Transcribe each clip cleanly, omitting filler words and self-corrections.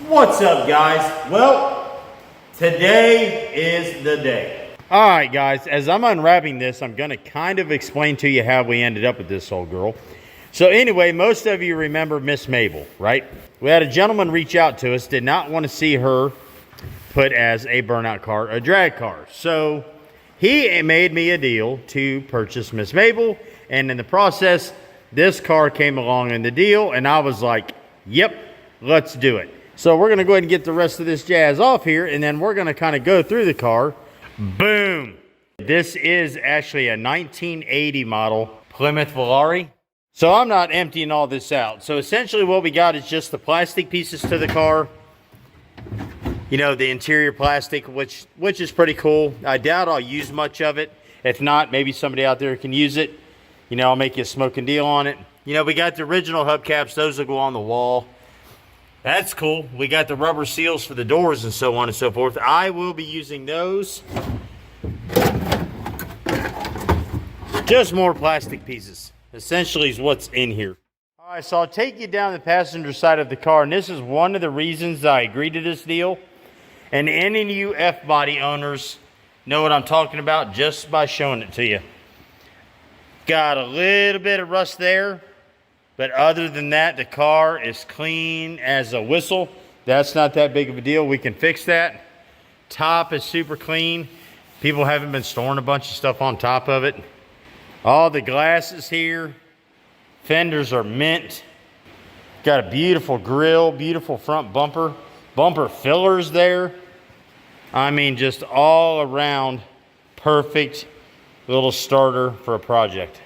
What's up, guys? Well, today is the day. All right, guys, as I'm unwrapping this, I'm going to kind of explain to you how we ended up with this old girl. So anyway, most of you remember Miss Mabel, right? We had a gentleman reach out to us, did not want to see her put as a burnout car, a drag car. So he made me a deal to purchase Miss Mabel, and in the process, this car came along in the deal, and I was like, yep, let's do it. So we're going to go ahead and get the rest of this jazz off here, and then we're going to kind of go through the car. Boom. This is actually a 1980 model Plymouth Volare. So I'm not emptying all this out. So essentially what we got is just the plastic pieces to the car. You know, the interior plastic, which is pretty cool. I doubt I'll use much of it. If not, maybe somebody out there can use it. You know, I'll make you a smoking deal on it. You know, we got the original hubcaps. Those will go on the wall. That's cool. We got the rubber seals for the doors and so on and so forth. I will be using those. Just more plastic pieces. Essentially is what's in here. All right, so I'll take you down the passenger side of the car, and this is one of the reasons I agreed to this deal. And any of you F-body owners know what I'm talking about just by showing it to you. Got a little bit of rust there. But other than that, the car is clean as a whistle. That's not that big of a deal. We can fix that. Top is super clean. People haven't been storing a bunch of stuff on top of it. All the glass is here. Fenders are mint. Got a beautiful grill, beautiful front bumper. Bumper fillers there. I mean, just all around perfect little starter for a project.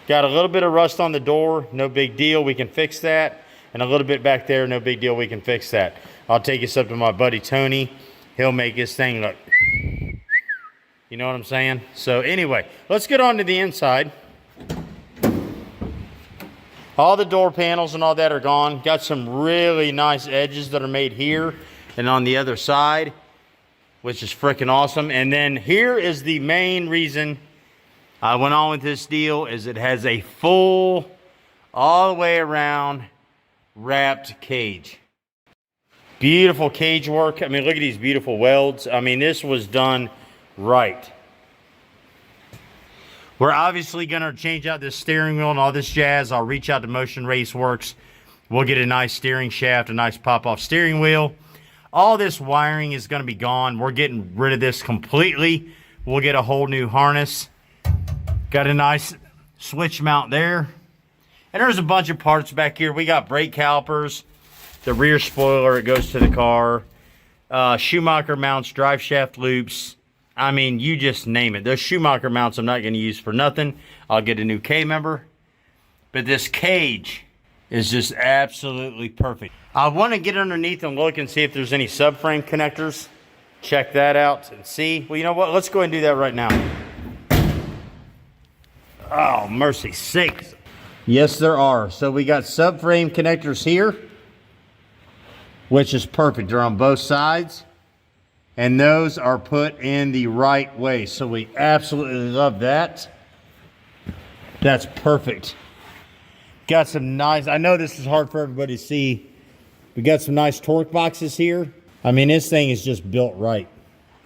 Got a little bit of rust on the door, no big deal, we can fix that. And a little bit back there, no big deal, we can fix that. I'll take this up to my buddy Tony. He'll make this thing look, you know what I'm saying? So anyway, let's get on to the inside. All the door panels and all that are gone. Got some really nice edges that are made here and on the other side, which is freaking awesome. And then here is the main reason I went on with this deal, is it has a full, all the way around, wrapped cage. Beautiful cage work. I mean, look at these beautiful welds. I mean, this was done right. We're obviously going to change out this steering wheel and all this jazz. I'll reach out to Motion Race Works. We'll get a nice steering shaft, a nice pop-off steering wheel. All this wiring is going to be gone. We're getting rid of this completely. We'll get a whole new harness. Got a nice switch mount there. And there's a bunch of parts back here. We got brake calipers, the rear spoiler, it goes to the car, Schumacher mounts, drive shaft loops. I mean, you just name it. Those Schumacher mounts I'm not going to use for nothing. I'll get a new K-member. But this cage is just absolutely perfect. I want to get underneath and look and see if there's any subframe connectors. Check that out and see. Well, you know what? Let's go ahead and do that right now. Oh, mercy sakes. Yes, there are. So we got subframe connectors here, which is perfect. They're on both sides. And those are put in the right way. So we absolutely love that. That's perfect. Got some nice, I know this is hard for everybody to see. We got some nice torque boxes here. I mean, this thing is just built right.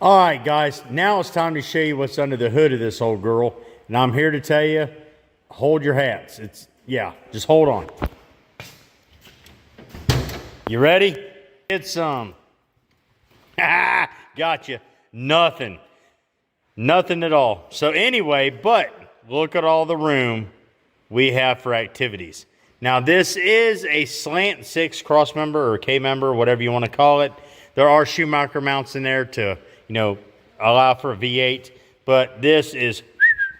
All right, guys. Now it's time to show you what's under the hood of this old girl. And I'm here to tell you, hold your hats. Yeah, just hold on. You ready? Get some. Gotcha. Nothing. Nothing at all. So anyway, but look at all the room we have for activities. Now this is a slant 6 cross member or K member, whatever you want to call it. There are Schumacher mounts in there to, you know, allow for a V8. But this is...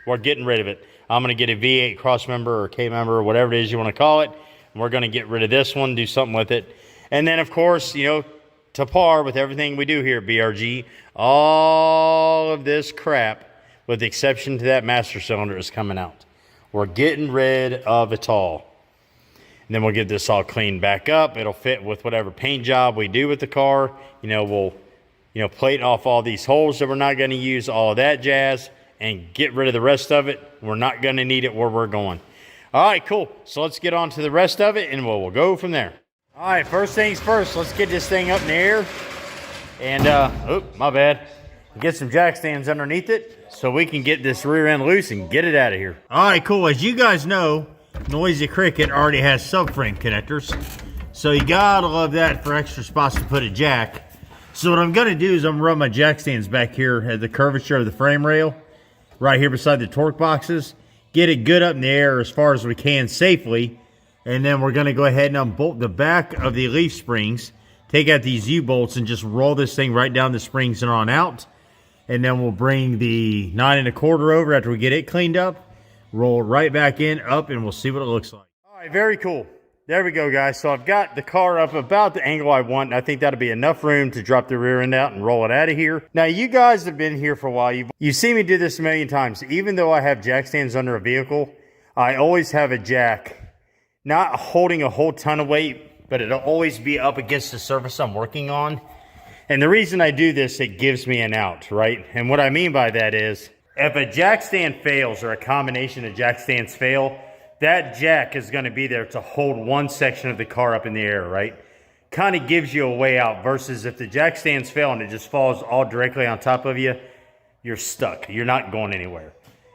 we're getting rid of it. I'm going to get a V8 cross member or K member or whatever it is you want to call it. And we're going to get rid of this one, do something with it. And then, of course, you know, to par with everything we do here at BRG, all of this crap, with the exception to that master cylinder, is coming out. We're getting rid of it all. And then we'll get this all cleaned back up. It'll fit with whatever paint job we do with the car. You know, we'll, you know, plate off all these holes that we're not going to use, all of that jazz, and get rid of the rest of it. We're not going to need it where we're going. All right, cool. So let's get on to the rest of it, and we'll go from there. All right, first things first, let's get this thing up in the air. And, oh, my bad. Get some jack stands underneath it so we can get this rear end loose and get it out of here. All right, cool. As you guys know, Noisy Cricket already has subframe connectors. So you gotta love that for extra spots to put a jack. So what I'm gonna do is I'm gonna run my jack stands back here at the curvature of the frame rail, right here beside the torque boxes. Get it good up in the air as far as we can safely. And then we're gonna go ahead and unbolt the back of the leaf springs, take out these U-bolts and just roll this thing right down the springs and on out. And then we'll bring the 9 1/4 over after we get it cleaned up, roll it right back in, up, and we'll see what it looks like. All right, very cool. There we go, guys. So I've got the car up about the angle I want. And I think that'll be enough room to drop the rear end out and roll it out of here. Now, you guys have been here for a while. You've seen me do this a million times. Even though I have jack stands under a vehicle, I always have a jack, not holding a whole ton of weight, but it'll always be up against the surface I'm working on. And the reason I do this, it gives me an out, right? And what I mean by that is, if a jack stand fails or a combination of jack stands fail, that jack is going to be there to hold one section of the car up in the air, right? Kind of gives you a way out versus if the jack stands fail and it just falls all directly on top of you, you're stuck. You're not going anywhere.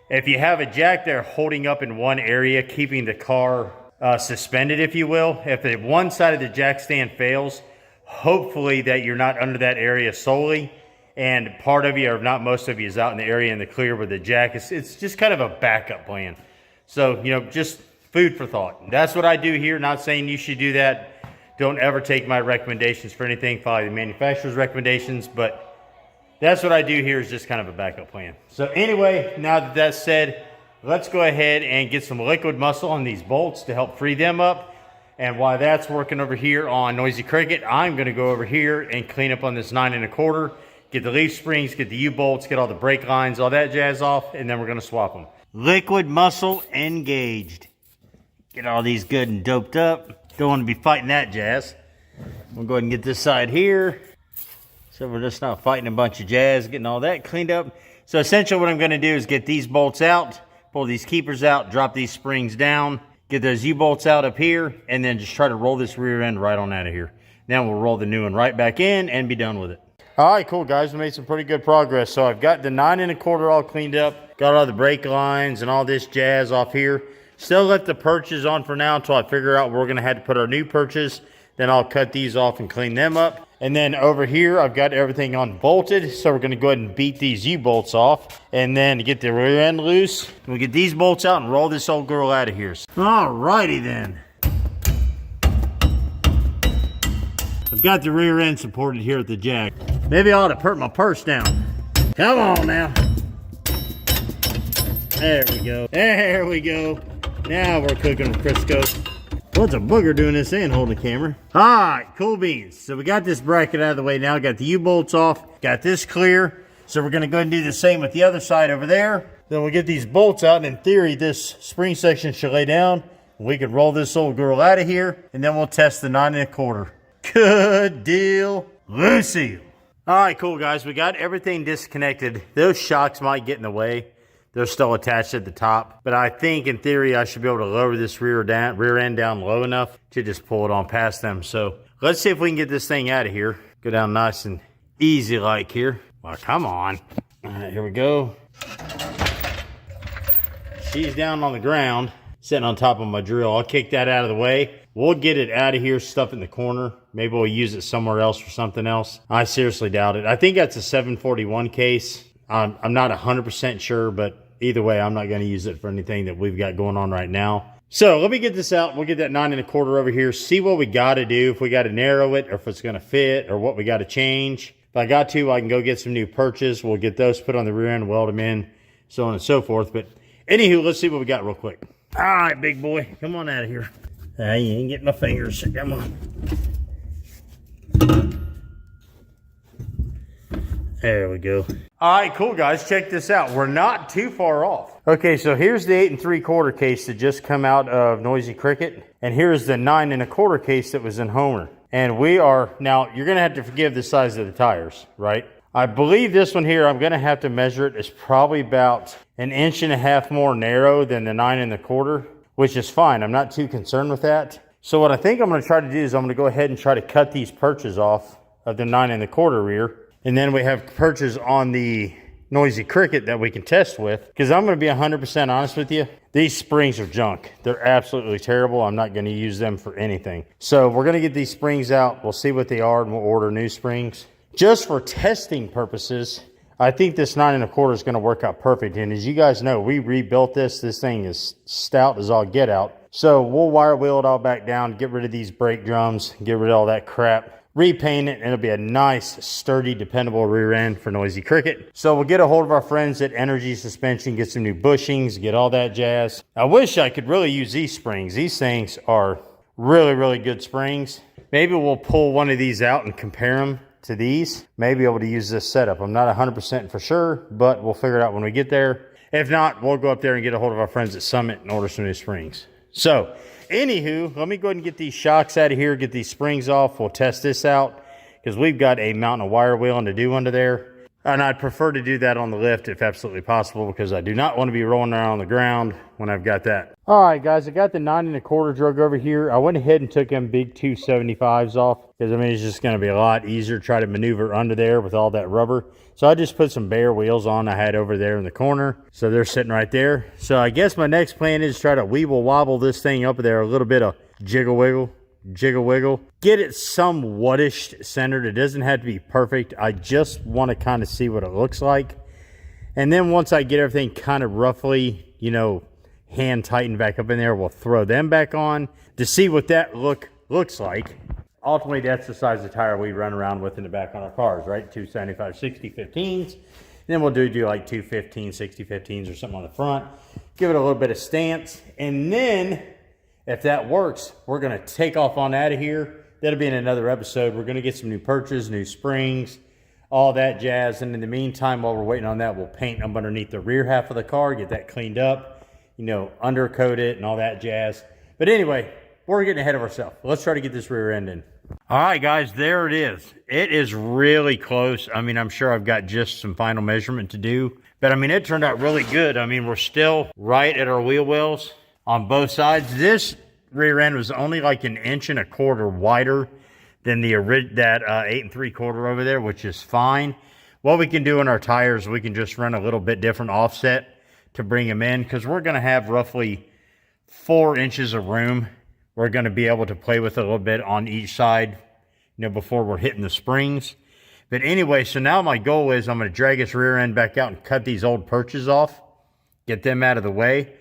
If you have a jack there holding up in one area, keeping the car suspended, if you will, if the one side of the jack stand fails, hopefully that you're not under that area solely, and part of you, or not most of you, is out in the area in the clear with the jack. It's just kind of a backup plan. So, you know, just food for thought. That's what I do here. Not saying you should do that. Don't ever take my recommendations for anything. Follow the manufacturer's recommendations. But that's what I do here, is just kind of a backup plan. So anyway, now that that's said, let's go ahead and get some liquid muscle on these bolts to help free them up. And while that's working over here on Noisy Cricket, I'm going to go over here and clean up on this 9 1/4. Get the leaf springs, get the U-bolts, get all the brake lines, all that jazz off, and then we're going to swap them. Liquid muscle engaged. Get all these good and doped up. Don't want to be fighting that jazz. We'll go ahead and get this side here. So we're just not fighting a bunch of jazz, getting all that cleaned up. So essentially what I'm going to do is get these bolts out, pull these keepers out, drop these springs down, get those U-bolts out up here, and then just try to roll this rear end right on out of here. Then we'll roll the new one right back in and be done with it. All right, cool, guys. We made some pretty good progress. So I've got the 9 1/4 all cleaned up, got all the brake lines and all this jazz off here. Still left the perches on for now until I figure out where we're going to have to put our new perches. Then I'll cut these off and clean them up. And then over here, I've got everything unbolted. So we're going to go ahead and beat these U-bolts off. And then to get the rear end loose, we'll get these bolts out and roll this old girl out of here. All righty then. I've got the rear end supported here at the jack. Maybe I ought to put my purse down. Come on now. There we go. There we go. Now we're cooking with Crisco. What's a booger doing this and holding the camera? All right, cool beans. So we got this bracket out of the way now. Got the U-bolts off. Got this clear. So we're going to go ahead and do the same with the other side over there. Then we'll get these bolts out. And in theory, this spring section should lay down. We can roll this old girl out of here. And then we'll test the 9 1/4. Good deal, Lucy. All right, cool, guys. We got everything disconnected. Those shocks might get in the way. They're still attached at the top. But I think, in theory, I should be able to lower this rear end down low enough to just pull it on past them. So let's see if we can get this thing out of here. Go down nice and easy like here. Well, come on. All right, here we go. She's down on the ground, sitting on top of my drill. I'll kick that out of the way. We'll get it out of here, stuff in the corner. Maybe we'll use it somewhere else for something else. I seriously doubt it. I think that's a 741 case. I'm not 100% sure, but either way, I'm not going to use it for anything that we've got going on right now. So let me get this out. We'll get that 9 1/4 over here, see what we got to do, if we got to narrow it, or if it's going to fit, or what we got to change. If I got to, I can go get some new perches. We'll get those put on the rear end, weld them in, so on and so forth. But anywho, let's see what we got real quick. All right, big boy, come on out of here. You ain't getting my fingers. Come on. There we go. All right, cool, guys. Check this out. We're not too far off. Okay, so here's the 8 3/4 case that just come out of Noisy Cricket. And here's the 9 1/4 case that was in Homer. And we are, now, you're going to have to forgive the size of the tires, right? I believe this one here, I'm going to have to measure it. It's probably about 1.5 inches more narrow than the 9 1/4. Which is fine. I'm not too concerned with that. So what I think I'm going to try to do is I'm going to go ahead and try to cut these perches off of the 9 1/4 rear. And then we have perches on the Noisy Cricket that we can test with. Because I'm going to be 100% honest with you, these springs are junk. They're absolutely terrible. I'm not going to use them for anything. So we're going to get these springs out. We'll see what they are and we'll order new springs. Just for testing purposes, I think this 9 1/4 is going to work out perfect. And as you guys know, we rebuilt this. This thing is stout as all get out. So we'll wire wheel it all back down, get rid of these brake drums, get rid of all that crap, repaint it, and it'll be a nice, sturdy, dependable rear end for Noisy Cricket. So we'll get a hold of our friends at Energy Suspension, get some new bushings, get all that jazz. I wish I could really use these springs. These things are really, really good springs. Maybe we'll pull one of these out and compare them to these. Maybe able to use this setup. I'm not 100% for sure, but we'll figure it out when we get there. If not, we'll go up there and get a hold of our friends at Summit and order some new springs. So, anywho, let me go ahead and get these shocks out of here, get these springs off. We'll test this out because we've got a mountain of wire wheeling to do under there. And I'd prefer to do that on the lift if absolutely possible because I do not want to be rolling around on the ground when I've got that. All right, guys, I got the 9 1/4 drug over here. I went ahead and took them big 275s off because, I mean, it's just going to be a lot easier to try to maneuver under there with all that rubber. So I just put some bare wheels on I had over there in the corner. So they're sitting right there. So I guess my next plan is try to weeble wobble this thing up there, a little bit of jiggle wiggle. Get it somewhat-ish centered. It doesn't have to be perfect. I just want to kind of see what it looks like. And then once I get everything kind of roughly, you know, hand tightened back up in there, we'll throw them back on to see what that looks like. Ultimately, that's the size of tire we run around with in the back on our cars, right? 275 60-15s. Then we'll do like 215 60-15s or something on the front. Give it a little bit of stance. And then, if that works, we're going to take off on out of here. That'll be in another episode. We're going to get some new perches, new springs, all that jazz. And in the meantime, while we're waiting on that, we'll paint them underneath the rear half of the car, get that cleaned up, you know, undercoat it and all that jazz. But anyway, we're getting ahead of ourselves. Let's try to get this rear end in. All right, guys, there it is. It is really close. I mean, I'm sure I've got just some final measurement to do. But, I mean, it turned out really good. I mean, we're still right at our wheel wells on both sides. This rear end was only like 1 1/4 inches wider than that 8 3/4 over there, which is fine. What we can do in our tires, we can just run a little bit different offset to bring them in because we're going to have roughly 4 inches of room. We're going to be able to play with a little bit on each side, you know, before we're hitting the springs. But anyway, so now my goal is I'm going to drag this rear end back out and cut these old perches off, get them out of the way.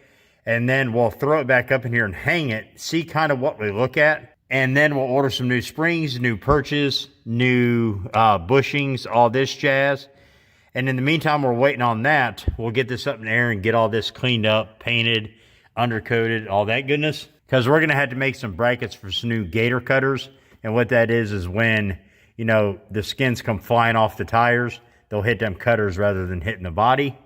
And then we'll throw it back up in here and hang it, see kind of what we look at. And then we'll order some new springs, new perches, new bushings, all this jazz. And in the meantime, we're waiting on that. We'll get this up in the air and get all this cleaned up, painted, undercoated, all that goodness. Because we're going to have to make some brackets for some new gator cutters. And what that is when, you know, the skins come flying off the tires, they'll hit them cutters rather than hitting the body.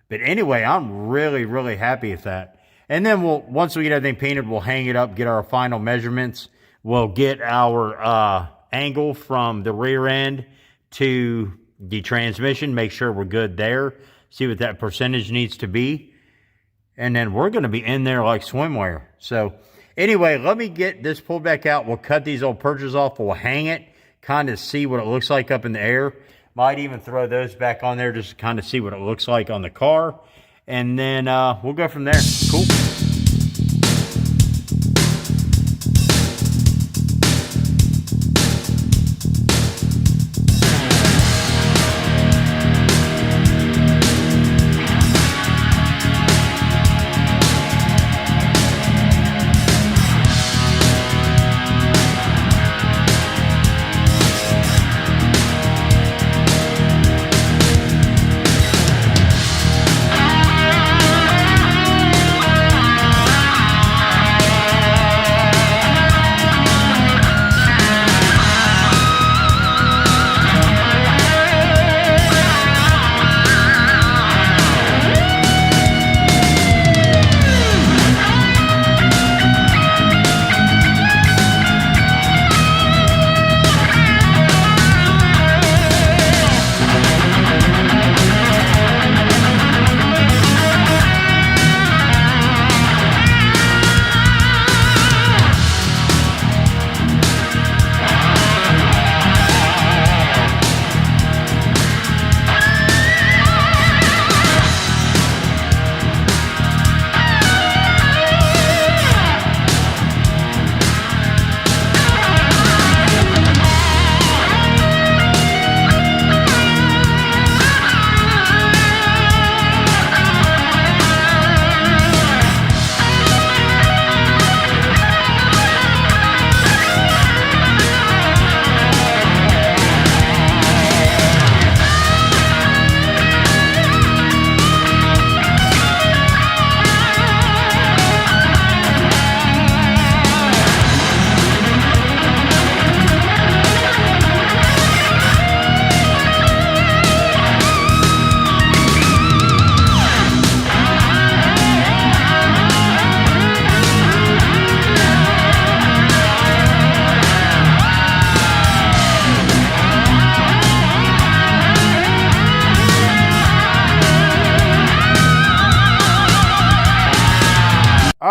But anyway, I'm really, really happy with that. And then once we get everything painted, we'll hang it up, get our final measurements. We'll get our angle from the rear end to the transmission, make sure we're good there, see what that percentage needs to be. And then we're going to be in there like swimwear. So anyway, let me get this pulled back out. We'll cut these old perches off. We'll hang it, kind of see what it looks like up in the air. Might even throw those back on there just to kind of see what it looks like on the car. And then we'll go from there. Cool.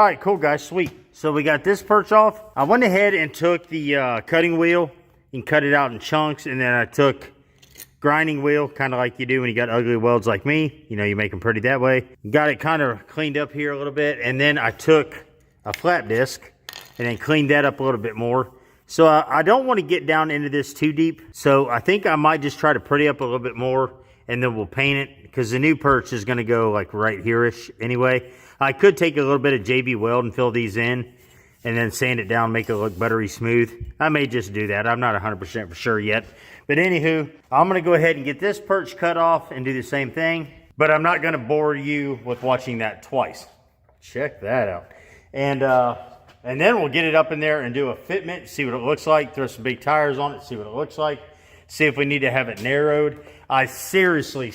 right, cool, guys. Sweet. So we got this perch off. I went ahead and took the cutting wheel and cut it out in chunks. And then I took grinding wheel, kind of like you do when you got ugly welds like me. You know, you make them pretty that way. Got it kind of cleaned up here a little bit. And then I took a flat disc and then cleaned that up a little bit more. So I don't want to get down into this too deep. So I think I might just try to pretty up a little bit more and then we'll paint it because the new perch is going to go like right here-ish anyway. I could take a little bit of JB Weld and fill these in and then sand it down, make it look buttery smooth. I may just do that. I'm not 100% for sure yet. But anywho, I'm going to go ahead and get this perch cut off and do the same thing. But I'm not going to bore you with watching that twice. Check that out. And then we'll get it up in there and do a fitment, see what it looks like, throw some big tires on it, see what it looks like, see if we need to have it narrowed. I seriously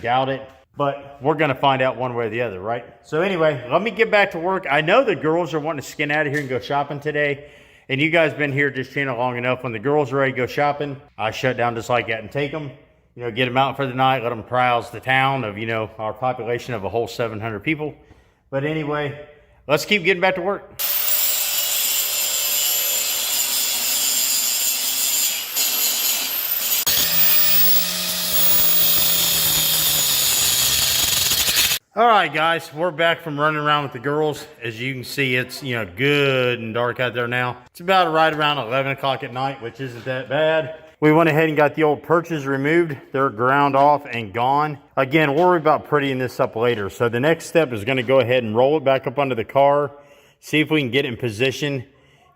doubt it. But we're going to find out one way or the other, right? So anyway, let me get back to work. I know the girls are wanting to skin out of here and go shopping today. And you guys been here at this channel long enough. When the girls are ready to go shopping, I shut down just like that and take them. You know, get them out for the night, let them browse the town of, you know, our population of a whole 700 people. But anyway, let's keep getting back to work. All right, guys, we're back from running around with the girls. As you can see, it's, you know, good and dark out there now. It's about right around 11 o'clock at night, which isn't that bad. We went ahead and got the old perches removed. They're ground off and gone. Again, we'll worry about prettying this up later. So the next step is going to go ahead and roll it back up under the car, see if we can get it in position,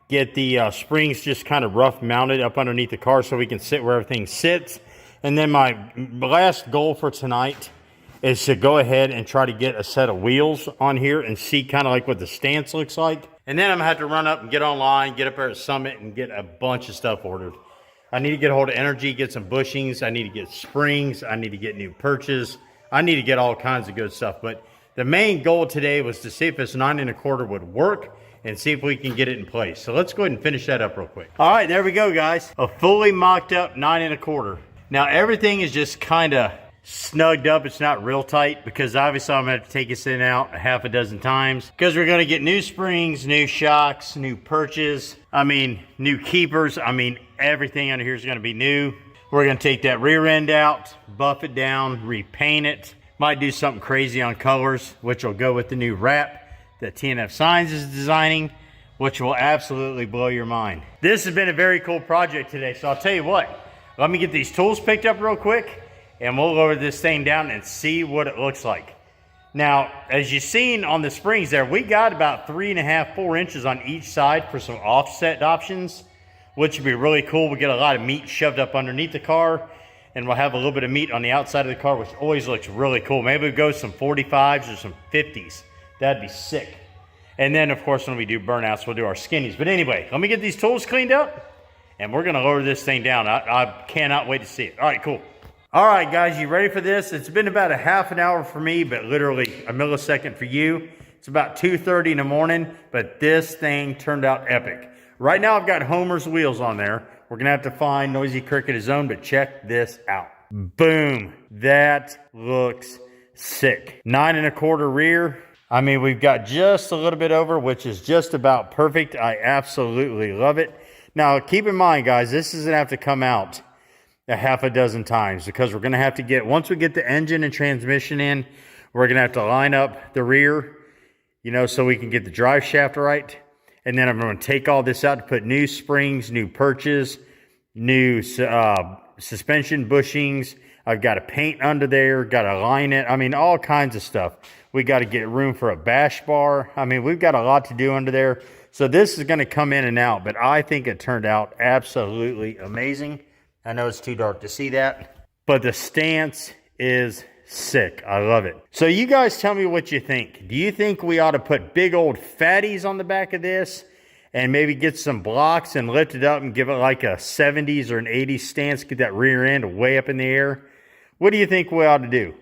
get the springs just kind of rough mounted up underneath the car so we can sit where everything sits. And then my last goal for tonight is to go ahead and try to get a set of wheels on here and see kind of like what the stance looks like. And then I'm gonna have to run up and get online, get up there at Summit and get a bunch of stuff ordered. I need to get a hold of Energy, get some bushings. I need to get springs. I need to get new perches. I need to get all kinds of good stuff. But the main goal today was to see if this 9 1/4 would work and see if we can get it in place. So let's go ahead and finish that up real quick. All right, there we go, guys. A fully mocked up 9 1/4. Now everything is just kind of snugged up. It's not real tight because obviously I'm going to have to take this in and out a half a dozen times because we're going to get new springs, new shocks, new perches. I mean, new keepers. I mean, everything under here is going to be new. We're going to take that rear end out, buff it down, repaint it. Might do something crazy on colors, which will go with the new wrap that TNF Signs is designing, which will absolutely blow your mind. This has been a very cool project today. So I'll tell you what, let me get these tools picked up real quick and we'll lower this thing down and see what it looks like. Now, as you've seen on the springs there, we got about 3.5, 4 inches on each side for some offset options, which would be really cool. We get a lot of meat shoved up underneath the car, and we'll have a little bit of meat on the outside of the car, which always looks really cool. Maybe we go some 45s or some 50s. That'd be sick. And then, of course, when we do burnouts, we'll do our skinnies. But anyway, let me get these tools cleaned up, and we're going to lower this thing down. I cannot wait to see it. All right, cool. All right, guys, you ready for this? It's been about a half an hour for me, but literally a millisecond for you. It's about 2:30 in the morning, but this thing turned out epic. Right now, I've got Homer's wheels on there. We're going to have to find Noisy Cricket his own, but check this out. Boom. That looks sick. 9 1/4 rear. I mean, we've got just a little bit over, which is just about perfect. I absolutely love it. Now, keep in mind, guys, this is going to have to come out a half a dozen times because we're going to have to get, once we get the engine and transmission in, we're going to have to line up the rear, you know, so we can get the drive shaft right. And then I'm going to take all this out to put new springs, new perches, new suspension bushings. I've got to paint under there, got to line it. I mean, all kinds of stuff. We got to get room for a bash bar. I mean, we've got a lot to do under there. So this is going to come in and out, but I think it turned out absolutely amazing. I know it's too dark to see that, but the stance is sick. I love it. So you guys tell me what you think. Do you think we ought to put big old fatties on the back of this and maybe get some blocks and lift it up and give it like a 70s or an 80s stance, get that rear end way up in the air? What do you think we ought to do?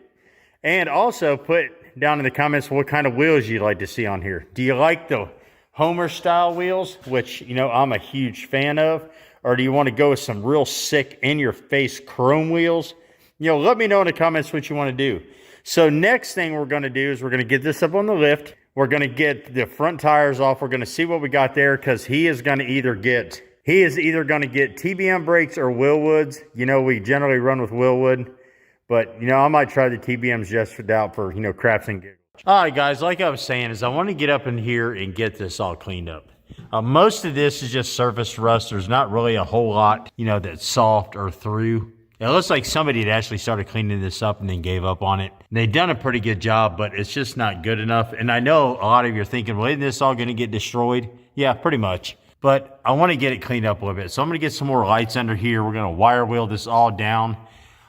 And also put down in the comments what kind of wheels you'd like to see on here. Do you like the Homer style wheels, which, you know, I'm a huge fan of? Or do you want to go with some real sick in-your-face chrome wheels? You know, let me know in the comments what you want to do. So next thing we're going to do is we're going to get this up on the lift. We're going to get the front tires off. We're going to see what we got there because he is going to either get TBM brakes or Willwoods. You know, we generally run with Willwood, but, you know, I might try the TBMs just out for, you know, craps and giggles. All right, guys, like I was saying, is I want to get up in here and get this all cleaned up. Most of this is just surface rust. There's not really a whole lot, you know, that's soft or through. It looks like somebody had actually started cleaning this up and then gave up on it. They've done a pretty good job, but it's just not good enough. And I know a lot of you are thinking, well, isn't this all going to get destroyed? Yeah, pretty much. But I want to get it cleaned up a little bit. So I'm going to get some more lights under here. We're going to wire wheel this all down.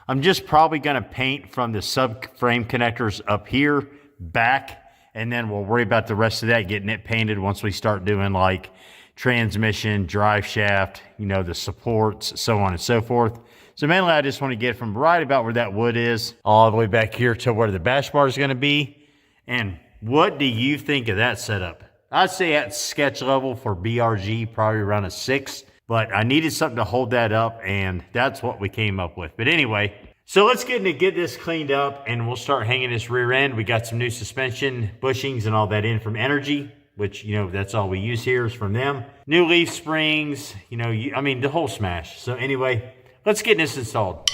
I'm just probably going to paint from the subframe connectors up here back. And then we'll worry about the rest of that, getting it painted once we start doing like transmission, drive shaft, you know, the supports, so on and so forth. So mainly I just want to get from right about where that wood is all the way back here to where the bash bar is going to be. And what do you think of that setup? I'd say at sketch level for BRG, probably around a 6, but I needed something to hold that up, and that's what we came up with. But anyway, so let's get this cleaned up, and we'll start hanging this rear end. We got some new suspension bushings and all that in from Energy, which, you know, that's all we use here is from them. New leaf springs, you know, I mean, the whole smash. So anyway, let's get this installed.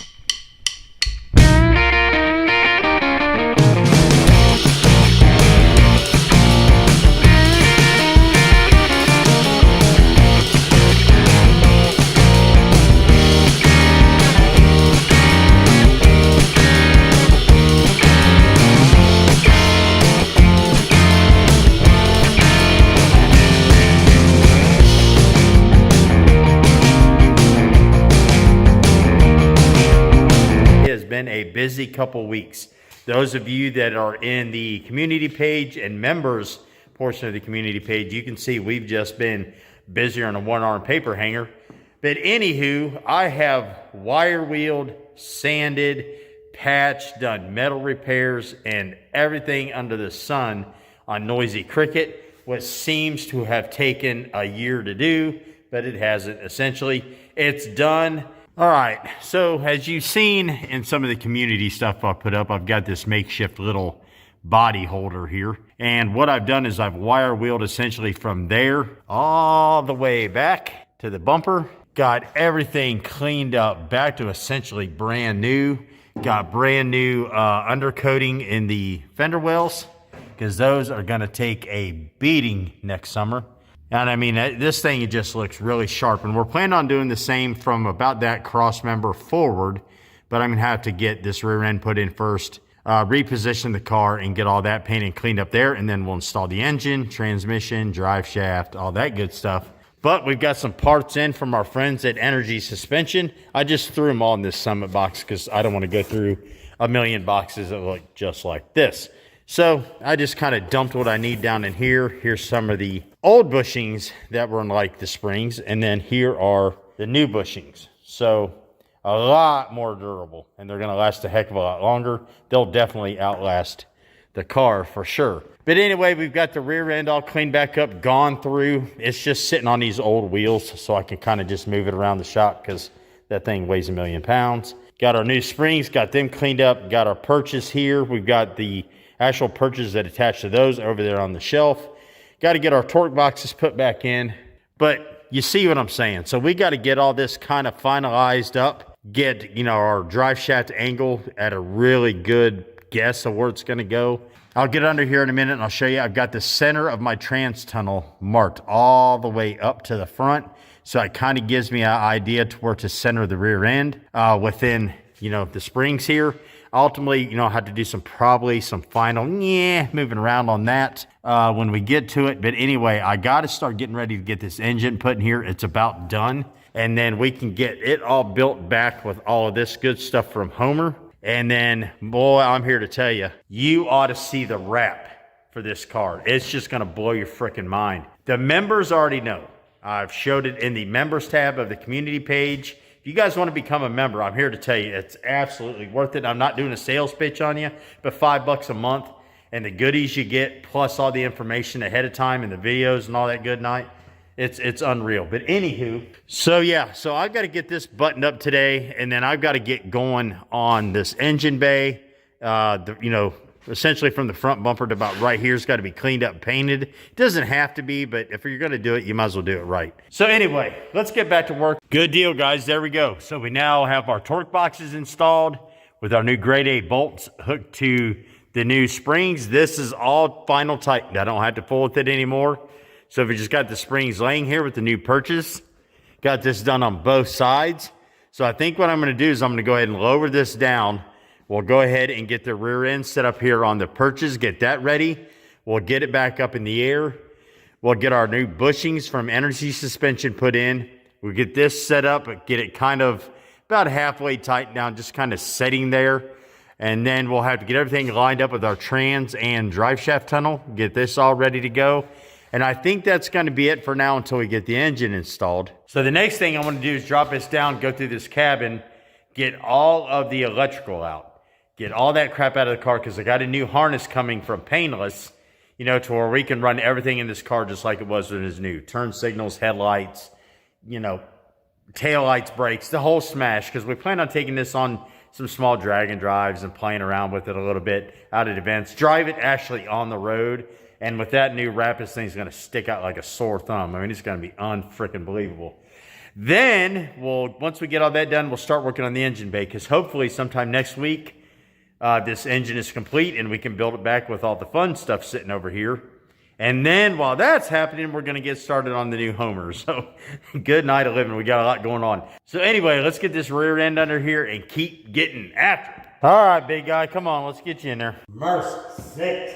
A busy couple weeks. Those of you that are in the community page and members portion of the community page, you can see we've just been busier on a one-arm paper hanger. But anywho, I have wire wheeled, sanded, patched, done metal repairs, and everything under the sun on Noisy Cricket, what seems to have taken a year to do, but it hasn't. Essentially, it's done. All right, so as you've seen in some of the community stuff I put up, I've got this makeshift little body holder here. And what I've done is I've wire wheeled essentially from there all the way back to the bumper. Got everything cleaned up back to essentially brand new. Got brand new undercoating in the fender wells because those are going to take a beating next summer. And I mean, this thing, it just looks really sharp. And we're planning on doing the same from about that cross member forward. But I'm going to have to get this rear end put in first, reposition the car, and get all that painted and cleaned up there. And then we'll install the engine, transmission, drive shaft, all that good stuff. But we've got some parts in from our friends at Energy Suspension. I just threw them all in this Summit box because I don't want to go through a million boxes that look just like this. So I just kind of dumped what I need down in here. Here's some of the old bushings that were in like the springs. And then here are the new bushings. So a lot more durable, and they're going to last a heck of a lot longer. They'll definitely outlast the car for sure. But anyway, we've got the rear end all cleaned back up, gone through. It's just sitting on these old wheels, so I can kind of just move it around the shop because that thing weighs 1,000,000 pounds. Got our new springs, got them cleaned up. Got our perches here. We've got the actual perches that attach to those over there on the shelf. Got to get our torque boxes put back in. But you see what I'm saying. So we got to get all this kind of finalized up. Get, you know, our drive shaft angle at a really good guess of where it's going to go. I'll get under here in a minute and I'll show you. I've got the center of my trans tunnel marked all the way up to the front. So it kind of gives me an idea to where to center the rear end within, you know, the springs here. Ultimately, you know, I have to do probably some final moving around on that when we get to it. But anyway, I got to start getting ready to get this engine put in here. It's about done. And then we can get it all built back with all of this good stuff from Homer. And then, boy, I'm here to tell you, you ought to see the wrap for this car. It's just going to blow your freaking mind. The members already know. I've showed it in the members tab of the community page. If you guys want to become a member, I'm here to tell you it's absolutely worth it. I'm not doing a sales pitch on you, but $5 a month and the goodies you get, plus all the information ahead of time and the videos and all that good night, it's unreal. But anywho, so yeah, so I've got to get this buttoned up today, and then I've got to get going on this engine bay. You know, essentially from the front bumper to about right here has got to be cleaned up and painted. It doesn't have to be, but if you're going to do it, you might as well do it right. So anyway, let's get back to work. Good deal, guys. There we go. So we now have our torque boxes installed with our new grade A bolts hooked to the new springs. This is all final tightened. I don't have to fool with it anymore. So we just got the springs laying here with the new purchase. Got this done on both sides. So I think what I'm going to do is I'm going to go ahead and lower this down. We'll go ahead and get the rear end set up here on the purchase, get that ready. We'll get it back up in the air. We'll get our new bushings from Energy Suspension put in. We'll get this set up, get it kind of about halfway tightened down, just kind of setting there. And then we'll have to get everything lined up with our trans and drive shaft tunnel, get this all ready to go. And I think that's going to be it for now until we get the engine installed. So the next thing I want to do is drop this down, go through this cabin, get all of the electrical out. Get all that crap out of the car because I got a new harness coming from Painless, you know, to where we can run everything in this car just like it was when it was new. Turn signals, headlights, you know, tail lights, brakes, the whole smash, because we plan on taking this on some small drag and drives and playing around with it a little bit out at events. Drive it actually on the road. And with that new wrap, this thing's going to stick out like a sore thumb. I mean, it's going to be unfreaking believable. Then, once we get all that done, we'll start working on the engine bay, because hopefully sometime next week, this engine is complete and we can build it back with all the fun stuff sitting over here. And then while that's happening, we're going to get started on the new Homer. So good night of living. We got a lot going on. So anyway, let's get this rear end under here and keep getting after it. All right, big guy, come on. Let's get you in there. Mercy sakes.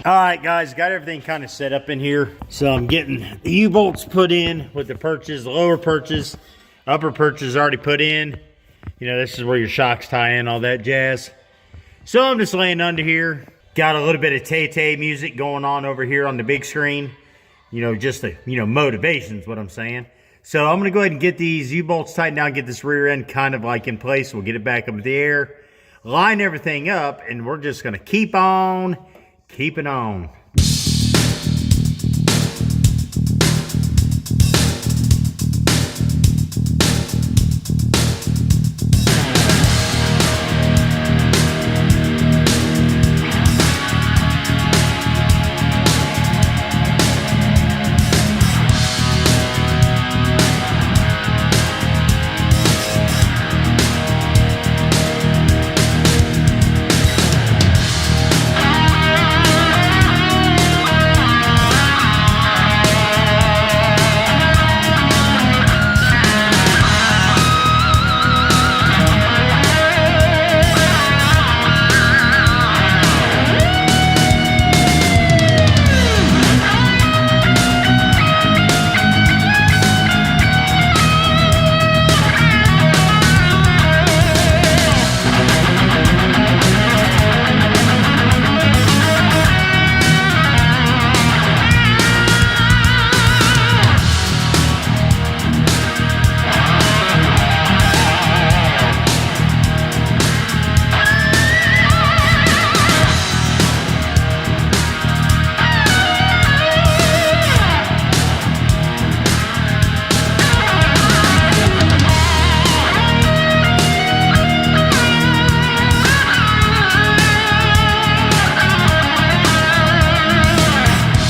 All right, guys, got everything kind of set up in here. So I'm getting the U-bolts put in with the perches, the lower perches, upper perches already put in. You know, this is where your shocks tie in, all that jazz. So I'm just laying under here. Got a little bit of Tay-Tay music going on over here on the big screen. You know, just the, motivation's what I'm saying. So I'm going to go ahead and get these U-bolts tightened down, get this rear end kind of like in place. We'll get it back up in the air, line everything up, and we're just going to keep on keeping on.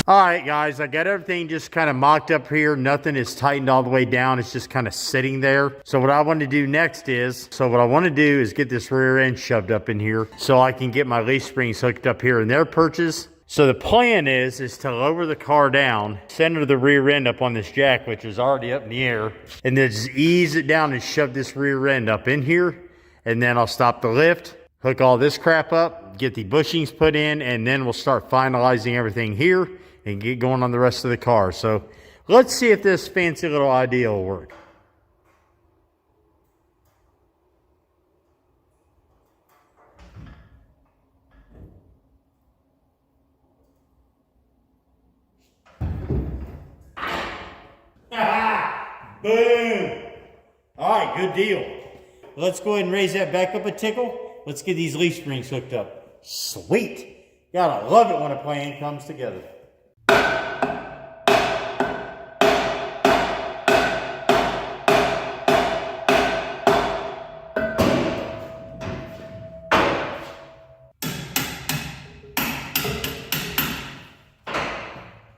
Alright guys, I got everything just kind of mocked up here. Nothing is tightened all the way down. It's just kind of sitting there. So what I want to do next is, get this rear end shoved up in here so I can get my leaf springs hooked up here in their perches. So the plan is to lower the car down, center the rear end up on this jack, which is already up in the air, and then just ease it down and shove this rear end up in here. And then I'll stop the lift, hook all this crap up, get the bushings put in, and then we'll start finalizing everything here and get going on the rest of the car. So let's see if this fancy little idea will work. Boom! All right, good deal. Let's go ahead and raise that back up a tickle. Let's get these leaf springs hooked up. Sweet! Gotta love it when a plan comes together.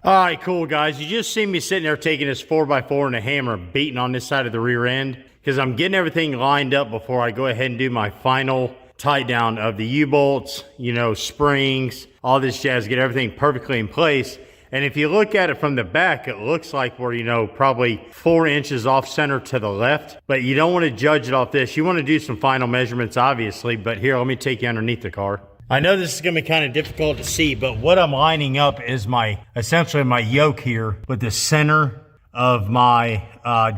All right, cool, guys. You just see me sitting there taking this 4x4 and a hammer, beating on this side of the rear end, because I'm getting everything lined up before I go ahead and do my final tight down of the U-bolts, you know, springs, all this jazz, get everything perfectly in place. And if you look at it from the back, it looks like we're, you know, probably 4 inches off center to the left, but you don't want to judge it off this. You want to do some final measurements, obviously, but here, let me take you underneath the car. I know this is going to be kind of difficult to see, but what I'm lining up is essentially my yoke here with the center of my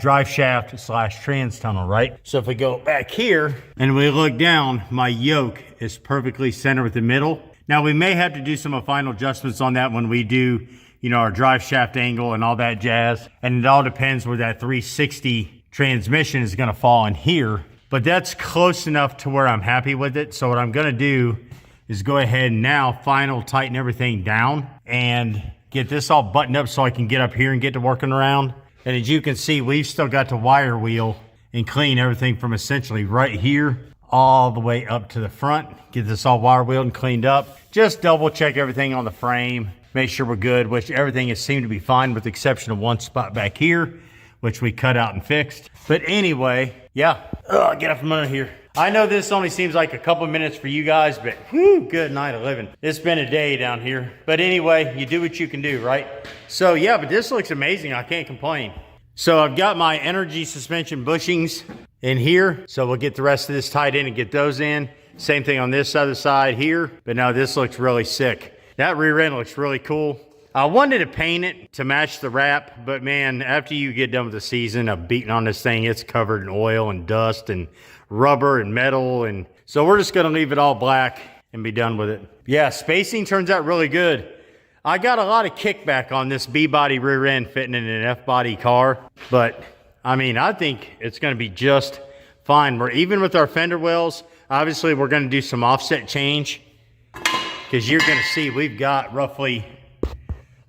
drive shaft / trans tunnel, right? So if we go back here and we look down, my yoke is perfectly centered with the middle. Now we may have to do some final adjustments on that when we do, you know, our drive shaft angle and all that jazz. And it all depends where that 360 transmission is going to fall in here. But that's close enough to where I'm happy with it. So what I'm going to do is go ahead and now final tighten everything down and get this all buttoned up so I can get up here and get to working around. And as you can see, we've still got to wire wheel and clean everything from essentially right here all the way up to the front. Get this all wire wheeled and cleaned up. Just double check everything on the frame. Make sure we're good, which everything has seemed to be fine with the exception of one spot back here, which we cut out and fixed. But anyway, yeah, get up from under here. I know this only seems like a couple minutes for you guys, but whew, good night of living. It's been a day down here. But anyway, you do what you can do, right? So yeah, but this looks amazing. I can't complain. So I've got my energy suspension bushings in here. So we'll get the rest of this tied in and get those in. Same thing on this other side here. But now this looks really sick. That rear end looks really cool. I wanted to paint it to match the wrap, but man, after you get done with the season of beating on this thing, it's covered in oil and dust and rubber and metal, and so we're just gonna leave it all black and be done with it. Yeah, spacing turns out really good. I got a lot of kickback on this B-body rear end fitting in an F-body car, but I mean, I think it's gonna be just fine. We're even with our fender wells. Obviously, we're gonna do some offset change because you're gonna see we've got roughly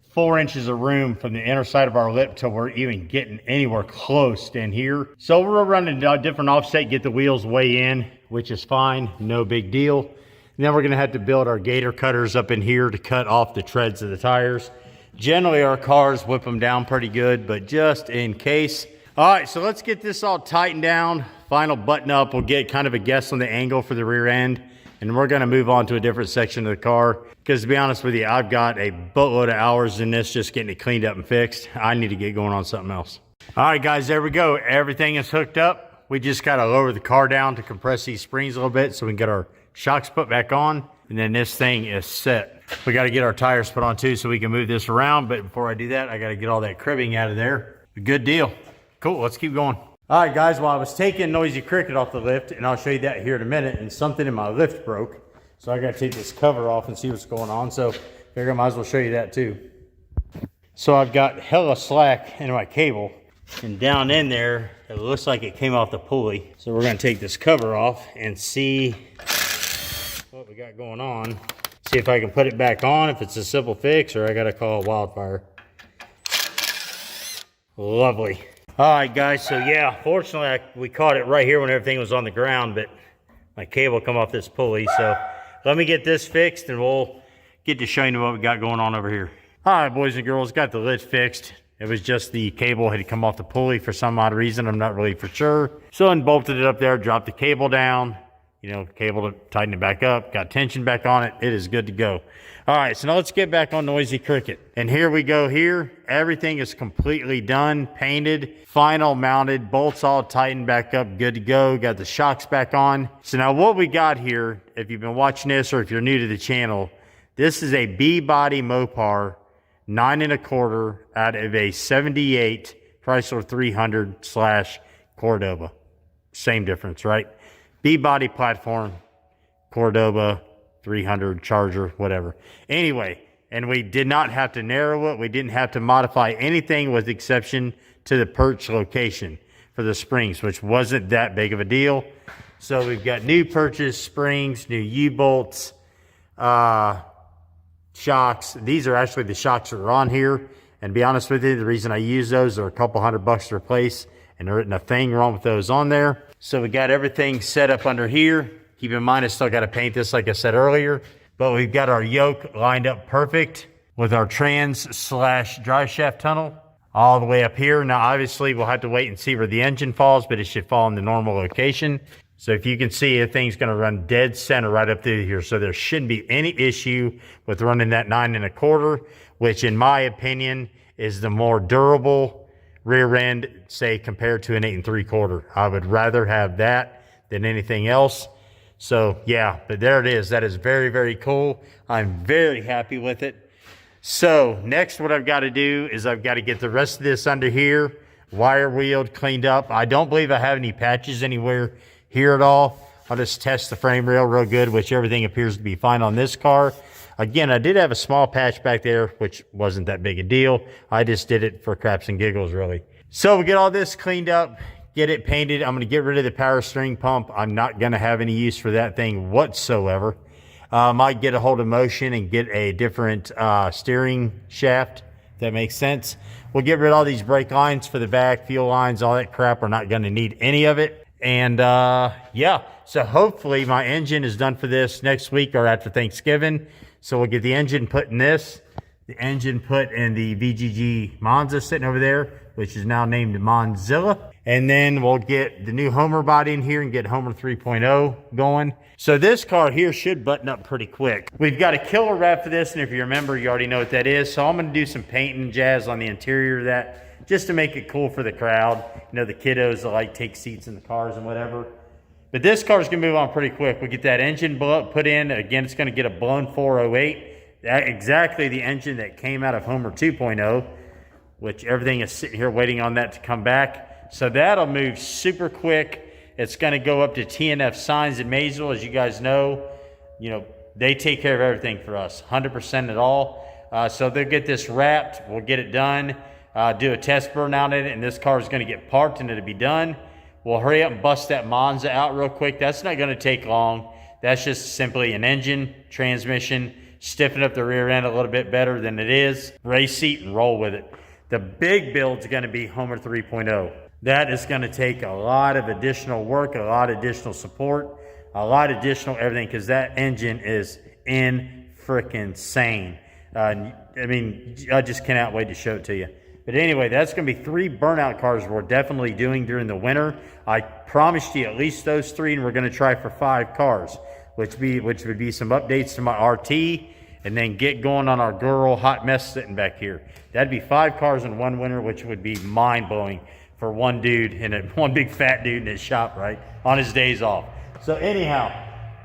4 inches of room from the inner side of our lip till we're even getting anywhere close to in here. So we're running a different offset, get the wheels way in, which is fine, no big deal. And then we're gonna have to build our gator cutters up in here to cut off the treads of the tires. Generally our cars whip them down pretty good, but just in case. All right, so let's get this all tightened down. Final button up, we'll get kind of a guess on the angle for the rear end. And we're gonna move on to a different section of the car. Because to be honest with you, I've got a boatload of hours in this just getting it cleaned up and fixed. I need to get going on something else. All right, guys, there we go. Everything is hooked up. We just gotta lower the car down to compress these springs a little bit so we can get our shocks put back on. And then this thing is set. We gotta get our tires put on too so we can move this around. But before I do that, I gotta get all that cribbing out of there. A good deal. Cool, let's keep going. All right, guys, well, I was taking Noisy Cricket off the lift, and I'll show you that here in a minute, and something in my lift broke. So I gotta take this cover off and see what's going on. So figure I might as well show you that too. So I've got hella slack in my cable, and down in there, it looks like it came off the pulley. So we're gonna take this cover off and see what we got going on. See if I can put it back on, if it's a simple fix, or I gotta call a wildfire. Lovely. All right, guys, so yeah, fortunately, we caught it right here when everything was on the ground, but my cable come off this pulley, so let me get this fixed, and we'll get to showing you what we got going on over here. All right, boys and girls, got the lid fixed. It was just the cable had come off the pulley for some odd reason. I'm not really for sure. So unbolted it up there, dropped the cable down, you know, cable to tighten it back up, got tension back on it. It is good to go. All right, so now let's get back on Noisy Cricket. And here we go here. Everything is completely done, painted, final mounted, bolts all tightened back up, good to go. Got the shocks back on. So now what we got here, if you've been watching this or if you're new to the channel, this is a B-body Mopar 9 1/4 out of a 78 Chrysler 300 / Cordoba. Same difference, right? B-body platform, Cordoba, 300 Charger, whatever. Anyway, and we did not have to narrow it. We didn't have to modify anything with the exception to the perch location for the springs, which wasn't that big of a deal. So we've got new purchase springs, new U-bolts, shocks. These are actually the shocks that are on here. And to be honest with you, the reason I use those are a couple $100 to replace, and there isn't a thing wrong with those on there. So we got everything set up under here. Keep in mind, I still got to paint this like I said earlier, but we've got our yoke lined up perfect. with our trans slash drive shaft tunnel all the way up here. Now, obviously, we'll have to wait and see where the engine falls, but it should fall in the normal location. So if you can see, the thing's going to run dead center right up through here. So there shouldn't be any issue with running that 9 1/4, which in my opinion is the more durable rear end, say, compared to an 8 3/4. I would rather have that than anything else. So yeah, but there it is. That is very, very cool. I'm very happy with it. So next, what I've got to do is I've got to get the rest of this under here, wire wheeled, cleaned up. I don't believe I have any patches anywhere here at all. I'll just test the frame rail real good, which everything appears to be fine on this car. Again, I did have a small patch back there, which wasn't that big a deal. I just did it for craps and giggles, really. So we get all this cleaned up, get it painted. I'm going to get rid of the power steering pump. I'm not going to have any use for that thing whatsoever. Might get a hold of Motion and get a different steering shaft, if that makes sense. We'll get rid of all these brake lines for the back, fuel lines, all that crap. We're not going to need any of it. And yeah, so hopefully my engine is done for this next week or after Thanksgiving. So we'll get the engine put in this, the engine put in the VGG Monza sitting over there, which is now named Monzilla. And then we'll get the new Homer body in here and get Homer 3.0 going. So this car here should button up pretty quick. We've got a killer wrap for this, and if you remember, you already know what that is. So I'm going to do some painting and jazz on the interior of that, just to make it cool for the crowd. You know, the kiddos that like take seats in the cars and whatever. But this car's going to move on pretty quick. We get that engine put in. Again, it's going to get a blown 408. Exactly the engine that came out of Homer 2.0, which everything is sitting here waiting on that to come back. So that'll move super quick. It's going to go up to TNF Signs in Maysville. As you guys know, they take care of everything for us, 100% at all. So they'll get this wrapped. We'll get it done. Do a test burnout in it, and this car is going to get parked and it'll be done. We'll hurry up and bust that Monza out real quick. That's not going to take long. That's just simply an engine, transmission, stiffen up the rear end a little bit better than it is, race seat, and roll with it. The big build's going to be Homer 3.0. That is going to take a lot of additional work, a lot of additional support, a lot of additional everything, because that engine is freaking-sane. I mean, I just cannot wait to show it to you. But anyway, that's going to be 3 burnout cars we're definitely doing during the winter. I promised you at least those 3, and we're going to try for 5 cars, which would be some updates to my RT, and then get going on our girl hot mess sitting back here. That'd be 5 cars in one winter, which would be mind-blowing for one dude and one big fat dude in his shop, right, on his days off. So anyhow,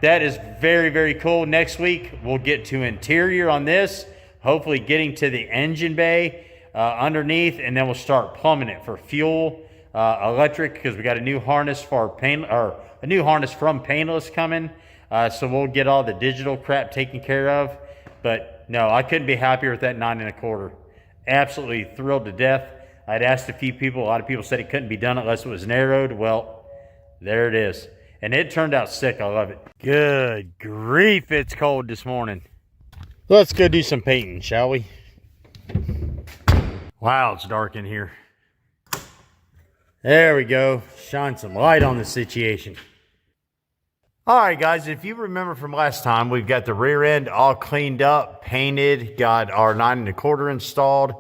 that is very, very cool. Next week, we'll get to interior on this, hopefully getting to the engine bay underneath, and then we'll start plumbing it for fuel, electric, because we got a new harness for a new harness from Painless coming. So we'll get all the digital crap taken care of. But no, I couldn't be happier with that 9 1/4. Absolutely thrilled to death. I'd asked a few people. A lot of people said it couldn't be done unless it was narrowed. Well, there it is. And it turned out sick. I love it. Good grief, it's cold this morning. Let's go do some painting, shall we? Wow, it's dark in here. There we go. Shine some light on the situation. All right, guys, if you remember from last time, we've got the rear end all cleaned up, painted, got our 9 1/4 installed.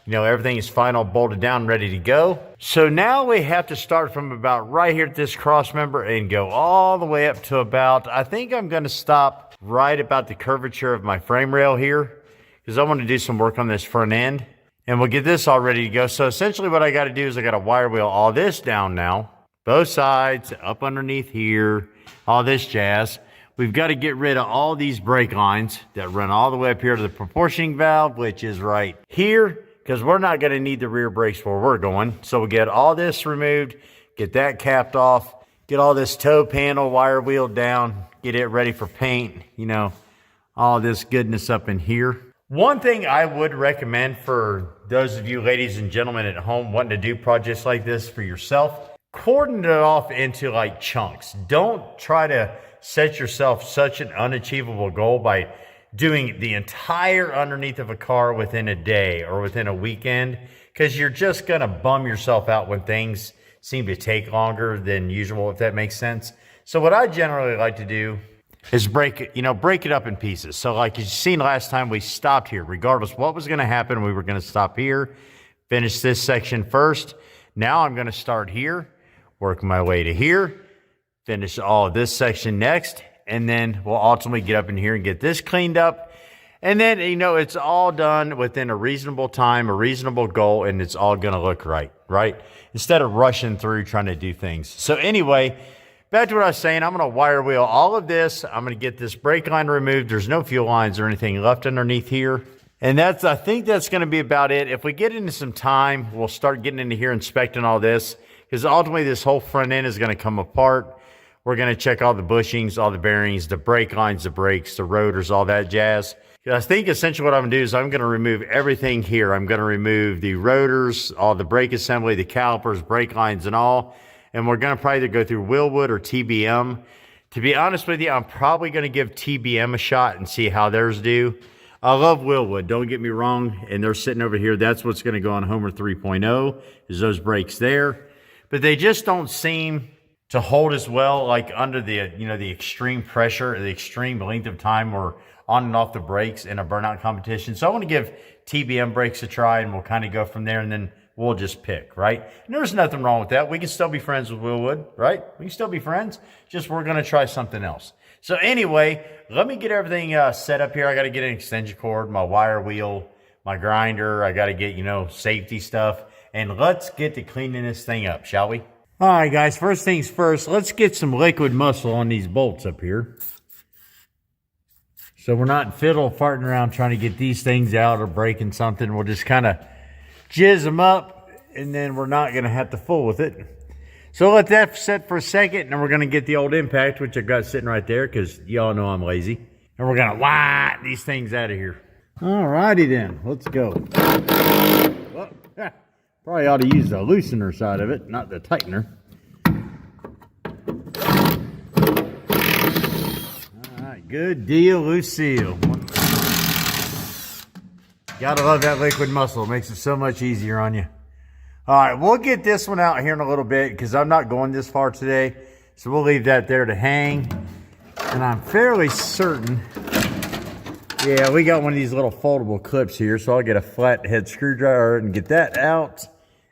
Everything is final, bolted down, ready to go. So now we have to start from about right here at this cross member and go all the way up to about, I think I'm going to stop right about the curvature of my frame rail here, because I want to do some work on this front end. And we'll get this all ready to go. So essentially what I got to do is I got to wire wheel all this down now. Both sides, up underneath here, all this jazz. We've got to get rid of all these brake lines that run all the way up here to the proportioning valve, which is right here, because we're not going to need the rear brakes where we're going. So we'll get all this removed, get that capped off, get all this toe panel wire wheeled down, get it ready for paint, all this goodness up in here. One thing I would recommend for those of you ladies and gentlemen at home wanting to do projects like this for yourself, cordon it off into like chunks. Don't try to set yourself such an unachievable goal by doing the entire underneath of a car within a day or within a weekend, because you're just going to bum yourself out when things seem to take longer than usual, if that makes sense. So what I generally like to do is break it up in pieces. So like you seen last time, we stopped here. Regardless what was going to happen, we were going to stop here, finish this section first. Now I'm going to start here, work my way to here, finish all of this section next, and then we'll ultimately get up in here and get this cleaned up. And then, it's all done within a reasonable time, a reasonable goal, and it's all going to look right? Instead of rushing through trying to do things. So anyway, back to what I was saying, I'm going to wire wheel all of this. I'm going to get this brake line removed. There's no fuel lines or anything left underneath here. And I think that's going to be about it. If we get into some time, we'll start getting into here inspecting all this, because ultimately this whole front end is going to come apart. We're going to check all the bushings, all the bearings, the brake lines, the brakes, the rotors, all that jazz. I think essentially what I'm going to do is I'm going to remove everything here. I'm going to remove the rotors, all the brake assembly, the calipers, brake lines, and all. And we're going to probably either go through Willwood or TBM. To be honest with you, I'm probably going to give TBM a shot and see how theirs do. I love Willwood, don't get me wrong. And they're sitting over here. That's what's going to go on Homer 3.0, is those brakes there. But they just don't seem to hold as well, like under the, the extreme pressure, the extreme length of time we're on and off the brakes in a burnout competition. So I want to give TBM brakes a try, and we'll kind of go from there, and then we'll just pick, right? And there's nothing wrong with that. We can still be friends with Willwood, right? We can still be friends, just we're going to try something else. So anyway, let me get everything set up here. I got to get an extension cord, my wire wheel, my grinder. I got to get, safety stuff. And let's get to cleaning this thing up, shall we? All right, guys, first things first, let's get some liquid muscle on these bolts up here. So we're not farting around trying to get these things out or breaking something. We'll just kind of jizz them up, and then we're not going to have to fool with it. So let that set for a second, and then we're going to get the old impact, which I've got sitting right there, because y'all know I'm lazy. And we're going to whack these things out of here. All righty then, let's go. Well, probably ought to use the loosener side of it, not the tightener. Good deal, Lucille. Gotta love that liquid muscle. It makes it so much easier on you. All right, we'll get this one out here in a little bit because I'm not going this far today. So we'll leave that there to hang. And I'm fairly certain, yeah, we got one of these little foldable clips here. So I'll get a flathead screwdriver and get that out.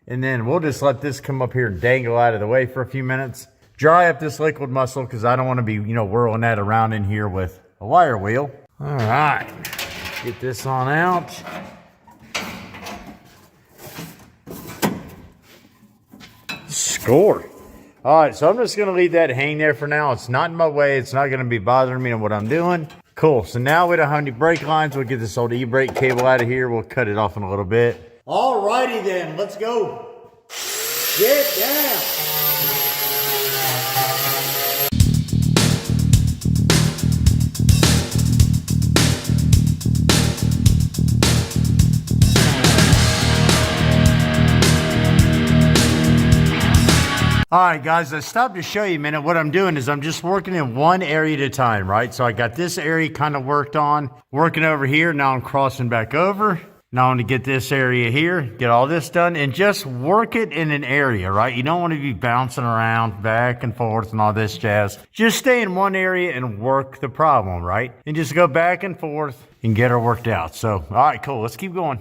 And then we'll just let this come up here and dangle out of the way for a few minutes. Dry up this liquid muscle because I don't want to be, whirling that around in here with a wire wheel. All right, get this on out. Score. All right, so I'm just going to leave that hang there for now. It's not in my way. It's not going to be bothering me on what I'm doing. Cool. So now we don't have any brake lines. We'll get this old e-brake cable out of here. We'll cut it off in a little bit. All righty then. Let's go. Get down. All right, guys, I stopped to show you a minute. What I'm doing is I'm just working in one area at a time, right? So I got this area kind of worked on, working over here. Now I'm crossing back over. Now I want to get this area here, get all this done, and just work it in an area, right? You don't want to be bouncing around back and forth and all this jazz. Just stay in one area and work the problem, right? And just go back and forth and get her worked out. So, all right, cool. Let's keep going.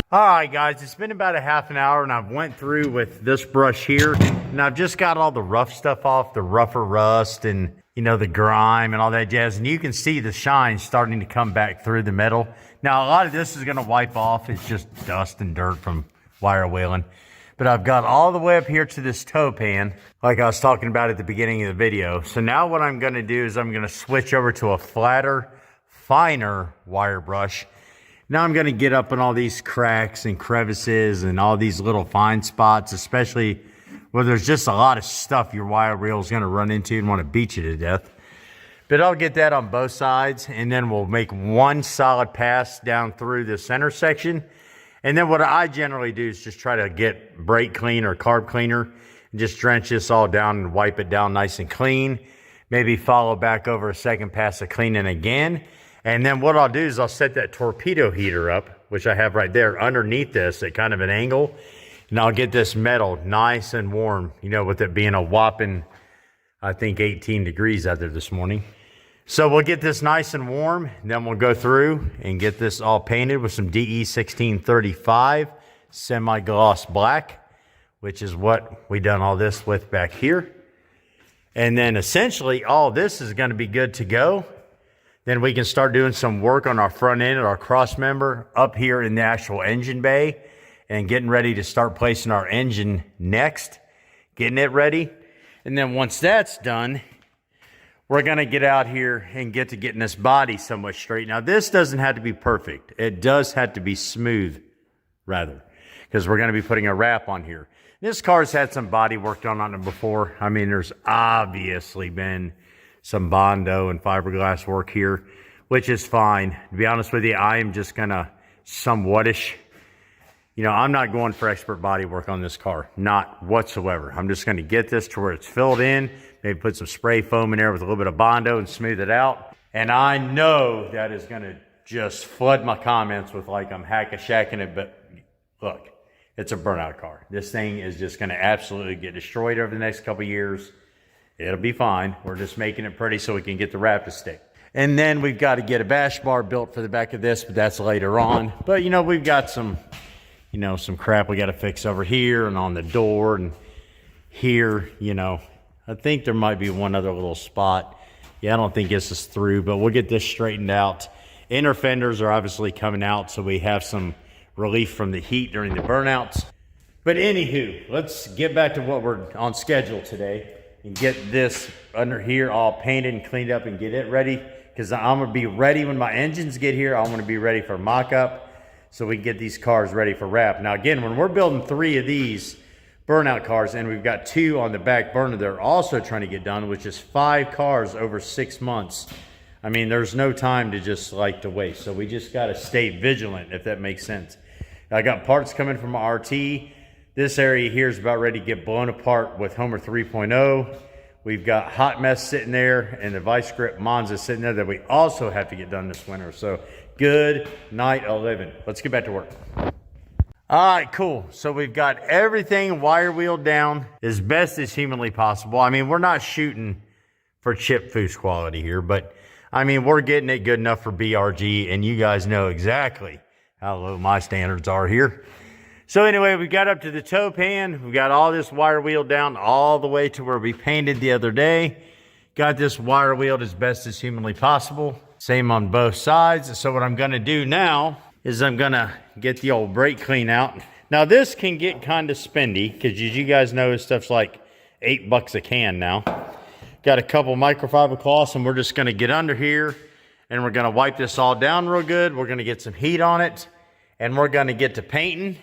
All right, guys, it's been about a half an hour, and I've went through with this brush here, and I've just got all the rough stuff off, the rougher rust and, the grime and all that jazz, and you can see the shine starting to come back through the metal. Now, a lot of this is going to wipe off. It's just dust and dirt from wire wheeling. But I've got all the way up here to this toe pan, like I was talking about at the beginning of the video. So now what I'm going to do is I'm going to switch over to a flatter, finer wire brush. Now I'm going to get up in all these cracks and crevices and all these little fine spots, especially where there's just a lot of stuff your wire reel is going to run into and want to beat you to death. But I'll get that on both sides, and then we'll make one solid pass down through the center section. And then what I generally do is just try to get brake clean or carb cleaner and just drench this all down and wipe it down nice and clean. Maybe follow back over a second pass of cleaning again. And then what I'll do is I'll set that torpedo heater up which I have right there, underneath this at kind of an angle. And I'll get this metal nice and warm, you know, with it being a whopping, I think 18 degrees out there this morning. So we'll get this nice and warm, and then we'll go through and get this all painted with some DE 1635 semi-gloss black, which is what we done all this with back here. And then essentially all this is going to be good to go. Then we can start doing some work on our front end, our cross member up here in the actual engine bay, and getting ready to start placing our engine next, getting it ready. And then once that's done, we're going to get out here and get to getting this body somewhat straight. Now, this doesn't have to be perfect. It does have to be smooth, rather, because we're going to be putting a wrap on here. This car's had some body work done on it before. I mean, there's obviously been some Bondo and fiberglass work here, which is fine. To be honest with you, I am just going to somewhat-ish. You know, I'm not going for expert body work on this car, not whatsoever. I'm just going to get this to where it's filled in, maybe put some spray foam in there with a little bit of Bondo and smooth it out. And I know that is going to just flood my comments with like I'm hack-a-shacking it, but look, it's a burnout car. This thing is just going to absolutely get destroyed over the next couple of years. It'll be fine. We're just making it pretty so we can get the wrap to stick. And then we've got to get a bash bar built for the back of this, but that's later on. But, you know, we've got some... you know, some crap we got to fix over here and on the door and here, you know. I think there might be one other little spot. Yeah, I don't think this is through, but we'll get this straightened out. Inner fenders are obviously coming out, so we have some relief from the heat during the burnouts. But anywho, let's get back to what we're on schedule today and get this under here all painted and cleaned up and get it ready, because I'm going to be ready when my engines get here. I'm going to be ready for mock-up, so we can get these cars ready for wrap. Now again, when we're building 3 of these burnout cars, and we've got 2 on the back burner that are also trying to get done, which is 5 cars over 6 months. I mean, there's no time to just like to waste. So we just got to stay vigilant, if that makes sense. I got parts coming from RT. This area here is about ready to get blown apart with Homer 3.0. We've got Hot Mess sitting there and the Vice Grip Monza sitting there that we also have to get done this winter. So good night, 11. Let's get back to work. All right, cool. So we've got everything wire wheeled down as best as humanly possible. I mean, we're not shooting for chip foose quality here, but I mean, we're getting it good enough for BRG, and you guys know exactly how low my standards are here. So anyway, we got up to the toe pan. We got all this wire wheeled down all the way to where we painted the other day. Got this wire wheeled as best as humanly possible. Same on both sides. So what I'm going to do now is I'm going to get the old brake clean out. Now this can get kind of spendy because, as you guys know, this stuff's like $8 a can now. Got a couple microfiber cloths, and we're just going to get under here and we're going to wipe this all down real good. We're going to get some heat on it, and we're going to get to painting,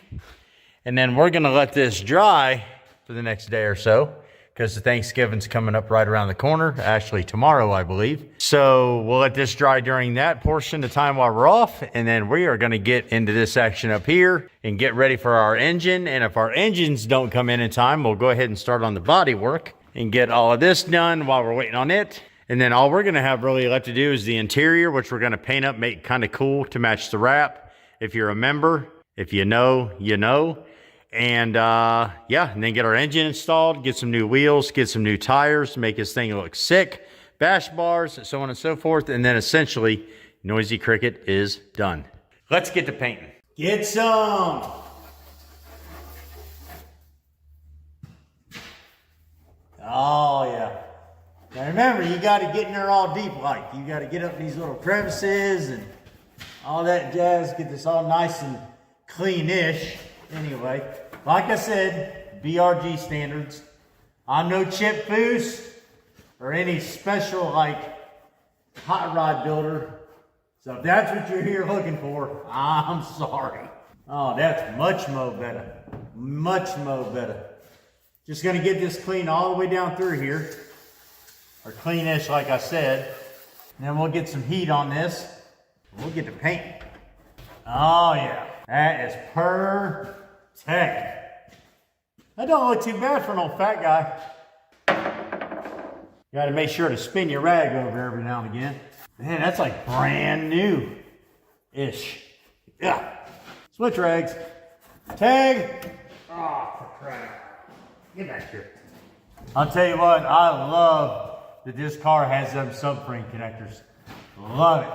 and then we're going to let this dry for the next day or so, because the Thanksgiving's coming up right around the corner, actually tomorrow, I believe. So we'll let this dry during that portion of time while we're off, and then we are going to get into this action up here and get ready for our engine. And if our engines don't come in time, we'll go ahead and start on the body work and get all of this done while we're waiting on it. And then all we're going to have really left to do is the interior, which we're going to paint up, make kind of cool to match the wrap. If you're a member, if you know, you know. And yeah, and then get our engine installed, get some new wheels, get some new tires, make this thing look sick, bash bars, so on and so forth. And then essentially, Noisy Cricket is done. Let's get to painting. Get some. Oh yeah. Now remember, you got to get in there all deep like. You got to get up these little crevices and all that jazz, get this all nice and clean-ish. Anyway, like I said, BRG standards. I'm no chip foose or any special like hot rod builder. So if that's what you're here looking for, I'm sorry. Oh, that's much more better. Much more better. Just gonna get this clean all the way down through here. Or cleanish, like I said. And then we'll get some heat on this. We'll get to painting. Oh yeah, that is perfect. That don't look too bad for an old fat guy. You gotta make sure to spin your rag over every now and again. Man, that's like brand new-ish. Yeah. Switch rags. Tag. Oh, for crap. Get back here. I'll tell you what, I love that this car has them subframe connectors. Love it.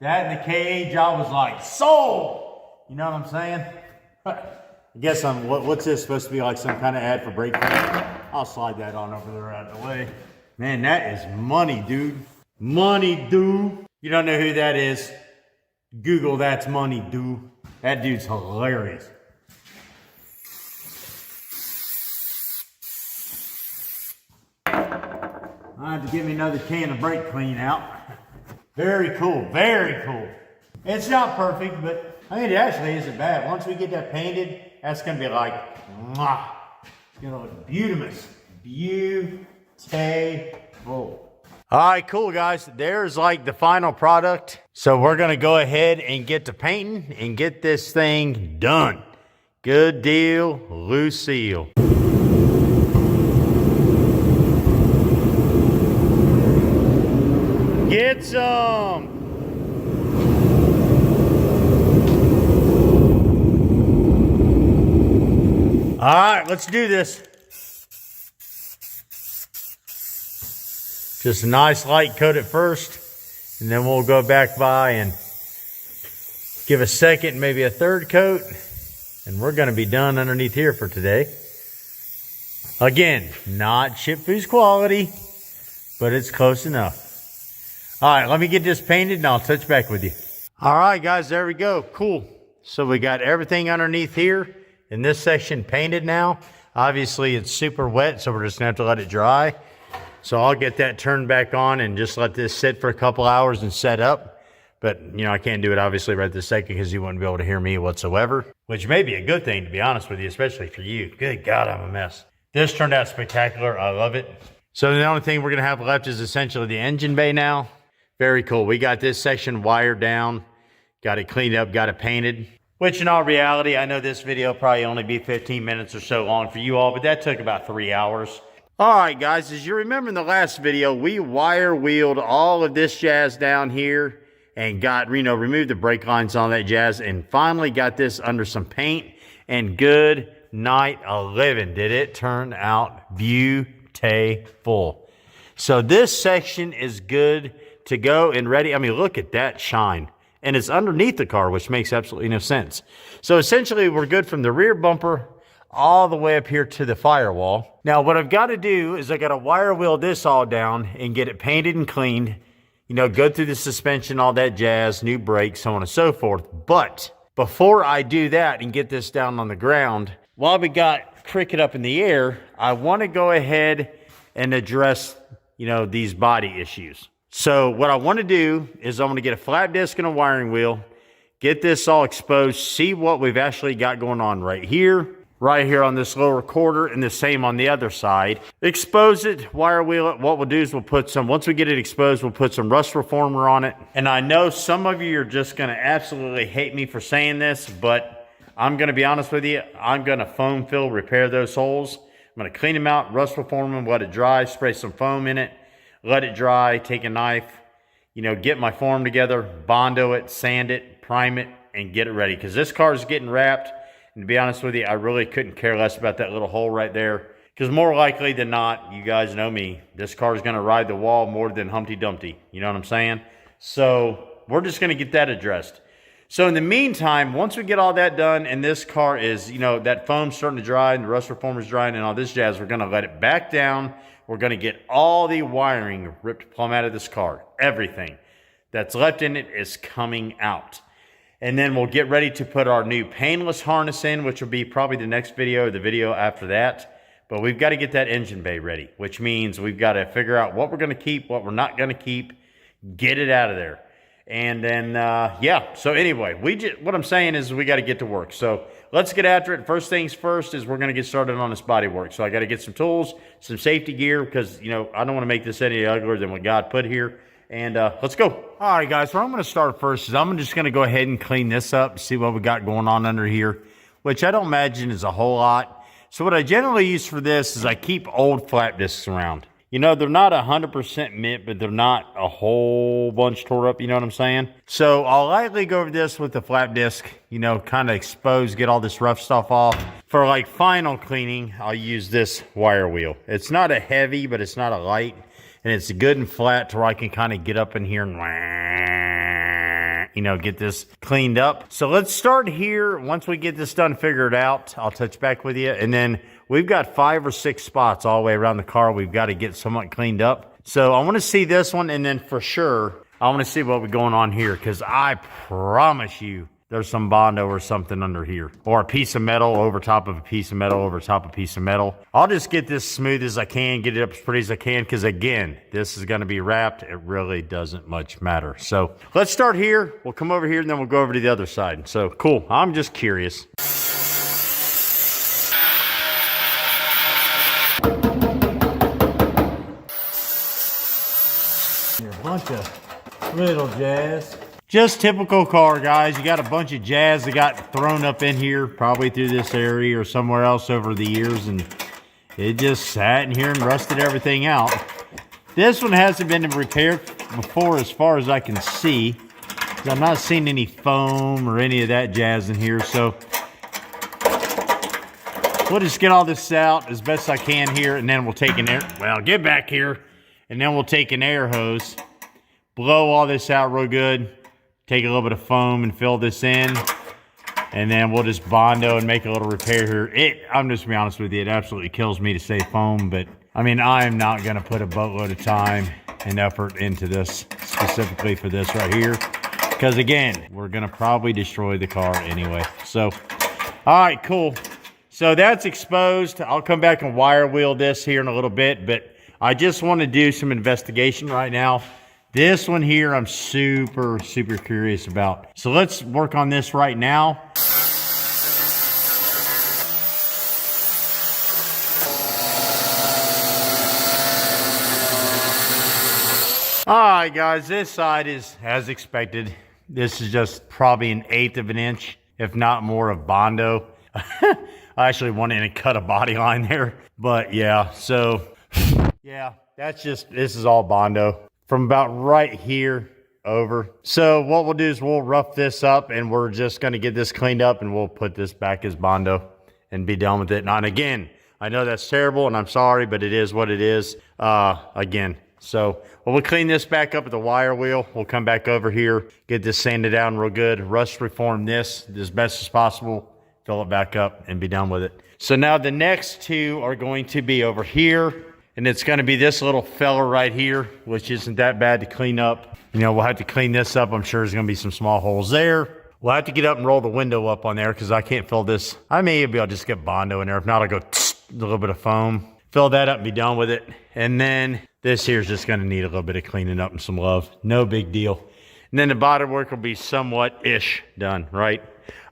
That and the cage, I was like, sold! You know what I'm saying? I guess what's this supposed to be, like some kind of ad for brake clean? I'll slide that on over there out of the way. Man, that is money, dude. Money, dude. You don't know who that is? Google that's money, dude. That dude's hilarious. I have to give me another can of brake clean out. Very cool, very cool. It's not perfect, but I mean, it actually isn't bad. Once we get that painted, that's gonna be like, mwah. It's gonna look beautimous. Beautiful. All right, cool guys. There's like the final product. So we're gonna go ahead and get to painting and get this thing done. Good deal, Lucille. Get some. All right, let's do this. Just a nice light coat at first, and then we'll go back by and give a second, maybe a third coat, and we're gonna be done underneath here for today. Again, not Chip Foods quality, but it's close enough. All right, let me get this painted and I'll touch back with you. All right, guys, there we go. Cool. So we got everything underneath here in this section painted now. Obviously, it's super wet, so we're just gonna have to let it dry. So I'll get that turned back on and just let this sit for a couple hours and set up. But, you know, I can't do it obviously right this second because you wouldn't be able to hear me whatsoever, which may be a good thing, to be honest with you, especially for you. Good God, I'm a mess. This turned out spectacular. I love it. So the only thing we're gonna have left is essentially the engine bay now. Very cool. We got this section wired down, got it cleaned up, got it painted, which in all reality, I know this video will probably only be 15 minutes or so long for you all, but that took about 3 hours. All right, guys, as you remember in the last video, we wire wheeled all of this jazz down here and got, you know, removed the brake lines on that jazz and finally got this under some paint, and good night 11. Did it turn out beautiful. So this section is good to go and ready. I mean, look at that shine. And it's underneath the car, which makes absolutely no sense. So essentially, we're good from the rear bumper all the way up here to the firewall. Now, what I've got to do is I got to wire wheel this all down and get it painted and cleaned. You know, go through the suspension, all that jazz, new brakes, so on and so forth. But before I do that and get this down on the ground, while we got Cricket up in the air, I want to go ahead and address, you know, these body issues. So what I want to do is I'm going to get a flat disc and a wiring wheel, get this all exposed, see what we've actually got going on right here on this lower quarter, and the same on the other side. Expose it, wire wheel it. What we'll do is we'll put some, once we get it exposed, we'll put some rust reformer on it. And I know some of you are just going to absolutely hate me for saying this, but I'm going to be honest with you. I'm going to foam fill, repair those holes. I'm going to clean them out, rust reform them, let it dry, spray some foam in it. Let it dry, take a knife, you know, get my form together, Bondo it, sand it, prime it, and get it ready. Because this car is getting wrapped. And to be honest with you, I really couldn't care less about that little hole right there. Because more likely than not, you guys know me, this car is going to ride the wall more than Humpty Dumpty. You know what I'm saying? So we're just going to get that addressed. So in the meantime, once we get all that done and this car is, you know, that foam's starting to dry and the rust reformer's drying and all this jazz, we're going to let it back down. We're going to get all the wiring ripped plumb out of this car. Everything that's left in it is coming out. And then we'll get ready to put our new painless harness in, which will be probably the next video or the video after that. But we've got to get that engine bay ready, which means we've got to figure out what we're going to keep, what we're not going to keep, get it out of there. And then, yeah. So anyway, what I'm saying is we got to get to work. So let's get after it. First things first is we're going to get started on this body work. So I got to get some tools, some safety gear, because, you know, I don't want to make this any uglier than what God put here. And let's go. All right, guys. Where I'm going to start first is I'm just going to go ahead and clean this up, see what we got going on under here, which I don't imagine is a whole lot. So what I generally use for this is I keep old flap discs around. You know, they're not 100% mint, but they're not a whole bunch tore up, you know what I'm saying? So I'll lightly go over this with the flap disc, you know, kind of expose, get all this rough stuff off. For like final cleaning, I'll use this wire wheel. It's not a heavy, but it's not a light. And it's good and flat to where I can kind of get up in here and, you know, get this cleaned up. So let's start here. Once we get this done, figured out, I'll touch back with you. And then we've got 5 or 6 spots all the way around the car we've got to get somewhat cleaned up. So I want to see this one, and then for sure, I want to see what we're going on here, because I promise you there's some Bondo or something under here. Or a piece of metal over top of a piece of metal over top of a piece of metal. I'll just get this smooth as I can, get it up as pretty as I can, because again, this is going to be wrapped. It really doesn't much matter. So let's start here. We'll come over here, and then we'll go over to the other side. So cool. I'm just curious. A bunch of little jazz. Just typical car, guys. You got a bunch of jazz that got thrown up in here, probably through this area or somewhere else over the years, and it just sat in here and rusted everything out. This one hasn't been repaired before as far as I can see. I'm not seeing any foam or any of that jazz in here, so we'll just get all this out as best I can here, and then we'll take an get back here, and then we'll take an air hose, blow all this out real good, take a little bit of foam and fill this in, and then we'll just Bondo and make a little repair here. I'm just gonna be honest with you, it absolutely kills me to say foam, but I mean, I'm not gonna put a boatload of time and effort into this specifically for this right here, because again, we're gonna probably destroy the car anyway. So, all right, cool. So that's exposed. I'll come back and wire wheel this here in a little bit, but I just want to do some investigation right now. This one here, I'm super curious about. So let's work on this right now. All right, guys, this side is as expected. This is just probably 1/8 of an inch, if not more, of Bondo. I actually went in and cut a body line there, but yeah, so yeah, this is all Bondo. From about right here over. So what we'll do is we'll rough this up, and we're just going to get this cleaned up, and we'll put this back as Bondo and be done with it. And again, I know that's terrible, and I'm sorry, but it is what it is. Again, so we'll clean this back up with the wire wheel. We'll come back over here, get this sanded down real good, rust reform this as best as possible, fill it back up, and be done with it. So now the next two are going to be over here. And it's going to be this little fella right here, which isn't that bad to clean up. You know, we'll have to clean this up. I'm sure there's going to be some small holes there. We'll have to get up and roll the window up on there because I can't fill this. I may be able to just get Bondo in there. If not, I'll go a little bit of foam. Fill that up and be done with it. And then this here is just going to need a little bit of cleaning up and some love. No big deal. And then the body work will be somewhat-ish done, right?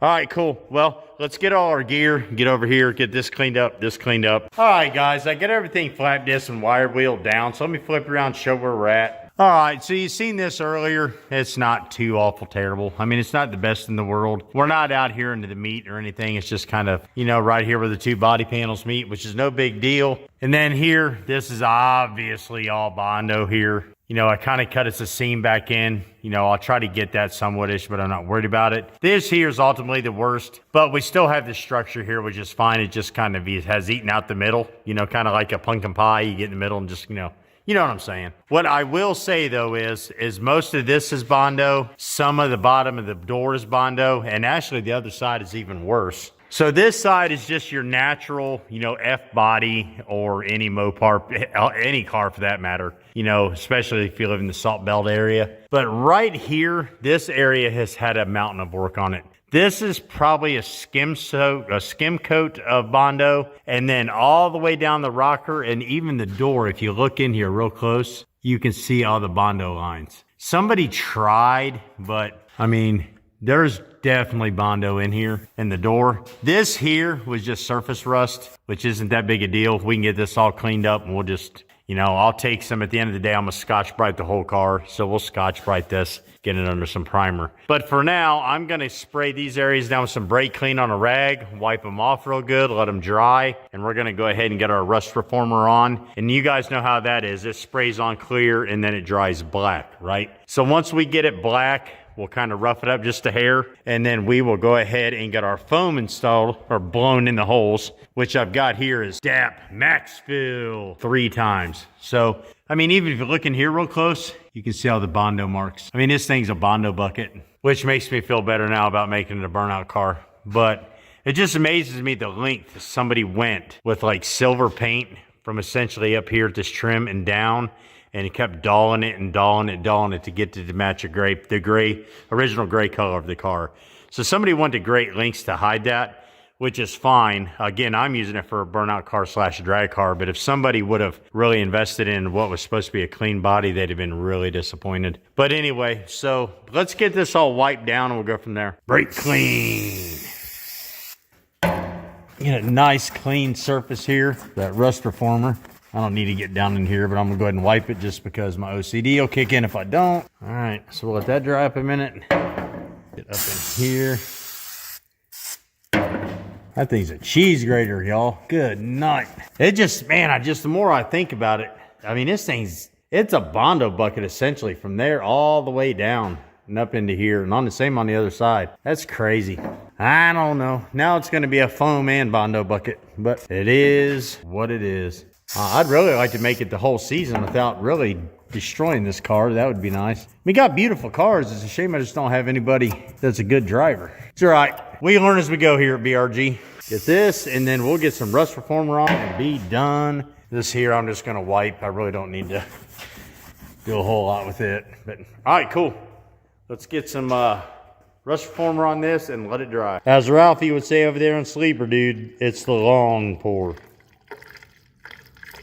All right, cool. Well, let's get all our gear, get over here, get this cleaned up, this cleaned up. All right, guys, I got everything flap disc and wire wheel down, so let me flip around, show where we're at. All right, so you seen this earlier. It's not too awful terrible. I mean, it's not the best in the world. We're not out here into the meat or anything. It's just kind of, you know, right here where the 2 body panels meet, which is no big deal. And then here, this is obviously all Bondo here. You know, I kind of cut us a seam back in. You know, I'll try to get that somewhat-ish, but I'm not worried about it. This here is ultimately the worst, but we still have the structure here, which is fine. It just kind of has eaten out the middle, you know, kind of like a pumpkin pie. You get in the middle and just, you know what I'm saying. What I will say, though, is most of this is Bondo. Some of the bottom of the door is Bondo, and actually the other side is even worse. So this side is just your natural, you know, F-body or any Mopar, any car for that matter, you know, especially if you live in the Salt Belt area. But right here, this area has had a mountain of work on it. This is probably a skim coat of Bondo, and then all the way down the rocker and even the door, if you look in here real close, you can see all the Bondo lines. Somebody tried, but I mean, there's definitely Bondo in here in the door. This here was just surface rust, which isn't that big a deal. We can get this all cleaned up and we'll just, You know, I'll take some at the end of the day. I'm going to Scotch-Brite the whole car. So we'll Scotch-Brite this, get it under some primer. But for now, I'm going to spray these areas down with some brake clean on a rag, wipe them off real good, let them dry. And we're going to go ahead and get our rust reformer on. And you guys know how that is. It sprays on clear and then it dries black, right? So once we get it black, we'll kind of rough it up just a hair, and then we will go ahead and get our foam installed or blown in the holes, which I've got here is DAP Max Fill 3 times. So, I mean, even if you look in here real close, you can see all the Bondo marks. I mean, this thing's a Bondo bucket, which makes me feel better now about making it a burnout car. But it just amazes me the length somebody went with like silver paint from essentially up here at this trim and down. And he kept dulling it and dulling it to get to match the original gray color of the car. So somebody went to great lengths to hide that, which is fine. Again, I'm using it for a burnout car / drag car, but if somebody would have really invested in what was supposed to be a clean body, they'd have been really disappointed. But anyway, so let's get this all wiped down and we'll go from there. Brake clean. Get a nice clean surface here, that rust reformer. I don't need to get down in here, but I'm gonna go ahead and wipe it just because my OCD will kick in if I don't. All right, so we'll let that dry up a minute. Get up in here. That thing's a cheese grater, y'all. Good night. It just, man, the more I think about it, I mean, it's a Bondo bucket essentially from there all the way down and up into here and on the other side. That's crazy. I don't know. Now it's gonna be a foam and Bondo bucket, but it is what it is. I'd really like to make it the whole season without really destroying this car. That would be nice. We got beautiful cars. It's a shame I just don't have anybody that's a good driver. It's all right. We learn as we go here at BRG. Get this, and then we'll get some rust reformer on and be done. This here I'm just going to wipe. I really don't need to do a whole lot with it. But all right, cool. Let's get some rust reformer on this and let it dry. As Ralphie would say over there on Sleeper, dude, it's the long pour.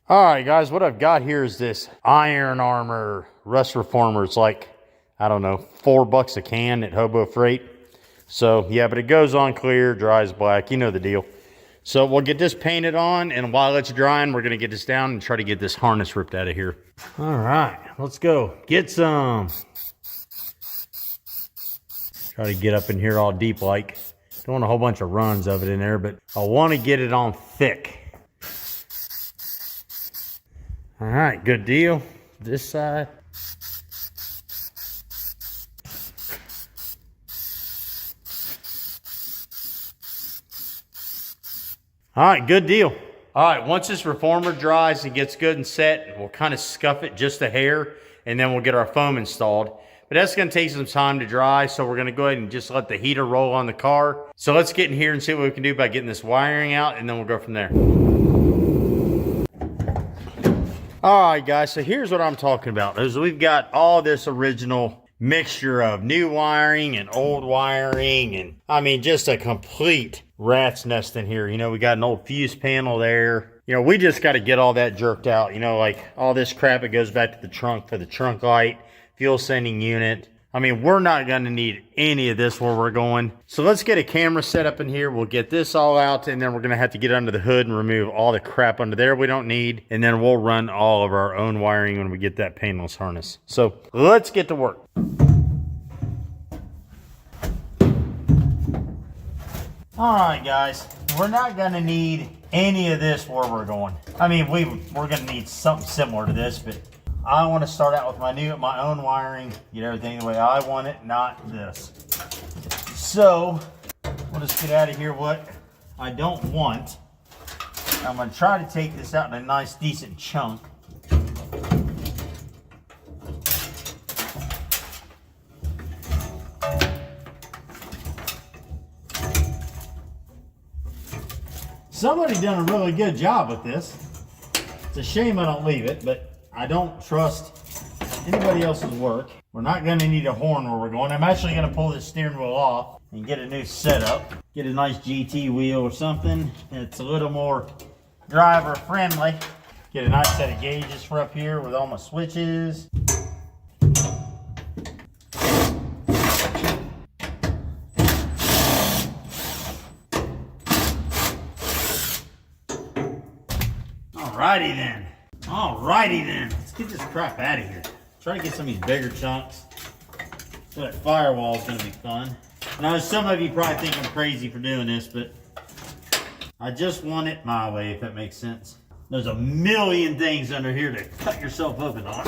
All right, guys, what I've got here is this Iron Armor rust reformer. It's like, I don't know, $4 a can at Hobo Freight. So, yeah, but it goes on clear, dries black. You know the deal. So, we'll get this painted on, and while it's drying, we're going to get this down and try to get this harness ripped out of here. All right, let's go. Get some. Try to get up in here all deep like. Don't want a whole bunch of runs of it in there, but I want to get it on thick. All right, good deal. This side. All right, good deal. All right, once this reformer dries and gets good and set, we'll kind of scuff it just a hair, and then we'll get our foam installed. But that's going to take some time to dry, so we're going to go ahead and just let the heater roll on the car. So let's get in here and see what we can do by getting this wiring out, and then we'll go from there. All right, guys, so here's what I'm talking about. Is we've got all this original mixture of new wiring and old wiring, and I mean, just a complete rat's nest in here. You know, we got an old fuse panel there. You know, we just got to get all that jerked out. You know, like all this crap, it goes back to the trunk for the trunk light, fuel sending unit. I mean, we're not going to need any of this where we're going. So let's get a camera set up in here. We'll get this all out, and then we're going to have to get under the hood and remove all the crap under there we don't need. And then we'll run all of our own wiring when we get that painless harness. So let's get to work. All right, guys, we're not going to need any of this where we're going. I mean, we're going to need something similar to this, but I want to start out with my own wiring, get everything the way I want it, not this. So we'll just get out of here what I don't want. I'm going to try to take this out in a nice, decent chunk. Somebody done a really good job with this. It's a shame I don't leave it, but I don't trust anybody else's work. We're not going to need a horn where we're going. I'm actually going to pull this steering wheel off and get a new setup. Get a nice GT wheel or something that's a little more driver friendly. Get a nice set of gauges for up here with all my switches. Alrighty then. Alrighty then, let's get this crap out of here. Try to get some of these bigger chunks. So that firewall is gonna be fun. Now some of you probably think I'm crazy for doing this, but I just want it my way, if that makes sense. There's a million things under here to cut yourself open on.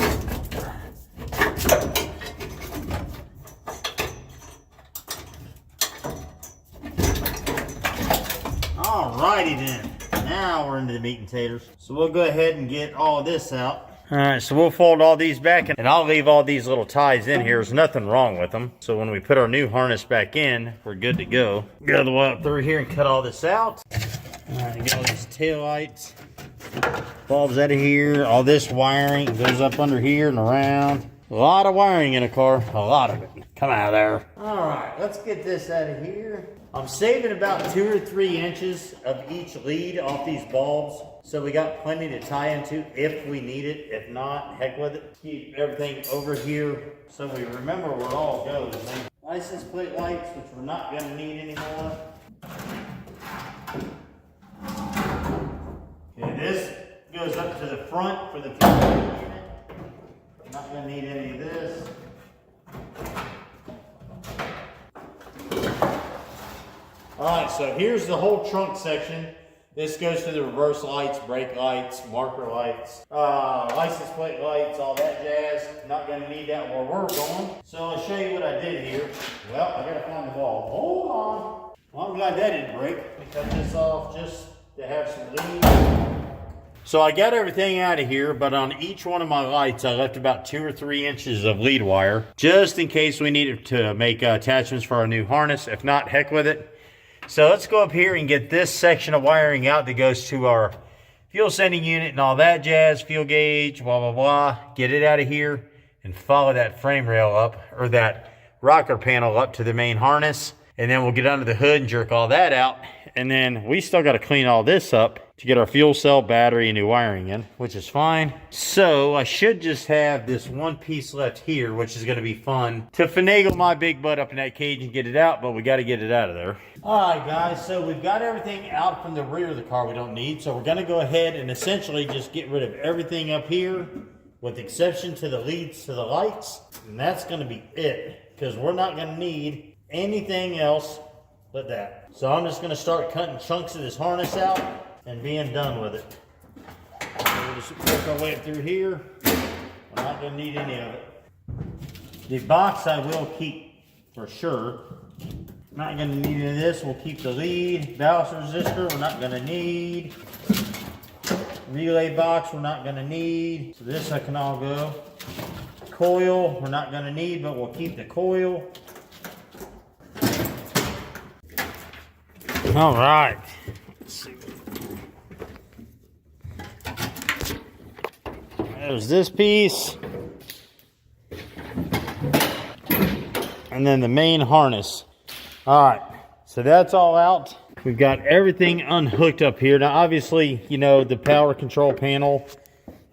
Alrighty then. Now we're into the meat and taters. So we'll go ahead and get all of this out. Alright, so we'll fold all these back and I'll leave all these little ties in here. There's nothing wrong with them. So when we put our new harness back in, we're good to go. Go the way up through here and cut all this out. Alright, get all these tail lights. Bulbs out of here. All this wiring goes up under here and around. A lot of wiring in a car. A lot of it. Come out of there. Alright, let's get this out of here. I'm saving about 2 or 3 inches of each lead off these bulbs. So we got plenty to tie into if we need it. If not, heck with it. Keep everything over here so we remember where it all goes. License plate lights, which we're not going to need anymore. Okay, this goes up to the front for the unit. Not going to need any of this. Alright, so here's the whole trunk section. This goes to the reverse lights, brake lights, marker lights, license plate lights, all that jazz. Not going to need that where we're going. So I'll show you what I did here. Well, I got to find the ball. Hold on. Well, I'm glad that didn't break. Let me cut this off just to have some lead. So I got everything out of here, but on each one of my lights, I left about 2 or 3 inches of lead wire, just in case we needed to make attachments for our new harness. If not, heck with it. So let's go up here and get this section of wiring out that goes to our fuel sending unit and all that jazz, fuel gauge, blah, blah, blah. Get it out of here and follow that frame rail up, or that rocker panel up to the main harness. And then we'll get under the hood and jerk all that out. And then we still got to clean all this up to get our fuel cell, battery, and new wiring in, which is fine. So I should just have this one piece left here, which is going to be fun to finagle my big butt up in that cage and get it out, but we got to get it out of there. All right, guys, so we've got everything out from the rear of the car we don't need. So we're going to go ahead and essentially just get rid of everything up here, with the exception to the leads to the lights. And that's going to be it, because we're not going to need anything else but that. So I'm just going to start cutting chunks of this harness out and being done with it. So we'll just work our way through here. I'm not going to need any of it. The box I will keep for sure. Not going to need any of this. We'll keep the lead. Ballast resistor we're not going to need. Relay box we're not going to need. So this I can all go. Coil we're not going to need, but we'll keep the coil. All right. Let's see. There's this piece. And then the main harness. All right. So that's all out. We've got everything unhooked up here. Now, obviously, you know, the power control panel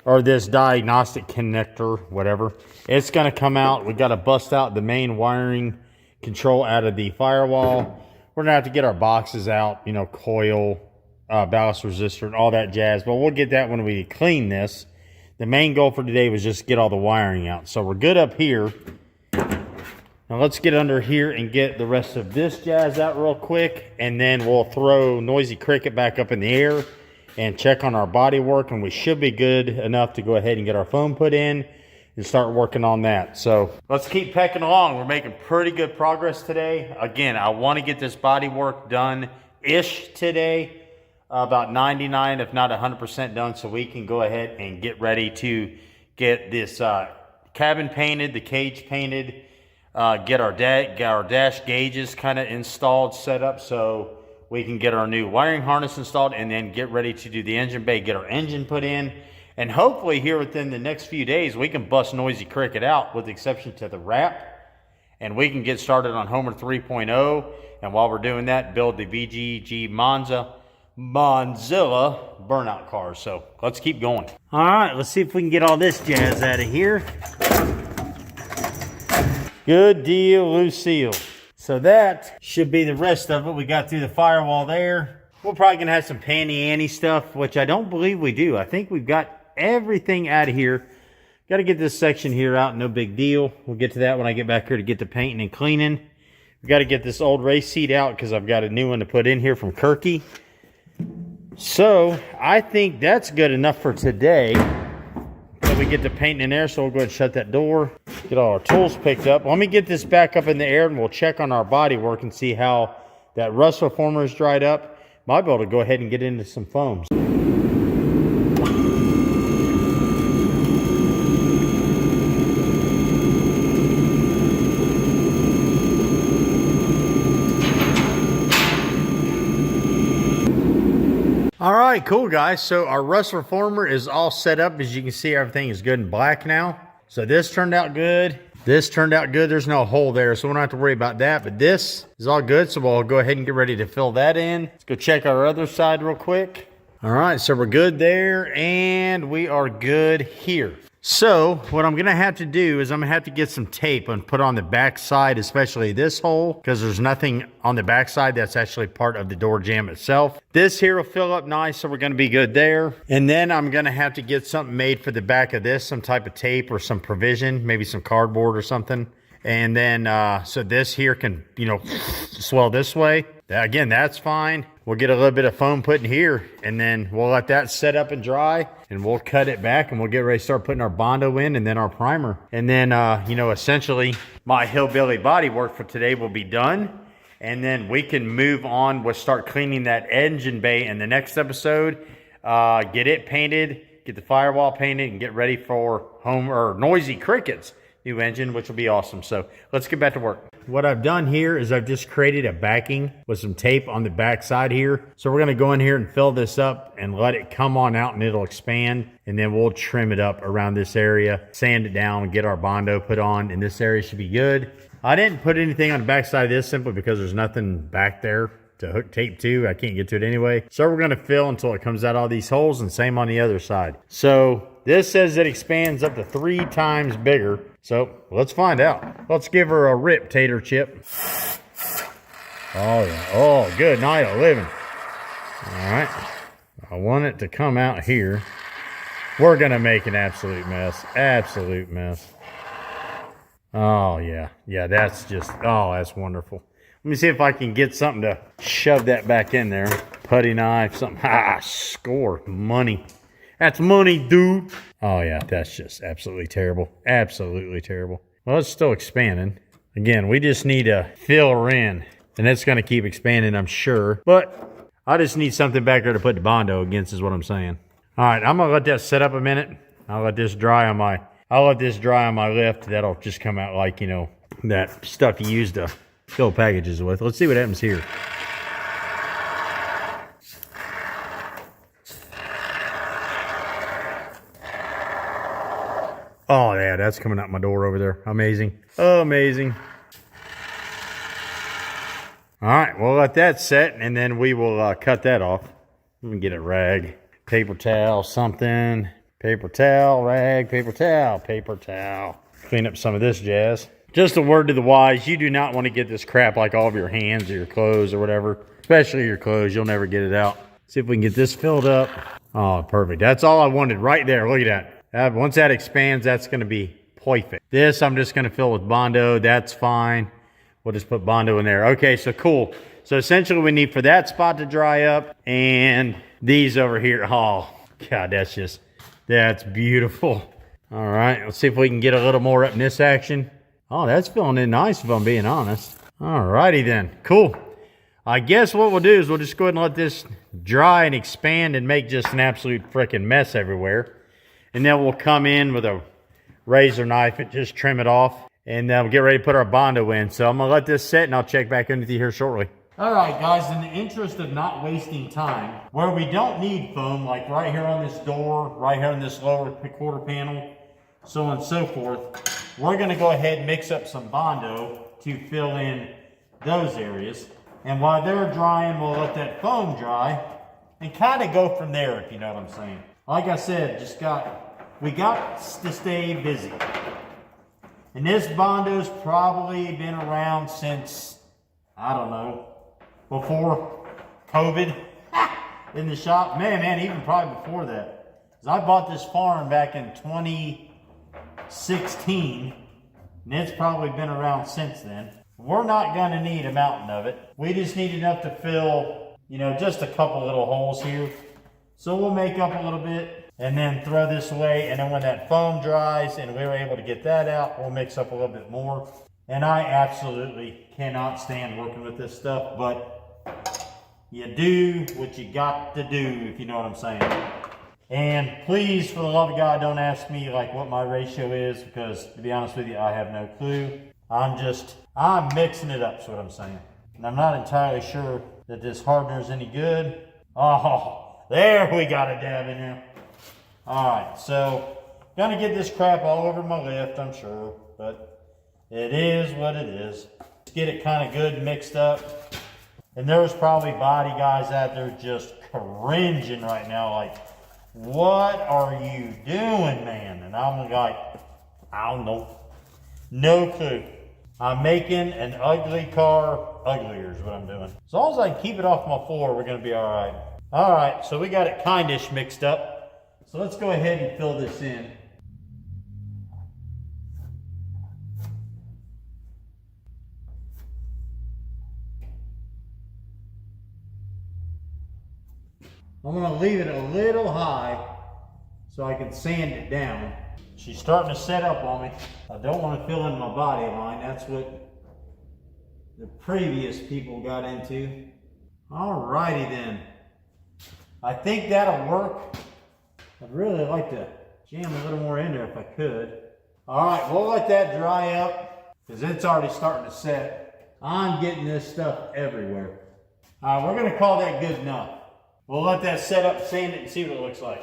or this diagnostic connector, whatever, it's going to come out. We've got to bust out the main wiring control out of the firewall. We're going to have to get our boxes out, you know, coil, ballast resistor, and all that jazz. But we'll get that when we clean this. The main goal for today was just get all the wiring out. So we're good up here. Now let's get under here and get the rest of this jazz out real quick. And then we'll throw Noisy Cricket back up in the air and check on our body work. And we should be good enough to go ahead and get our foam put in and start working on that. So let's keep pecking along. We're making pretty good progress today. Again, I want to get this body work done-ish today. About 99, if not 100% done, so we can go ahead and get ready to get this cabin painted, the cage painted, get our dash gauges kind of installed, set up, so we can get our new wiring harness installed, and then get ready to do the engine bay, get our engine put in. And hopefully here within the next few days, we can bust Noisy Cricket out, with the exception to the wrap. And we can get started on Homer 3.0. And while we're doing that, build the VGG Monzilla burnout cars. So let's keep going. All right, let's see if we can get all this jazz out of here. Good deal, Lucille. So that should be the rest of it. We got through the firewall there. We're probably going to have some panty-anty stuff, which I don't believe we do. I think we've got everything out of here. Got to get this section here out, no big deal. We'll get to that when I get back here to get the painting and cleaning. We got to get this old race seat out because I've got a new one to put in here from Kirky. So I think that's good enough for today. So we get the painting in there, so we'll go ahead and shut that door. Get all our tools picked up. Let me get this back up in the air and we'll check on our body work and see how that rust reformer is dried up. Might be able to go ahead and get into some foams. All right, cool guys. So our rust reformer is all set up. As you can see, everything is good and black now. So this turned out good. This turned out good. There's no hole there, so we don't have to worry about that. But this is all good, so we'll go ahead and get ready to fill that in. Let's go check our other side real quick. All right, so we're good there, and we are good here. So what I'm gonna have to do is I'm gonna have to get some tape and put on the back side, especially this hole, because there's nothing on the back side that's actually part of the door jamb itself. This here will fill up nice, so we're gonna be good there. And then I'm gonna have to get something made for the back of this, some type of tape or some provision, maybe some cardboard or something. And then, so this here can, you know, swell this way. Again, that's fine. We'll get a little bit of foam put in here, and then we'll let that set up and dry, and we'll cut it back, and we'll get ready to start putting our Bondo in, and then our primer. And then, you know, essentially, my hillbilly body work for today will be done, and then we can move on. We'll start cleaning that engine bay in the next episode, get it painted, get the firewall painted, and get ready for Noisy Crickets new engine, which will be awesome. So let's get back to work. What I've done here is I've just created a backing with some tape on the back side here. So we're gonna go in here and fill this up and let it come on out, and it'll expand, and then we'll trim it up around this area, sand it down, and get our Bondo put on, and this area should be good. I didn't put anything on the back side of this simply because there's nothing back there to hook tape to. I can't get to it anyway. So we're gonna fill until it comes out all these holes, and same on the other side. So this says it expands up to 3 times bigger. So let's find out. Let's give her a rip, Tater Chip. Oh yeah, oh good night of living. All right, I want it to come out here. We're gonna make an absolute mess, absolute mess. Oh yeah, yeah, that's just, oh, that's wonderful. Let me see if I can get something to shove that back in there. Putty knife, something. Ah, score. Money. That's money, dude. Oh, yeah, that's just absolutely terrible. Absolutely terrible. Well, it's still expanding. Again, we just need to fill her in. And it's going to keep expanding, I'm sure. But I just need something back there to put the Bondo against, is what I'm saying. All right, I'm going to let that set up a minute. I'll let this dry on my lift. That'll just come out like, you know, that stuff you use to fill packages with. Let's see what happens here. Oh yeah, that's coming out my door over there. Amazing. Amazing. All right, we'll let that set, and then we will cut that off. Let me get a rag, paper towel, something. Paper towel, rag, paper towel, paper towel. Clean up some of this jazz. Just a word to the wise, you do not want to get this crap like all of your hands or your clothes or whatever. Especially your clothes, you'll never get it out. See if we can get this filled up. Oh, perfect. That's all I wanted right there. Look at that. Once that expands, that's going to be perfect. This I'm just going to fill with Bondo. That's fine. We'll just put Bondo in there. Okay, so cool. So essentially we need for that spot to dry up and these over here. Oh, God, that's beautiful. All right, let's see if we can get a little more up in this action. Oh, that's filling in nice if I'm being honest. All righty then, cool. I guess what we'll do is we'll just go ahead and let this dry and expand and make just an absolute freaking mess everywhere. And then we'll come in with a razor knife and just trim it off. And we'll get ready to put our Bondo in. So I'm going to let this set and I'll check back in with you here shortly. All right, guys, in the interest of not wasting time, where we don't need foam, like right here on this door, right here on this lower quarter panel, so on and so forth, we're going to go ahead and mix up some Bondo to fill in those areas. And while they're drying, we'll let that foam dry and kind of go from there, if you know what I'm saying. Like I said, we got to stay busy. And this Bondo's probably been around since, I don't know, before COVID in the shop. Man, even probably before that. Because I bought this farm back in 2016, and it's probably been around since then. We're not going to need a mountain of it. We just need enough to fill, you know, just a couple little holes here. So we'll make up a little bit and then throw this away. And then when that foam dries and we're able to get that out, we'll mix up a little bit more. And I absolutely cannot stand working with this stuff, but you do what you got to do, if you know what I'm saying. And please, for the love of God, don't ask me like what my ratio is, because to be honest with you, I have no clue. I'm mixing it up, is what I'm saying. And I'm not entirely sure that this hardener is any good. Oh, there we got a dab in there. All right, so gonna get this crap all over my lift, I'm sure, but it is what it is. Let's get it kind of good mixed up. And there's probably body guys out there just cringing right now, like, what are you doing, man? And I'm like, I don't know. No clue. I'm making an ugly car uglier is what I'm doing. As long as I can keep it off my floor, we're gonna be all right. All right, so we got it kindish mixed up. So let's go ahead and fill this in. I'm gonna leave it a little high so I can sand it down. She's starting to set up on me. I don't want to fill in my body line. That's what the previous people got into. Alrighty then. I think that'll work. I'd really like to jam a little more in there if I could. Alright, we'll let that dry up because it's already starting to set. I'm getting this stuff everywhere. Alright, we're gonna call that good enough. We'll let that set up, sand it, and see what it looks like.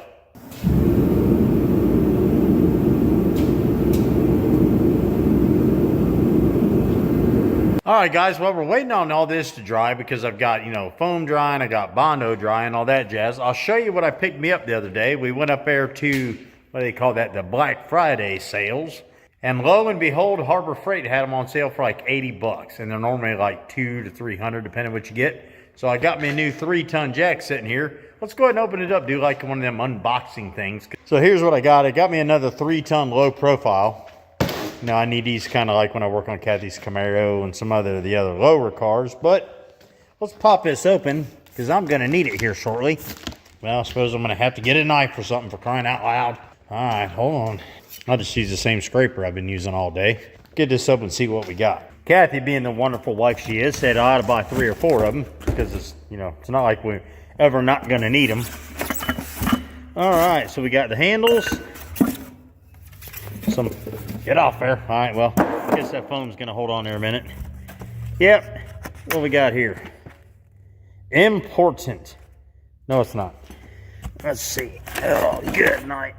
All right, guys, well, we're waiting on all this to dry because I've got, you know, foam drying, I got Bondo drying, all that jazz. I'll show you what I picked me up the other day. We went up there to, what do they call that, the Black Friday sales. And lo and behold, Harbor Freight had them on sale for like 80 bucks. And they're normally like 200 to 300, depending what you get. So I got me a new 3-ton jack sitting here. Let's go ahead and open it up, do like one of them unboxing things. So here's what I got. I got me another 3-ton low profile. Now I need these kind of like when I work on Kathy's Camaro and some other the other lower cars. But let's pop this open because I'm going to need it here shortly. Well, I suppose I'm going to have to get a knife or something for crying out loud. All right, hold on. I'll just use the same scraper I've been using all day. Get this open and see what we got. Kathy, being the wonderful wife she is, said I ought to buy 3 or 4 of them because it's, you know, it's not like we're ever not going to need them. All right, so we got the handles. Get off there. All right, well, I guess that foam's going to hold on there a minute. Yep, what we got here? Important. No, it's not. Let's see. Oh, good night.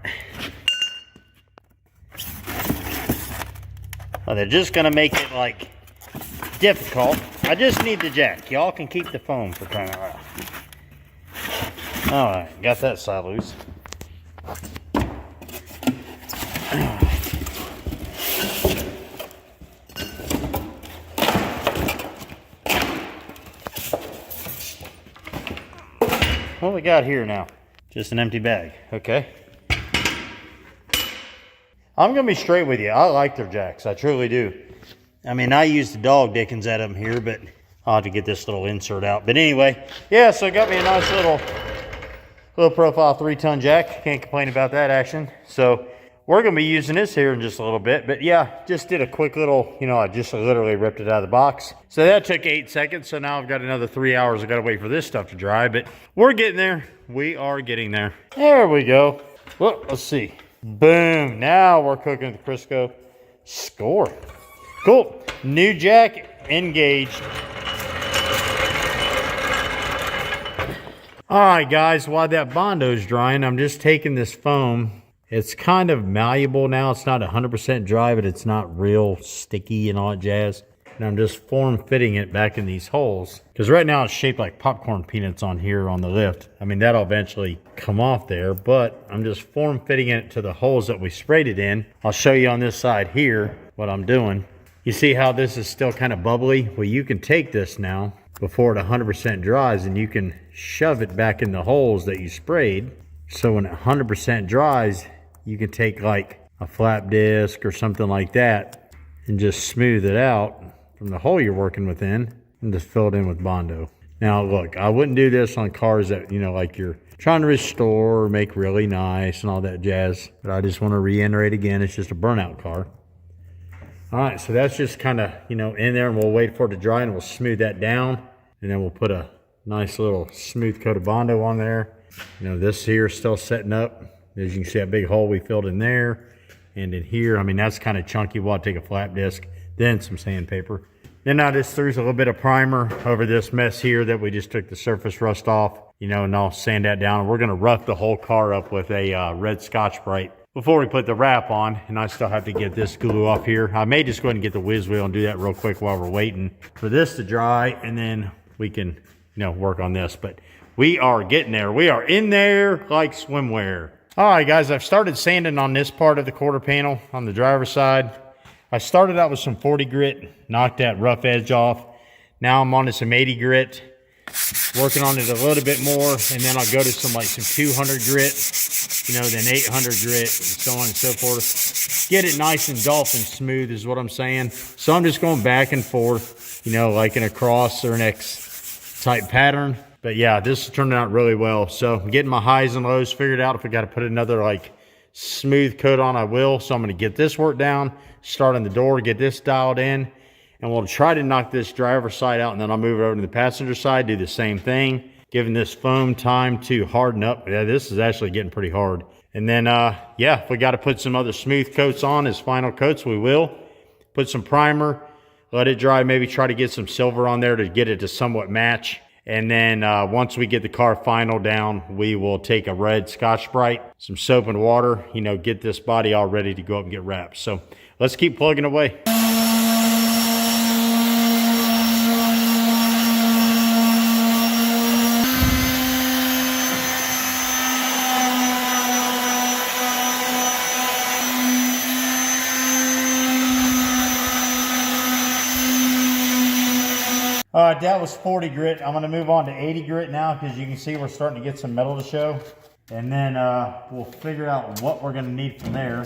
Well, they're just going to make it, like, difficult. I just need the jack. Y'all can keep the foam for crying out loud. All right, got that side loose. What we got here now? Just an empty bag. Okay. I'm going to be straight with you. I like their jacks. I truly do. I mean, I use the dog dickens at them here, but I'll have to get this little insert out. But anyway, yeah, so it got me a nice little profile 3-ton jack. Can't complain about that action. So we're going to be using this here in just a little bit. But yeah, just did a quick little, you know, I just literally ripped it out of the box. So that took 8 seconds. So now I've got another 3 hours. I've got to wait for this stuff to dry. But we're getting there. We are getting there. There we go. Well, let's see. Boom. Now we're cooking with the Crisco. Score. Cool. New jack engaged. All right, guys. While that Bondo's drying, I'm just taking this foam. It's kind of malleable now. It's not 100% dry, but it's not real sticky and all that jazz. And I'm just form fitting it back in these holes. Because right now it's shaped like popcorn peanuts on here on the lift. I mean, that'll eventually come off there, but I'm just form fitting it to the holes that we sprayed it in. I'll show you on this side here what I'm doing. You see how this is still kind of bubbly? Well, you can take this now before it 100% dries and you can shove it back in the holes that you sprayed. So when it 100% dries, you can take like a flap disc or something like that and just smooth it out from the hole you're working within and just fill it in with Bondo. Now look, I wouldn't do this on cars that, you know, like you're trying to restore or make really nice and all that jazz. But I just want to reiterate again, it's just a burnout car. All right, so that's just kind of, you know, in there, and we'll wait for it to dry and we'll smooth that down. And then we'll put a nice little smooth coat of Bondo on there. You know, this here is still setting up. As you can see, that big hole we filled in there. And in here, I mean, that's kind of chunky. We'll take a flap disc, then some sandpaper. Then I just threw a little bit of primer over this mess here that we just took the surface rust off, you know, and I'll sand that down. We're gonna rough the whole car up with a red Scotch-Brite before we put the wrap on, and I still have to get this glue off here. I may just go ahead and get the whiz wheel and do that real quick while we're waiting for this to dry, and then we can, you know, work on this. But we are getting there. We are in there like swimwear. All right, guys, I've started sanding on this part of the quarter panel on the driver's side. I started out with some 40 grit, knocked that rough edge off. Now I'm on to some 80 grit, working on it a little bit more, and then I'll go to some 200 grit, you know, then 800 grit, and so on and so forth. Get it nice and dolphin smooth is what I'm saying. So I'm just going back and forth, you know, like in a cross or an X type pattern. But yeah, this is turning out really well. So I'm getting my highs and lows figured out. If we got to put another smooth coat on, I will. So I'm going to get this work down, start on the door, get this dialed in, and we'll try to knock this driver's side out, and then I'll move it over to the passenger side, do the same thing, giving this foam time to harden up. Yeah, this is actually getting pretty hard. And then, yeah, if we got to put some other smooth coats on as final coats, we will. Put some primer, let it dry, maybe try to get some silver on there to get it to somewhat match. And then once we get the car final down, we will take a red Scotch-Brite, some soap and water, you know, get this body all ready to go up and get wrapped. So let's keep plugging away. All right, that was 40 grit. I'm going to move on to 80 grit now because you can see we're starting to get some metal to show. And then we'll figure out what we're going to need from there.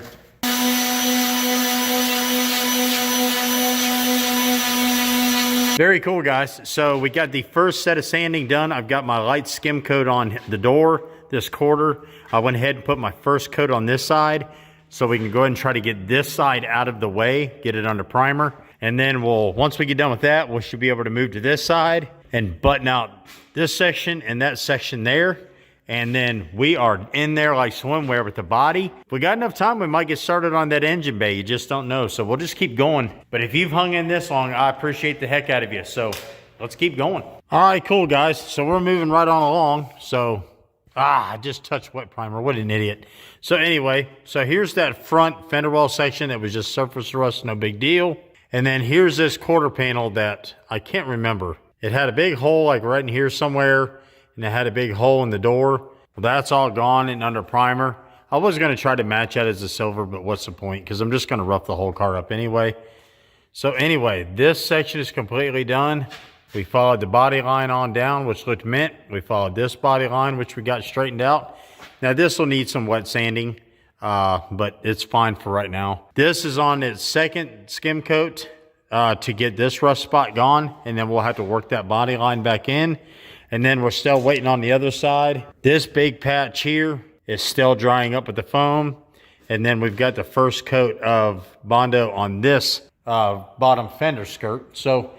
Very cool, guys. So we got the first set of sanding done. I've got my light skim coat on the door, this quarter. I went ahead and put my first coat on this side so we can go ahead and try to get this side out of the way, get it under primer. And then once we get done with that, we should be able to move to this side and button out this section and that section there. And then we are in there like swimwear with the body. If we got enough time, we might get started on that engine bay. You just don't know. So we'll just keep going. But if you've hung in this long, I appreciate the heck out of you. So let's keep going. All right, cool, guys. So we're moving right on along. So, I just touched wet primer. What an idiot. So anyway, so here's that front fender well section that was just surface rust, no big deal. And then here's this quarter panel that I can't remember. It had a big hole like right in here somewhere, and it had a big hole in the door. Well, that's all gone and under primer. I was going to try to match that as a silver, but what's the point? Because I'm just going to rough the whole car up anyway. So anyway, this section is completely done. We followed the body line on down, which looked mint. We followed this body line, which we got straightened out. Now this will need some wet sanding. But it's fine for right now. This is on its second skim coat to get this rust spot gone, and then we'll have to work that body line back in. And then we're still waiting on the other side. This big patch here is still drying up with the foam. And then we've got the first coat of Bondo on this bottom fender skirt. So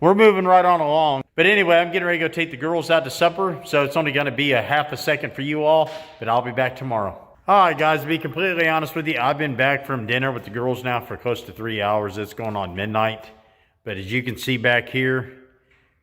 we're moving right on along. But anyway, I'm getting ready to go take the girls out to supper. So it's only going to be a half a second for you all, but I'll be back tomorrow. All right, guys, to be completely honest with you, I've been back from dinner with the girls now for close to 3 hours. It's going on midnight. But as you can see back here,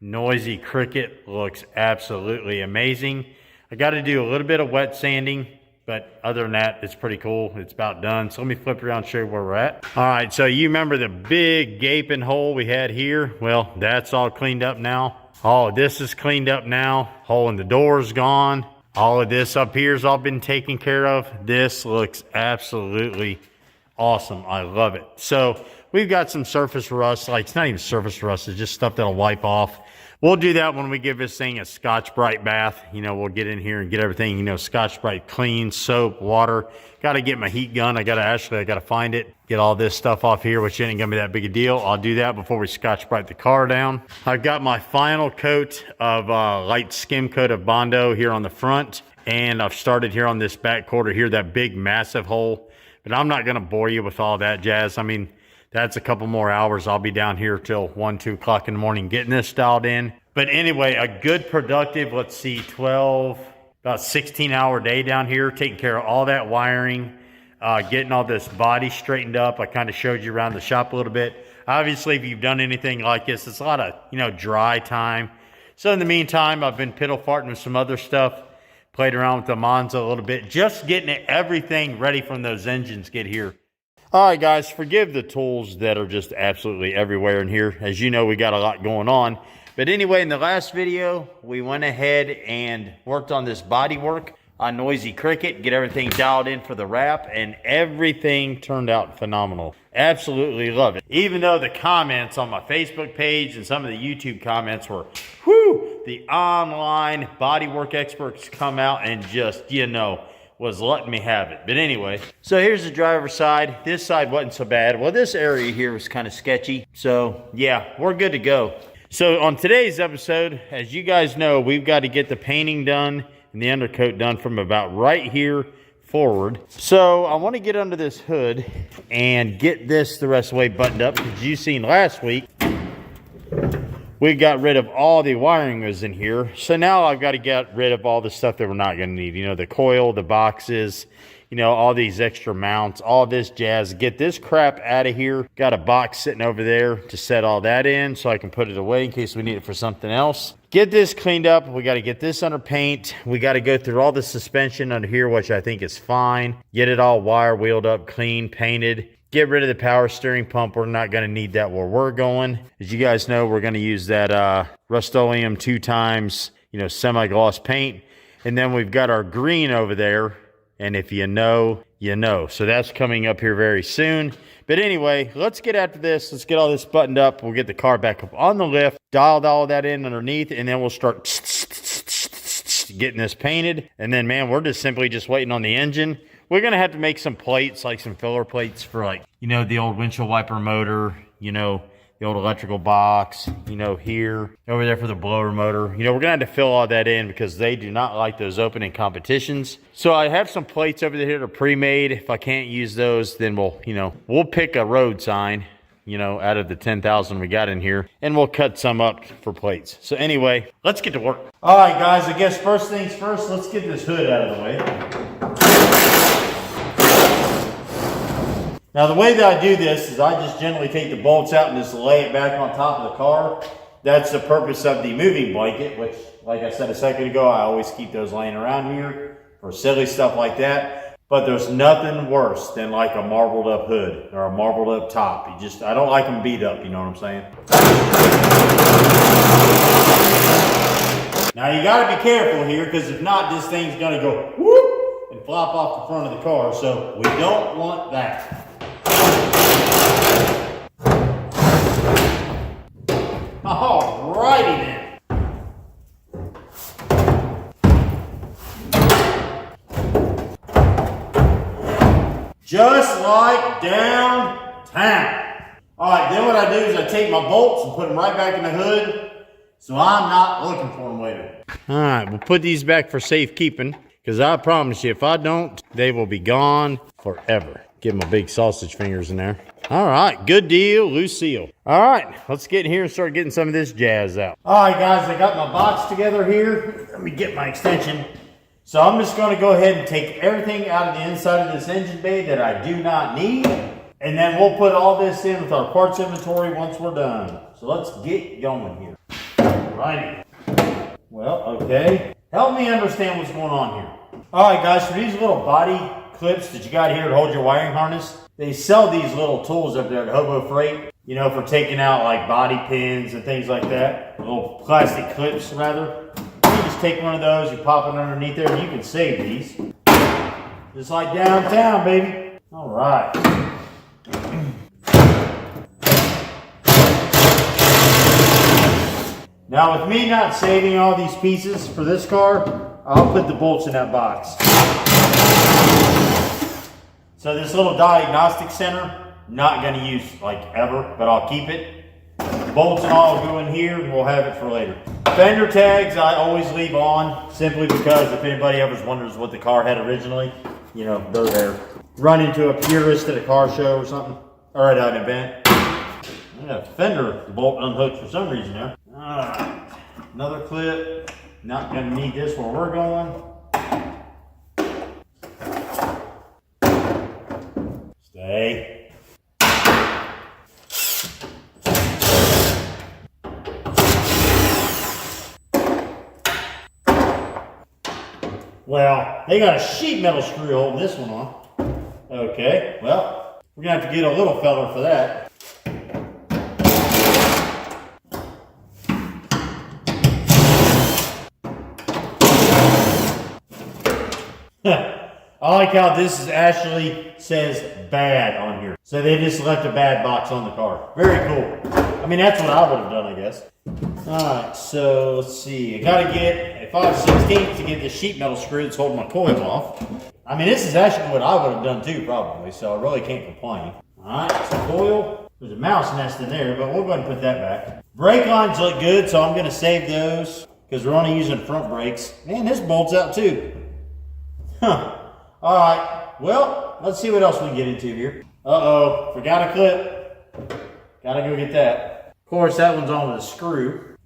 Noisy Cricket looks absolutely amazing. I got to do a little bit of wet sanding, but other than that, it's pretty cool. It's about done. So let me flip around and show you where we're at. All right, so you remember the big gaping hole we had here? Well, that's all cleaned up now. All of this is cleaned up now. Hole in the door is gone. All of this up here has all been taken care of. This looks absolutely awesome. I love it. So we've got some surface rust. Like, it's not even surface rust. It's just stuff that'll wipe off. We'll do that when we give this thing a Scotch-Brite bath. You know, we'll get in here and get everything, you know, Scotch-Brite clean, soap, water. Got to get my heat gun. I got to find it. Get all this stuff off here, which ain't going to be that big a deal. I'll do that before we Scotch-Brite the car down. I've got my final coat of light skim coat of Bondo here on the front. And I've started here on this back quarter here, that big massive hole. But I'm not going to bore you with all that jazz. I mean, that's a couple more hours. I'll be down here till 1, 2 o'clock in the morning getting this dialed in. But anyway, a good productive, let's see, about 16-hour day down here, taking care of all that wiring, getting all this body straightened up. I kind of showed you around the shop a little bit. Obviously, if you've done anything like this, it's a lot of, you know, dry time. So in the meantime, I've been piddle farting with some other stuff. Played around with the Monza a little bit, just getting everything ready from those engines get here. All right, guys, forgive the tools that are just absolutely everywhere in here. As you know, we got a lot going on. But anyway, in the last video, we went ahead and worked on this body work on Noisy Cricket, get everything dialed in for the wrap, and everything turned out phenomenal. Absolutely love it. Even though the comments on my Facebook page and some of the YouTube comments were, whoo, the online bodywork experts come out and just, you know, was letting me have it. But anyway, so here's the driver's side. This side wasn't so bad. Well, this area here was kind of sketchy. So yeah, we're good to go. So on today's episode, as you guys know, we've got to get the painting done and the undercoat done from about right here forward. So I want to get under this hood and get this the rest of the way buttoned up, because you seen last week we got rid of all the wiring was in here. So now I've got to get rid of all the stuff that we're not going to need. You know, the coil, the boxes, you know, all these extra mounts, all this jazz. Get this crap out of here. Got a box sitting over there to set all that in so I can put it away in case we need it for something else. Get this cleaned up. We got to get this under paint. We got to go through all the suspension under here, which I think is fine. Get it all wire wheeled up, clean, painted. Get rid of the power steering pump. We're not going to need that where we're going. As you guys know, we're going to use that Rust-Oleum 2 times, you know, semi-gloss paint. And then we've got our green over there. And if you know, you know. So that's coming up here very soon. But anyway, let's get after this. Let's get all this buttoned up. We'll get the car back up on the lift, dial all that in underneath, and then we'll start getting this painted. And then, man, we're just simply just waiting on the engine. We're going to have to make some plates, like some filler plates for, like, you know, the old windshield wiper motor, you know, the old electrical box, you know, here, over there for the blower motor. You know, we're going to have to fill all that in because they do not like those opening competitions. So I have some plates over there that are pre-made. If I can't use those, then we'll, you know, we'll pick a road sign, you know, out of the 10,000 we got in here, and we'll cut some up for plates. So anyway, let's get to work. All right, guys, I guess first things first, let's get this hood out of the way. Now, the way that I do this is I just generally take the bolts out and just lay it back on top of the car. That's the purpose of the moving blanket, which, like I said a second ago, I always keep those laying around here for silly stuff like that. But there's nothing worse than like a marbled up hood or a marbled up top. I don't like them beat up, you know what I'm saying? Now, you got to be careful here, because if not, this thing's going to go whoop and flop off the front of the car. So we don't want that. Alrighty then. Just like downtown. Alright, then what I do is I take my bolts and put them right back in the hood, so I'm not looking for them later. Alright, we'll put these back for safekeeping, because I promise you, if I don't, they will be gone forever. Give them a big sausage fingers in there. All right, good deal, loose seal. All right, let's get in here and start getting some of this jazz out. All right, guys, I got my box together here. Let me get my extension. So I'm just going to go ahead and take everything out of the inside of this engine bay that I do not need. And then we'll put all this in with our parts inventory once we're done. So let's get going here. All right. Well, okay. Help me understand what's going on here. All right, guys, for these little body clips that you got here to hold your wiring harness, they sell these little tools up there at Hobo Freight, you know, for taking out like body pins and things like that. Little plastic clips, rather. You just take one of those, you pop it underneath there, and you can save these. Just like downtown, baby. All right. Now with me not saving all these pieces for this car, I'll put the bolts in that box. So this little diagnostic center, not gonna use like ever, but I'll keep it. Bolts and all go in here, and we'll have it for later. Fender tags I always leave on, simply because if anybody ever wonders what the car had originally, you know, they're there. Run into a purist at a car show or something, or at an event. Yeah, fender bolt unhooked for some reason there. Alright, another clip. Not gonna need this where we're going. Stay. Well, they got a sheet metal screw holding this one on. Okay, well, we're gonna have to get a little fella for that. I like how this actually says bad on here. So they just left a bad box on the car. Very cool. I mean, that's what I would have done, I guess. Alright, so let's see. I gotta get a 5/16 to get this sheet metal screw that's holding my coil off. I mean, this is actually what I would have done too, probably, so I really can't complain. Alright, so coil. There's a mouse nest in there, but we'll go ahead and put that back. Brake lines look good, so I'm gonna save those because we're only using front brakes. Man, this bolt's out too. Huh. Alright, well, let's see what else we can get into here. Uh-oh, forgot a clip. Gotta go get that. Of course, that one's on with a screw.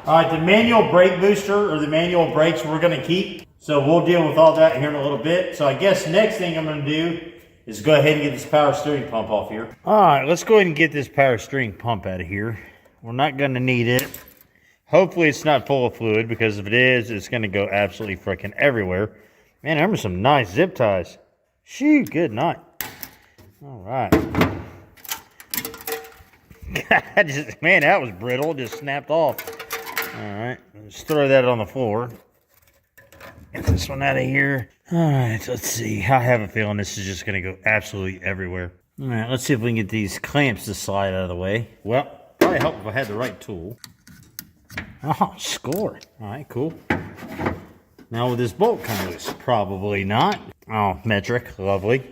Alright, the manual brake booster, or the manual brakes, we're gonna keep. So we'll deal with all that here in a little bit. So I guess next thing I'm gonna do is go ahead and get this power steering pump off here. Alright, let's go ahead and get this power steering pump out of here. We're not gonna need it. Hopefully it's not full of fluid, because if it is, it's gonna go absolutely freaking everywhere. Man, there were some nice zip ties. Shoot, good night. All right. Man, that was brittle. Just snapped off. All right, let's throw that on the floor. Get this one out of here. All right, let's see. I have a feeling this is just going to go absolutely everywhere. All right, let's see if we can get these clamps to slide out of the way. Well, probably help if I had the right tool. Oh, score. All right, cool. Now with this bolt kind of loose, probably not. Oh, metric, lovely.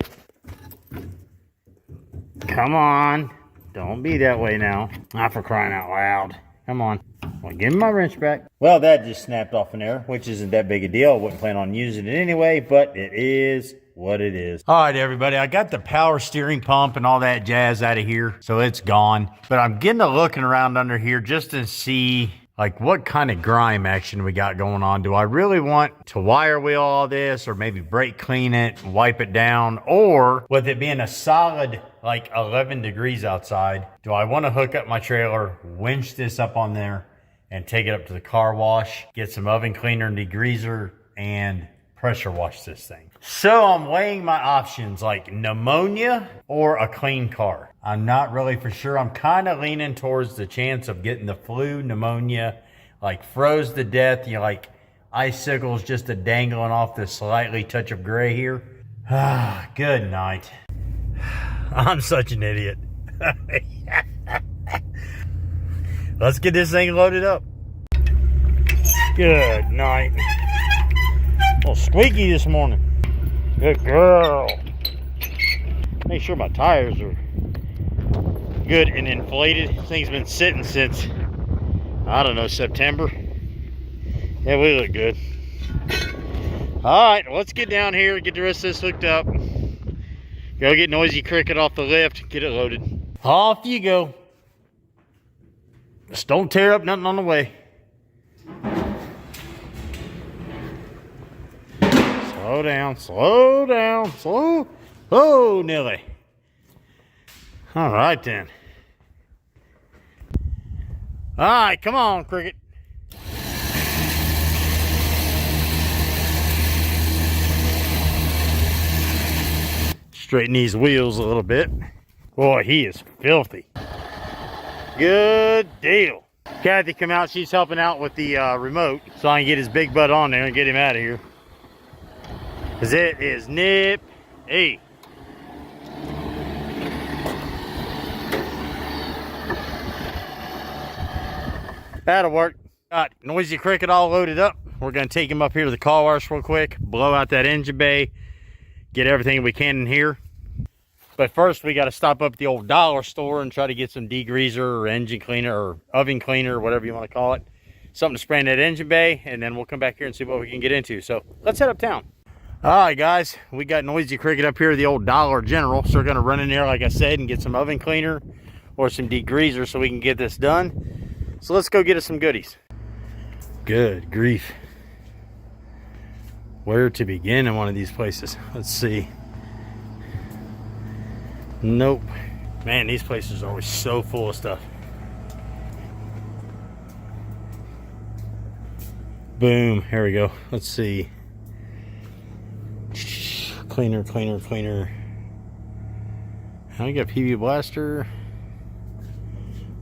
Come on, don't be that way now. Not for crying out loud. Come on, well, give me my wrench back. Well, that just snapped off in there, which isn't that big a deal. I wouldn't plan on using it anyway, but it is what it is. All right, everybody, I got the power steering pump and all that jazz out of here, so it's gone. But I'm getting a looking around under here just to see like what kind of grime action we got going on. Do I really want to wire wheel all this, or maybe brake clean it, wipe it down? Or with it being a solid like 11 degrees outside, do I want to hook up my trailer, winch this up on there, and take it up to the car wash, get some oven cleaner and degreaser, and pressure wash this thing? So I'm weighing my options, like pneumonia or a clean car. I'm not really for sure. I'm kind of leaning towards the chance of getting the flu, pneumonia, like froze to death, you know, like icicles just a dangling off the slightly touch of gray here. Ah, good night. I'm such an idiot. Let's get this thing loaded up. Good night. A little squeaky this morning. Good girl. Make sure my tires are good and inflated. This thing's been sitting since, I don't know, September. Yeah, we look good. Alright, let's get down here, get the rest of this hooked up. Go get Noisy Cricket off the lift, get it loaded. Off you go. Just don't tear up nothing on the way. Slow down, slow down, slow. Oh, Nelly. All right, then. All right, come on, Cricket. Straighten these wheels a little bit. Boy, he is filthy. Good deal. Kathy come out, she's helping out with the remote, so I can get his big butt on there and get him out of here. Cause it is nip-y. That'll work. Got Noisy Cricket all loaded up. We're going to take him up here to the car wash real quick, blow out that engine bay, get everything we can in here. But first, we got to stop up at the old dollar store and try to get some degreaser or engine cleaner or oven cleaner or whatever you want to call it. Something to spray in that engine bay, and then we'll come back here and see what we can get into. So let's head uptown. All right, guys, we got Noisy Cricket up here at the old Dollar General. So we're going to run in there, like I said, and get some oven cleaner or some degreaser so we can get this done. So let's go get us some goodies. Good grief. Where to begin in one of these places? Let's see. Nope. Man, these places are always so full of stuff. Boom. Here we go. Let's see. Cleaner. I got PB Blaster.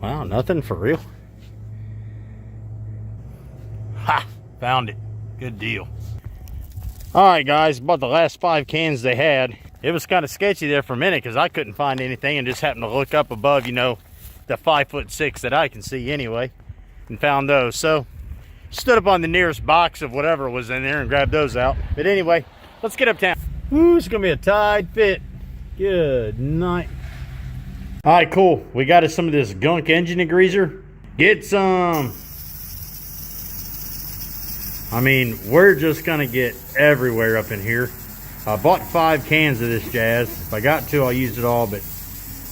Wow, nothing for real. Ha! Found it. Good deal. Alright, guys, bought the last 5 cans they had. It was kind of sketchy there for a minute because I couldn't find anything and just happened to look up above, you know, the 5'6" that I can see anyway, and found those. So, stood up on the nearest box of whatever was in there and grabbed those out. But anyway, let's get uptown. Ooh, it's going to be a tight fit. Good night. Alright, cool. We got us some of this gunk engine degreaser. Get some. I mean, we're just going to get everywhere up in here. I bought 5 cans of this jazz. If I got to, I'll use it all, but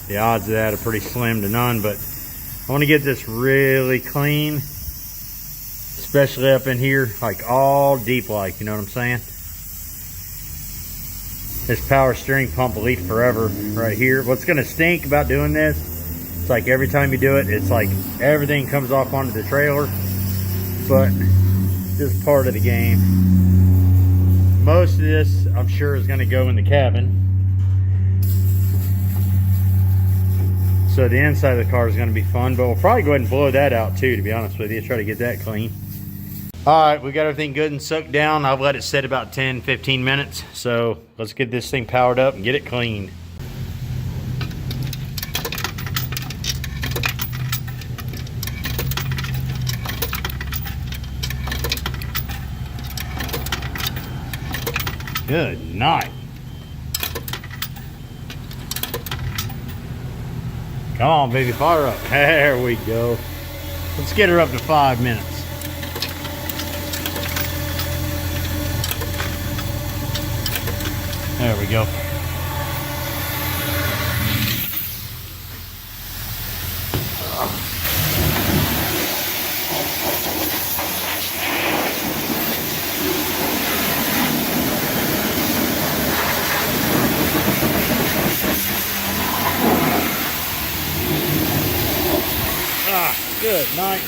the odds of that are pretty slim to none. But I want to get this really clean, especially up in here, like all deep like, you know what I'm saying? This power steering pump will leak forever right here. What's going to stink about doing this, it's like every time you do it, it's like everything comes off onto the trailer. But just part of the game. Most of this, I'm sure, is going to go in the cabin. So the inside of the car is going to be fun, but we'll probably go ahead and blow that out too, to be honest with you. Try to get that clean. All right, we got everything good and sucked down. I've let it sit about 10-15 minutes. So let's get this thing powered up and get it cleaned. Good night. Come on, baby, fire up. There we go. Let's get her up to 5 minutes. There we go. Good night.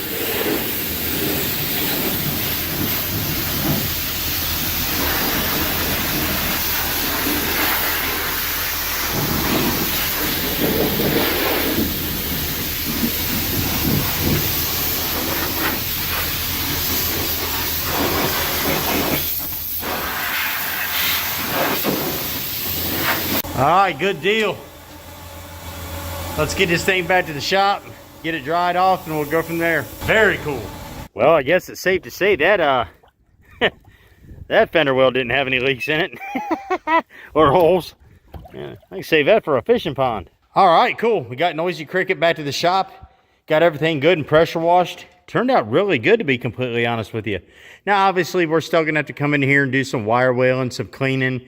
All right, good deal. Let's get this thing back to the shop, get it dried off, and we'll go from there. Very cool. Well, I guess it's safe to say that that fender well didn't have any leaks in it or holes. Yeah, I can save that for a fishing pond. All right, cool. We got Noisy Cricket back to the shop. Got everything good and pressure washed. Turned out really good, to be completely honest with you. Now, obviously, we're still gonna have to come in here and do some wire whaling, some cleaning.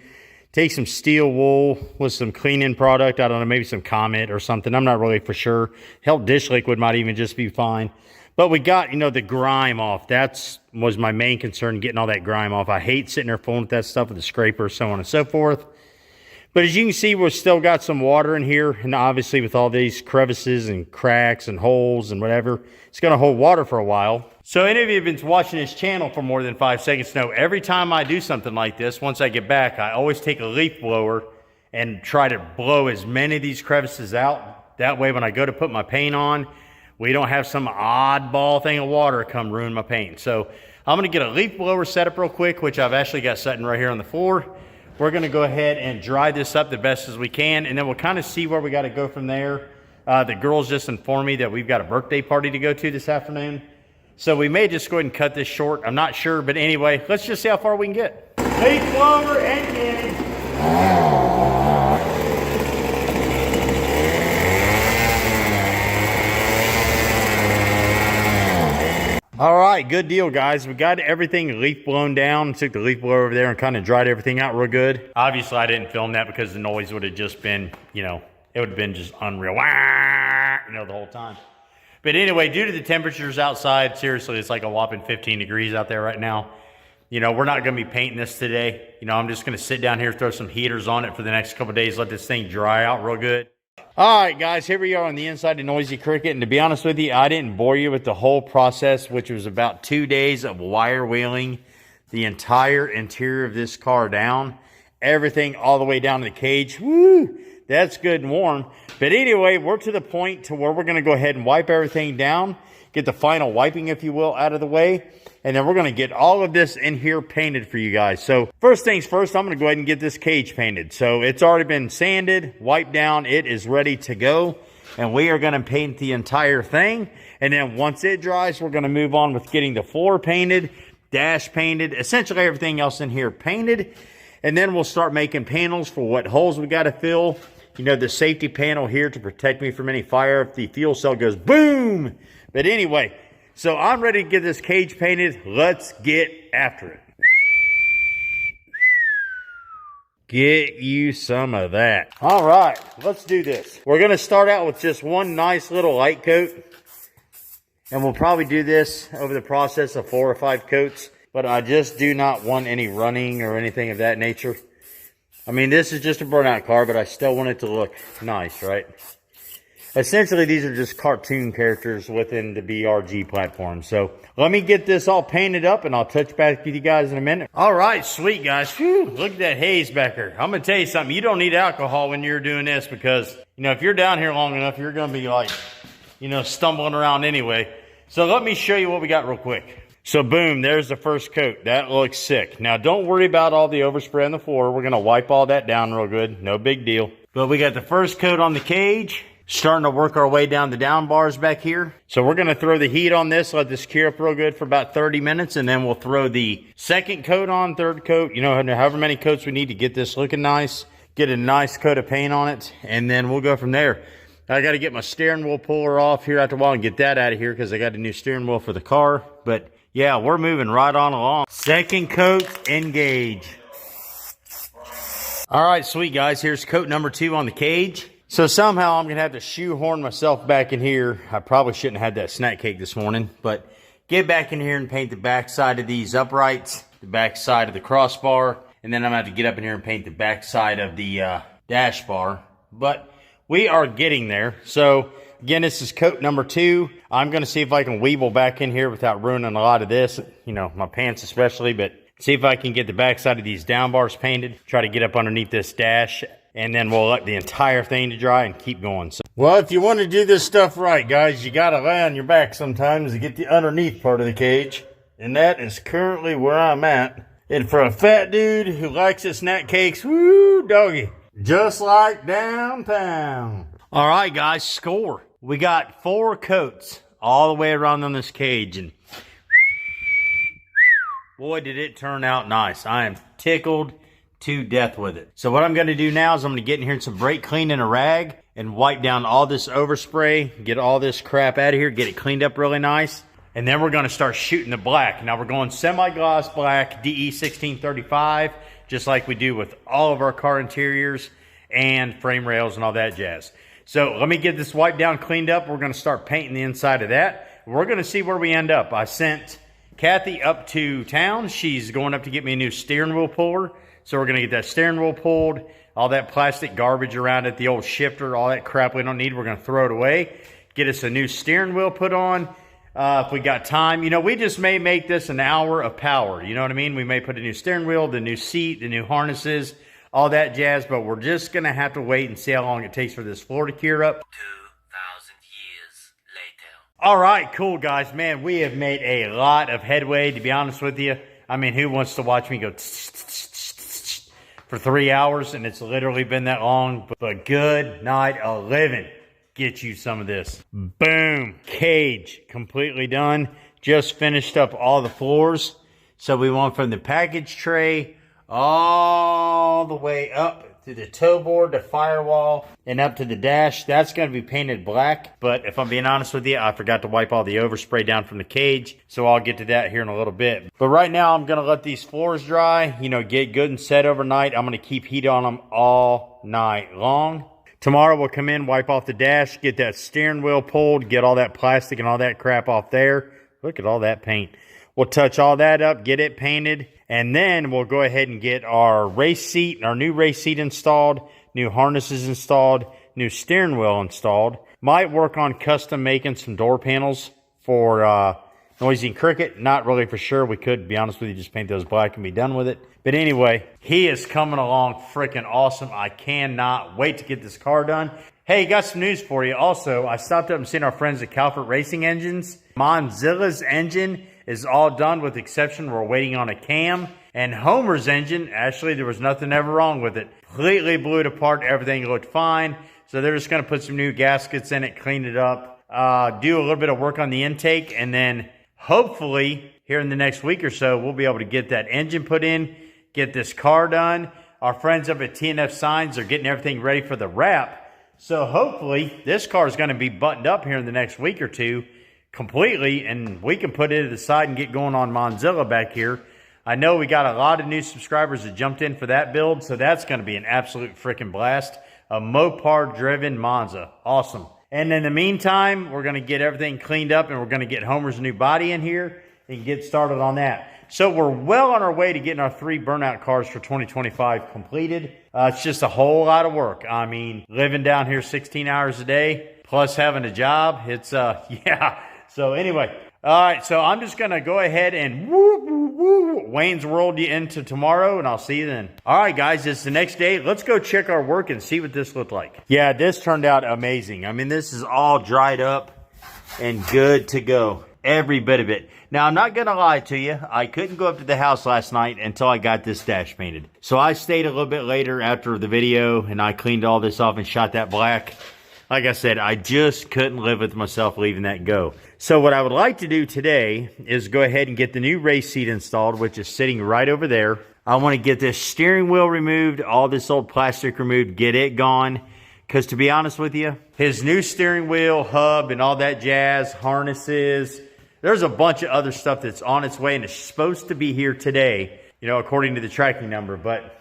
Take some steel wool with some cleaning product. I don't know, maybe some Comet or something. I'm not really for sure. Hell, dish liquid might even just be fine. But we got, you know, the grime off. That was my main concern, getting all that grime off. I hate sitting there fooling with that stuff with the scraper, so on and so forth. But as you can see, we've still got some water in here. And obviously with all these crevices and cracks and holes and whatever, it's going to hold water for a while. So any of you have been watching this channel for more than 5 seconds know every time I do something like this, once I get back, I always take a leaf blower and try to blow as many of these crevices out. That way when I go to put my paint on, we don't have some oddball thing of water come ruin my paint. So I'm going to get a leaf blower set up real quick, which I've actually got sitting right here on the floor. We're going to go ahead and dry this up the best as we can, and then we'll kind of see where we got to go from there. The girls just informed me that we've got a birthday party to go to this afternoon. So we may just go ahead and cut this short. I'm not sure, but anyway, let's just see how far we can get. Leaf blower engine. All right, good deal, guys. We got everything leaf blown down. Took the leaf blower over there and kind of dried everything out real good. Obviously, I didn't film that because the noise would have just been, you know, it would have been just unreal, you know, the whole time. But anyway, due to the temperatures outside, seriously, it's like a whopping 15 degrees out there right now. You know, we're not going to be painting this today. You know, I'm just going to sit down here, throw some heaters on it for the next couple of days, let this thing dry out real good. All right, guys, here we are on the inside of Noisy Cricket. And to be honest with you, I didn't bore you with the whole process, which was about 2 days of wire wheeling the entire interior of this car down. Everything all the way down to the cage. Woo! That's good and warm. But anyway, we're to the point to where we're going to go ahead and wipe everything down, get the final wiping, if you will, out of the way. And then we're going to get all of this in here painted for you guys. So first things first, I'm going to go ahead and get this cage painted. So it's already been sanded, wiped down. It is ready to go. And we are going to paint the entire thing. And then once it dries, we're going to move on with getting the floor painted, dash painted, essentially everything else in here painted. And then we'll start making panels for what holes we got to fill. You know, the safety panel here to protect me from any fire if the fuel cell goes boom. But anyway, so I'm ready to get this cage painted. Let's get after it. Get you some of that. All right, let's do this. We're going to start out with just one nice little light coat. And we'll probably do this over the process of 4 or 5 coats. But I just do not want any running or anything of that nature. I mean, this is just a burnout car, but I still want it to look nice, right? Essentially, these are just cartoon characters within the BRG platform. So let me get this all painted up, and I'll touch back with you guys in a minute. All right, sweet, guys. Whew, look at that haze back here. I'm going to tell you something. You don't need alcohol when you're doing this because, you know, if you're down here long enough, you're going to be like, you know, stumbling around anyway. So let me show you what we got real quick. So boom, there's the first coat. That looks sick. Now don't worry about all the overspray on the floor. We're going to wipe all that down real good. No big deal. But we got the first coat on the cage. Starting to work our way down the down bars back here. So we're going to throw the heat on this, let this cure up real good for about 30 minutes. And then we'll throw the second coat on, third coat. You know, however many coats we need to get this looking nice. Get a nice coat of paint on it. And then we'll go from there. I got to get my steering wheel puller off here after a while and get that out of here because I got a new steering wheel for the car. But yeah, we're moving right on along. Second coat, engage. All right, sweet guys. Here's coat number 2 on the cage. So somehow I'm going to have to shoehorn myself back in here. I probably shouldn't have had that snack cake this morning. But get back in here and paint the back side of these uprights, the back side of the crossbar. And then I'm going to have to get up in here and paint the back side of the dash bar. But we are getting there. So again, this is coat number 2. I'm going to see if I can weeble back in here without ruining a lot of this. You know, my pants especially. But see if I can get the back side of these down bars painted. Try to get up underneath this dash. And then we'll let the entire thing to dry and keep going. So, well, if you want to do this stuff right, guys, you got to lay on your back sometimes to get the underneath part of the cage. And that is currently where I'm at. And for a fat dude who likes his snack cakes, woo, doggy. Just like downtown. All right, guys, score. We got 4 coats all the way around on this cage. And boy, did it turn out nice. I am tickled to death with it. So what I'm going to do now is I'm going to get in here and some brake clean in a rag and wipe down all this overspray, get all this crap out of here, get it cleaned up really nice. And then we're going to start shooting the black. Now we're going semi-gloss black, DE 1635, just like we do with all of our car interiors and frame rails and all that jazz. So let me get this wiped down, cleaned up. We're going to start painting the inside of that. We're going to see where we end up. I sent Kathy up to town. She's going up to get me a new steering wheel puller. So we're going to get that steering wheel pulled, all that plastic garbage around it, the old shifter, all that crap we don't need, we're going to throw it away. Get us a new steering wheel put on. If we got time, you know, we just may make this an hour of power. You know what I mean? We may put a new steering wheel, the new seat, the new harnesses, all that jazz. But we're just going to have to wait and see how long it takes for this floor to cure up. 2,000 years later. All right, cool, guys. Man, we have made a lot of headway, to be honest with you. I mean, who wants to watch me go for 3 hours, and it's literally been that long, but good night of living. Get you some of this. Boom. Cage completely done. just finished up all the floors. So we went from the package tray all the way up to the toe board, the firewall, and up to the dash. That's going to be painted black. But if I'm being honest with you, I forgot to wipe all the overspray down from the cage. So I'll get to that here in a little bit. But right now, I'm going to let these floors dry, you know, get good and set overnight. I'm going to keep heat on them all night long. Tomorrow we'll come in, wipe off the dash, get that steering wheel pulled, get all that plastic and all that crap off there. Look at all that paint. We'll touch all that up, get it painted, and then we'll go ahead and get our race seat, our new race seat installed, new harnesses installed, new steering wheel installed. Might work on custom making some door panels for Noisy and Cricket. Not really for sure. We could, to be honest with you, just paint those black and be done with it. But anyway, he is coming along freaking awesome. I cannot wait to get this car done. Hey, got some news for you. Also, I stopped up and seen our friends at Calvert Racing Engines. Monzilla's engine is all done with exception. We're waiting on a cam. And Homer's engine, actually, there was nothing ever wrong with it. Completely blew it apart. Everything looked fine. So they're just going to put some new gaskets in it, clean it up, do a little bit of work on the intake, and then hopefully here in the next week or so, we'll be able to get that engine put in, get this car done. Our friends up at TNF Signs are getting everything ready for the wrap. So hopefully this car is going to be buttoned up here in the next week or two completely, and we can put it to the side and get going on Monzilla back here. I know we got a lot of new subscribers that jumped in for that build, so that's going to be an absolute freaking blast. A Mopar-driven Monza. Awesome. And in the meantime, we're going to get everything cleaned up, and we're going to get Homer's new body in here and get started on that. So we're well on our way to getting our 3 burnout cars for 2025 completed. It's just a whole lot of work. I mean, living down here 16 hours a day, plus having a job, it's, yeah. So anyway, all right, so I'm just going to go ahead and Wayne's World you into tomorrow, and I'll see you then. All right, guys, it's the next day. Let's go check our work and see what this looked like. Yeah, this turned out amazing. I mean, this is all dried up and good to go. Every bit of it. Now, I'm not going to lie to you. I couldn't go up to the house last night until I got this dash painted. So I stayed a little bit later after the video, and I cleaned all this off and shot that black. Like I said, I just couldn't live with myself leaving that go. So what I would like to do today is go ahead and get the new race seat installed, which is sitting right over there. I want to get this steering wheel removed, all this old plastic removed, get it gone. Because to be honest with you, his new steering wheel, hub, and all that jazz, harnesses, there's a bunch of other stuff that's on its way and it's supposed to be here today, you know, according to the tracking number. But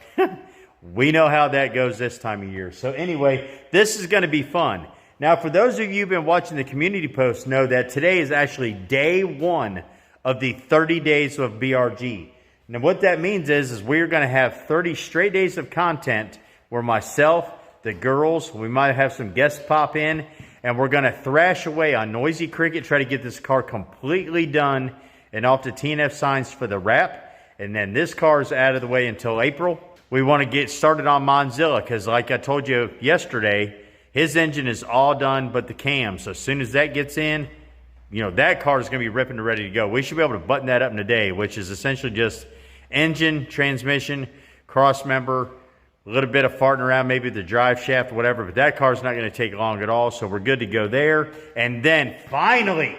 we know how that goes this time of year. So anyway, this is going to be fun. Now, for those of you who've been watching the community posts, know that today is actually day 1 of the 30 days of BRG. Now, what that means is we're going to have 30 straight days of content where myself, the girls, we might have some guests pop in, and we're going to thrash away on Noisy Cricket, try to get this car completely done and off to TNF Signs for the wrap. And then this car is out of the way until April. We want to get started on Monzilla because, like I told you yesterday, his engine is all done but the cam. So as soon as that gets in, you know, that car is going to be ripping and ready to go. We should be able to button that up in a day, which is essentially just engine, transmission, cross member, a little bit of farting around, maybe the drive shaft, whatever, but that car's not going to take long at all, so we're good to go there. And then finally,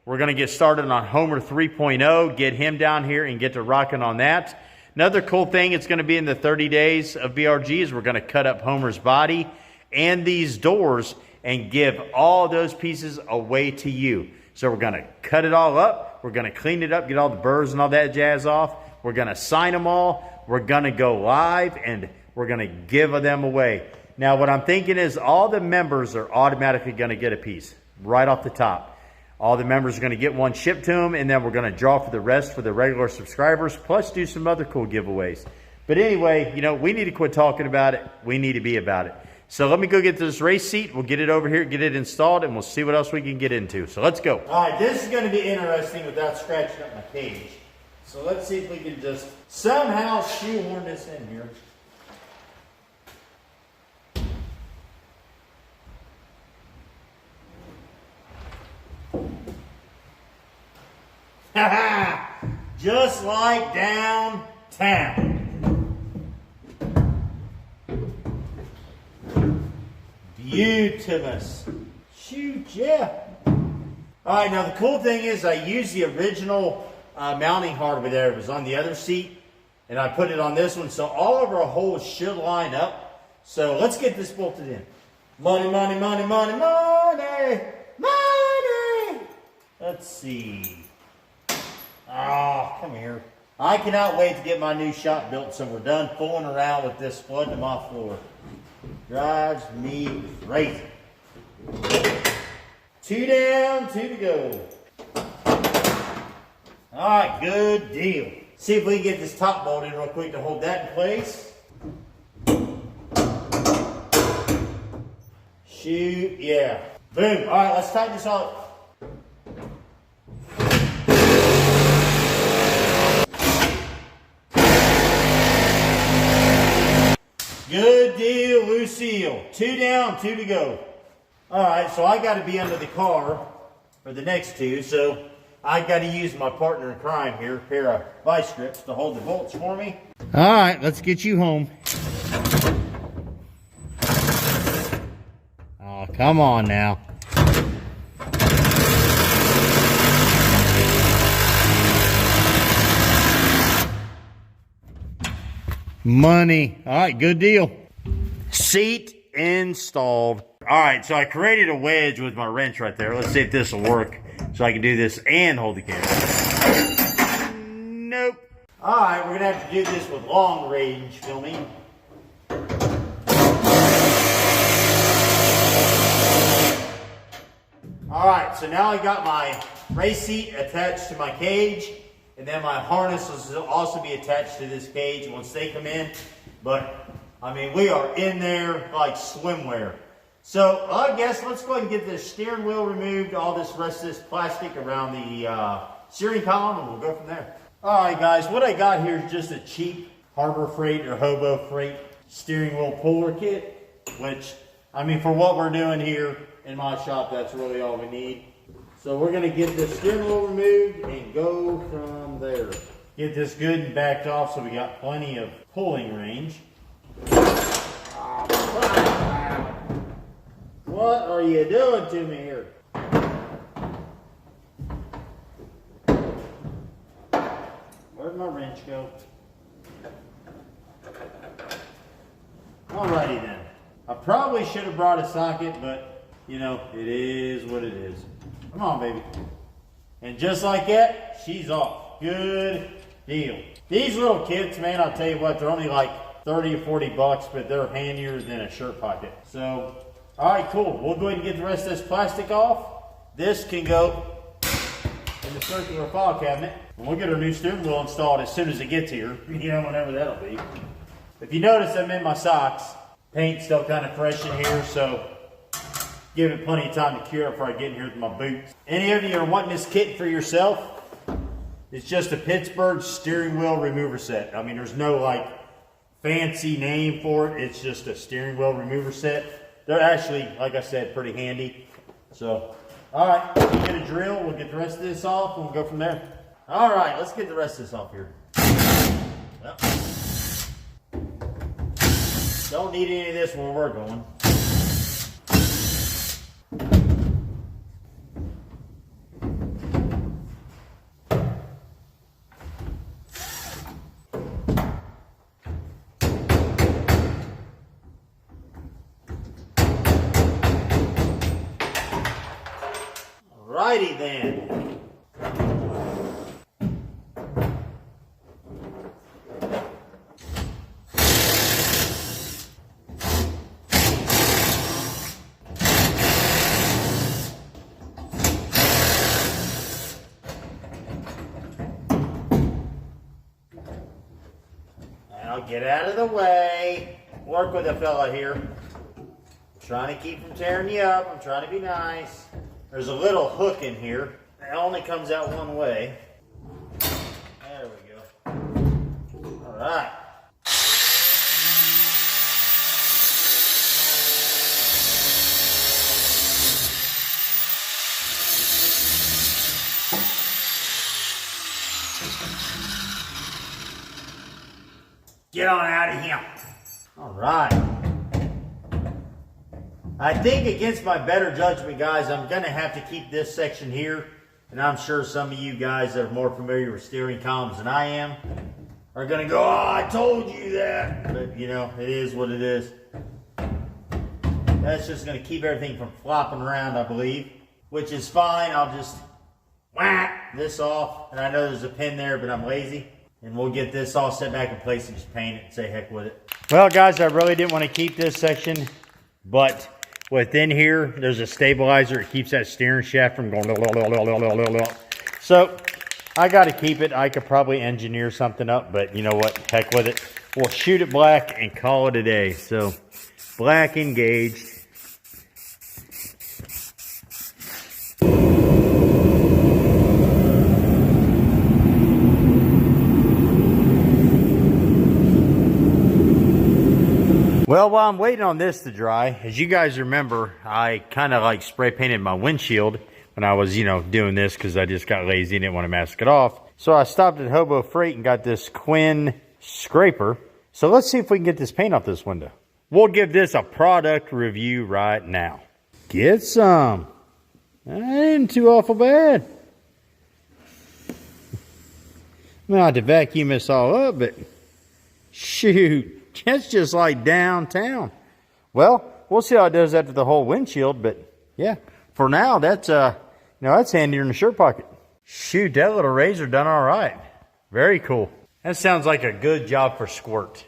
we're going to get started on Homer 3.0, get him down here and get to rocking on that. Another cool thing it's going to be in the 30 days of BRG is we're going to cut up Homer's body and these doors and give all those pieces away to you. So we're going to cut it all up, we're going to clean it up, get all the burrs and all that jazz off, we're going to sign them all, we're going to go live, and we're going to give them away. Now, what I'm thinking is all the members are automatically going to get a piece right off the top. All the members are going to get one shipped to them, and then we're going to draw for the rest for the regular subscribers, plus do some other cool giveaways. But anyway, you know, we need to quit talking about it. We need to be about it. So let me go get this race seat. We'll get it over here, get it installed, and we'll see what else we can get into. So let's go. All right, this is going to be interesting without scratching up my cage. So let's see if we can just somehow shoehorn this in here. Just like downtown. Beautiful. Shoot, yeah. All right, now the cool thing is I used the original mounting hardware there. It was on the other seat, and I put it on this one, so all of our holes should line up. So let's get this bolted in. Money, money, money, money, money, money. Let's see. Oh, come here. I cannot wait to get my new shop built so we're done fooling around with this flooding my floor. Drives me crazy. 2 down, 2 to go. All right, good deal. See if we can get this top bolted real quick to hold that in place. Shoot, yeah. Boom. All right, let's tighten this up. Good deal, Lucille. 2 down, 2 to go. All right, so I got to be under the car for the next 2, so I got to use my partner in crime here, a pair of vice grips to hold the bolts for me. All right, let's get you home. Oh, come on now. Money. All right, good deal. Seat installed. All right, so I created a wedge with my wrench right there. Let's see if this will work so I can do this and hold the camera. Nope. All right, we're going to have to do this with long range filming. All right, so now I got my race seat attached to my cage, and then my harness will also be attached to this cage once they come in. But, I mean, we are in there like swimwear. So, I guess let's go ahead and get this steering wheel removed, all this rest of this plastic around the steering column, and we'll go from there. All right, guys, what I got here is just a cheap Harbor Freight or Hobo Freight steering wheel puller kit, which, I mean, for what we're doing here in my shop, that's really all we need. So we're going to get this steering wheel removed and go from there. Get this good and backed off so we got plenty of pulling range. What are you doing to me here? Where'd my wrench go? Alrighty then. I probably should have brought a socket, but you know, it is what it is. Come on, baby. And just like that, she's off. Good deal. These little kits, man, I'll tell you what, they're only like 30 or 40 bucks, but they're handier than a shirt pocket. So, all right, cool. We'll go ahead and get the rest of this plastic off. This can go in the circular file cabinet. And we'll get our new steering wheel installed as soon as it gets here. You know, whenever that'll be. If you notice, I'm in my socks. Paint's still kind of fresh in here, so give it plenty of time to cure before I get in here with my boots. Any of you are wanting this kit for yourself? It's just a Pittsburgh steering wheel remover set. I mean, there's no like fancy name for it. It's just a steering wheel remover set. They're actually, like I said, pretty handy. So, all right, we'll get a drill. We'll get the rest of this off and we'll go from there. All right, let's get the rest of this off here. Well, don't need any of this where we're going. Alrighty then. Now get out of the way. Work with a fella here. I'm trying to keep from tearing you up. I'm trying to be nice. There's a little hook in here. It only comes out one way. There we go. All right. Get on out of here. All right. I think against my better judgment, guys, I'm going to have to keep this section here. And I'm sure some of you guys that are more familiar with steering columns than I am are going to go, oh, I told you that. But, you know, it is what it is. That's just going to keep everything from flopping around, I believe, which is fine. I'll just whack this off. And I know there's a pin there, but I'm lazy. And we'll get this all set back in place and just paint it and say heck with it. Well, guys, I really didn't want to keep this section, but within here, there's a stabilizer. It keeps that steering shaft from going. So I got to keep it. I could probably engineer something up, but you know what? Heck with it. We'll shoot it black and call it a day. So black engaged. Well, while I'm waiting on this to dry, as you guys remember, I kind of like spray painted my windshield when I was, you know, doing this because I just got lazy and didn't want to mask it off. So I stopped at Hobo Freight and got this Quinn scraper. So let's see if we can get this paint off this window. We'll give this a product review right now. Get some. That ain't too awful bad. I'm gonna have to vacuum this all up, but shoot. It's just like downtown. Well, we'll see how it does after the whole windshield, but yeah, for now, that's that's handier in the shirt pocket. Shoot, that little razor done all right. Very cool. That sounds like a good job for squirt.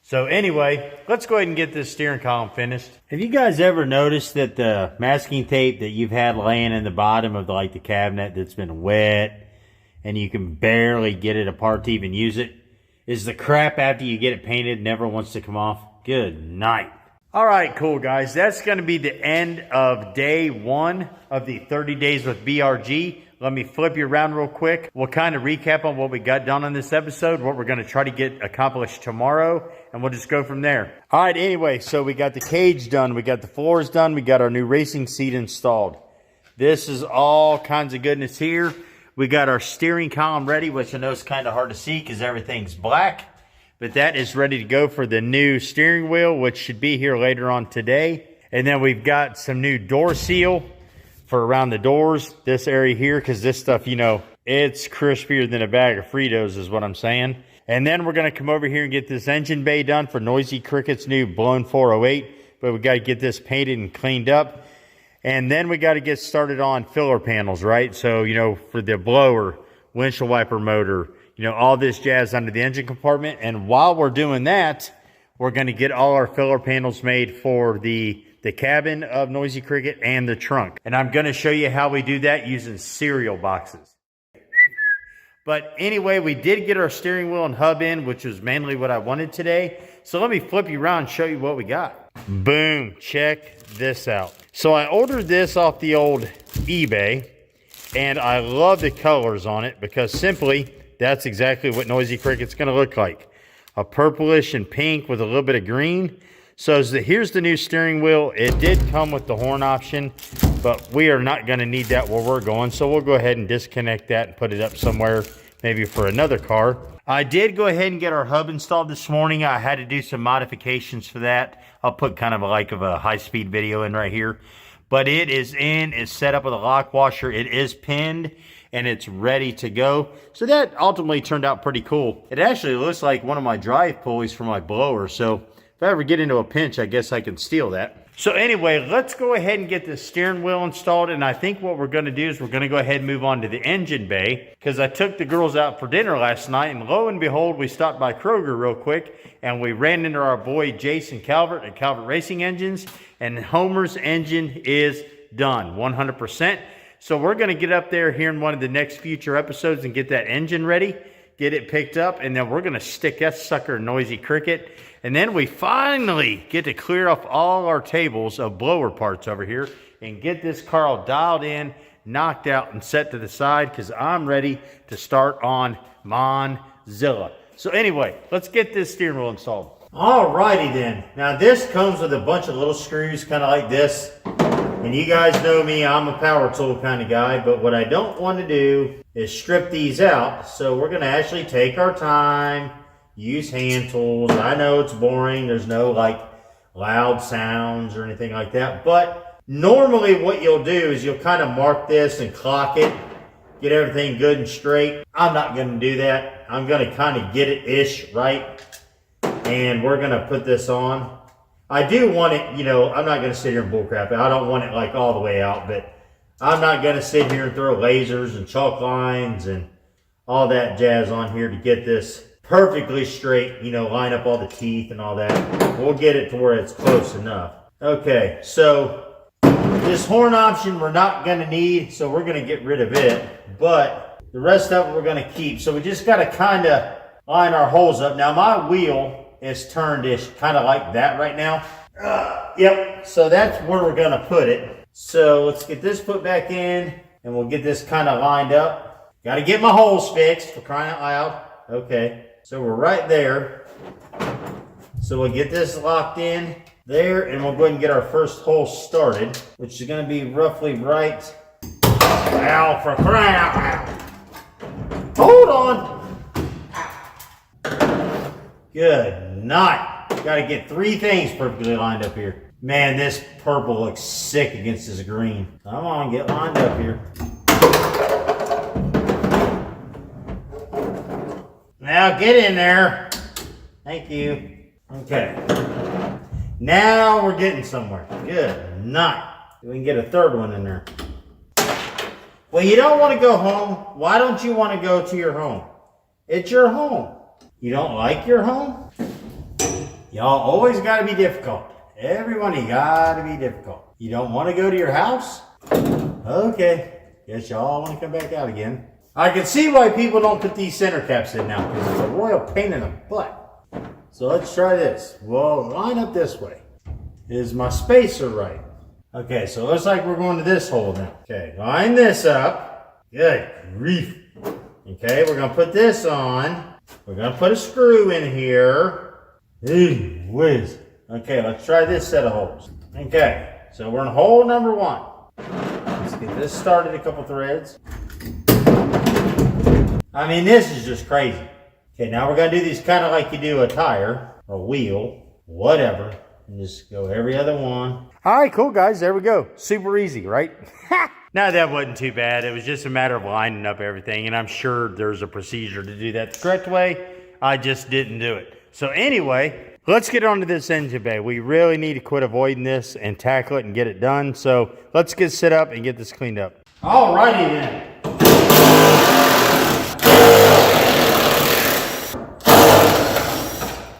So anyway, let's go ahead and get this steering column finished. Have you guys ever noticed that the masking tape that you've had laying in the bottom of the cabinet that's been wet and you can barely get it apart to even use it? Is the crap after you get it painted never wants to come off? Good night. All right, cool, guys. That's going to be the end of day 1 of the 30 days with BRG. Let me flip you around real quick. We'll kind of recap on what we got done on this episode, what we're going to try to get accomplished tomorrow, and we'll just go from there. All right, anyway, so we got the cage done. We got the floors done. We got our new racing seat installed. This is all kinds of goodness here. We got our steering column ready, which I know is kind of hard to see because everything's black. But that is ready to go for the new steering wheel, which should be here later on today. And then we've got some new door seal for around the doors, this area here, because this stuff, you know, it's crispier than a bag of Fritos is what I'm saying. And then we're going to come over here and get this engine bay done for Noisy Cricket's new blown 408. But we got to get this painted and cleaned up. And then we got to get started on filler panels, right? So, you know, for the blower, windshield wiper motor, you know, all this jazz under the engine compartment. And while we're doing that, we're going to get all our filler panels made for the cabin of Noisy Cricket and the trunk. And I'm going to show you how we do that using cereal boxes. But anyway, we did get our steering wheel and hub in, which was mainly what I wanted today. So let me flip you around and show you what we got. Boom, check this out. So I ordered this off the old eBay, and I love the colors on it because simply that's exactly what Noisy Cricket's going to look like. A purplish and pink with a little bit of green. So here's the new steering wheel. It did come with the horn option, but we are not going to need that where we're going. So we'll go ahead and disconnect that and put it up somewhere, maybe for another car. I did go ahead and get our hub installed this morning. I had to do some modifications for that. I'll put kind of a high-speed video in right here. But it is in, it's set up with a lock washer. It is pinned, and it's ready to go. So that ultimately turned out pretty cool. It actually looks like one of my drive pulleys for my blower. So if I ever get into a pinch, I guess I can steal that. So anyway, let's go ahead and get the steering wheel installed. And I think what we're going to do is we're going to go ahead and move on to the engine bay. Because I took the girls out for dinner last night. And lo and behold, we stopped by Kroger real quick. And we ran into our boy Jason Calvert at Calvert Racing Engines. And Homer's engine is done, 100%. So we're going to get up there here in one of the next future episodes and get that engine ready. Get it picked up. And then we're going to stick that sucker in Noisy Cricket. And then we finally get to clear off all our tables of blower parts over here and get this car all dialed in, knocked out, and set to the side because I'm ready to start on Monzilla. So anyway, let's get this steering wheel installed. Alrighty then. Now this comes with a bunch of little screws kind of like this. And you guys know me, I'm a power tool kind of guy. But what I don't want to do is strip these out. So we're going to actually take our time. Use hand tools. I know it's boring. There's no loud sounds or anything like that. But normally what you'll do is you'll kind of mark this and clock it, get everything good and straight. I'm not going to do that. I'm going to kind of get it ish right. And we're going to put this on. I do want it, you know, I'm not going to sit here and bullcrap it. I don't want it like all the way out, but I'm not going to sit here and throw lasers and chalk lines and all that jazz on here to get this perfectly straight, you know, line up all the teeth and all that. We'll get it to where it's close enough. Okay, so this horn option we're not going to need, so we're going to get rid of it, but the rest of it we're going to keep. So we just got to kind of line our holes up. Now my wheel is turned-ish kind of like that right now. Yep, so that's where we're going to put it. So let's get this put back in, and we'll get this kind of lined up. Got to get my holes fixed, for crying out loud. Okay, so we're right there. So we'll get this locked in there, and we'll go ahead and get our first hole started, which is going to be roughly right. Ow, for crying out loud. Hold on. Good night. Got to get 3 things perfectly lined up here. Man, this purple looks sick against this green. Come on, get lined up here. Now get in there. Thank you. Okay. Now we're getting somewhere. Good night. We can get a third one in there. Well, you don't want to go home. Why don't you want to go to your home? It's your home. You don't like your home? Y'all always got to be difficult. Everyone, you got to be difficult. You don't want to go to your house? Okay. Guess y'all want to come back out again. I can see why people don't put these center caps in now, because it's a royal pain in the butt. So let's try this. Well, line up this way. Is my spacer right? Okay, so it looks like we're going to this hole now. Okay, line this up. Good grief. Okay, we're going to put this on. We're going to put a screw in here. Hey, whiz. Okay, let's try this set of holes. Okay, so we're in hole number 1. Let's get this started, a couple threads. I mean, this is just crazy. Okay, now we're going to do these kind of like you do a tire, a wheel, whatever. And just go every other one. All right, cool, guys. There we go. Super easy, right? No, that wasn't too bad. It was just a matter of lining up everything. And I'm sure there's a procedure to do that the correct way. I just didn't do it. So anyway, let's get on to this engine bay. We really need to quit avoiding this and tackle it and get it done. So let's get set up and get this cleaned up. All righty then.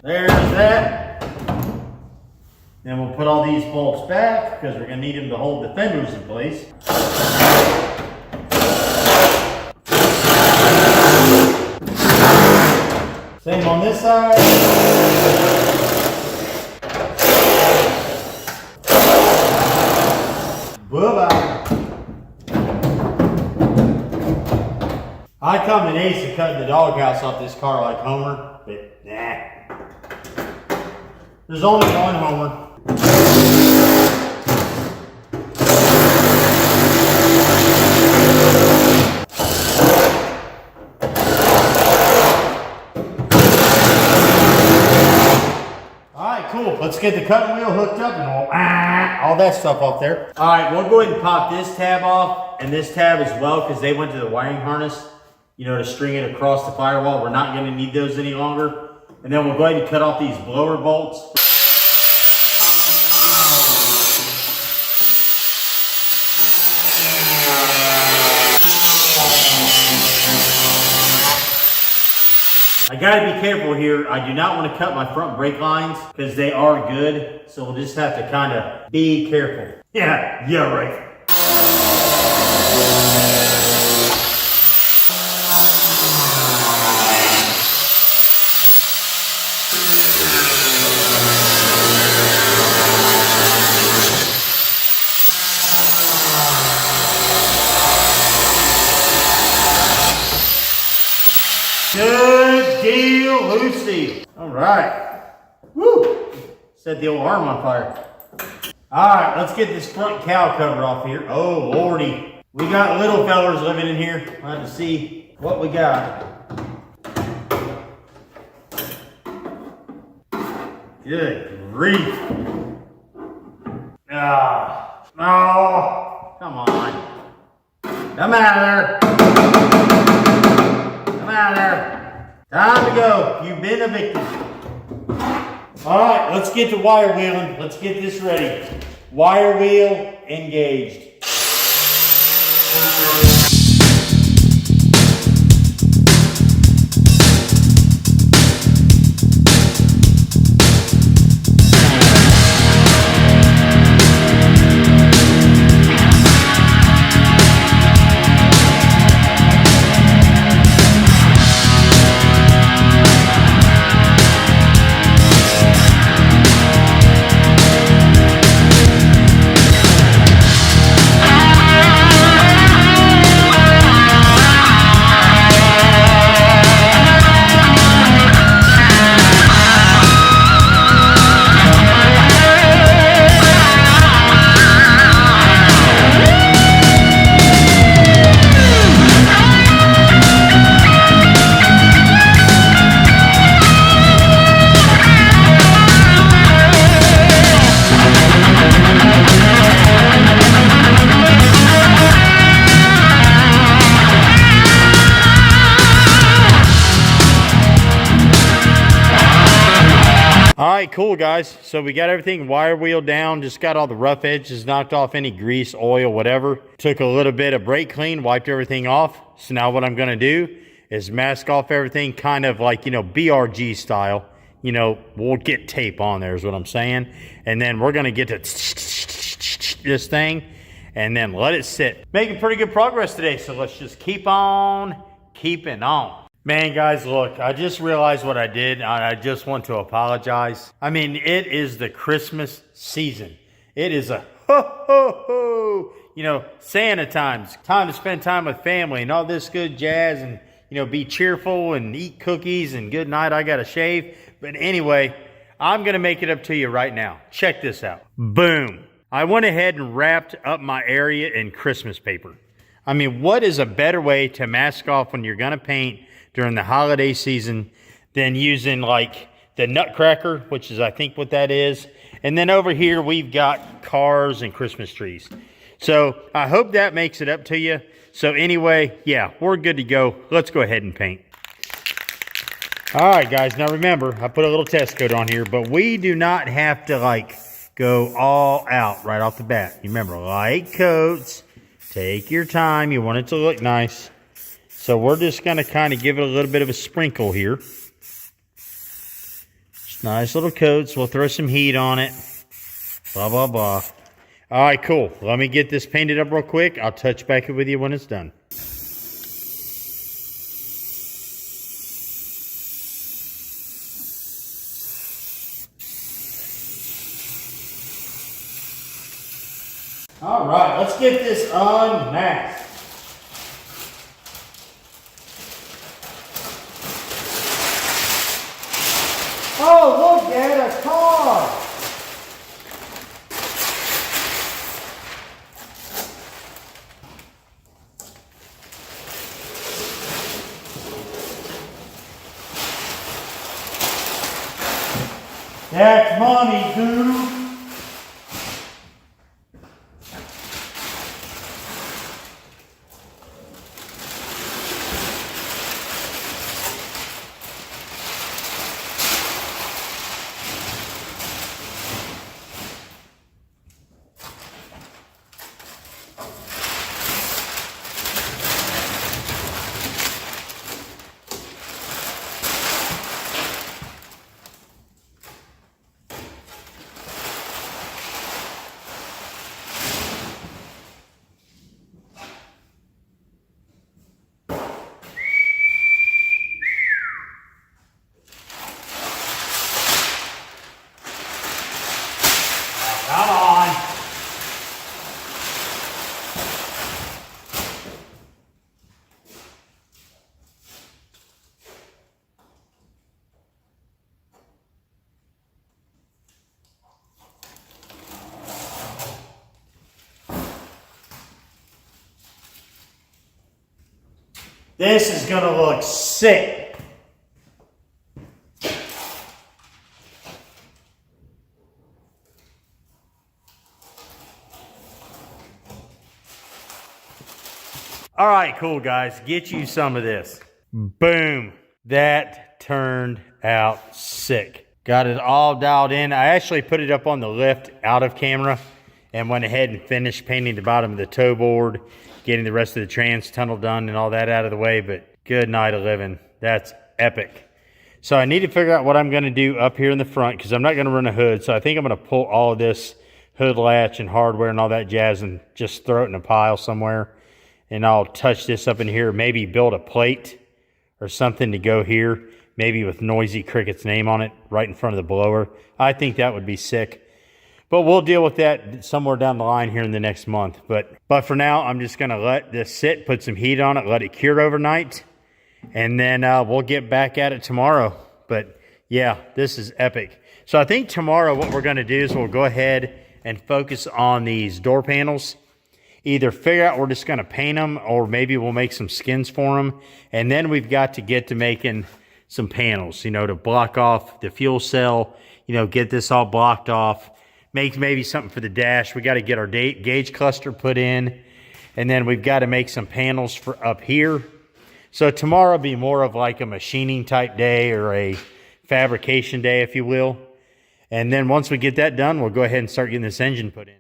There's that. Then we'll put all these bolts back because we're going to need them to hold the fenders in place. Same on this side. Bye-bye. I come in ace of cutting the doghouse off this car like Homer, but nah. There's only one Homer. Alright, cool. Let's get the cutting wheel hooked up and all that stuff off there. Alright, we'll go ahead and pop this tab off and this tab as well because they went to the wiring harness, you know, to string it across the firewall. We're not going to need those any longer. And then we'll go ahead and cut off these blower bolts. I gotta be careful here. I do not want to cut my front brake lines because they are good. So we'll just have to kind of be careful. Yeah, right. Good deal, Lucy. All right. Woo! Set the old arm on fire. All right, let's get this front cow cover off here. Oh, lordy. We got little fellers living in here. We'll have to see what we got. Good grief. Ah, no, come on. Come out of there. Come out of there. Time to go. You've been evicted. All right, let's get to wire wheeling. Let's get this ready. Wire wheel engaged. Alright, cool guys. So we got everything wire wheel down, just got all the rough edges, knocked off any grease, oil, whatever. Took a little bit of brake clean, wiped everything off. So now what I'm going to do is mask off everything kind of like, BRG style. We'll get tape on there is what I'm saying. And then we're going to get to this thing and then let it sit. Making pretty good progress today. So let's just keep on keeping on. Man, guys, look, I just realized what I did. I just want to apologize. I mean, it is the Christmas season. It is a ho, Santa times. Time to spend time with family and all this good jazz and, be cheerful and eat cookies and good night, I got to shave. But anyway, I'm going to make it up to you right now. Check this out. Boom. I went ahead and wrapped up my area in Christmas paper. I mean, what is a better way to mask off when you're going to paint during the holiday season than using like the Nutcracker, which is I think what that is. And then over here we've got cars and Christmas trees. So I hope that makes it up to you. So anyway, yeah, we're good to go. Let's go ahead and paint. All right, guys. Now remember, I put a little test coat on here, but we do not have to go all out right off the bat. You remember, light coats, take your time. You want it to look nice. So we're just going to kind of give it a little bit of a sprinkle here. Just nice little coats. We'll throw some heat on it. Blah, blah, blah. All right, cool. Let me get this painted up real quick. I'll touch back with you when it's done. All right, let's get this unmasked. Oh, look at a car! That's money, dude. Come on. This is going to look sick. All right, cool, guys. Get you some of this. Boom. That turned out sick. Got it all dialed in. I actually put it up on the lift out of camera and went ahead and finished painting the bottom of the toe board, getting the rest of the trans tunnel done and all that out of the way. But good night of living. That's epic. So I need to figure out what I'm going to do up here in the front because I'm not going to run a hood. So I think I'm going to pull all of this hood latch and hardware and all that jazz and just throw it in a pile somewhere. And I'll touch this up in here, maybe build a plate or something to go here, maybe with Noisy Cricket's name on it right in front of the blower. I think that would be sick. But we'll deal with that somewhere down the line here in the next month. But for now, I'm just going to let this sit, put some heat on it, let it cure overnight, and then we'll get back at it tomorrow. But yeah, this is epic. So I think tomorrow what we're going to do is we'll go ahead and focus on these door panels. Either figure out we're just going to paint them or maybe we'll make some skins for them. And then we've got to get to making some panels, you know, to block off the fuel cell, you know, get this all blocked off, make maybe something for the dash. We got to get our gauge cluster put in. And then we've got to make some panels for up here. So tomorrow will be more of like a machining type day or a fabrication day, if you will. And then once we get that done, we'll go ahead and start getting this engine put in.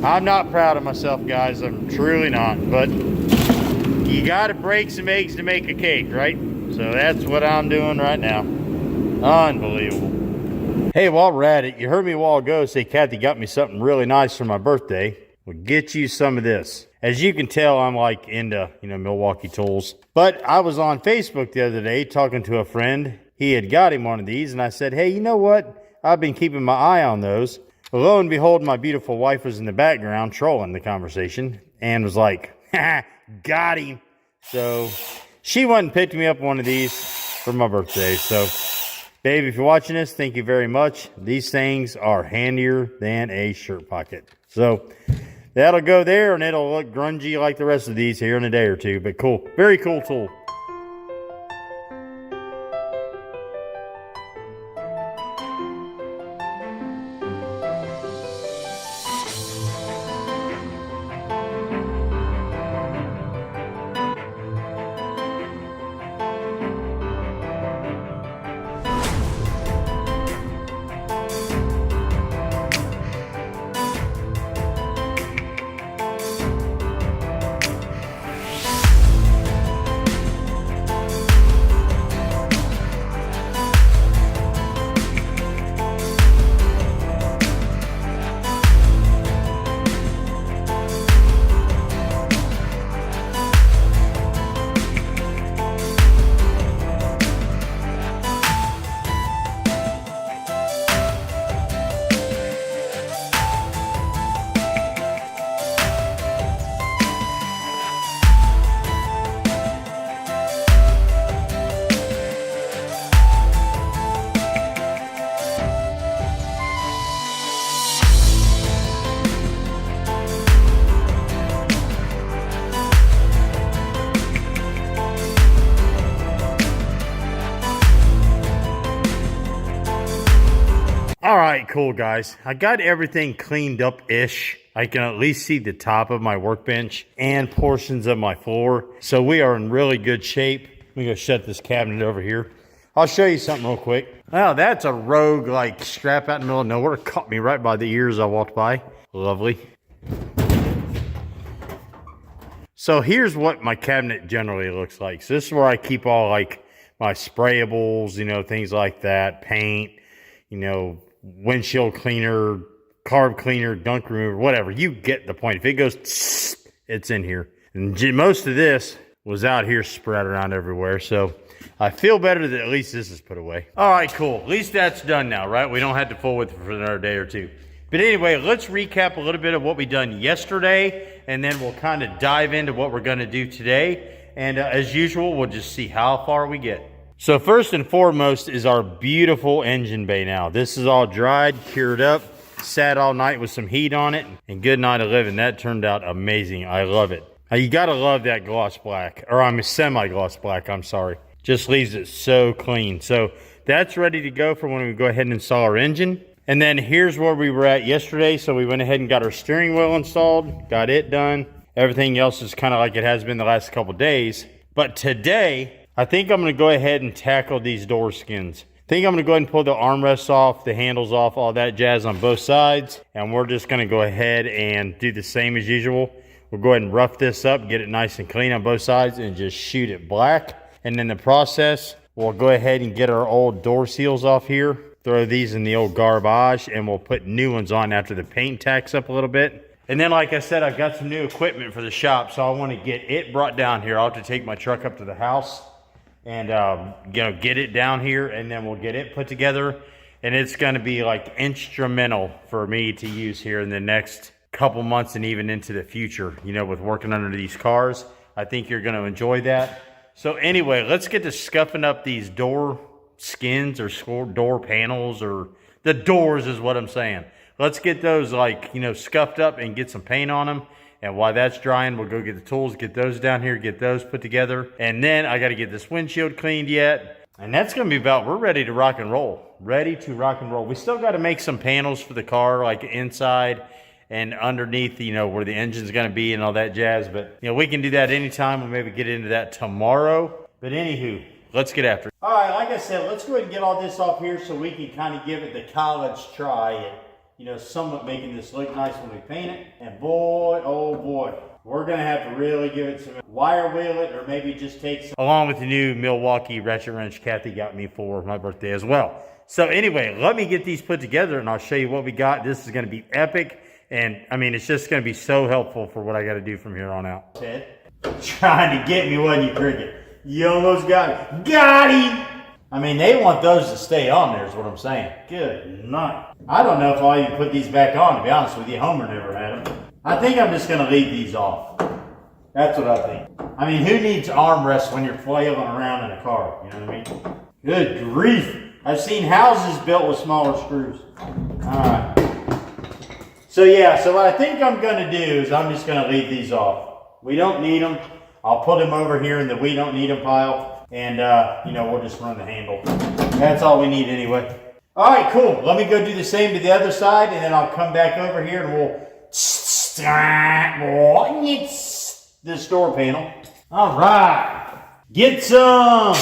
I'm not proud of myself, guys. I'm truly not. But you got to break some eggs to make a cake, right? So that's what I'm doing right now. Unbelievable. Hey, while we're at it, you heard me a while ago say Kathy got me something really nice for my birthday. We'll get you some of this. As you can tell, I'm like into, you know, Milwaukee tools. But I was on Facebook the other day talking to a friend. He had got him one of these, and I said, hey, you know what? I've been keeping my eye on those. Well, lo and behold, my beautiful wife was in the background trolling the conversation and was like, ha, got him. So she went and picked me up one of these for my birthday. So, babe, if you're watching this, thank you very much. These things are handier than a shirt pocket. So that'll go there, and it'll look grungy like the rest of these here in a day or two. But cool. Very cool tool. All right, cool, guys. I got everything cleaned up-ish. I can at least see the top of my workbench and portions of my floor. So we are in really good shape. Let me go shut this cabinet over here. I'll show you something real quick. Wow, that's a rogue, like, strap out in the middle of nowhere. Caught me right by the ears I walked by. Lovely. So here's what my cabinet generally looks like. So this is where I keep all, like, my sprayables, you know, things like that, paint, you know, windshield cleaner, carb cleaner, dunk remover, whatever. You get the point. If it goes, it's in here. And most of this was out here spread around everywhere. So I feel better that at least this is put away. All right, cool. At least that's done now, right? We don't have to fool with it for another day or two. But anyway, let's recap a little bit of what we done yesterday and then we'll kind of dive into what we're going to do today. And as usual, we'll just see how far we get. So first and foremost is our beautiful engine bay now. This is all dried, cured up, sat all night with some heat on it, and good night of living. That turned out amazing. I love it. Now you gotta love that gloss black, or I'm semi-gloss black, I'm sorry. Just leaves it so clean. So that's ready to go for when we go ahead and install our engine. And then here's where we were at yesterday. So we went ahead and got our steering wheel installed, got it done. Everything else is kind of like it has been the last couple days. But today, I think I'm gonna go ahead and tackle these door skins. I think I'm gonna go ahead and pull the armrests off, the handles off, all that jazz on both sides. And we're just gonna go ahead and do the same as usual. We'll go ahead and rough this up, get it nice and clean on both sides, and just shoot it black. And in the process, we'll go ahead and get our old door seals off here. Throw these in the old garbage, and we'll put new ones on after the paint tacks up a little bit. And then, like I said, I've got some new equipment for the shop, so I want to get it brought down here. I'll have to take my truck up to the house and get it down here, and then we'll get it put together. And it's going to be like instrumental for me to use here in the next couple months and even into the future, with working under these cars. I think you're going to enjoy that. So anyway, let's get to scuffing up these door skins or door panels, or the doors is what I'm saying. Let's get those scuffed up and get some paint on them. And while that's drying, we'll go get the tools, get those down here, get those put together. And then I got to get this windshield cleaned yet. And that's going to be about, we're ready to rock and roll. Ready to rock and roll. We still got to make some panels for the car, like inside and underneath, where the engine's going to be and all that jazz. But, we can do that anytime. We'll maybe get into that tomorrow. But anywho, let's get after it. All right, like I said, let's go ahead and get all this off here so we can kind of give it the college try at, somewhat making this look nice when we paint it. And boy, oh boy, we're going to have to really give it some wire wheel it, or maybe just take some, along with the new Milwaukee ratchet wrench Kathy got me for my birthday as well. So anyway, let me get these put together and I'll show you what we got. This is going to be epic. And I mean, it's just going to be so helpful for what I got to do from here on out. Ted, trying to get me, wasn't you, Cricket? You almost got me. Got him! I mean, they want those to stay on there is what I'm saying. Good night. I don't know if I'll even put these back on, to be honest with you. Homer never had them. I think I'm just going to leave these off. That's what I think. I mean, who needs armrests when you're flailing around in a car? You know what I mean? Good grief. I've seen houses built with smaller screws. All right. So yeah, so what I think I'm going to do is I'm just going to leave these off. We don't need them. I'll put them over here in the we don't need them pile. And, we'll just run the handle. That's all we need anyway. All right, cool. Let me go do the same to the other side, and then I'll come back over here and we'll this door panel. All right. Get some.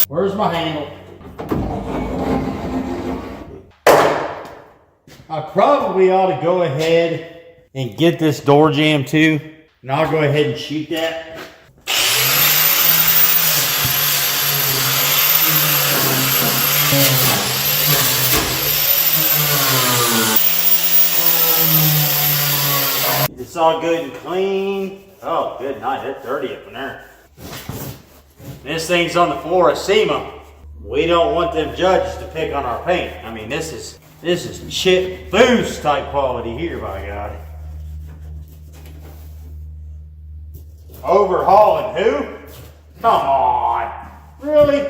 Where's my handle? I probably ought to go ahead and get this door jamb too. And I'll go ahead and shoot that. It's all good and clean. Oh, good night. That's dirty up in there. This thing's on the floor of SEMA. We don't want them judges to pick on our paint. I mean, this is chip boost type quality here, by God. Overhauling who? Come on. Really?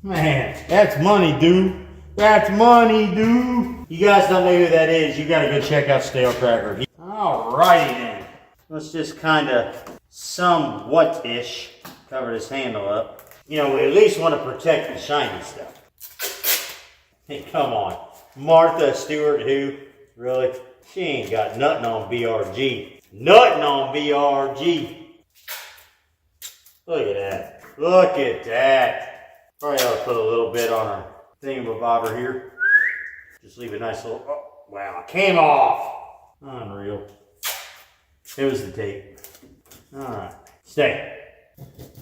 Man, that's money, dude. That's money, dude. You guys don't know who that is. You gotta go check out Stale Cracker. Alrighty then. Let's just kind of somewhat-ish cover this handle up. We at least want to protect the shiny stuff. Hey, come on. Martha Stewart, who? Really? She ain't got nothing on BRG. Nothing on BRG. Look at that. Look at that. Probably ought to put a little bit on our thingamabobber here. Just leave a nice little, oh, wow, it came off. Unreal. It was the tape. All right, stay.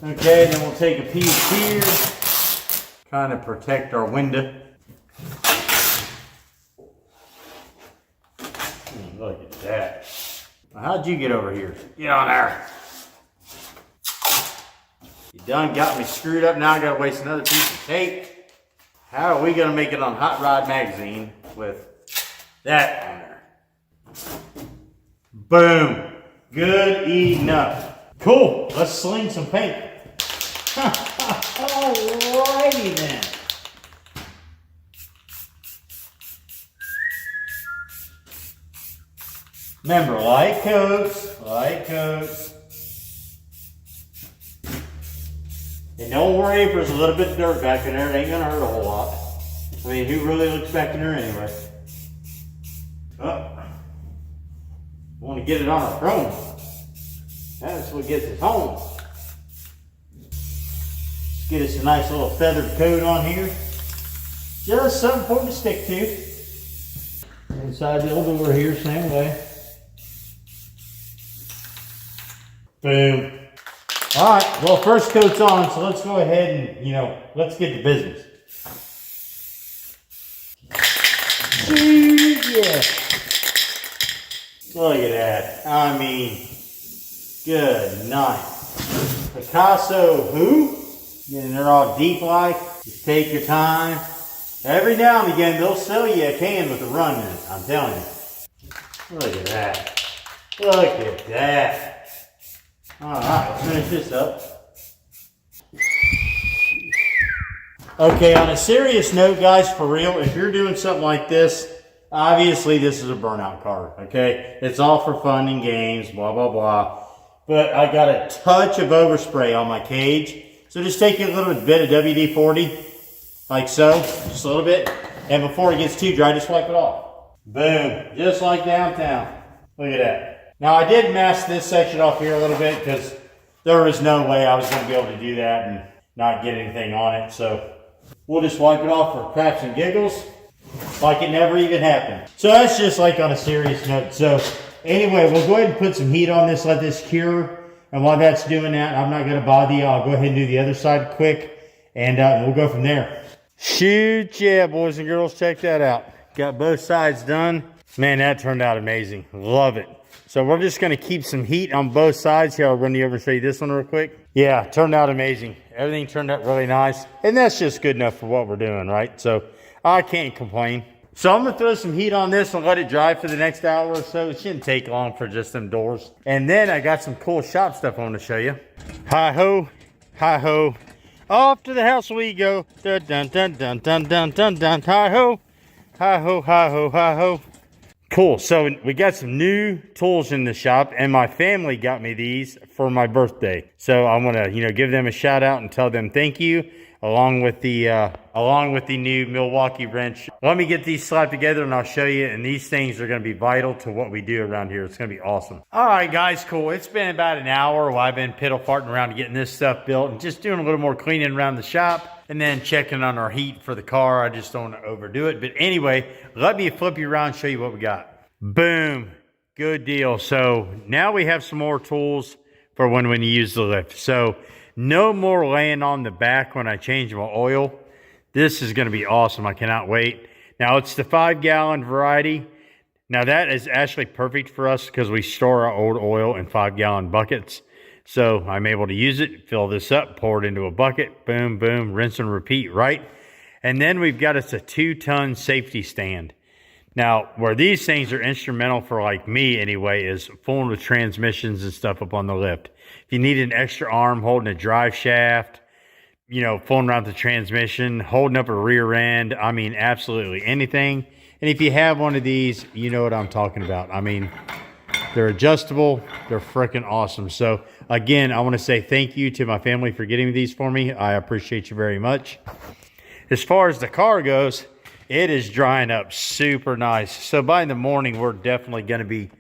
Okay, then we'll take a piece here, kind of protect our window. Look at that. How'd you get over here? Get on there. You done got me screwed up. Now I gotta waste another piece of tape. How are we gonna make it on Hot Rod Magazine with that on there? Boom. Good enough. Cool. Let's sling some paint. Alrighty then. Remember, light coats, light coats. And don't worry if there's a little bit of dirt back in there. It ain't gonna hurt a whole lot. I mean, who really looks back in there anyway? Oh. Want to get it on our chrome. That's what gets us home. Let's get us a nice little feathered coat on here. Just something for it to stick to. Inside the old door here, same way. Boom. All right, well, first coat's on, so let's go ahead and, let's get to business. Yeah. Look at that. I mean, good night. Picasso who? Getting there all deep like. Just take your time. Every now and again, they'll sell you a can with a run in it, I'm telling you. Look at that. Look at that. Alright, let's finish this up. Okay, on a serious note, guys, for real, if you're doing something like this, obviously this is a burnout car, okay? It's all for fun and games, blah, blah, blah. But I got a touch of overspray on my cage. So just take a little bit of WD-40, like so, just a little bit. And before it gets too dry, just wipe it off. Boom, just like downtown. Look at that. Now I did mask this section off here a little bit because there was no way I was going to be able to do that and not get anything on it. So we'll just wipe it off for craps and giggles like it never even happened. So that's just like on a serious note. So anyway, we'll go ahead and put some heat on this, let this cure. And while that's doing that, I'm not going to bother you. I'll go ahead and do the other side quick and we'll go from there. Shoot, yeah, boys and girls, check that out. Got both sides done. Man, that turned out amazing. Love it. So we're just going to keep some heat on both sides. Here, I'll run you over and show you this one real quick. Yeah, turned out amazing. Everything turned out really nice. And that's just good enough for what we're doing, right? So I can't complain. So I'm going to throw some heat on this and let it dry for the next hour or so. It shouldn't take long for just them doors. And then I got some cool shop stuff I want to show you. Hi-ho, hi-ho. Off to the house we go. Dun, dun, dun, dun, dun, dun, dun, dun. Hi-ho, hi-ho, hi-ho, hi-ho. Cool, so we got some new tools in the shop, and my family got me these for my birthday. So I want to, give them a shout out and tell them thank you, along with the new Milwaukee wrench. Let me get these slapped together and I'll show you, and these things are going to be vital to what we do around here. It's going to be awesome. All right, guys, cool. It's been about an hour while I've been piddle farting around getting this stuff built and just doing a little more cleaning around the shop. And then checking on our heat for the car. I just don't want to overdo it. But anyway, let me flip you around and show you what we got. Boom. Good deal. So now we have some more tools for when you use the lift. So no more laying on the back when I change my oil. This is going to be awesome. I cannot wait. Now it's the 5-gallon variety. Now that is actually perfect for us because we store our old oil in 5-gallon buckets. So I'm able to use it, fill this up, pour it into a bucket, boom, boom, rinse and repeat, right? And then we've got us a 2-ton safety stand. Now, where these things are instrumental for like me anyway is fooling with transmissions and stuff up on the lift. If you need an extra arm holding a drive shaft, fooling around the transmission, holding up a rear end, I mean, absolutely anything. And if you have one of these, you know what I'm talking about. I mean, they're adjustable. They're freaking awesome. So again, I want to say thank you to my family for getting these for me. I appreciate you very much. As far as the car goes, it is drying up super nice. So by the morning, we're definitely going to be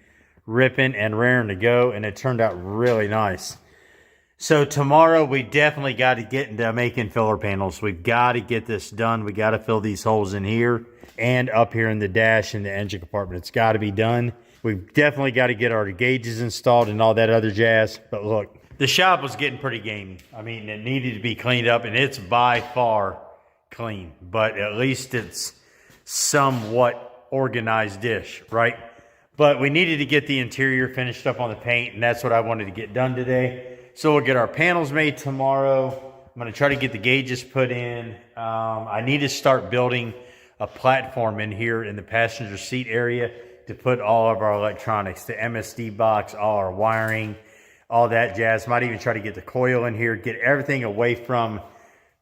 ripping and raring to go. And it turned out really nice. So tomorrow, we definitely got to get into making filler panels. We've got to get this done. We got to fill these holes in here and up here in the dash and the engine compartment. It's got to be done. We've definitely got to get our gauges installed and all that other jazz. But look, the shop was getting pretty gamey. I mean, it needed to be cleaned up, and it's by far clean. But at least it's somewhat organized dish, right? But we needed to get the interior finished up on the paint, and that's what I wanted to get done today. So we'll get our panels made tomorrow. I'm going to try to get the gauges put in. I need to start building a platform in here in the passenger seat area to put all of our electronics, the MSD box, all our wiring, all that jazz. Might even try to get the coil in here, get everything away from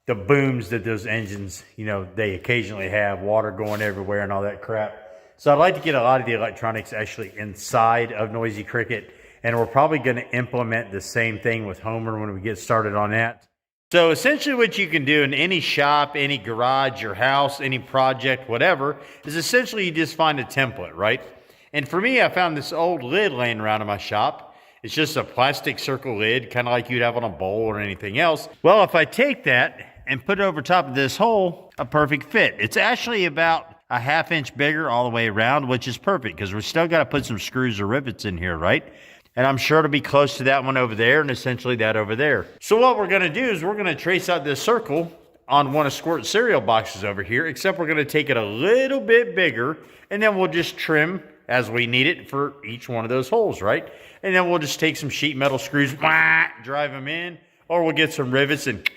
the booms that those engines, you know, they occasionally have, water going everywhere and all that crap. So I'd like to get a lot of the electronics actually inside of Noisy Cricket, and we're probably going to implement the same thing with Homer when we get started on that. So essentially what you can do in any shop, any garage, your house, any project, whatever, is essentially you just find a template, right? And for me, I found this old lid laying around in my shop. It's just a plastic circle lid, kind of like you'd have on a bowl or anything else. Well, if I take that and put it over top of this hole, a perfect fit. It's actually about a 1/2 inch bigger all the way around, which is perfect because we're still got to put some screws or rivets in here, right? And I'm sure it'll be close to that one over there and essentially that over there. So what we're going to do is we're going to trace out this circle on one of Squirt's cereal boxes over here, except we're going to take it a little bit bigger, and then we'll just trim as we need it for each one of those holes, right? And then we'll just take some sheet metal screws, drive them in, or we'll get some rivets and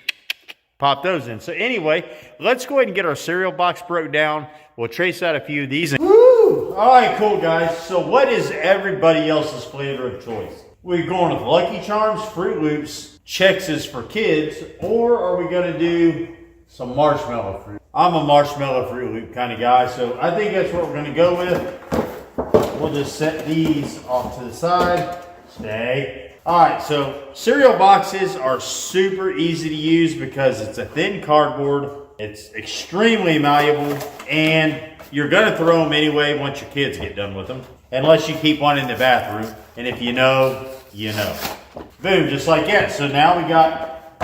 pop those in. So anyway, let's go ahead and get our cereal box broke down. We'll trace out a few of these. Woo! All right, cool, guys. So what is everybody else's flavor of choice? We're going with Lucky Charms, Fruit Loops, Chex is for kids, or are we going to do some marshmallow fruit? I'm a marshmallow Fruit Loop kind of guy, so I think that's what we're going to go with. We'll just set these off to the side. Stay. All right, so cereal boxes are super easy to use because it's a thin cardboard. It's extremely malleable, and you're going to throw them anyway once your kids get done with them, unless you keep one in the bathroom, and if you know, you know. Boom, just like that. So now we got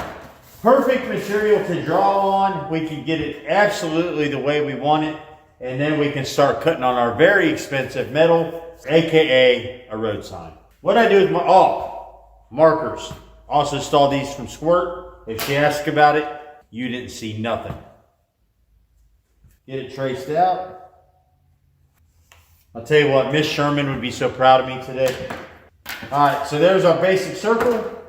perfect material to draw on. We can get it absolutely the way we want it, and then we can start cutting on our very expensive metal, aka a road sign. What I do with my, markers. Also stole these from Squirt. If she asks about it, you didn't see nothing. Get it traced out. I'll tell you what, Miss Sherman would be so proud of me today. All right, so there's our basic circle.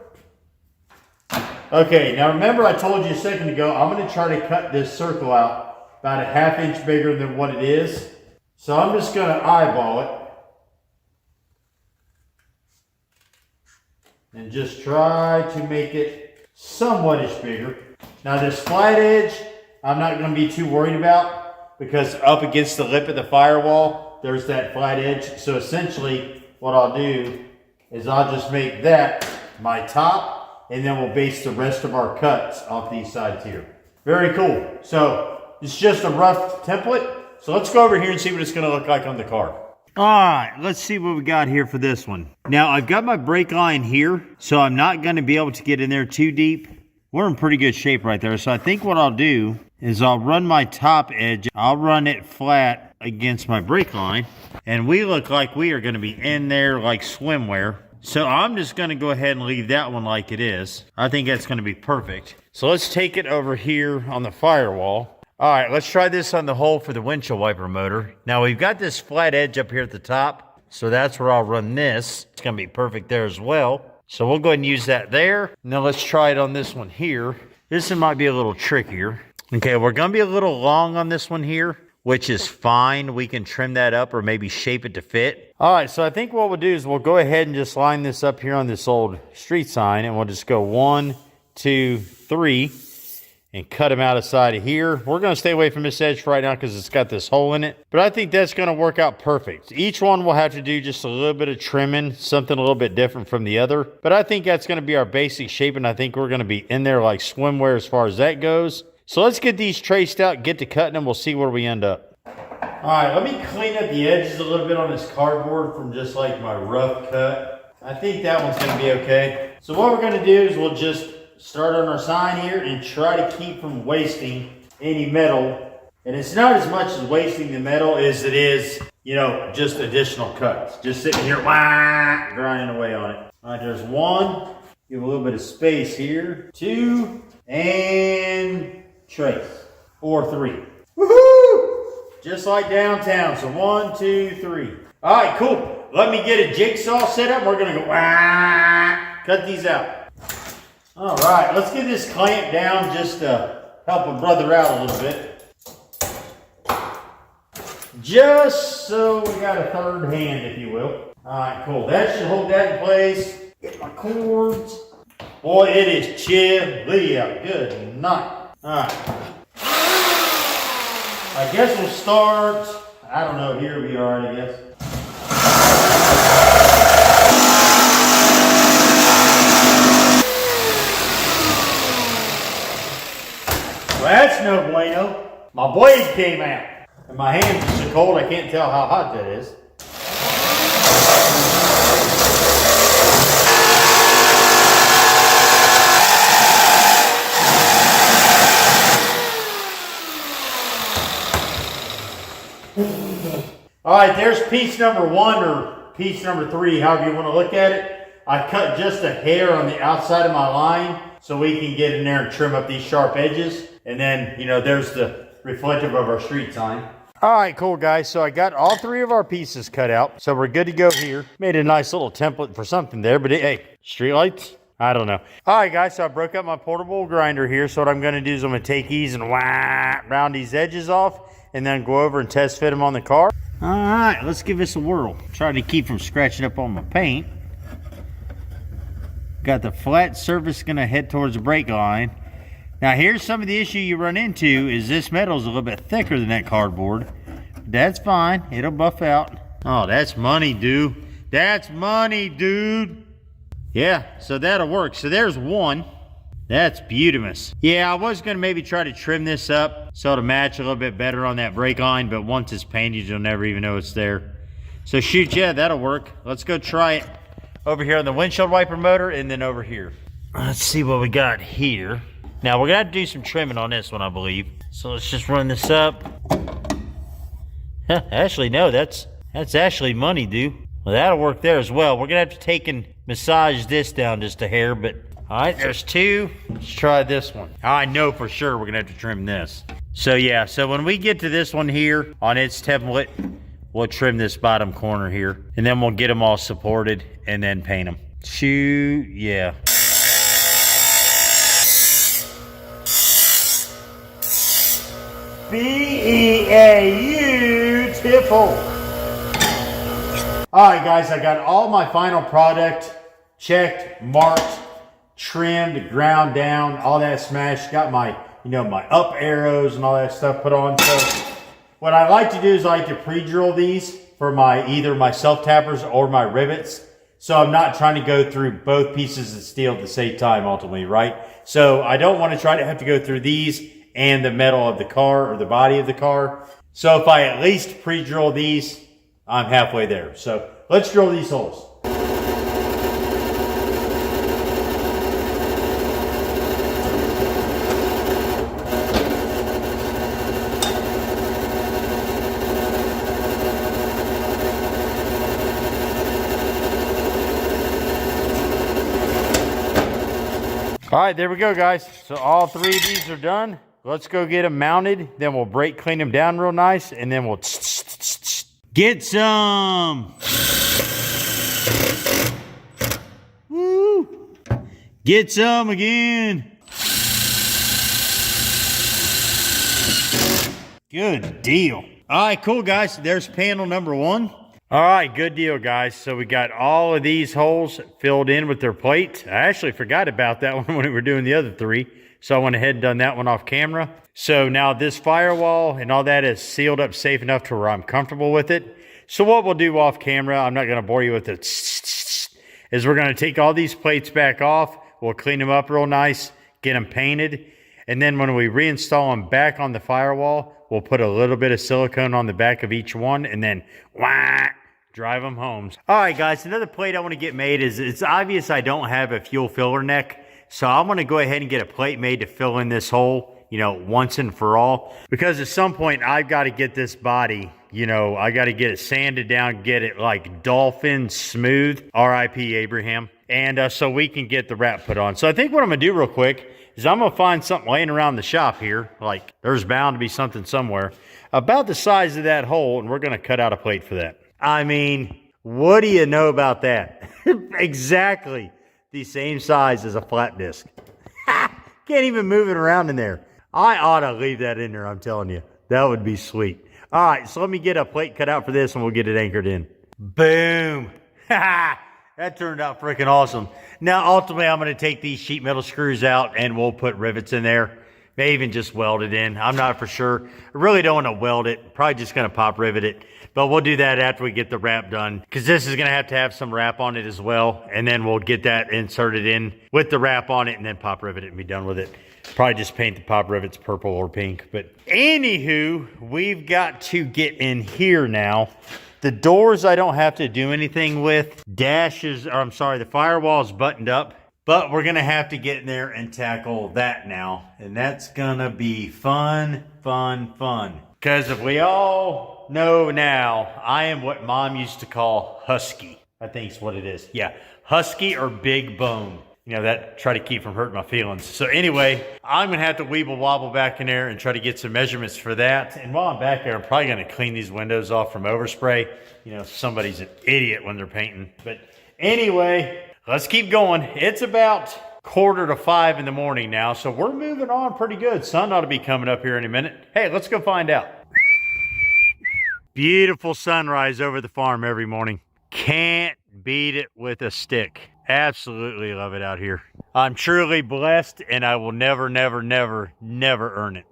Okay, now remember I told you a second ago, I'm going to try to cut this circle out about a 1/2 inch bigger than what it is. So I'm just going to eyeball it. And just try to make it somewhat-ish bigger. Now this flat edge, I'm not going to be too worried about because up against the lip of the firewall, there's that flat edge. So essentially what I'll do is I'll just make that my top, and then we'll base the rest of our cuts off these sides here. Very cool. So it's just a rough template. So let's go over here and see what it's going to look like on the car. All right, let's see what we got here for this one. Now, I've got my brake line here, so I'm not going to be able to get in there too deep. We're in pretty good shape right there. So I think what I'll do is I'll run my top edge. I'll run it flat against my brake line, and we look like we are going to be in there like swimwear. So I'm just going to go ahead and leave that one like it is. I think that's going to be perfect. So let's take it over here on the firewall. All right, let's try this on the hole for the windshield wiper motor. Now we've got this flat edge up here at the top, so that's where I'll run this. It's gonna be perfect there as well. So we'll go ahead and use that there. Now let's try it on this one here. This one might be a little trickier. Okay, we're gonna be a little long on this one here, which is fine. We can trim that up or maybe shape it to fit. All right, so I think what we'll do is we'll go ahead and just line this up here on this old street sign, and we'll just go 1, 2, 3. And cut them out of side of here. We're going to stay away from this edge for right now because it's got this hole in it. But I think that's going to work out perfect. Each one will have to do just a little bit of trimming, something a little bit different from the other. But I think that's going to be our basic shape, and I think we're going to be in there like swimwear as far as that goes. So let's get these traced out, get to cutting them. We'll see where we end up. All right, let me clean up the edges a little bit on this cardboard from just like my rough cut. I think that one's going to be okay. So what we're going to do is we'll just start on our sign here and try to keep from wasting any metal. And it's not as much as wasting the metal as it is, you know, just additional cuts. Just sitting here, grinding away on it. All right, there's 1. Give a little bit of space here. 2, and trace. 4, 3. Woohoo! Just like downtown. So 1, 2, 3. All right, cool. Let me get a jigsaw set up. We're gonna go cut these out. All right, let's get this clamp down just to help a brother out a little bit. Just so we got a third hand, if you will. All right, cool. That should hold that in place. Get my cords. Boy, it is chilly out. Good night. All right. I guess we'll start, I don't know, here we are, I guess. Well, that's no bueno. My blade came out. And my hands are so cold I can't tell how hot that is. All right, there's piece number 1 or piece number 3, however you want to look at it. I cut just a hair on the outside of my line so we can get in there and trim up these sharp edges. And then, you know, there's the reflective of our street sign. All right, cool guys. So I got all 3 of our pieces cut out. So we're good to go here. Made a nice little template for something there, but hey, street lights? I don't know. All right, guys, so I broke up my portable grinder here. So what I'm gonna do is I'm gonna take these and round these edges off and then go over and test fit them on the car. All right, let's give this a whirl. Trying to keep from scratching up on my paint. Got the flat surface gonna head towards the brake line. Now here's some of the issue you run into is this metal is a little bit thicker than that cardboard. That's fine, it'll buff out. Oh, that's money, dude. That's money, dude. Yeah, so that'll work. So there's one. That's beautimous. Yeah, I was gonna maybe try to trim this up so it'll match a little bit better on that brake line, but once it's painted, you'll never even know it's there. So shoot, yeah, that'll work. Let's go try it over here on the windshield wiper motor and then over here. Let's see what we got here. Now we're gonna have to do some trimming on this one, I believe. So let's just run this up. Actually, no, that's actually money, dude. Well, that'll work there as well. We're gonna have to take and massage this down just a hair, but all right, there's 2. Let's try this one. I know for sure we're gonna have to trim this. So yeah, so when we get to this one here on its template, we'll trim this bottom corner here, and then we'll get them all supported and then paint them. Shoot, yeah. Beautiful. All right, guys, I got all my final product checked, marked, trimmed, ground down, all that smashed. Got my, you know, my up arrows and all that stuff put on. So what I like to do is I like to pre-drill these for my either my self-tappers or my rivets. So I'm not trying to go through both pieces of steel at the same time ultimately, right? So I don't want to try to have to go through these and the metal of the car or the body of the car. So if I at least pre-drill these, I'm halfway there. So let's drill these holes. All right, there we go, guys. So all 3 of these are done. Let's go get them mounted. Then we'll brake clean them down real nice. And then we'll get some. Woo. Get some again. Good deal. All right, cool, guys. There's panel number 1. All right, good deal, guys. So we got all of these holes filled in with their plate. I actually forgot about that one when we were doing the other 3. So I went ahead and done that one off camera. So now this firewall and all that is sealed up safe enough to where I'm comfortable with it. So what we'll do off camera, I'm not going to bore you with it, is we're going to take all these plates back off. We'll clean them up real nice, get them painted. And then when we reinstall them back on the firewall, we'll put a little bit of silicone on the back of each one and then drive them home. All right, guys, another plate I want to get made is it's obvious I don't have a fuel filler neck. So I'm going to go ahead and get a plate made to fill in this hole, you know, once and for all. Because at some point, I've got to get this body, you know, I got to get it sanded down, get it like dolphin smooth, R.I.P. Abraham. And so we can get the wrap put on. So I think what I'm going to do real quick is I'm going to find something laying around the shop here. Like there's bound to be something somewhere about the size of that hole. And we're going to cut out a plate for that. I mean, what do you know about that? Exactly the same size as a flat disc. Can't even move it around in there. I ought to leave that in there, I'm telling you. That would be sweet. All right, so let me get a plate cut out for this and we'll get it anchored in. Boom. That turned out freaking awesome. Now, ultimately, I'm going to take these sheet metal screws out and we'll put rivets in there. Maybe even just weld it in. I'm not for sure. I really don't want to weld it. Probably just going to pop rivet it. But we'll do that after we get the wrap done. Because this is going to have some wrap on it as well. And then we'll get that inserted in with the wrap on it and then pop rivet it and be done with it. Probably just paint the pop rivets purple or pink. But anywho, we've got to get in here now. The doors I don't have to do anything with. The firewall's buttoned up. But we're going to have to get in there and tackle that now. And that's going to be fun. Because if we all know now, I am what Mom used to call husky. I think it's what it is. Yeah, husky or big bone. You know, that try to keep from hurting my feelings. So anyway, I'm going to have to weeble wobble back in there and try to get some measurements for that. And while I'm back there, I'm probably going to clean these windows off from overspray. You know, somebody's an idiot when they're painting. But anyway, let's keep going. It's about 4:45 in the morning now, so we're moving on pretty good. Sun ought to be coming up here in a minute. Hey, let's go find out. Beautiful sunrise over the farm every morning. Can't beat it with a stick. Absolutely love it out here. I'm truly blessed, and I will never earn it.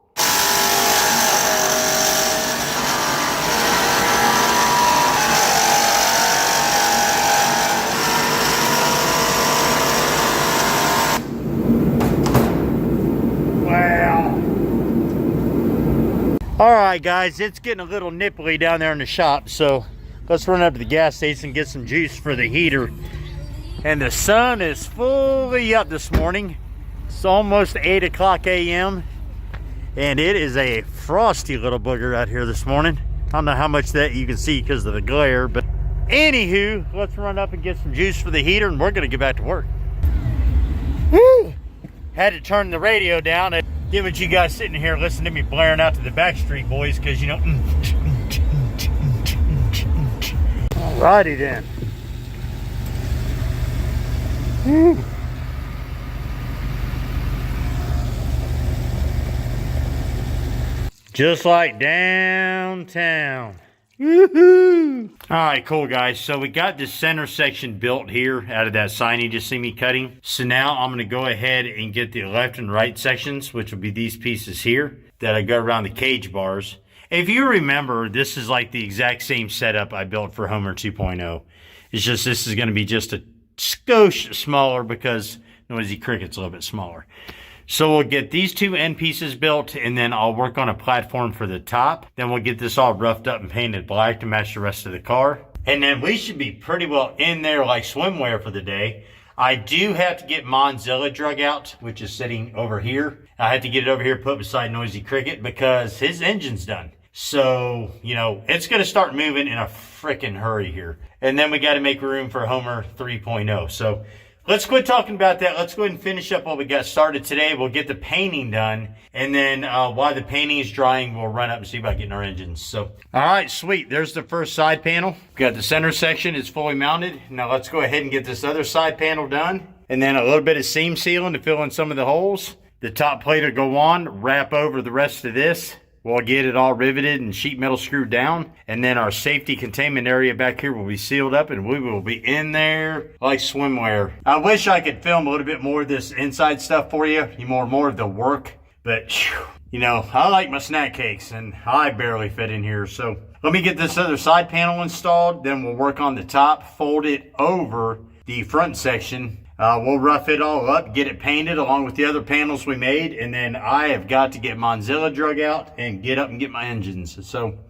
All right, guys, it's getting a little nipply down there in the shop, so let's run up to the gas station and get some juice for the heater. And the sun is fully up this morning. It's almost 8 o'clock a.m. and it is a frosty little booger out here this morning. I don't know how much that you can see because of the glare, but anywho, let's run up and get some juice for the heater and we're gonna get back to work. Woo! Had to turn the radio down. I didn't want you guys sitting here listening to me blaring out to the Backstreet Boys because, you know. Alrighty then. Woo. Just like downtown. Woohoo! All right, cool, guys. So we got this center section built here out of that sign you just see me cutting. So now I'm going to go ahead and get the left and right sections, which will be these pieces here that I go around the cage bars. If you remember, this is like the exact same setup I built for Homer 2.0. It's just this is going to be just a skosh smaller because Noisy Cricket's a little bit smaller. So we'll get these two end pieces built and then I'll work on a platform for the top. Then we'll get this all roughed up and painted black to match the rest of the car. And then we should be pretty well in there like swimwear for the day. I do have to get Monzilla drug out, which is sitting over here. I had to get it over here put beside Noisy Cricket because his engine's done. So, you know, it's going to start moving in a freaking hurry here. And then we got to make room for Homer 3.0. So let's quit talking about that. Let's go ahead and finish up what we got started today. We'll get the painting done. And then while the painting is drying, we'll run up and see about getting our engines. So, all right, sweet. There's the first side panel. We've got the center section. It's fully mounted. Now let's go ahead and get this other side panel done. And then a little bit of seam sealing to fill in some of the holes. The top plate will go on, wrap over the rest of this. We'll get it all riveted and sheet metal screwed down. And then our safety containment area back here will be sealed up and we will be in there like swimwear. I wish I could film a little bit more of this inside stuff for you. More of the work. But, you know, I like my snack cakes and I barely fit in here. So let me get this other side panel installed. Then we'll work on the top, fold it over the front section. We'll rough it all up, get it painted along with the other panels we made, and then I have got to get Monzilla drug out and get up and get my engines. So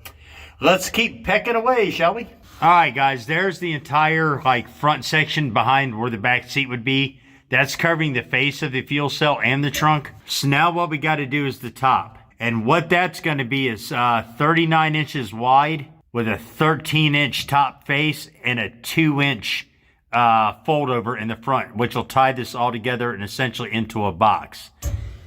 let's keep pecking away, shall we? All right, guys, there's the entire like front section behind where the back seat would be. That's covering the face of the fuel cell and the trunk. So now what we got to do is the top. And what that's going to be is 39 inches wide with a 13-inch top face and a 2-inch fold over in the front, which will tie this all together and essentially into a box.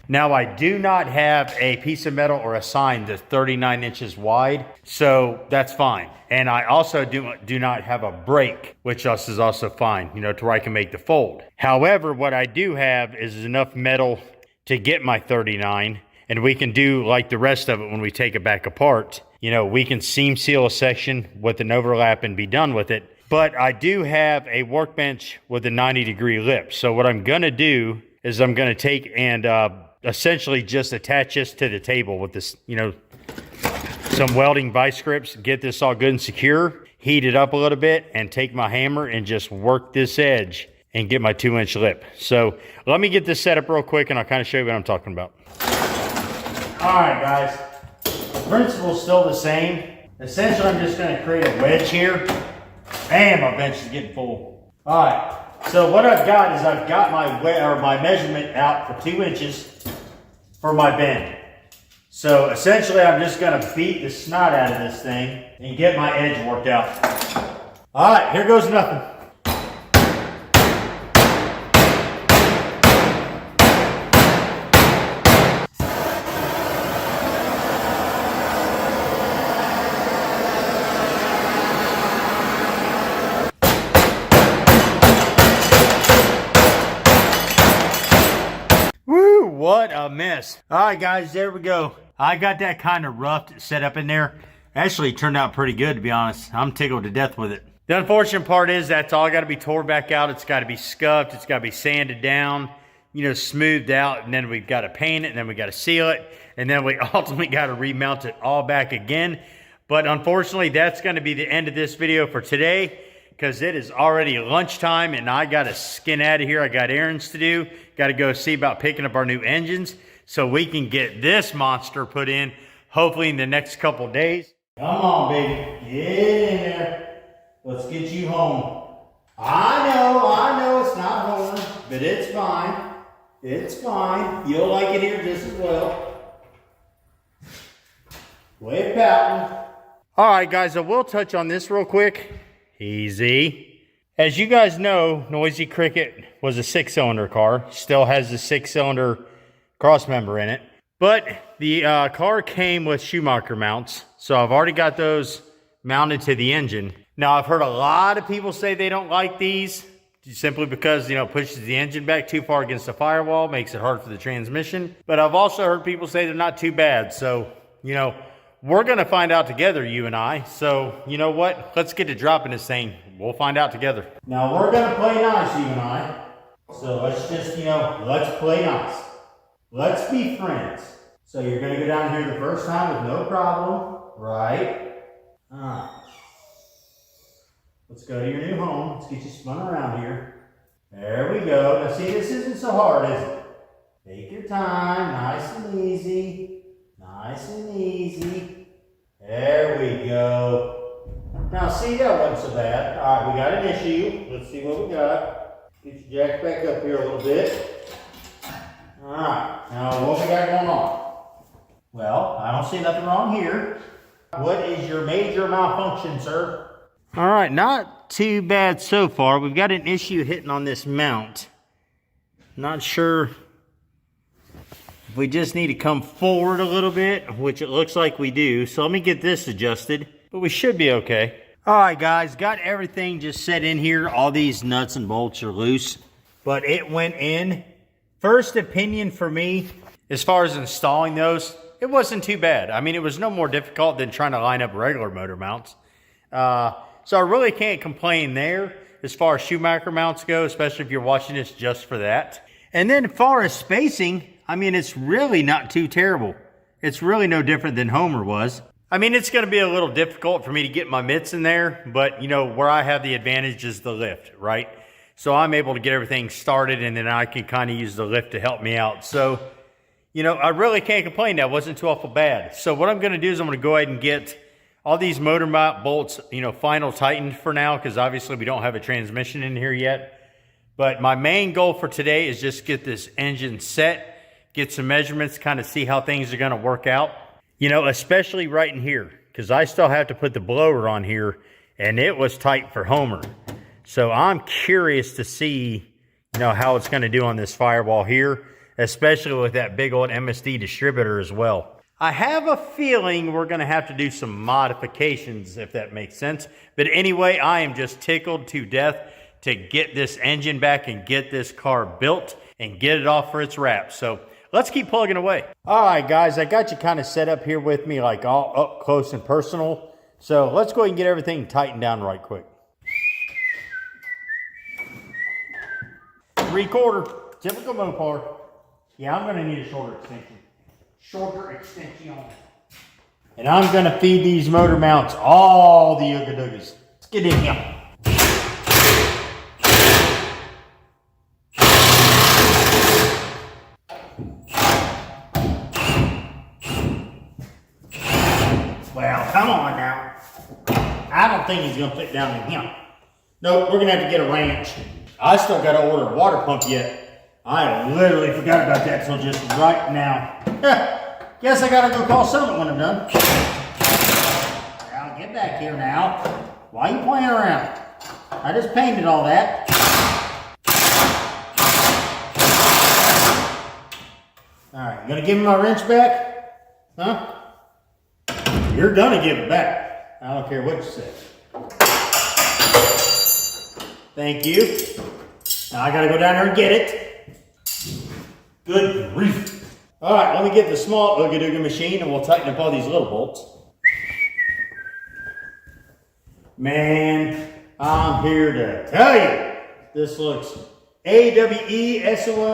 Now I do not have a piece of metal or a sign that's 39 inches wide, so that's fine. And I also do not have a brake, which is also fine, you know, to where I can make the fold. However, what I do have is enough metal to get my 39, and we can do like the rest of it when we take it back apart. You know, we can seam seal a section with an overlap and be done with it. But I do have a workbench with a 90-degree lip. So what I'm going to do is I'm going to take and essentially just attach this to the table with this, you know, some welding vice grips, get this all good and secure, heat it up a little bit, and take my hammer and just work this edge and get my 2-inch lip. So let me get this set up real quick and I'll kind of show you what I'm talking about. All right, guys, the principle's still the same. Essentially, I'm just going to create a wedge here. Bam, my bench is getting full. All right, so what I've got is I've got my measurement out for 2 inches for my bend. So essentially, I'm just going to beat the snot out of this thing and get my edge worked out. All right, here goes nothing. What a mess. All right, guys, there we go. I got that kind of roughed set up in there. Actually turned out pretty good, to be honest. I'm tickled to death with it. The unfortunate part is that's all got to be tore back out. It's got to be scuffed. It's got to be sanded down, you know, smoothed out. And then we've got to paint it. And then we got to seal it. And then we ultimately got to remount it all back again. But unfortunately, that's going to be the end of this video for today, because it is already lunchtime and I got to skin out of here. I got errands to do. Got to go see about picking up our new engines so we can get this monster put in hopefully in the next couple days. Come on, baby. Get in there. Let's get you home. I know it's not home, but it's fine. It's fine. You'll like it here just as well. Quit pouting. All right, guys, I will touch on this real quick. Easy. As you guys know, Noisy Cricket was a 6-cylinder car. Still has the 6-cylinder cross member in it. But the car came with Schumacher mounts. So I've already got those mounted to the engine. Now, I've heard a lot of people say they don't like these simply because, you know, it pushes the engine back too far against the firewall, makes it hard for the transmission. But I've also heard people say they're not too bad. So, you know, we're going to find out together, you and I. So, you know what? Let's get to dropping this thing. We'll find out together. Now, we're going to play nice, you and I. So, let's just, you know, let's play nice. Let's be friends. So, you're going to go down here the first time with no problem, right? All right. Let's go to your new home. Let's get you spun around here. There we go. Now, see, this isn't so hard, is it? Take your time. Nice and easy. Nice and easy. There we go. Now, see, that wasn't so bad. All right, we got an issue. Let's see what we got. Get your jack back up here a little bit. All right. Now, what we got going on? Well, I don't see nothing wrong here. What is your major malfunction, sir? All right, not too bad so far. We've got an issue hitting on this mount. Not sure. We just need to come forward a little bit, which it looks like we do. So let me get this adjusted, but we should be okay. All right, guys, got everything just set in here. All these nuts and bolts are loose, but it went in. First opinion for me, as far as installing those, it wasn't too bad. I mean, it was no more difficult than trying to line up regular motor mounts. So I really can't complain there as far as Schumacher mounts go, especially if you're watching this just for that. And then as far as spacing, I mean, it's really not too terrible. It's really no different than Homer was. I mean, it's going to be a little difficult for me to get my mitts in there, but, you know, where I have the advantage is the lift, right? So I'm able to get everything started, and then I can kind of use the lift to help me out. So, you know, I really can't complain. That wasn't too awful bad. So what I'm going to do is I'm going to go ahead and get all these motor mount bolts, you know, final tightened for now, because obviously we don't have a transmission in here yet. But my main goal for today is just get this engine set, get some measurements, kind of see how things are going to work out. You know, especially right in here, because I still have to put the blower on here, and it was tight for Homer. So I'm curious to see, you know, how it's going to do on this firewall here, especially with that big old MSD distributor as well. I have a feeling we're going to have to do some modifications, if that makes sense. But anyway, I am just tickled to death to get this engine back and get this car built and get it off for its wrap. So let's keep plugging away. All right, guys, I got you kind of set up here with me, like all up close and personal. So let's go ahead and get everything tightened down right quick. 3/4, typical Mopar. Yeah, I'm gonna need a shorter extension. Shorter extension. And I'm gonna feed these motor mounts all the Ooga Doogas. Let's get in here. Well, come on now. I don't think he's gonna fit down in here. Nope, we're gonna have to get a wrench. I still gotta order a water pump yet. I literally forgot about that till just right now. Guess I gotta go call Summit when I'm done. Now get back here now. Why are you playing around? I just painted all that. Alright, you gonna give me my wrench back? Huh? You're gonna give it back. I don't care what you say. Thank you. Now I gotta go down there and get it. Good grief. Alright, let me get the small Ooga Dooga machine and we'll tighten up all these little bolts. Man, I'm here to tell you, this looks AWESOME,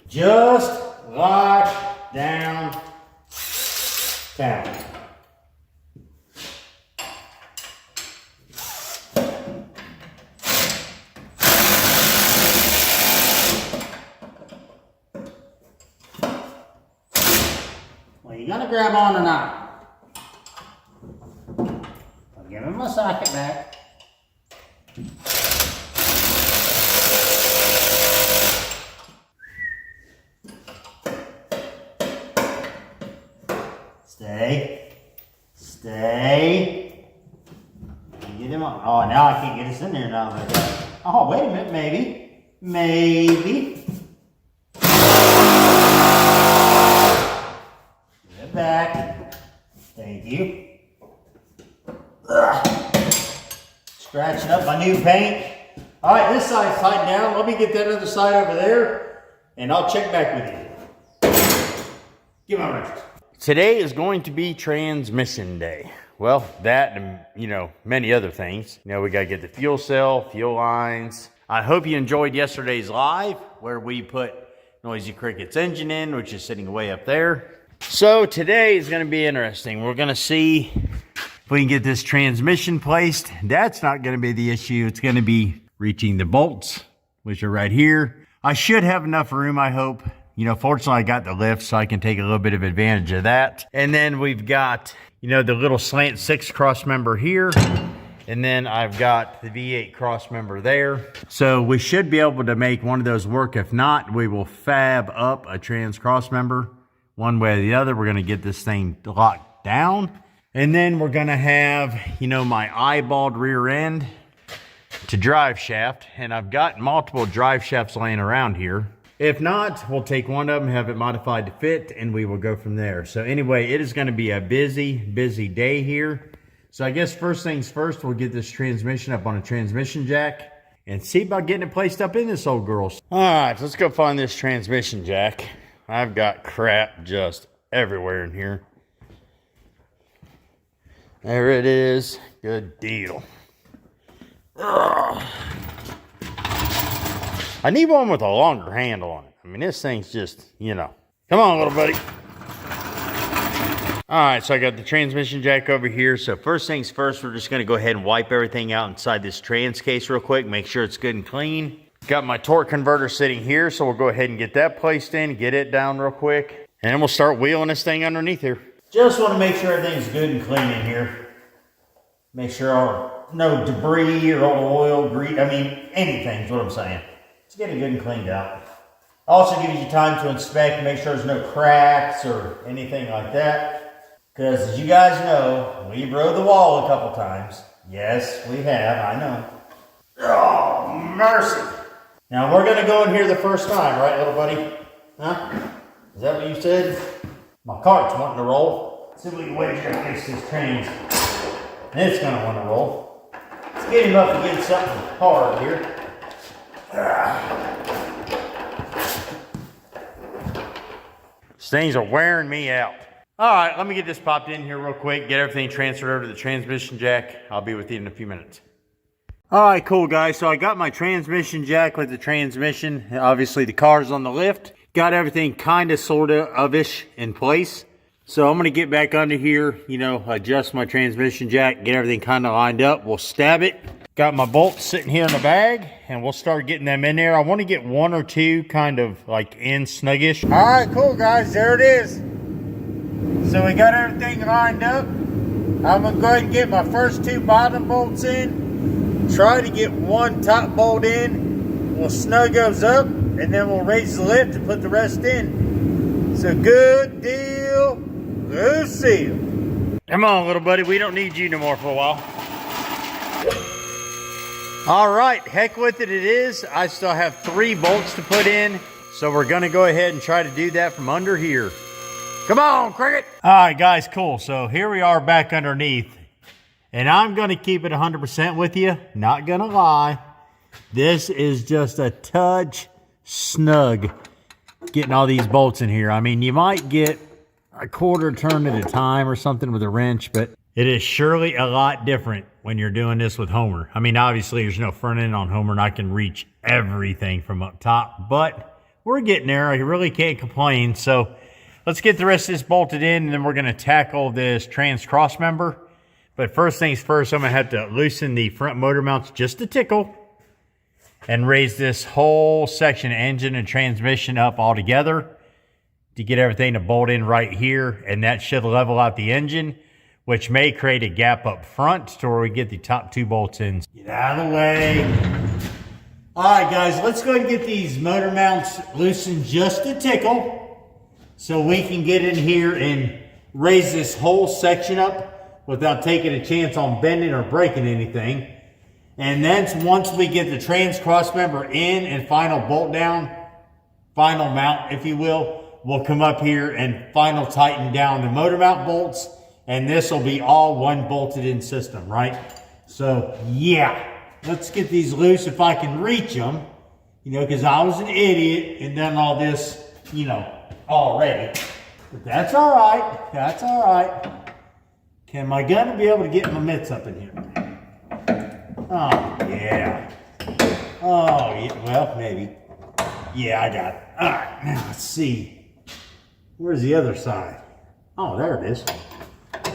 just like downtown. Well, you gonna grab on or not? I'll give him my socket back. Stay. Stay. Get him on. Oh, now I can't get us in there now. Oh, wait a minute. Maybe. Maybe. Get back. Thank you. Ugh. Scratching up my new paint. All right, this side's tied down. Let me get that other side over there, and I'll check back with you. Give my wrenches. Today is going to be transmission day. Well, that and, many other things. We got to get the fuel cell, fuel lines. I hope you enjoyed yesterday's live where we put Noisy Cricket's engine in, which is sitting way up there. So today is going to be interesting. We're going to see if we can get this transmission placed. That's not going to be the issue. It's going to be reaching the bolts, which are right here. I should have enough room, I hope. Fortunately, I got the lift, so I can take a little bit of advantage of that. And then we've got, the little slant 6 cross member here. And then I've got the V8 cross member there. So we should be able to make one of those work. If not, we will fab up a trans cross member. One way or the other, we're going to get this thing locked down. And then we're going to have, my eyeballed rear end to drive shaft. And I've got multiple drive shafts laying around here. If not, we'll take one of them, have it modified to fit, and we will go from there. So anyway, it is going to be a busy, busy day here. So I guess first things first, we'll get this transmission up on a transmission jack and see about getting it placed up in this old girl. All right, let's go find this transmission jack. I've got crap just everywhere in here. There it is. Good deal. Ugh. I need one with a longer handle on it. I mean, this thing's just, Come on, little buddy. All right, so I got the transmission jack over here. So first things first, we're just going to go ahead and wipe everything out inside this trans case real quick. Make sure it's good and clean. Got my torque converter sitting here, so we'll go ahead and get that placed in, get it down real quick. And then we'll start wheeling this thing underneath here. Just want to make sure everything's good and clean in here. Make sure no debris or oil, grease, anything is what I'm saying. Let's get it good and cleaned out. Also gives you time to inspect and make sure there's no cracks or anything like that. Because as you guys know, we've rode the wall a couple times. Yes, we have, I know. Oh, mercy. Now we're going to go in here the first time, right, little buddy? Huh? Is that what you said? My cart's wanting to roll. Let's see if we can wedge it against this trans. It's going to want to roll. Let's get him up against something hard here. These things are wearing me out. All right, let me get this popped in here real quick, get everything transferred over to the transmission jack. I'll be with you in a few minutes. All right, cool, guys. So I got my transmission jack with the transmission. Obviously, the car's on the lift. Got everything kind of, sort of-ish in place. So I'm going to get back under here, you know, adjust my transmission jack, get everything kind of lined up. We'll stab it. Got my bolts sitting here in the bag, and we'll start getting them in there. I want to get one or two kind of like in snuggish. All right, cool, guys. There it is. So we got everything lined up. I'm going to go ahead and get my first two bottom bolts in. Try to get one top bolt in. We'll snug those up, and then we'll raise the lift and put the rest in. So good deal, Lucille. Come on, little buddy. We don't need you no more for a while. All right, heck with it is. I still have 3 bolts to put in, so we're going to go ahead and try to do that from under here. Come on, Cricket. All right, guys, cool. So here we are back underneath, and I'm going to keep it 100% with you. Not going to lie. This is just a touch snug getting all these bolts in here. I mean, you might get a quarter turn at a time or something with a wrench, but it is surely a lot different when you're doing this with Homer. I mean, obviously there's no front end on Homer and I can reach everything from up top, but we're getting there. I really can't complain. So let's get the rest of this bolted in, and then we're going to tackle this trans cross member. But first things first, I'm going to have to loosen the front motor mounts just a tickle and raise this whole section, engine and transmission, up all together to get everything to bolt in right here. And that should level out the engine, which may create a gap up front to where we get the top 2 bolts in. Get out of the way. All right, guys, let's go ahead and get these motor mounts loosened just a tickle so we can get in here and raise this whole section up without taking a chance on bending or breaking anything. And then once we get the trans cross member in and final bolt down, final mount, if you will, we'll come up here and final tighten down the motor mount bolts. And this will be all one bolted in system, right? So yeah, let's get these loose if I can reach them, you know, because I was an idiot and done all this, you know, already. But that's all right. That's all right. Can my gun be able to get my mitts up in here? Oh, yeah. Oh, yeah. Well, maybe. Yeah, I got it. All right. Now, let's see. Where's the other side? Oh, there it is.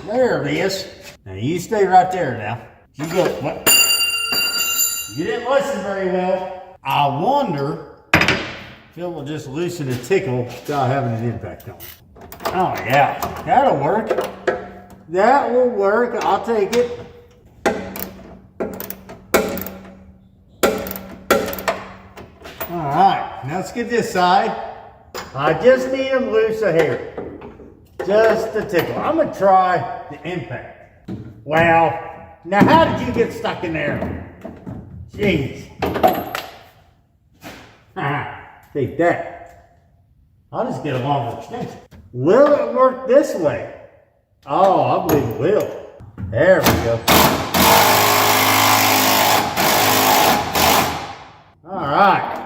There it is. Now, you stay right there now. You go. What? You didn't listen very well. I wonder if it will just loosen a tickle without having an impact on it. Oh, yeah. That'll work. That will work. I'll take it. All right, now let's get this side. I just need them loose a hair. Just a tickle. I'm gonna try the impact. Wow. Now how did you get stuck in there? Jeez. Take that. I'll just get a longer extension. Will it work this way? Oh, I believe it will. There we go. All right.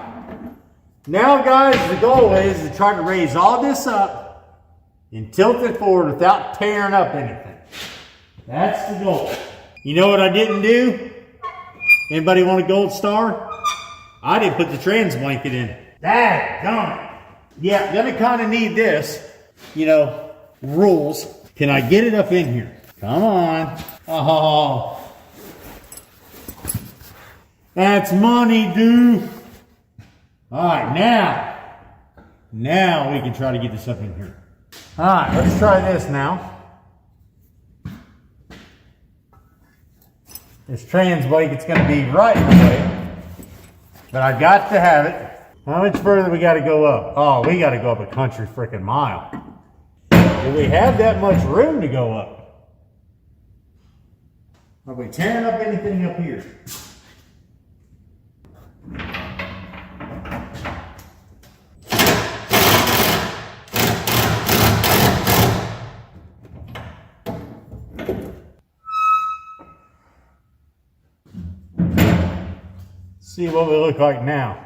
Now, guys, the goal is to try to raise all this up and tilt it forward without tearing up anything. That's the goal. You know what I didn't do? Anybody want a gold star? I didn't put the trans blanket in. Daggone it. Yeah, gonna kind of need this, you know, rules. Can I get it up in here? Come on. Oh. That's money, dude. All right, now we can try to get this up in here. All right, let's try this now. This trans blanket's gonna be right in the way, but I got to have it. How much further we gotta go up? Oh, we gotta go up a country freaking mile. Do we have that much room to go up? Are we tearing up anything up here? See what we look like now.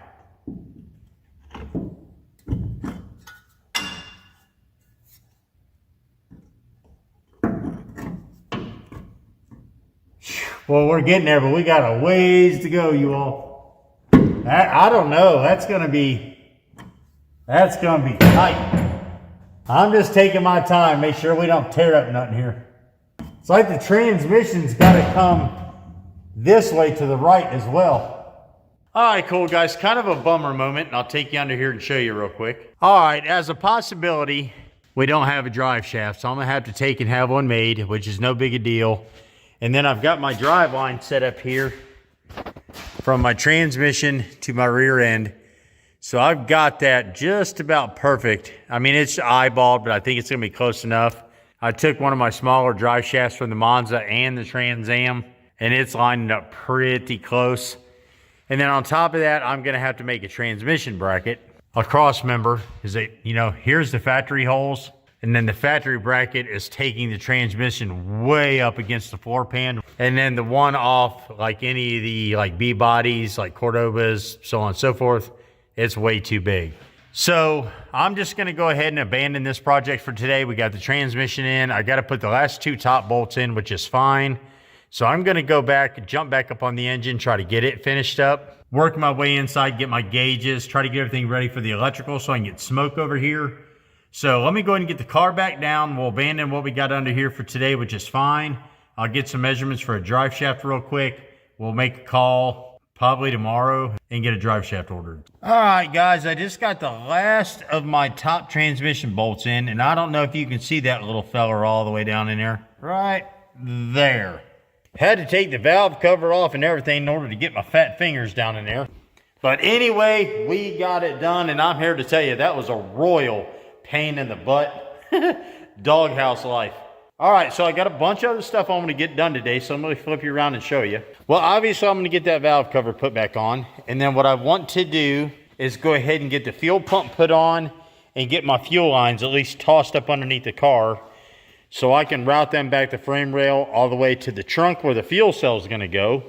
Well, we're getting there, but we got a ways to go, you all. I don't know. That's gonna be tight. I'm just taking my time, make sure we don't tear up nothing here. It's like the transmission's gotta come this way to the right as well. All right, cool guys, kind of a bummer moment, and I'll take you under here and show you real quick. All right, as a possibility, we don't have a drive shaft, so I'm gonna have to take and have one made, which is no big a deal. And then I've got my drive line set up here from my transmission to my rear end. So I've got that just about perfect. I mean, it's eyeballed, but I think it's gonna be close enough. I took one of my smaller drive shafts from the Monza and the Trans Am, and it's lining up pretty close. And then on top of that, I'm gonna have to make a transmission bracket. A cross member is that, you know, here's the factory holes, and then the factory bracket is taking the transmission way up against the floor pan. And then the one off, like any of the like B bodies, like Cordobas, so on and so forth, it's way too big. So I'm just gonna go ahead and abandon this project for today. We got the transmission in. I gotta put the last 2 top bolts in, which is fine. So I'm gonna go back, jump back up on the engine, try to get it finished up, work my way inside, get my gauges, try to get everything ready for the electrical so I can get smoke over here. So let me go ahead and get the car back down. We'll abandon what we got under here for today, which is fine. I'll get some measurements for a drive shaft real quick. We'll make a call probably tomorrow and get a drive shaft ordered. All right, guys, I just got the last of my top transmission bolts in, and I don't know if you can see that little feller all the way down in there. Right there. Had to take the valve cover off and everything in order to get my fat fingers down in there. But anyway, we got it done, and I'm here to tell you that was a royal pain in the butt. Doghouse life. All right, so I got a bunch of other stuff I want to get done today, so I'm going to flip you around and show you. Well, obviously, I'm going to get that valve cover put back on, and then what I want to do is go ahead and get the fuel pump put on and get my fuel lines at least tossed up underneath the car so I can route them back the frame rail all the way to the trunk where the fuel cell is going to go.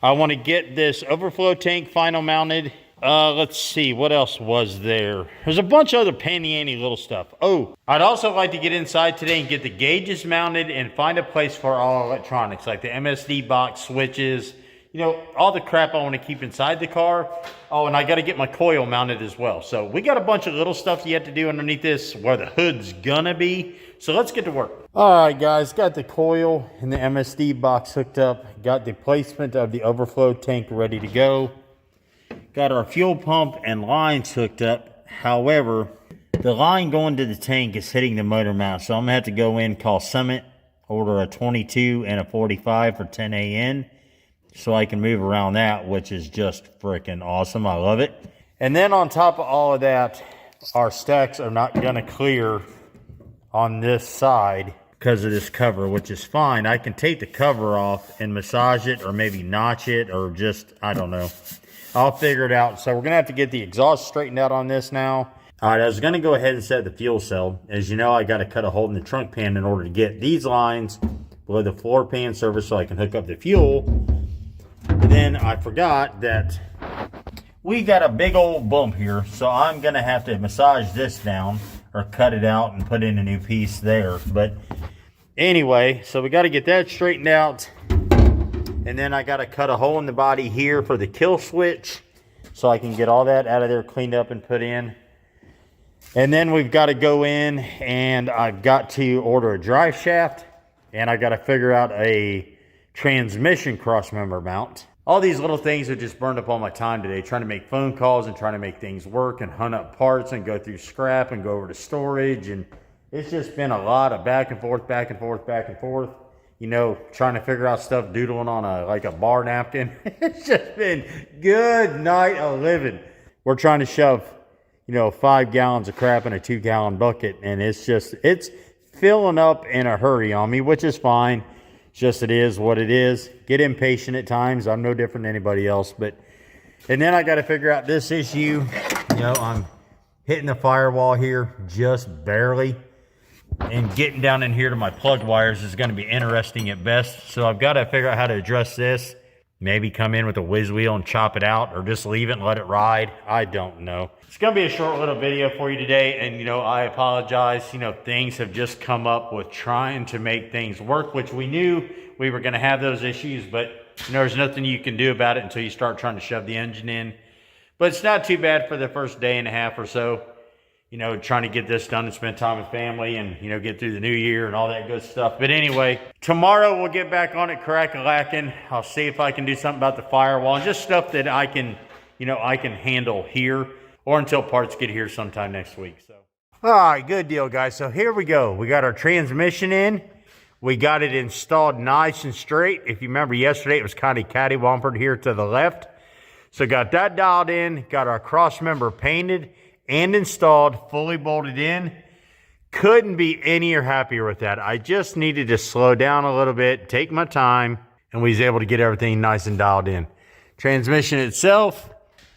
I want to get this overflow tank final mounted. Let's see, what else was there? There's a bunch of other panty-anty little stuff. Oh, I'd also like to get inside today and get the gauges mounted and find a place for all electronics, like the MSD box, switches, you know, all the crap I want to keep inside the car. Oh, and I got to get my coil mounted as well. So we got a bunch of little stuff yet to do underneath this where the hood's gonna be. So let's get to work. All right, guys, got the coil and the MSD box hooked up. Got the placement of the overflow tank ready to go. Got our fuel pump and lines hooked up. However, the line going to the tank is hitting the motor mount. So I'm gonna have to go in, call Summit, order a 22 and a 45 for 10 AN. So I can move around that, which is just freaking awesome. I love it. And then on top of all of that, our stacks are not gonna clear on this side because of this cover, which is fine. I can take the cover off and massage it or maybe notch it or just, I don't know. I'll figure it out. So we're gonna have to get the exhaust straightened out on this now. All right, I was gonna go ahead and set the fuel cell. As you know, I gotta cut a hole in the trunk pan in order to get these lines below the floor pan surface so I can hook up the fuel. But then I forgot that we got a big old bump here. So I'm gonna have to massage this down or cut it out and put in a new piece there. But anyway, so we gotta get that straightened out. And then I got to cut a hole in the body here for the kill switch so I can get all that out of there cleaned up and put in. And then we've got to go in and I've got to order a drive shaft and I got to figure out a transmission cross member mount. All these little things have just burned up all my time today, trying to make phone calls and trying to make things work and hunt up parts and go through scrap and go over to storage. And it's just been a lot of back and forth, back and forth, back and forth. You know, trying to figure out stuff, doodling on a bar napkin. It's just been good night of living. We're trying to shove, you know, 5 gallons of crap in a 2-gallon bucket, and it's filling up in a hurry on me, which is fine. It's just it is what it is. Get impatient at times. I'm no different than anybody else. And then I got to figure out this issue. You know, I'm hitting the firewall here just barely. And getting down in here to my plug wires is going to be interesting at best. So I've got to figure out how to address this. Maybe come in with a whiz wheel and chop it out, or just leave it and let it ride. I don't know. It's going to be a short little video for you today. And, you know, I apologize. You know, things have just come up with trying to make things work, which we knew we were going to have those issues, but there's nothing you can do about it until you start trying to shove the engine in. But it's not too bad for the first day and a half or so, trying to get this done and spend time with family and, get through the new year and all that good stuff. But anyway, tomorrow we'll get back on it, crack-a-lacking. I'll see if I can do something about the firewall and just stuff that I can, I can handle here or until parts get here sometime next week. So, all right, good deal, guys. So here we go. We got our transmission in. We got it installed nice and straight. If you remember yesterday, it was kind of catty-wampered here to the left. So got that dialed in, got our cross member painted and installed, fully bolted in. Couldn't be any happier with that. I just needed to slow down a little bit, take my time, and we was able to get everything nice and dialed in. Transmission itself,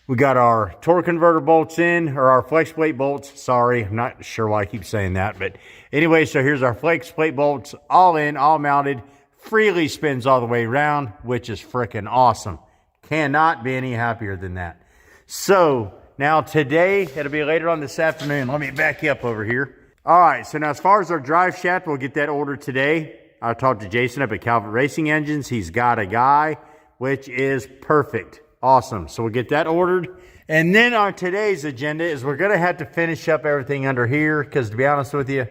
we got our torque converter bolts in, or our flex plate bolts. Sorry, I'm not sure why I keep saying that. But anyway, so here's our flex plate bolts, all in, all mounted. Freely spins all the way around, which is freaking awesome. Cannot be any happier than that. So now today, it'll be later on this afternoon. Let me back you up over here. All right, so now as far as our drive shaft, we'll get that ordered today. I talked to Jason up at Calvert Racing Engines. He's got a guy, which is perfect. Awesome. So we'll get that ordered. And then on today's agenda is we're going to have to finish up everything under here because, to be honest with you,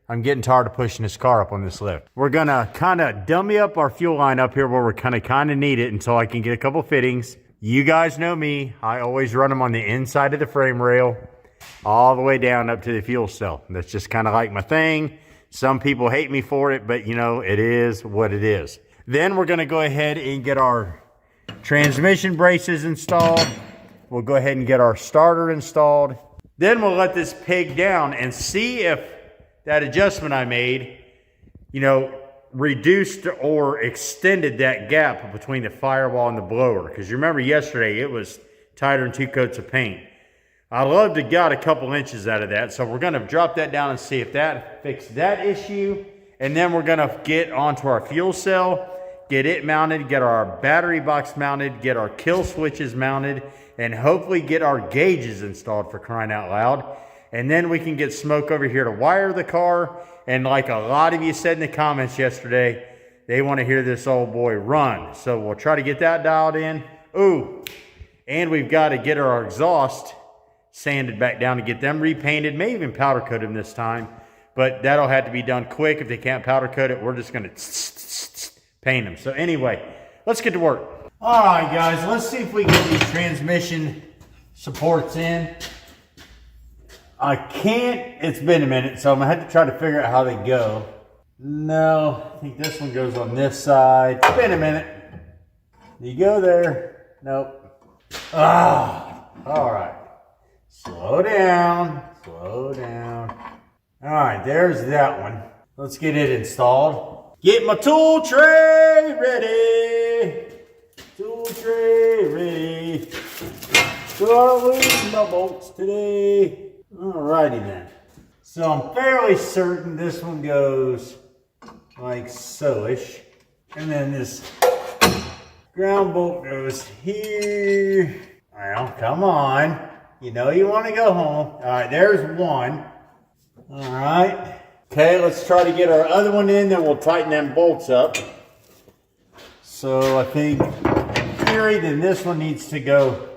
I'm getting tired of pushing this car up on this lift. We're going to kind of dummy up our fuel line up here where we're kind of need it until I can get a couple fittings. You guys know me. I always run them on the inside of the frame rail all the way down up to the fuel cell. That's just kind of like my thing. Some people hate me for it, but it is what it is. Then we're going to go ahead and get our transmission braces installed. We'll go ahead and get our starter installed. Then we'll let this pig down and see if that adjustment I made, reduced or extended that gap between the firewall and the blower. Because you remember yesterday, it was tighter than 2 coats of paint. I love to got a couple inches out of that. So we're going to drop that down and see if that fixed that issue. And then we're going to get onto our fuel cell, get it mounted, get our battery box mounted, get our kill switches mounted, and hopefully get our gauges installed, for crying out loud. And then we can get Smoke over here to wire the car. And like a lot of you said in the comments yesterday, they want to hear this old boy run. So we'll try to get that dialed in. Ooh, and we've got to get our exhaust sanded back down to get them repainted, maybe even powder coat them this time. But that'll have to be done quick. If they can't powder coat it, we're just going to paint them. So anyway, let's get to work. All right, guys, let's see if we can get these transmission supports in. I can't, it's been a minute, so I'm going to have to try to figure out how they go. No, I think this one goes on this side. It's been a minute. You go there. Nope. All right. Slow down. Slow down. All right, there's that one. Let's get it installed. Get my tool tray ready. Tool tray ready. Gotta lose my bolts today. Alrighty then. So I'm fairly certain this one goes like so-ish. And then this ground bolt goes here. Well, come on. You know you want to go home. Alright, there's one. Alright. Okay, let's try to get our other one in, then we'll tighten them bolts up. So I think in theory, then this one needs to go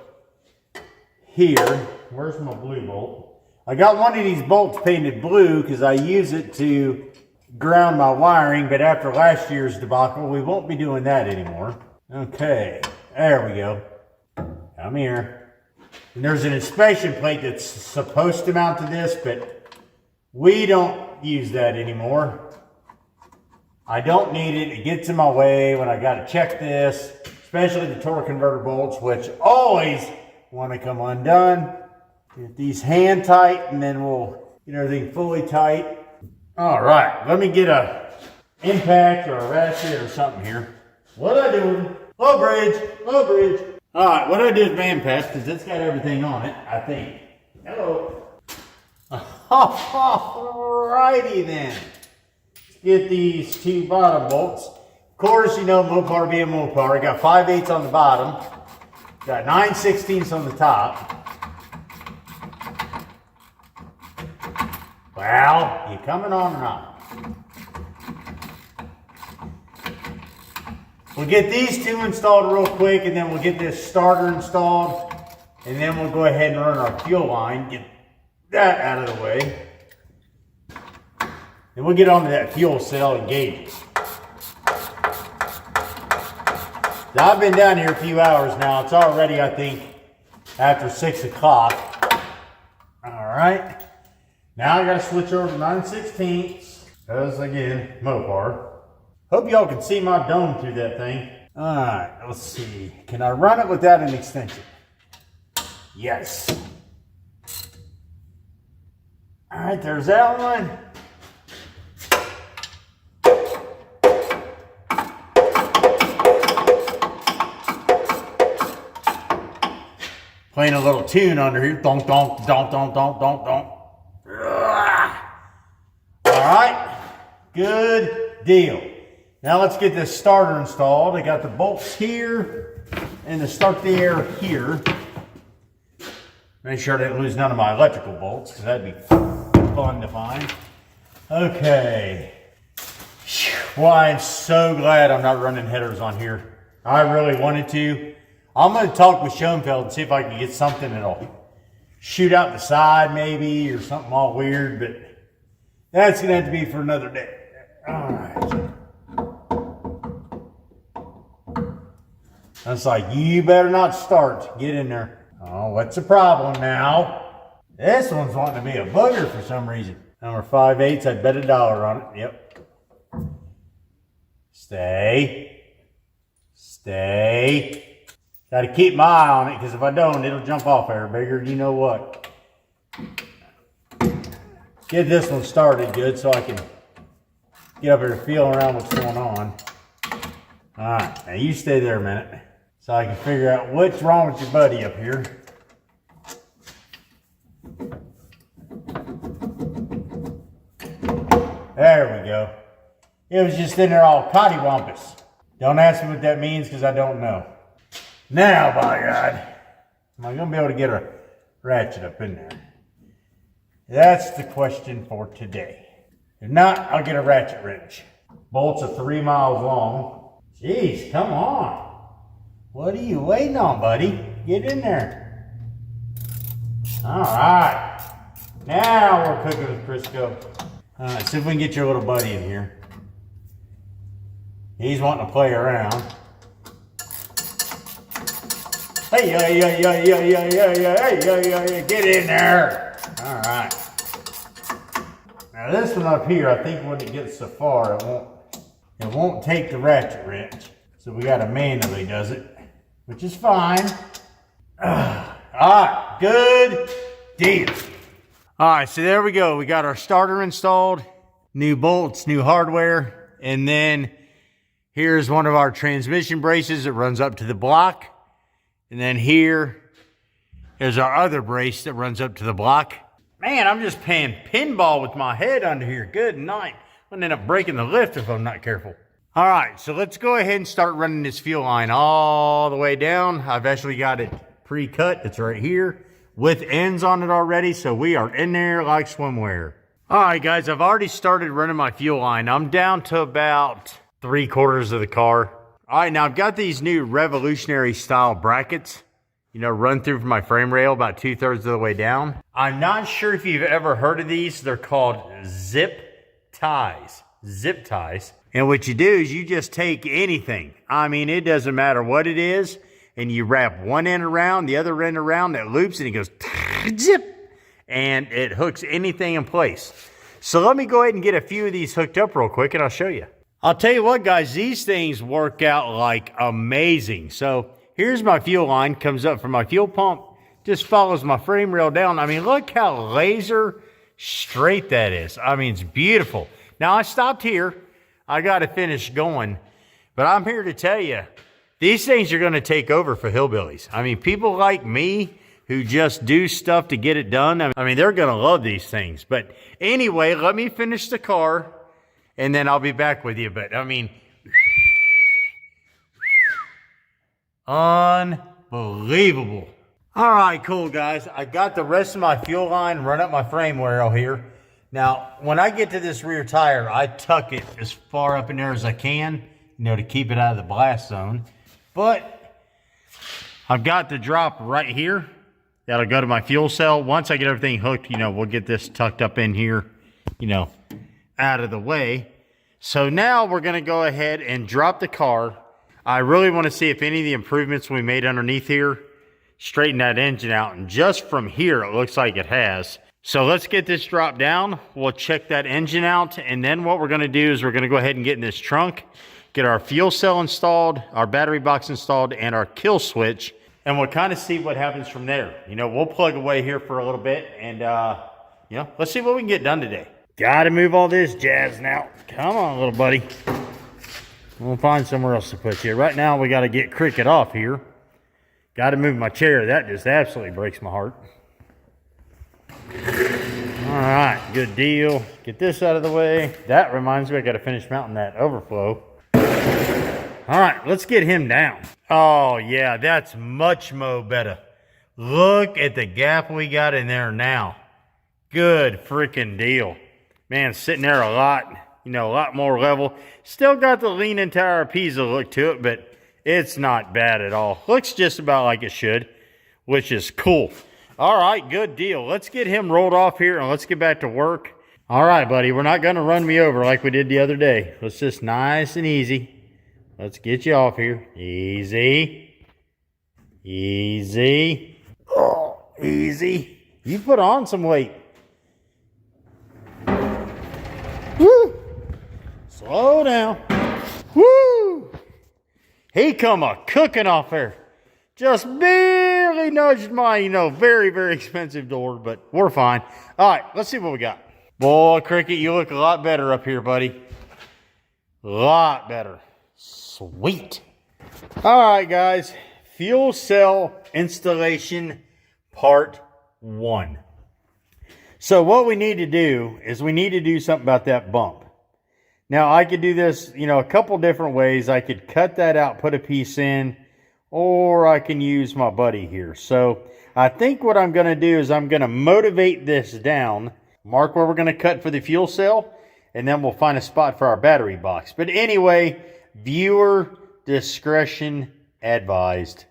here. Where's my blue bolt? I got one of these bolts painted blue because I use it to ground my wiring, but after last year's debacle, we won't be doing that anymore. Okay, there we go. Come here. And there's an inspection plate that's supposed to mount to this, but we don't use that anymore. I don't need it. It gets in my way when I got to check this, especially the torque converter bolts, which always want to come undone. Get these hand tight, and then we'll get everything fully tight. All right, let me get a impact or a ratchet or something here. What I do? Low bridge, low bridge. All right, what I do is my impact because it's got everything on it, I think. Hello. All righty then. Let's get these 2 bottom bolts. Of course, Mopar being Mopar, I got 5/8 on the bottom, got 9/16 on the top. Well, you coming on or not? We'll get these two installed real quick, and then we'll get this starter installed, and then we'll go ahead and run our fuel line, get that out of the way. And we'll get onto that fuel cell and gauges. Now, I've been down here a few hours now. It's already, I think, after 6 o'clock. All right. Now I got to switch over to 9/16, because again, Mopar. Hope y'all can see my dome through that thing. All right, let's see. Can I run it without an extension? Yes. All right, there's that one. Playing a little tune under here. Donk, donk, donk, donk, donk, donk, donk. All right, good deal. Now let's get this starter installed. I got the bolts here and to start the air here. Make sure I didn't lose none of my electrical bolts, because that'd be fun to find. Okay. Well, I'm so glad I'm not running headers on here. I really wanted to. I'm going to talk with Schoenfeld and see if I can get something that'll shoot out the side maybe, or something all weird, but that's going to have to be for another day. All right. That's like, you better not start. Get in there. Oh, what's the problem now? This one's wanting to be a booger for some reason. Number 5/8, I'd bet $1 on it. Yep. Stay. Stay. Got to keep my eye on it, because if I don't, it'll jump off there bigger. You know what? Get this one started good so I can get up here and feel around what's going on. All right, now you stay there a minute so I can figure out what's wrong with your buddy up here. There we go. It was just in there all cottywampus. Don't ask me what that means, because I don't know. Now, by God, am I going to be able to get a ratchet up in there? That's the question for today. If not, I'll get a ratchet wrench. Bolts are 3 miles long. Jeez, come on. What are you waiting on, buddy? Get in there. All right. Now we're cooking with Crisco. All right, see if we can get your little buddy in here. He's wanting to play around. Hey, get in there. All right. Now this one up here, I think when it gets so far, it won't take the ratchet wrench. So we got to manually does it, which is fine. All right, good deal. All right, so there we go. We got our starter installed, new bolts, new hardware, and then here's one of our transmission braces that runs up to the block. And then here is our other brace that runs up to the block. Man, I'm just playing pinball with my head under here. Good night. I'm gonna end up breaking the lift if I'm not careful. All right, so let's go ahead and start running this fuel line all the way down. I've actually got it pre-cut. It's right here with ends on it already, so we are in there like swimwear. All right, guys, I've already started running my fuel line. I'm down to about 3/4 of the car. All right, now I've got these new revolutionary style brackets, you know, run through from my frame rail about 2/3 of the way down. I'm not sure if you've ever heard of these. They're called zip ties. Zip ties. And what you do is you just take anything. I mean, it doesn't matter what it is. And you wrap one end around, the other end around, that loops, and it goes zip. And it hooks anything in place. So let me go ahead and get a few of these hooked up real quick, and I'll show you. I'll tell you what, guys, these things work out like amazing. So here's my fuel line, comes up from my fuel pump, just follows my frame rail down. I mean, look how laser straight that is. I mean, it's beautiful. Now, I stopped here. I got to finish going. But I'm here to tell you, these things are going to take over for hillbillies. I mean, people like me who just do stuff to get it done, I mean, they're going to love these things. But anyway, let me finish the car, and then I'll be back with you. But, I mean, unbelievable. All right, cool, guys. I got the rest of my fuel line run up my frame rail here. Now, when I get to this rear tire, I tuck it as far up in there as I can. to keep it out of the blast zone. But I've got the drop right here. That'll go to my fuel cell. Once I get everything hooked, we'll get this tucked up in here, out of the way. So now we're going to go ahead and drop the car. I really want to see if any of the improvements we made underneath here straighten that engine out. And just from here, it looks like it has. So let's get this dropped down. We'll check that engine out. And then what we're going to do is we're going to go ahead and get in this trunk, get our fuel cell installed, our battery box installed, and our kill switch. And we'll kind of see what happens from there. We'll plug away here for a little bit. And, let's see what we can get done today. Got to move all this jazz now. Come on, little buddy. We'll find somewhere else to put you. Right now, we got to get Cricket off here. Got to move my chair. That just absolutely breaks my heart. All right, good deal. Get this out of the way. That reminds me, I got to finish mounting that overflow. All right, let's get him down. Oh, yeah, that's much more better. Look at the gap we got in there now. Good freaking deal. Man, sitting there a lot more level. Still got the leaning tower Pisa look to it, but it's not bad at all. Looks just about like it should, which is cool. All right, good deal. Let's get him rolled off here and let's get back to work. All right, buddy, we're not going to run me over like we did the other day. Let's just nice and easy. Let's get you off here. Easy. Easy. Oh, easy. You put on some weight. Woo! Slow down. Woo! He come a cooking off there. Just barely nudged my, very, very expensive door, but we're fine. All right, let's see what we got. Boy, Cricket, you look a lot better up here, buddy. A lot better. Sweet. All right, guys. Fuel cell installation part 1. So what we need to do is we need to do something about that bump. Now, I could do this, a couple different ways. I could cut that out, put a piece in, or I can use my buddy here. So I think what I'm going to do is I'm going to motivate this down, mark where we're going to cut for the fuel cell, and then we'll find a spot for our battery box. But anyway, viewer discretion advised.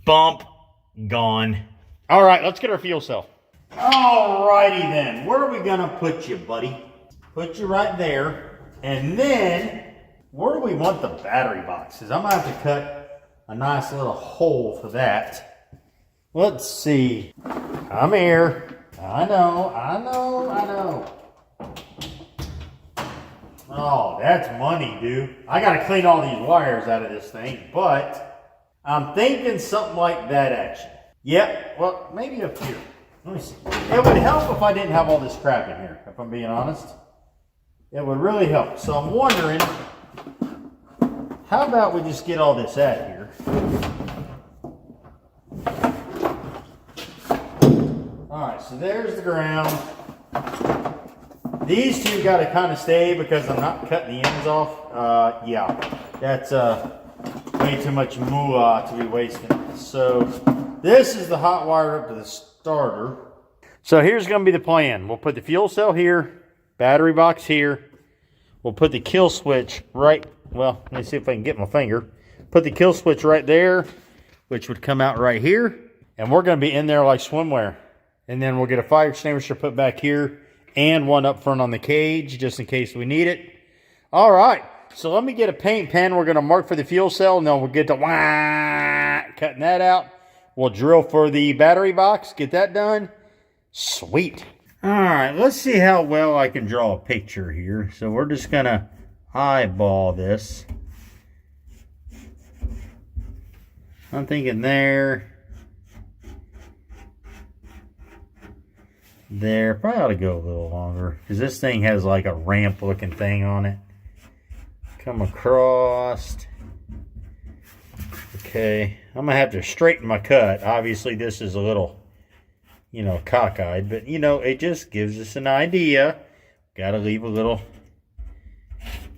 Bump gone. All right, let's get our fuel cell. All righty then. Where are we going to put you, buddy? Put you right there. And then, where do we want the battery box? Because I'm going to have to cut a nice little hole for that. Let's see. Come here. I know. Oh, that's money, dude. I got to clean all these wires out of this thing, but I'm thinking something like that action. Yep, well, maybe up here. Let me see. It would help if I didn't have all this crap in here, if I'm being honest. It would really help. So I'm wondering, how about we just get all this out of here? All right, so there's the ground. These two got to kind of stay because I'm not cutting the ends off. Yeah, that's way too much moolah to be wasting. So this is the hot wire up to the starter. So here's going to be the plan. We'll put the fuel cell here, battery box here. We'll put the kill switch right, well, let me see if I can get my finger. Put the kill switch right there, which would come out right here. And we're going to be in there like swimwear. And then we'll get a fire extinguisher put back here and one up front on the cage just in case we need it. All right. So let me get a paint pen. We're going to mark for the fuel cell, and then we'll get to cutting that out. We'll drill for the battery box, get that done. Sweet. All right, let's see how well I can draw a picture here. So we're just going to eyeball this. I'm thinking there. There. Probably ought to go a little longer because this thing has like a ramp looking thing on it. Come across. Okay, I'm gonna have to straighten my cut. Obviously this is a little, cockeyed, but it just gives us an idea. Got to leave a little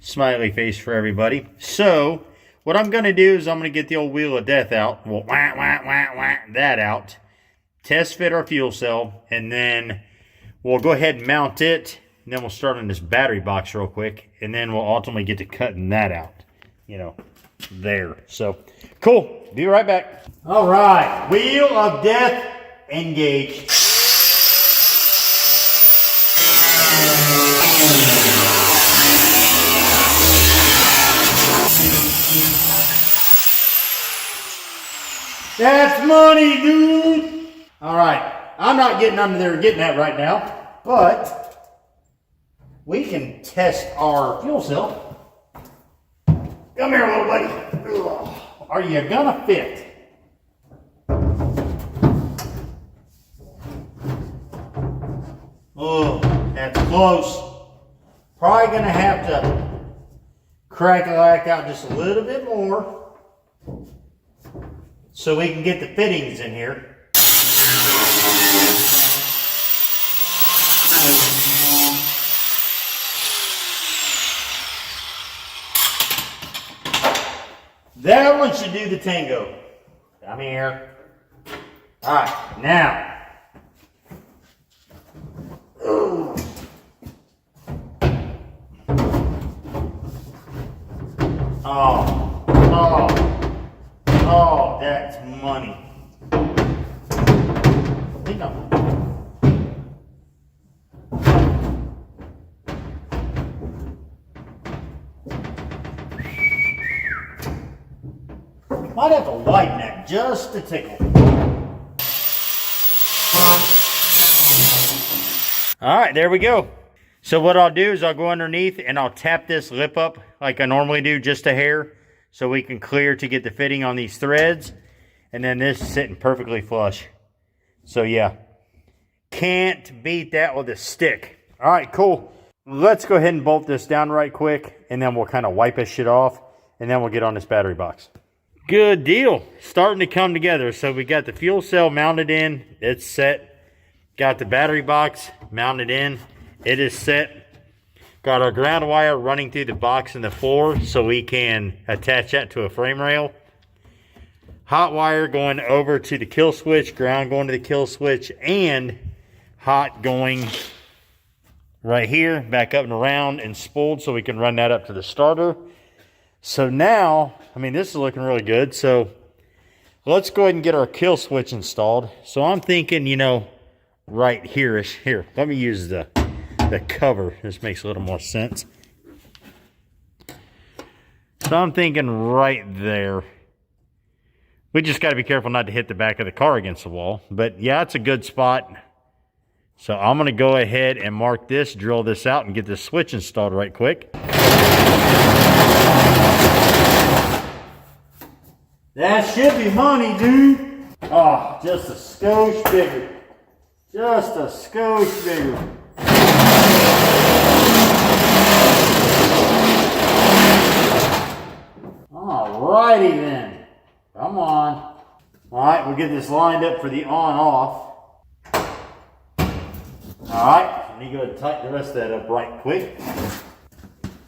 smiley face for everybody. So what I'm going to do is I'm going to get the old wheel of death out. We'll that out. Test fit our fuel cell, and then we'll go ahead and mount it. And then we'll start on this battery box real quick, and then we'll ultimately get to cutting that out. There. So cool. Be right back. All right. Wheel of death engaged. That's money, dude. All right. I'm not getting under there and getting that right now, but we can test our fuel cell. Come here, little buddy. Ugh. Are you gonna fit? Oh, that's close. Probably gonna have to crack the lack out just a little bit more so we can get the fittings in here. That one should do the tango. Come here. All right, now. Ooh. Oh, that's money. Think of it. Might have to widen that just a tickle. All right, there we go. So what I'll do is I'll go underneath and I'll tap this lip up like I normally do, just a hair, so we can clear to get the fitting on these threads. And then this is sitting perfectly flush. So yeah, can't beat that with a stick. All right, cool. Let's go ahead and bolt this down right quick, and then we'll kind of wipe this shit off, and then we'll get on this battery box. Good deal. Starting to come together. So we got the fuel cell mounted in. It's set. Got the battery box mounted in. It is set. Got our ground wire running through the box and the floor so we can attach that to a frame rail. Hot wire going over to the kill switch. Ground going to the kill switch. And hot going right here. Back up and around and spooled so we can run that up to the starter. So now, this is looking really good. So let's go ahead and get our kill switch installed. So I'm thinking, right here-ish. Here, let me use the cover. This makes a little more sense. So I'm thinking right there. We just got to be careful not to hit the back of the car against the wall. But yeah, it's a good spot. So I'm going to go ahead and mark this, drill this out, and get this switch installed right quick. That should be money, dude. Oh, just a skosh bigger. Just a skosh bigger. Alrighty then. Come on. Alright, we'll get this lined up for the on-off. Alright, let me go ahead and tighten the rest of that up right quick.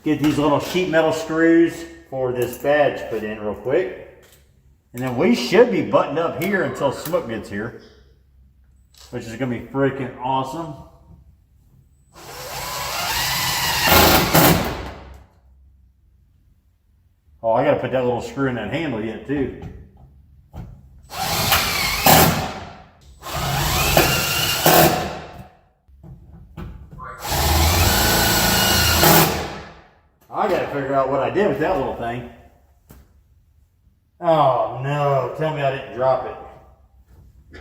Get these little sheet metal screws for this badge put in real quick. And then we should be buttoned up here until Smoke gets here, which is going to be freaking awesome. Oh, I got to put that little screw in that handle yet too. I got to figure out what I did with that little thing. Oh no, tell me I didn't drop it.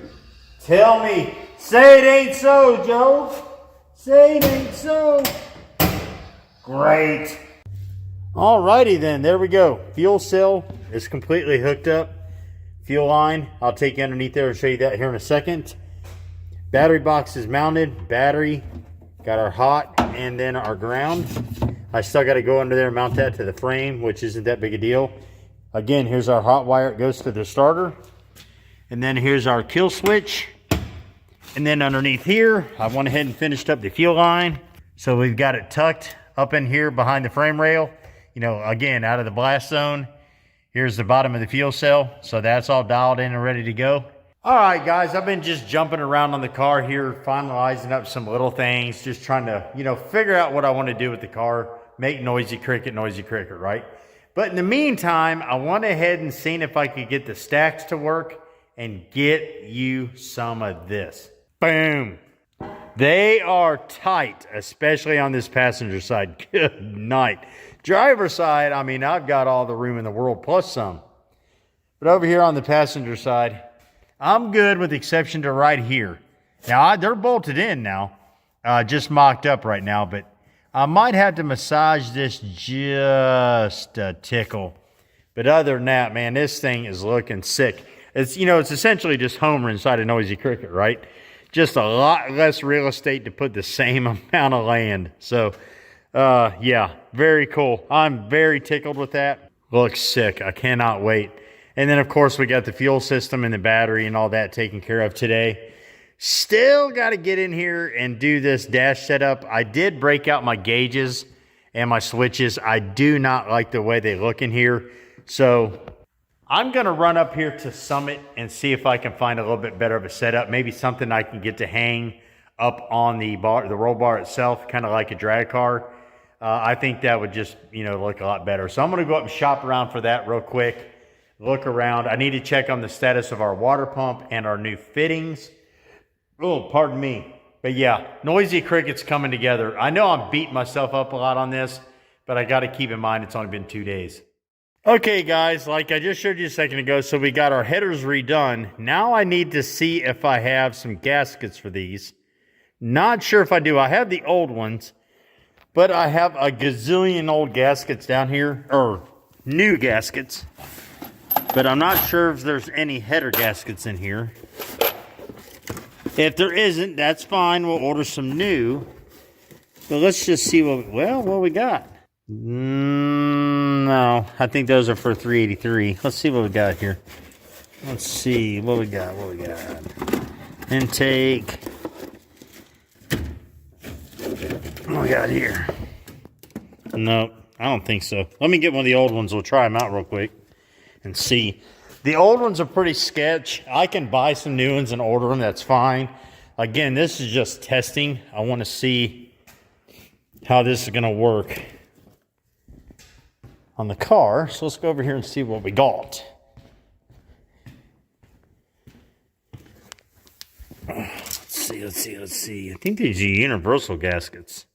Tell me, say it ain't so, Joe. Say it ain't so. Great. Alrighty then, there we go. Fuel cell is completely hooked up. Fuel line, I'll take you underneath there and show you that here in a second. Battery box is mounted, battery, got our hot and then our ground. I still got to go under there and mount that to the frame, which isn't that big a deal. Again, here's our hot wire. It goes to the starter. And then here's our kill switch. And then underneath here, I went ahead and finished up the fuel line. So we've got it tucked up in here behind the frame rail. You know, again, out of the blast zone. Here's the bottom of the fuel cell. So that's all dialed in and ready to go. All right, guys, I've been just jumping around on the car here, finalizing up some little things, just trying to, you know, figure out what I want to do with the car, make noisy cricket, right? But in the meantime, I went ahead and seen if I could get the stacks to work and get you some of this. Boom. They are tight, especially on this passenger side. Good night. Driver side, I mean, I've got all the room in the world plus some. But over here on the passenger side, I'm good with the exception to right here. Now, they're bolted in now, just mocked up right now, but I might have to massage this just a tickle. But other than that, man, this thing is looking sick. It's, you know, it's essentially just Homer inside a noisy cricket, right? Just a lot less real estate to put the same amount of land. So, yeah, very cool. I'm very tickled with that. Looks sick. I cannot wait. And then, of course, we got the fuel system and the battery and all that taken care of today. Still got to get in here and do this dash setup. I did break out my gauges and my switches. I do not like the way they look in here. So I'm going to run up here to Summit and see if I can find a little bit better of a setup. Maybe something I can get to hang up on the bar, the roll bar itself, kind of like a drag car. I think that would just, you know, look a lot better. So I'm going to go up and shop around for that real quick. Look around. I need to check on the status of our water pump and our new fittings. Oh, pardon me. But yeah, noisy cricket's coming together. I know I'm beating myself up a lot on this, but I got to keep in mind it's only been 2 days. Okay, guys, like I just showed you a second ago, so we got our headers redone. Now I need to see if I have some gaskets for these. Not sure if I do. I have the old ones, but I have a gazillion old gaskets down here, or new gaskets. But I'm not sure if there's any header gaskets in here. If there isn't, that's fine. We'll order some new. But let's just see what we got. No, I think those are for 383. Let's see what we got here. Let's see what we got. Intake. What we got here? Nope, I don't think so. Let me get one of the old ones. We'll try them out real quick and see. The old ones are pretty sketch. I can buy some new ones and order them. That's fine. Again, this is just testing. I want to see how this is going to work on the car. So let's go over here and see what we got. Let's see. I think these are universal gaskets.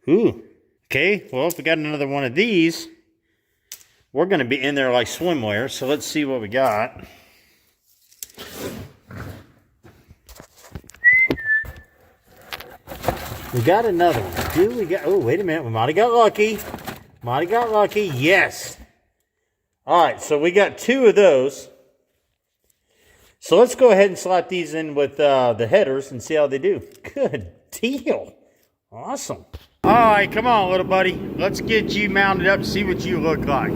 Ooh. Okay, well, if we got another one of these, we're going to be in there like swimwear. So let's see what we got. We got another one. Do we got... Oh, wait a minute. We might have got lucky. Yes. All right, so we got 2 of those. So let's go ahead and slot these in with the headers and see how they do. Good deal. Awesome. All right, come on, little buddy. Let's get you mounted up and see what you look like.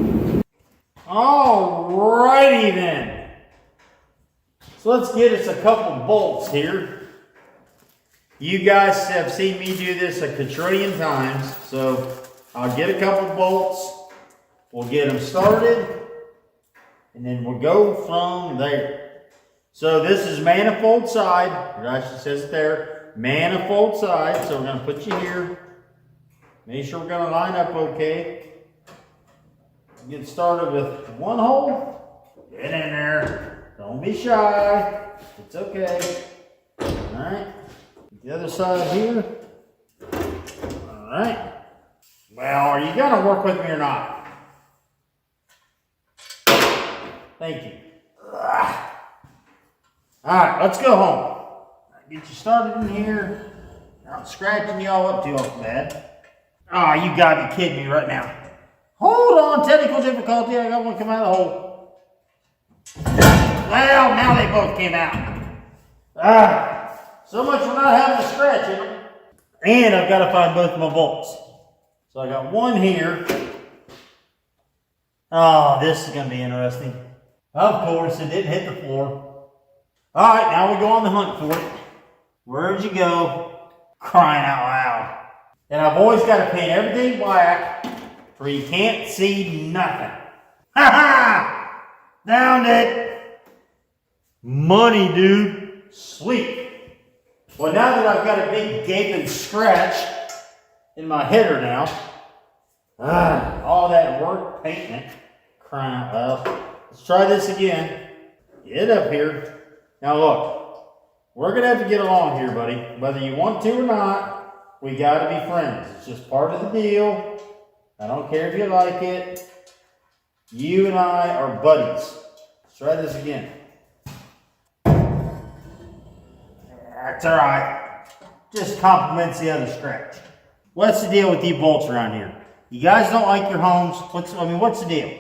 All righty then. So let's get us a couple bolts here. You guys have seen me do this a quadrillion times, so I'll get a couple bolts. We'll get them started, and then we'll go from there. So this is manifold side. It actually says it there. Manifold side. So we're going to put you here. Make sure we're going to line up okay. Get started with one hole. Get in there. Don't be shy. It's okay. Alright. The other side here. Alright. Well, are you going to work with me or not? Thank you. Alright, let's go home. Get you started in here. Not scratching you all up too often, bad. Oh, you gotta be kidding me right now. Hold on, technical difficulty. I got one come out of the hole. Well, now they both came out. So much for not having a scratch in them. And I've got to find both of my bolts. So I got one here. Oh, this is going to be interesting. Of course, it didn't hit the floor. All right, now we go on the hunt for it. Where'd you go? Crying out loud. And I've always got to paint everything black where you can't see nothing. Ha ha! Found it! Money, dude. Sweet. Well, now that I've got a big gaping scratch in my header now, all that work painting it, crying out loud. Let's try this again. Get up here. Now look, we're going to have to get along here, buddy. Whether you want to or not, we got to be friends. It's just part of the deal. I don't care if you like it. You and I are buddies. Let's try this again. That's all right. Just compliments the other scratch. What's the deal with you bolts around here? You guys don't like your homes? What's the deal?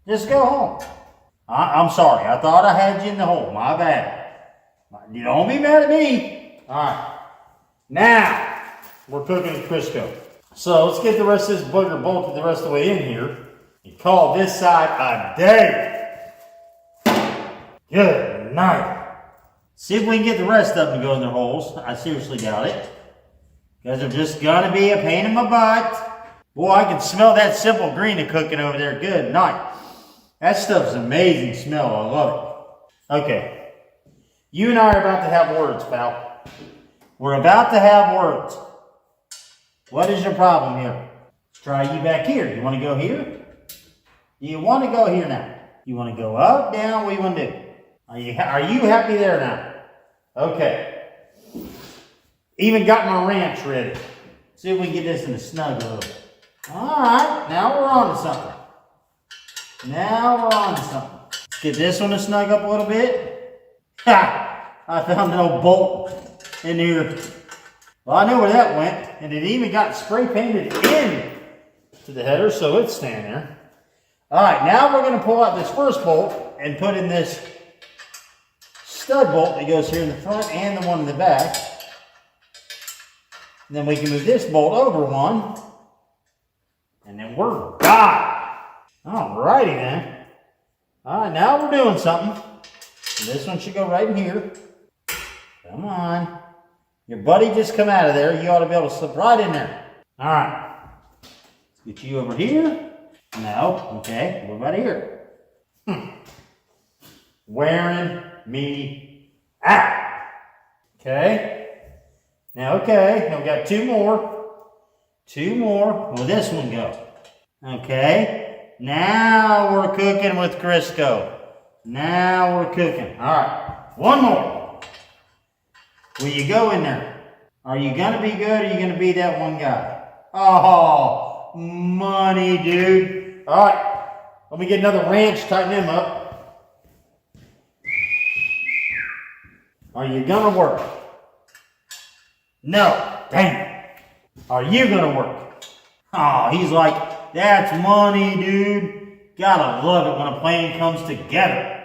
Just go home. I'm sorry. I thought I had you in the hole. My bad. You don't be mad at me. All right. Now, we're cooking at Crisco. So let's get the rest of this booger bolted the rest of the way in here. And call this side a day. Good night. See if we can get the rest of them to go in their holes. I seriously doubt it. Because they're just going to be a pain in my butt. Boy, I can smell that simple green of cooking over there. Good night. That stuff's amazing smell. I love it. Okay. You and I are about to have words, pal. We're about to have words. What is your problem here? Let's try you back here. You want to go here? Do you want to go here now? You want to go up, down? What do you want to do? Are you happy there now? Okay. Even got my ranch ready. See if we can get this in the snug a little bit. All right. Now we're on to something. Let's get this one to snug up a little bit. Ha! I found an old bolt in here. Well, I know where that went, and it even got spray painted in to the header, so it's staying there. All right, now we're going to pull out this first bolt and put in this stud bolt that goes here in the front and the one in the back. And then we can move this bolt over one, and then we're done. All righty then. All right, now we're doing something. This one should go right in here. Come on. Your buddy just come out of there. You ought to be able to slip right in there. All right. Let's get you over here. No. Okay. What about here? Wearing me out. Okay. Now, okay. Now we got two more. Where'd this one go? Okay. Now we're cooking with Crisco. Now we're cooking. All right. One more. Will you go in there? Are you going to be good or are you going to be that one guy? Oh, money, dude. All right. Let me get another wrench, tighten him up. Are you going to work? No. Dang it. Are you going to work? Oh, he's like, that's money, dude. Gotta love it when a plan comes together.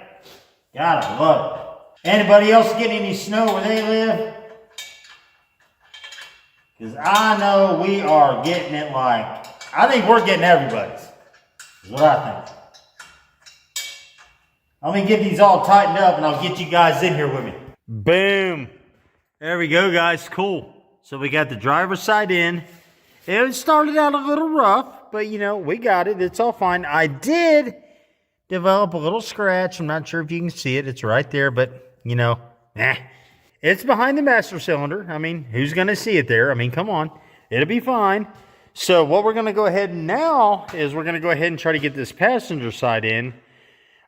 Gotta love it. Anybody else getting any snow where they live? Because I know we are getting it like, I think we're getting everybody's. Is what I think. Let me get these all tightened up and I'll get you guys in here with me. Boom. There we go, guys. Cool. So we got the driver's side in. It started out a little rough, but you know, we got it. It's all fine. I did develop a little scratch. I'm not sure if you can see it. It's right there, but you know, it's behind the master cylinder. I mean, who's going to see it there? I mean, come on. It'll be fine. So what we're going to go ahead now is we're going to go ahead and try to get this passenger side in.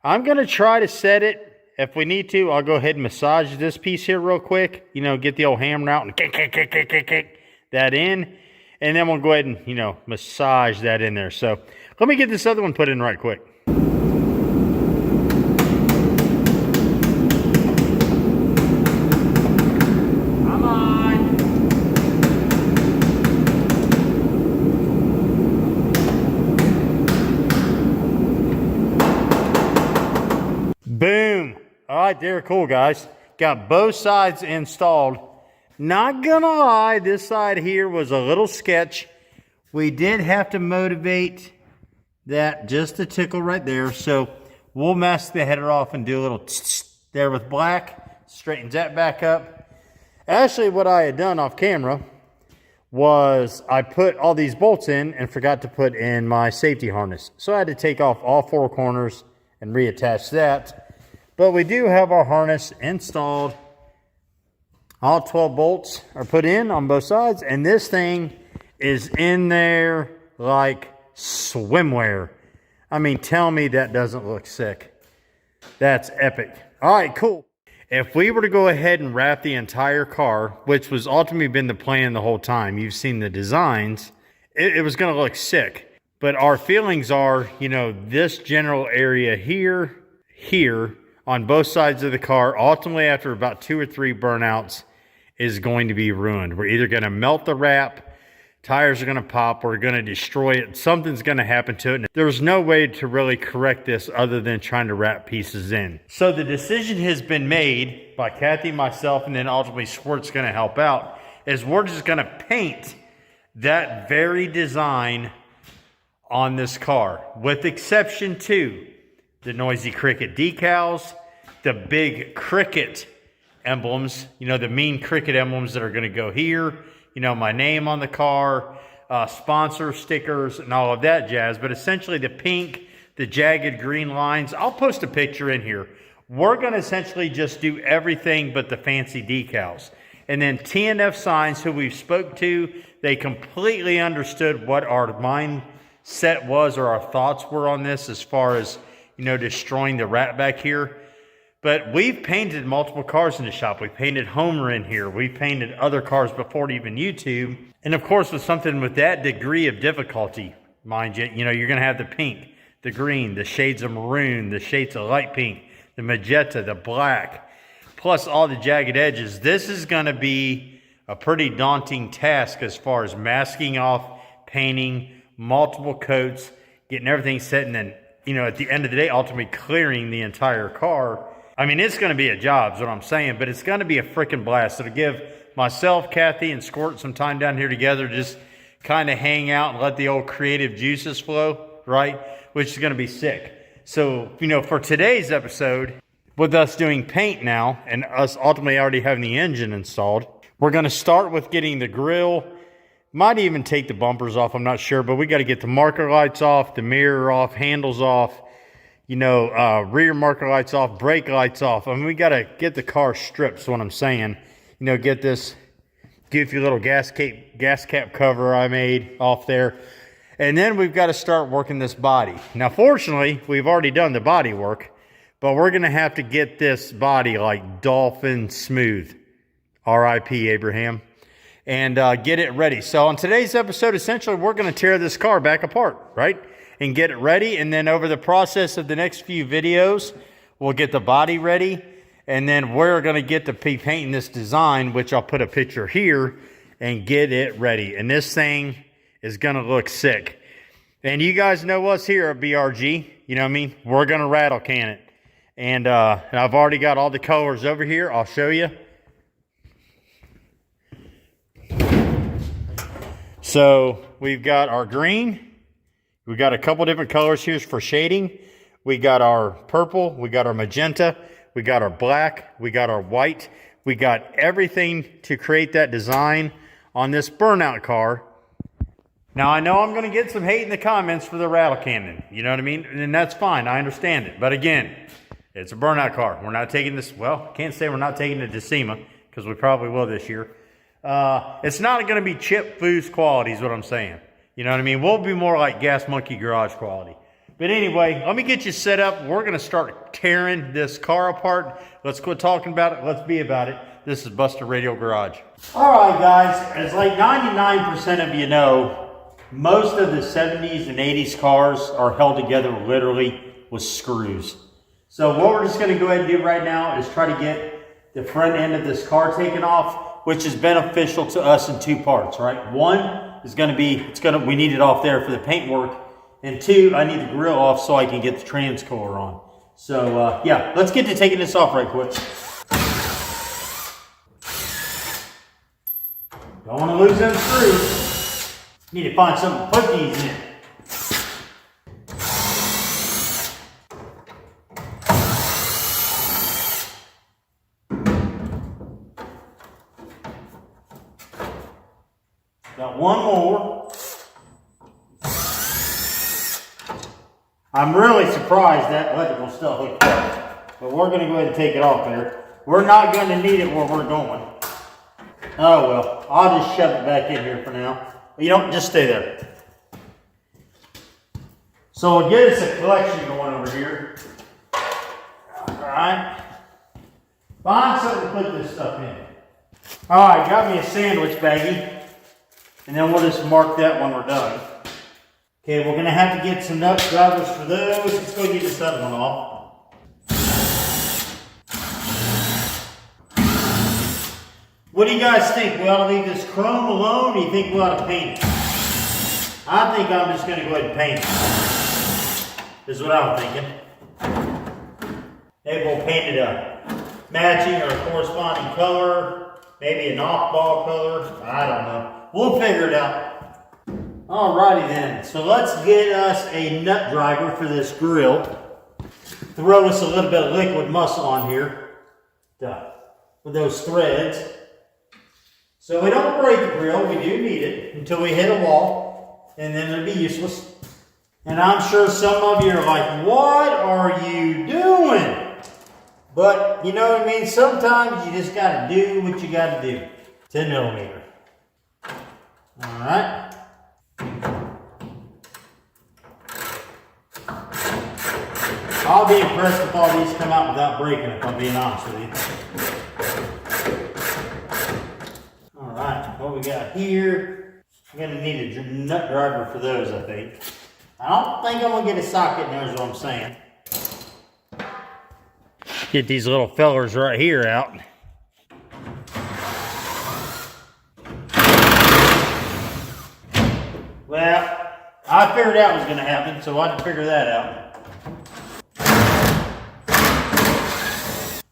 I'm going to try to set it. If we need to, I'll go ahead and massage this piece here real quick. You know, get the old hammer out and kick that in. And then we'll go ahead and, you know, massage that in there. So let me get this other one put in right quick. Come on. Boom. All right, there, cool, guys. Got both sides installed. Not gonna lie, this side here was a little sketch. We did have to motivate that just a tickle right there. So we'll mask the header off and do a little there with black straightens that back up. Actually, what I had done off camera was I put all these bolts in and forgot to put in my safety harness. So I had to take off all 4 corners and reattach that. But we do have our harness installed. All 12 bolts are put in on both sides, and this thing is in there like swimwear. I mean, tell me that doesn't look sick. That's epic. All right, cool. If we were to go ahead and wrap the entire car, which was ultimately been the plan the whole time, you've seen the designs, it was going to look sick. But our feelings are, you know, this general area here, on both sides of the car, ultimately after about 2 or 3 burnouts, is going to be ruined. We're either going to melt the wrap, tires are going to pop, we're going to destroy it, something's going to happen to it. And there's no way to really correct this other than trying to wrap pieces in. So the decision has been made by Kathy, myself, and then ultimately Squirt's going to help out, is we're just going to paint that very design on this car, with exception to the Noisy Cricket decals, the big Cricket emblems, you know, the mean Cricket emblems that are going to go here, you know, my name on the car, sponsor stickers and all of that jazz. But essentially the pink, the jagged green lines, I'll post a picture in here. We're going to essentially just do everything but the fancy decals. And then TNF Signs, who we've spoke to, they completely understood what our mindset was or our thoughts were on this as far as, you know, destroying the wrap back here. But we've painted multiple cars in the shop. We painted Homer in here. We painted other cars before even YouTube. And of course, with something with that degree of difficulty, mind you, you're going to have the pink, the green, the shades of maroon, the shades of light pink, the magenta, the black, plus all the jagged edges. This is going to be a pretty daunting task as far as masking off, painting, multiple coats, getting everything set, and then, at the end of the day, ultimately clearing the entire car. I mean, it's going to be a job, is what I'm saying, but it's going to be a freaking blast. It'll give myself, Kathy, and Squirt some time down here together to just kind of hang out and let the old creative juices flow, right? Which is going to be sick. So, for today's episode, with us doing paint now and us ultimately already having the engine installed, we're going to start with getting the grill. Might even take the bumpers off, I'm not sure, but we got to get the marker lights off, the mirror off, handles off, rear marker lights off, brake lights off. I mean, we got to get the car stripped, is what I'm saying. Get this goofy little gas cap cover I made off there. And then we've got to start working this body. Now, fortunately, we've already done the body work, but we're going to have to get this body like dolphin smooth. R.I.P. Abraham. And get it ready. So on today's episode, essentially, we're going to tear this car back apart, right? And get it ready. And then over the process of the next few videos, we'll get the body ready. And then we're going to get to painting this design, which I'll put a picture here, and get it ready. And this thing is going to look sick. And you guys know us here at BRG. You know what I mean? We're going to rattle can it. And I've already got all the colors over here. I'll show you. So we've got our green. We've got a couple different colors here for shading. We got our purple. We got our magenta. We got our black. We got our white. We got everything to create that design on this burnout car. Now, I know I'm going to get some hate in the comments for the rattle cannon. You know what I mean? And that's fine. I understand it. But again, it's a burnout car. We're not taking this. Well, I can't say we're not taking it to SEMA because we probably will this year. It's not going to be Chip Foose quality is what I'm saying. You know what I mean? We'll be more like Gas Monkey Garage quality. But anyway, let me get you set up. We're going to start tearing this car apart. Let's quit talking about it. Let's be about it. This is Buster Radial Garage. All right, guys. As like 99% of you know, most of the 70s and 80s cars are held together literally with screws. So what we're just going to go ahead and do right now is try to get the front end of this car taken off, which is beneficial to us in 2 parts, right? One is going to be, we need it off there for the paint work. And 2, I need the grill off so I can get the transcoiler on. So, yeah, let's get to taking this off right quick. Don't want to lose them screws. Need to find something to put these in. Got one more. I'm really surprised that electrical's still hooked up. But we're going to go ahead and take it off there. We're not going to need it where we're going. Oh well, I'll just shove it back in here for now. You don't, just stay there. So we'll get us a collection going over here. Alright. Find something to put this stuff in. Alright, got me a sandwich baggie. And then we'll just mark that when we're done. Okay, we're going to have to get some nut drivers for those. Let's go get this other one off. What do you guys think? We ought to leave this chrome alone, or do you think we ought to paint it? I think I'm just going to go ahead and paint it. Is what I'm thinking. Maybe we'll paint it up. Matching or a corresponding color. Maybe an off-ball color. I don't know. We'll figure it out. Alrighty then. So let's get us a nut driver for this grill. Throw us a little bit of liquid muscle on here. With those threads. So we don't break the grill, we do need it until we hit a wall, and then it'll be useless. And I'm sure some of you are like, what are you doing? But you know what I mean? Sometimes you just gotta do what you gotta do. 10 millimeter. All right. I'll be impressed if all these come out without breaking, if I'm being honest with you. Alright, what we got here, I'm going to need a nut driver for those, I think. I don't think I'm going to get a socket in there, is what I'm saying. Get these little fellers right here out. Well, I figured out what was going to happen, so I had to figure that out.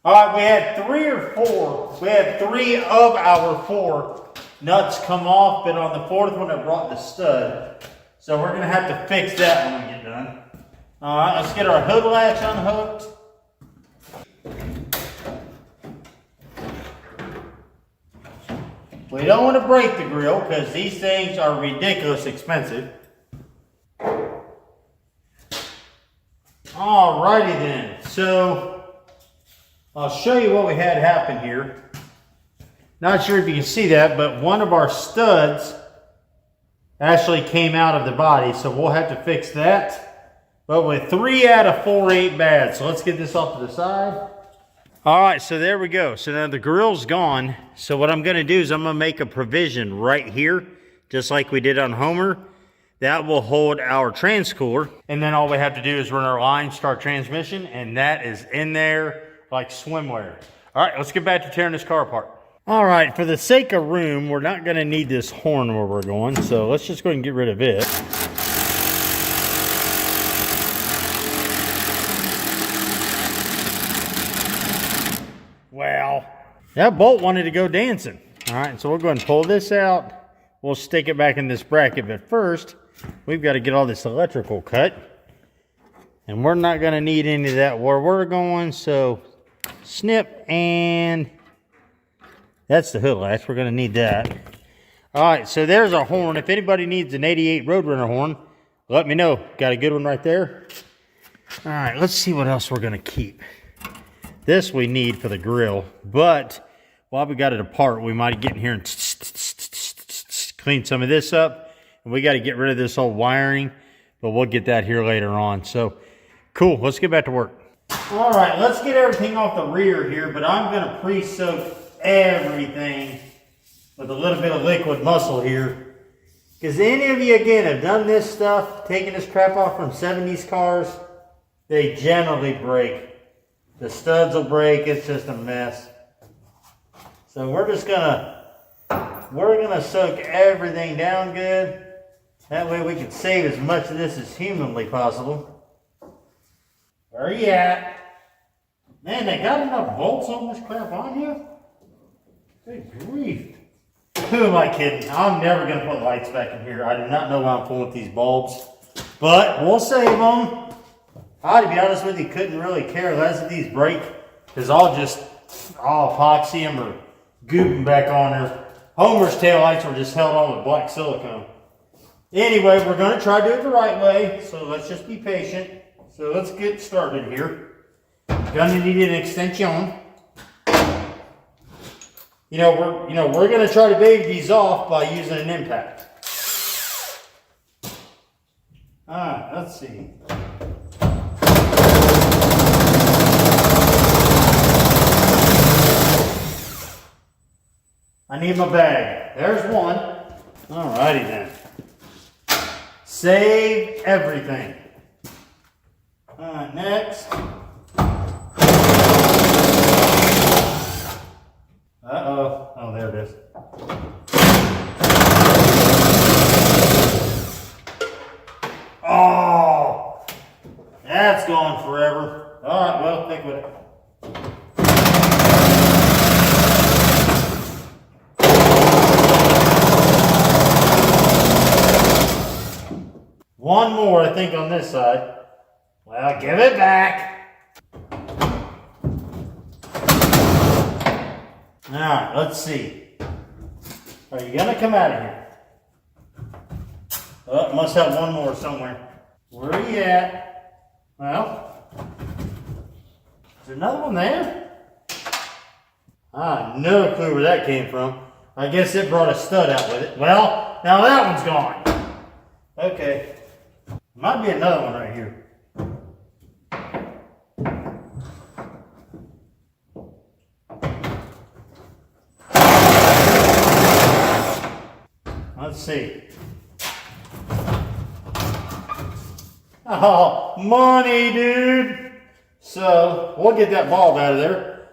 Alright, we had 3 or 4. We had 3 of our 4 nuts come off, but on the 4th one it brought the stud. So we're going to have to fix that when we get done. Alright, let's get our hood latch unhooked. We don't want to break the grill because these things are ridiculous expensive. Alrighty then, so I'll show you what we had happen here. Not sure if you can see that, but one of our studs actually came out of the body, so we'll have to fix that. But with 3 out of 4 ain't bad, so let's get this off to the side. Alright, so there we go. So now the grill's gone. So what I'm going to do is I'm going to make a provision right here, just like we did on Homer. That will hold our transcooler. And then all we have to do is run our line, start transmission, and that is in there like swimwear. Alright, let's get back to tearing this car apart. Alright, for the sake of room, we're not going to need this horn where we're going, so let's just go ahead and get rid of it. Well, that bolt wanted to go dancing. Alright, so we'll go ahead and pull this out. We'll stick it back in this bracket, but first, we've got to get all this electrical cut. And we're not going to need any of that where we're going, so snip, and that's the hood latch. We're going to need that. Alright, so there's our horn. If anybody needs an 88 Roadrunner horn, let me know. Got a good one right there. Alright, let's see what else we're going to keep. This we need for the grill, but while we got it apart, we might get in here and clean some of this up. And we got to get rid of this old wiring, but we'll get that here later on. So, cool. Let's get back to work. All right, let's get everything off the rear here, but I'm going to pre-soak everything with a little bit of liquid muscle here. Because any of you, again, have done this stuff, taking this crap off from 70s cars, they generally break. The studs will break. It's just a mess. So we're just gonna soak everything down good. That way we can save as much of this as humanly possible. Where are you at? Man, they got enough bolts on this crap on here? Good grief. Who am I kidding? I'm never gonna put lights back in here. I do not know why I'm pulling with these bulbs. But we'll save them. I, to be honest with you, couldn't really care less if these break. Because I'll epoxy them or goop them back on there. Homer's taillights were just held on with black silicone. Anyway, we're going to try to do it the right way, so let's just be patient. So let's get started here. Gonna need an extension. We're going to try to bake these off by using an impact. Alright, let's see. I need my bag. There's one. Alrighty then. Save everything. Alright, next. Uh-oh. Oh, there it is. Oh! That's gone forever. Alright, well, stick with it. One more, I think, on this side. Well, give it back. Alright, let's see. Are you gonna come out of here? Oh, must have one more somewhere. Where are you at? Well, is there another one there? I have no clue where that came from. I guess it brought a stud out with it. Well, now that one's gone. Okay. Might be another one right here. Let's see. Oh, money, dude. So, we'll get that bulb out of there.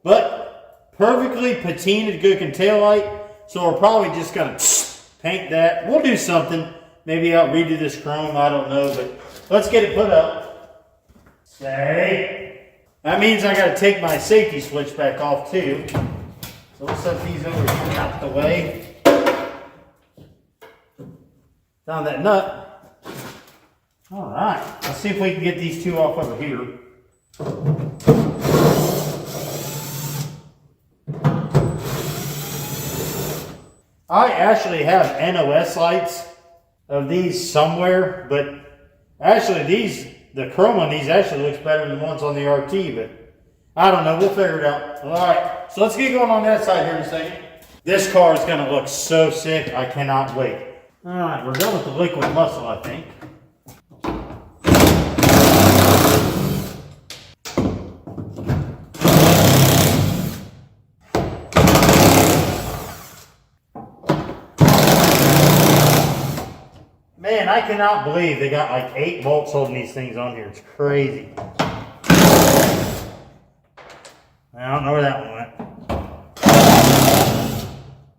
But, perfectly patinaed good taillight. So, we're probably just going to paint that. We'll do something. Maybe I'll redo this chrome, I don't know, but let's get it put up. Say. That means I gotta take my safety switch back off too. So we'll set these over here out the way. Found that nut. Alright, let's see if we can get these two off over here. I actually have NOS lights of these somewhere, but actually the chrome on these actually looks better than the ones on the RT, but I don't know, we'll figure it out. Alright, so let's get going on that side here in a second. This car is going to look so sick, I cannot wait. Alright, we're done with the liquid muscle, I think. Man, I cannot believe they got like 8 bolts holding these things on here. It's crazy. I don't know where that one went.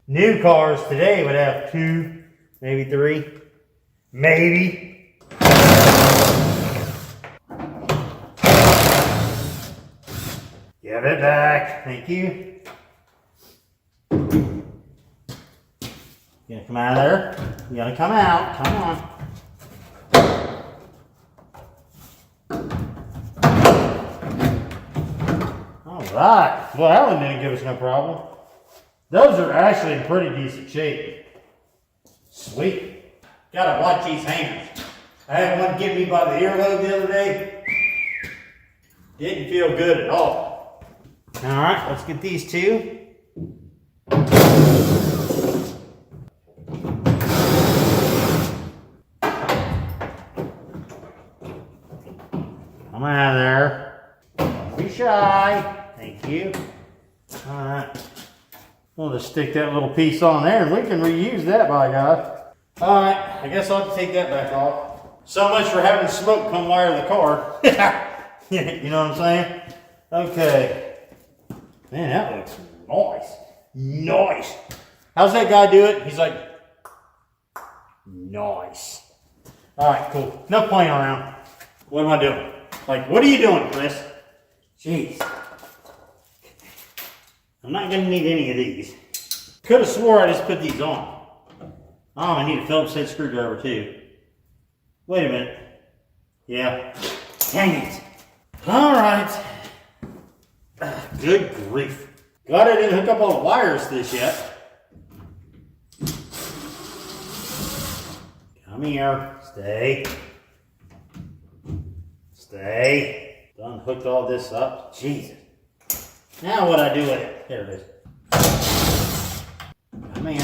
New cars today would have 2, maybe 3, maybe. Give it back. Thank you. You gonna come out of there? You gotta come out. Come on. Alright. Well, that one didn't give us no problem. Those are actually in pretty decent shape. Sweet. Gotta watch these hangers. I had one get me by the earlobe the other day. Didn't feel good at all. Alright, let's get these two. Come out of there. Don't be shy. Thank you. Alright. We'll just stick that little piece on there and we can reuse that, by God. Alright, I guess I'll have to take that back off. So much for having smoke come wire the car. You know what I'm saying? Okay. Man, that looks nice. Nice. How's that guy do it? He's like, nice. Alright, cool. Enough playing around. What am I doing? Like, what are you doing, Chris? Jeez. I'm not going to need any of these. Could have swore I just put these on. Oh, I need a Phillips head screwdriver too. Wait a minute. Yeah. Dang it. Alright. Good grief. Glad I didn't hook up all the wires to this yet. Come here. Stay. Stay. Done hooked all this up. Jesus. Now what I do with it? There it is. Come here.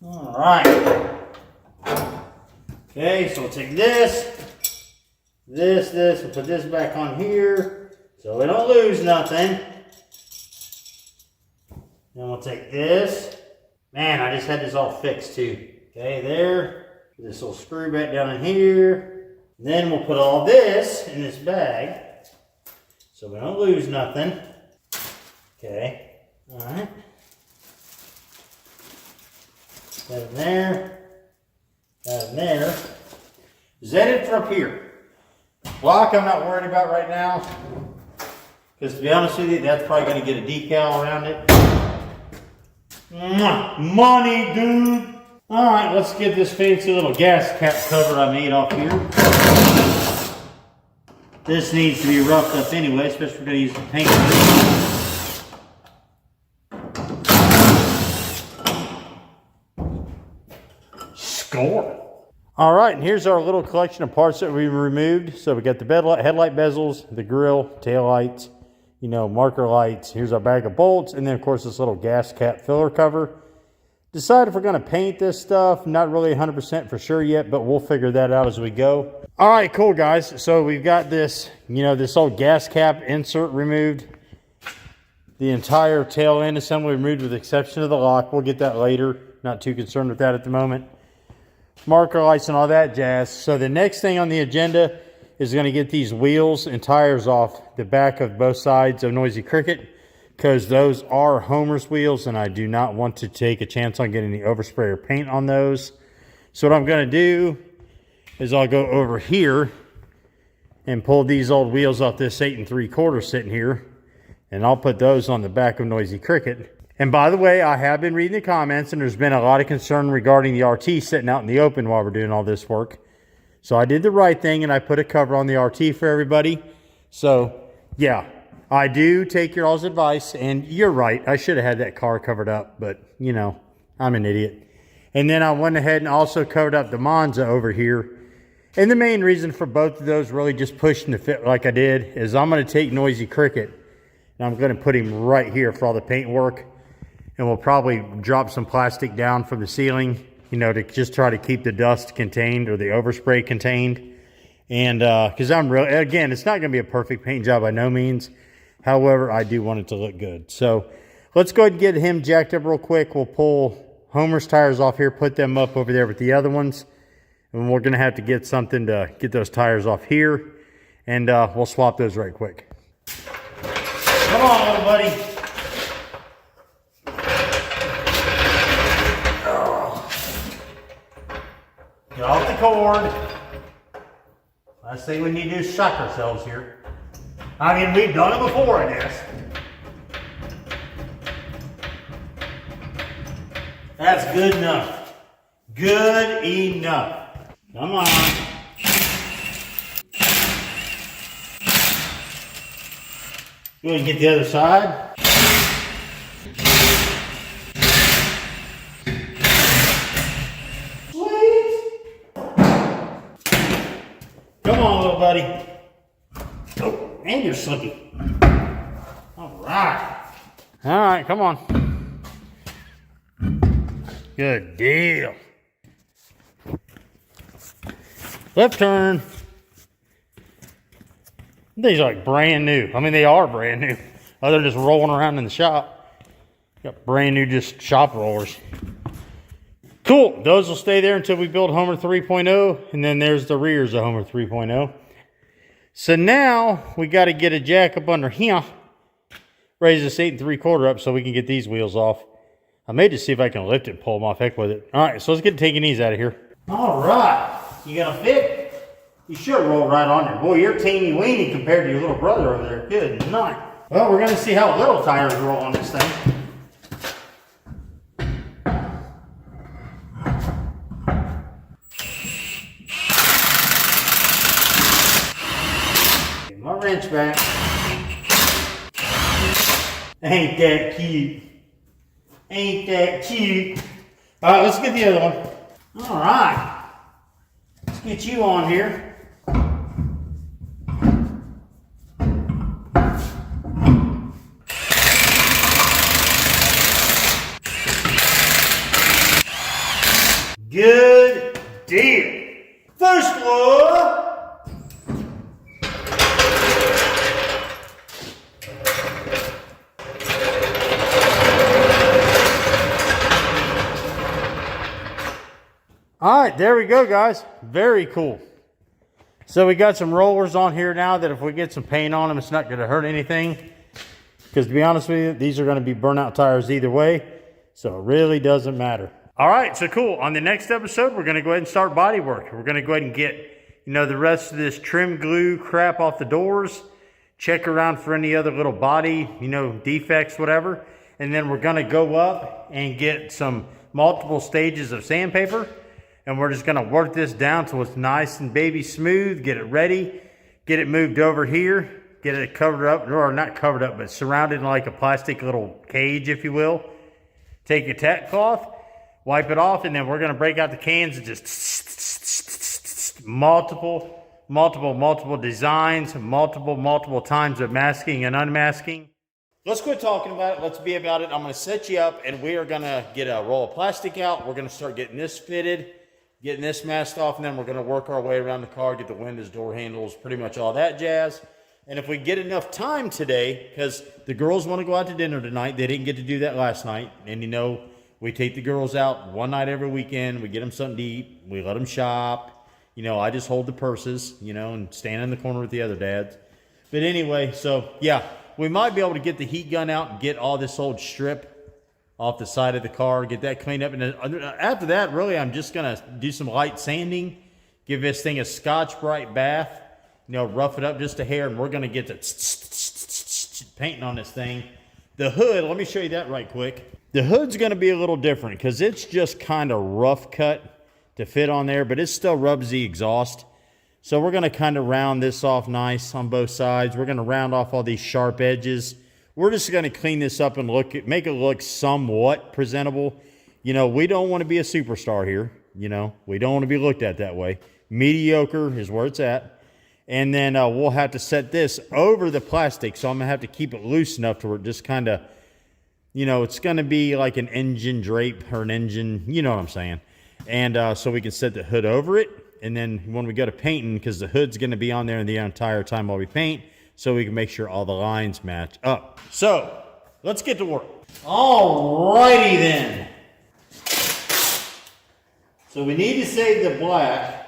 Alright. Okay, so we'll take this, we'll put this back on here so we don't lose nothing. Then we'll take this. Man, I just had this all fixed too. Okay, there. This little screw back down in here. Then we'll put all this in this bag so we don't lose nothing. Okay, alright. That in there. That in there. Is that it for up here? Block I'm not worried about right now. Because to be honest with you, that's probably going to get a decal around it. Money, dude! Alright, let's get this fancy little gas cap cover I made off here. This needs to be roughed up anyway, especially if we're going to use the paint. Score! Alright, and here's our little collection of parts that we removed. So we got the headlight bezels, the grill, tail lights, you know, marker lights. Here's our bag of bolts, and then of course this little gas cap filler cover. Decide if we're going to paint this stuff. Not really 100% for sure yet, but we'll figure that out as we go. All right, cool guys. So we've got this, you know, this old gas cap insert removed. The entire tail end assembly removed with the exception of the lock. We'll get that later. Not too concerned with that at the moment. Marker lights and all that jazz. So the next thing on the agenda is going to get these wheels and tires off the back of both sides of Noisy Cricket, because those are Homer's wheels and I do not want to take a chance on getting the overspray or paint on those. So what I'm going to do is I'll go over here and pull these old wheels off this 8 3/4 sitting here, and I'll put those on the back of Noisy Cricket. And by the way, I have been reading the comments and there's been a lot of concern regarding the RT sitting out in the open while we're doing all this work. So I did the right thing and I put a cover on the RT for everybody. So yeah, I do take your all's advice, and you're right. I should have had that car covered up, but you know, I'm an idiot. And then I went ahead and also covered up the Monza over here. And the main reason for both of those really just pushing the fit like I did is I'm going to take Noisy Cricket and I'm going to put him right here for all the paint work. And we'll probably drop some plastic down from the ceiling, you know, to just try to keep the dust contained or the overspray contained. And because I'm really, again, it's not going to be a perfect paint job by no means. However, I do want it to look good. So let's go ahead and get him jacked up real quick. We'll pull Homer's tires off here, put them up over there with the other ones. And we're going to have to get something to get those tires off here. And we'll swap those right quick. Come on, little buddy. Get off the cord. Last thing we need to do is shock ourselves here. I mean, we've done it before, I guess. That's good enough. Good enough. Come on. Go ahead and get the other side. Come on, little buddy. Oh, and you're slippy. All right. All right, come on. Good deal. Left turn. These are like brand new. I mean, they are brand new. Other than just rolling around in the shop. Got brand new just shop rollers. Cool, those will stay there until we build Homer 3.0, and then there's the rears of Homer 3.0. So now we got to get a jack up under here, raise this 8 3/4 up so we can get these wheels off. I may just see if I can lift it and pull them off, heck with it. All right, so let's get taking these out of here. All right, you gonna fit? You should roll right on there. Boy, you're teeny weeny compared to your little brother over there. Good night. Well, we're gonna see how little tires roll on this thing. My wrench back. Ain't that cute? Ain't that cute? All right, let's get the other one. All right. Let's get you on here. Good deal. First one. All right, there we go, guys. Very cool. So we got some rollers on here now that if we get some paint on them, it's not going to hurt anything. Because to be honest with you, these are going to be burnout tires either way. So it really doesn't matter. All right, so cool. On the next episode, we're going to go ahead and start body work. We're going to go ahead and get, the rest of this trim glue crap off the doors. Check around for any other little body, defects, whatever. And then we're going to go up and get some multiple stages of sandpaper. And we're just going to work this down so it's nice and baby smooth. Get it ready. Get it moved over here. Get it covered up, or not covered up, but surrounded in like a plastic little cage, if you will. Take your tack cloth. Wipe it off, and then we're going to break out the cans and just multiple designs, multiple times of masking and unmasking. Let's quit talking about it. Let's be about it. I'm going to set you up, and we are going to get a roll of plastic out. We're going to start getting this fitted, getting this masked off, and then we're going to work our way around the car, get the windows, door handles, pretty much all that jazz. And if we get enough time today, because the girls want to go out to dinner tonight. They didn't get to do that last night, and we take the girls out one night every weekend. We get them something to eat. We let them shop. I just hold the purses, and stand in the corner with the other dads. But anyway, so yeah, we might be able to get the heat gun out and get all this old strip off the side of the car, get that cleaned up. And then after that, really, I'm just going to do some light sanding, give this thing a Scotch-Brite bath, rough it up just a hair, and we're going to get the painting on this thing. The hood, let me show you that right quick. The hood's going to be a little different because it's just kind of rough cut to fit on there, but it still rubs the exhaust. So we're going to kind of round this off nice on both sides. We're going to round off all these sharp edges. We're just going to clean this up and make it look somewhat presentable. We don't want to be a superstar here. We don't want to be looked at that way. Mediocre is where it's at. And then we'll have to set this over the plastic. So I'm going to have to keep it loose enough to where it just kind of, it's going to be like an engine drape or an engine, you know what I'm saying. And so we can set the hood over it. And then when we go to painting, because the hood's going to be on there the entire time while we paint, so we can make sure all the lines match up. So let's get to work. All righty then. So we need to save the black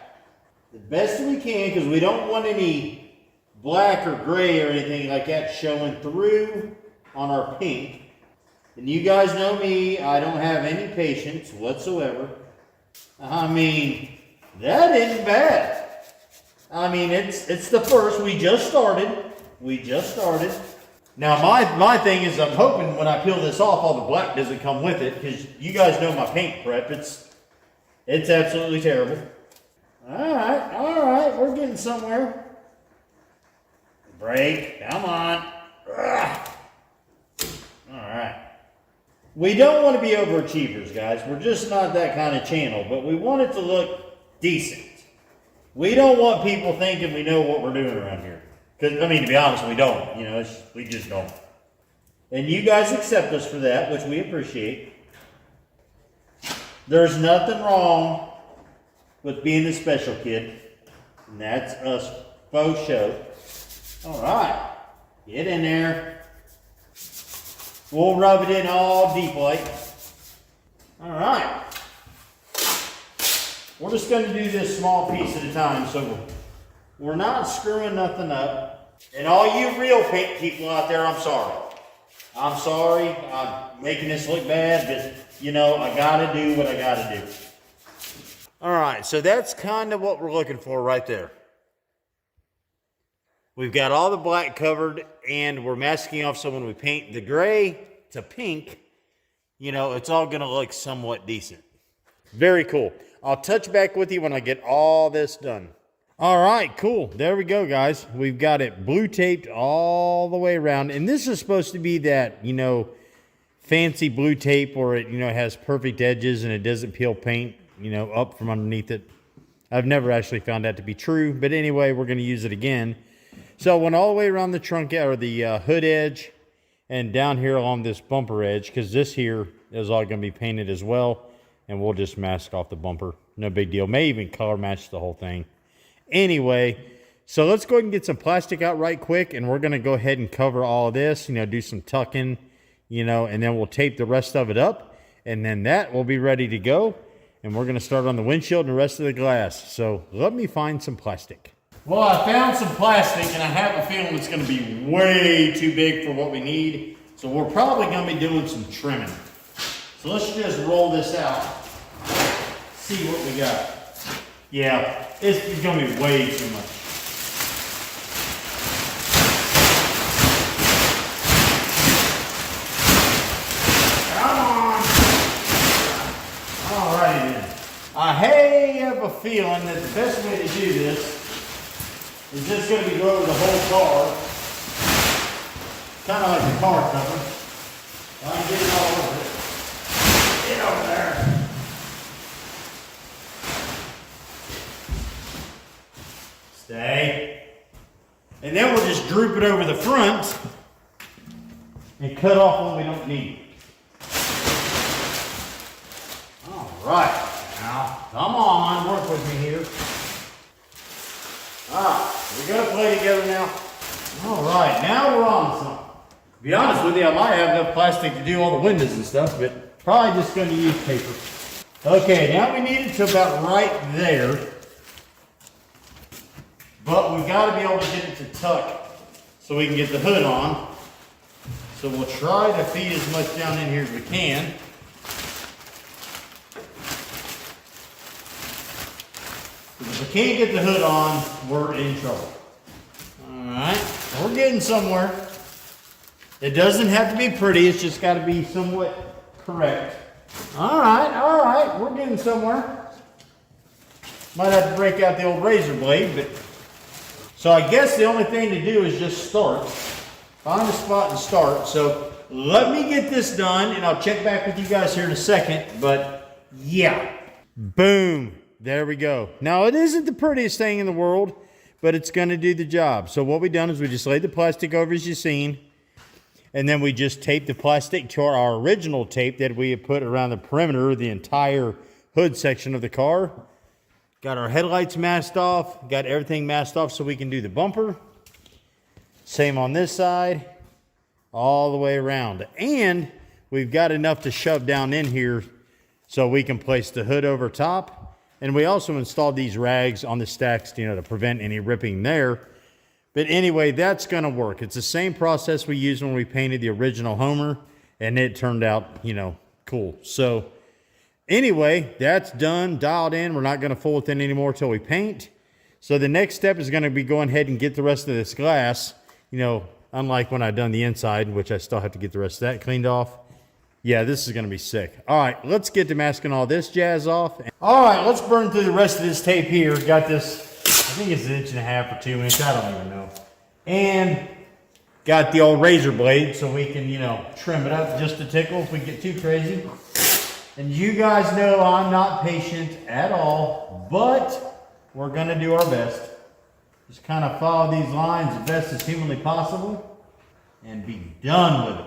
the best we can, because we don't want any black or gray or anything like that showing through on our pink. And you guys know me, I don't have any patience whatsoever. I mean, that isn't bad. I mean, it's the first. We just started. Now, my thing is, I'm hoping when I peel this off, all the black doesn't come with it, because you guys know my paint prep. It's absolutely terrible. All right, we're getting somewhere. Break, come on. Ugh. All right. We don't want to be overachievers, guys. We're just not that kind of channel, but we want it to look decent. We don't want people thinking we know what we're doing around here. Because, to be honest, we don't. We just don't. And you guys accept us for that, which we appreciate. There's nothing wrong with being the special kid. And that's us faux show. All right. Get in there. We'll rub it in all deep like. All right. We're just going to do this small piece at a time, so we're not screwing nothing up. And all you real paint people out there, I'm sorry. I'm making this look bad, but, I got to do what I got to do. All right, so that's kind of what we're looking for right there. We've got all the black covered, and we're masking off, so when we paint the gray to pink, it's all going to look somewhat decent. Very cool. I'll touch back with you when I get all this done. All right, cool. There we go, guys. We've got it blue taped all the way around, and this is supposed to be that, fancy blue tape where it, has perfect edges and it doesn't peel paint, up from underneath it. I've never actually found that to be true, but anyway, we're going to use it again. So I went all the way around the trunk or the hood edge and down here along this bumper edge, because this here is all going to be painted as well, and we'll just mask off the bumper. No big deal. May even color match the whole thing. Anyway, so let's go ahead and get some plastic out right quick, and we're going to go ahead and cover all of this, do some tucking, and then we'll tape the rest of it up, and then that will be ready to go. And we're going to start on the windshield and the rest of the glass. So let me find some plastic. Well, I found some plastic, and I have a feeling it's going to be way too big for what we need. So we're probably going to be doing some trimming. So let's just roll this out. See what we got. Yeah, it's going to be way too much. I have a feeling that the best way to do this is just going to be go over the whole car, kind of like the car cover. I can get it all over it. Get over there. Stay. And then we'll just droop it over the front and cut off what we don't need. All right. Now, come on, work with me here. We got to play together now. All right, now we're on to something. To be honest with you, I might have enough plastic to do all the windows and stuff, but probably just going to use paper. Okay, now we need it to about right there. But we've got to be able to get it to tuck so we can get the hood on. So we'll try to feed as much down in here as we can. If we can't get the hood on, we're in trouble. Alright, we're getting somewhere. It doesn't have to be pretty, it's just got to be somewhat correct. Alright, we're getting somewhere. Might have to break out the old razor blade, but... So I guess the only thing to do is just start. Find a spot and start. So let me get this done, and I'll check back with you guys here in a second, but yeah. Boom. There we go. Now, it isn't the prettiest thing in the world, but it's going to do the job. So what we've done is we just laid the plastic over as you've seen, and then we just taped the plastic to our original tape that we had put around the perimeter of the entire hood section of the car. Got our headlights masked off, got everything masked off so we can do the bumper. Same on this side, all the way around. And we've got enough to shove down in here so we can place the hood over top. And we also installed these rags on the stacks, to prevent any ripping there. But anyway, that's going to work. It's the same process we used when we painted the original Homer, and it turned out, cool. So anyway, that's done, dialed in. We're not going to fool with it anymore until we paint. So the next step is going to be going ahead and get the rest of this glass, unlike when I've done the inside, which I still have to get the rest of that cleaned off. Yeah, this is going to be sick. All right, let's get to masking all this jazz off. All right, let's burn through the rest of this tape here. Got this, I think it's 1.5 inches or 2 inches. I don't even know. And got the old razor blade so we can, trim it up just a tickle if we get too crazy. And you guys know I'm not patient at all, but we're going to do our best. Just kind of follow these lines as best as humanly possible and be done with it.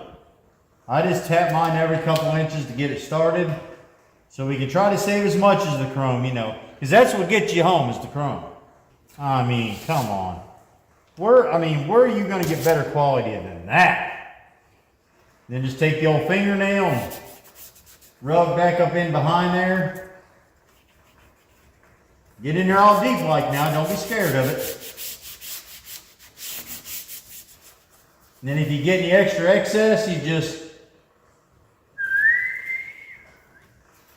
I just tap mine every couple inches to get it started so we can try to save as much as the chrome, because that's what gets you home is the chrome. I mean, come on. Where are you going to get better quality than that? Then just take the old fingernail and rub back up in behind there. Get in there all deep like now. Don't be scared of it. And then if you get any extra excess, you just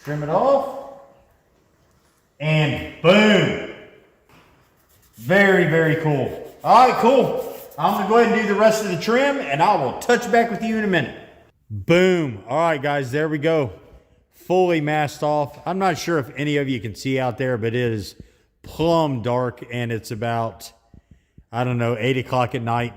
trim it off, and boom. Very, very cool. All right, cool. I'm going to go ahead and do the rest of the trim, and I will touch back with you in a minute. Boom. All right, guys, there we go. Fully masked off. I'm not sure if any of you can see out there, but it is plumb dark, and it's about, 8 o'clock at night.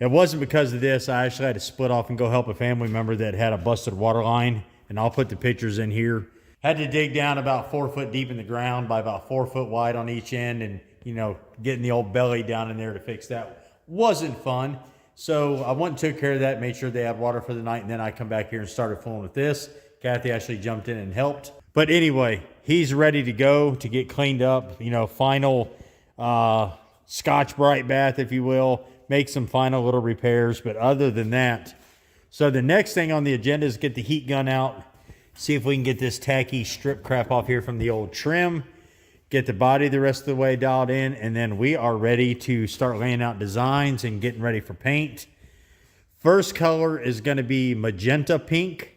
It wasn't because of this. I actually had to split off and go help a family member that had a busted water line, and I'll put the pictures in here. Had to dig down about 4 foot deep in the ground by about 4 foot wide on each end, and, you know, getting the old belly down in there to fix that wasn't fun. So I went and took care of that, made sure they had water for the night, and then I come back here and started fooling with this. Kathy actually jumped in and helped. But anyway, he's ready to go to get cleaned up, you know, final Scotch-Brite bath, if you will, make some final little repairs. But other than that, so the next thing on the agenda is get the heat gun out, see if we can get this tacky strip crap off here from the old trim, get the body the rest of the way dialed in, and then we are ready to start laying out designs and getting ready for paint. First color is going to be magenta pink,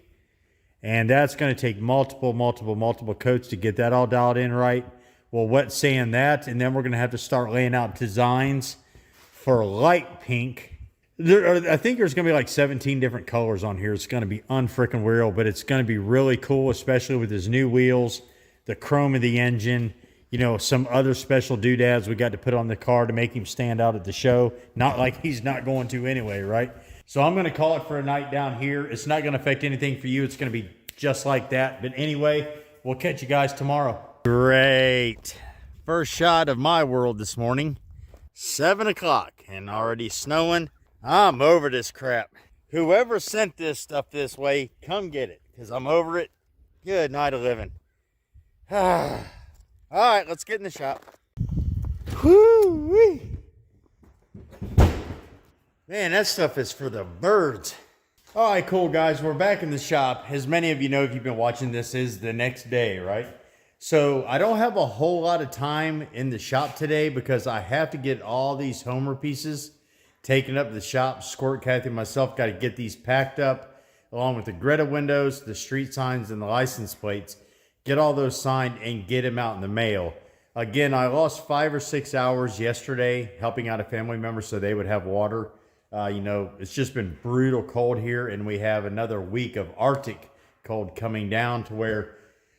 and that's going to take multiple coats to get that all dialed in right. We'll wet sand that, and then we're going to have to start laying out designs for light pink. I think there's going to be like 17 different colors on here. It's going to be unfreaking real, but it's going to be really cool, especially with his new wheels, the chrome of the engine, you know, some other special doodads we got to put on the car to make him stand out at the show. Not like he's not going to anyway, right? So I'm going to call it for a night down here. It's not going to affect anything for you. It's going to be just like that. But anyway, we'll catch you guys tomorrow. Great. First shot of my world this morning. 7 o'clock and already snowing. I'm over this crap. Whoever sent this stuff this way, come get it, because I'm over it. Good night of living. All right, let's get in the shop. Whoo-wee. Man, that stuff is for the birds. All right, cool, guys. We're back in the shop. As many of you know, if you've been watching, this is the next day, right? So I don't have a whole lot of time in the shop today because I have to get all these Homer pieces taken up to the shop. Squirt, Kathy, and myself got to get these packed up along with the Greta windows, the street signs, and the license plates. Get all those signed and get them out in the mail. Again, I lost 5 or 6 hours yesterday helping out a family member so they would have water. You know, it's just been brutal cold here, and we have another week of Arctic cold coming down to where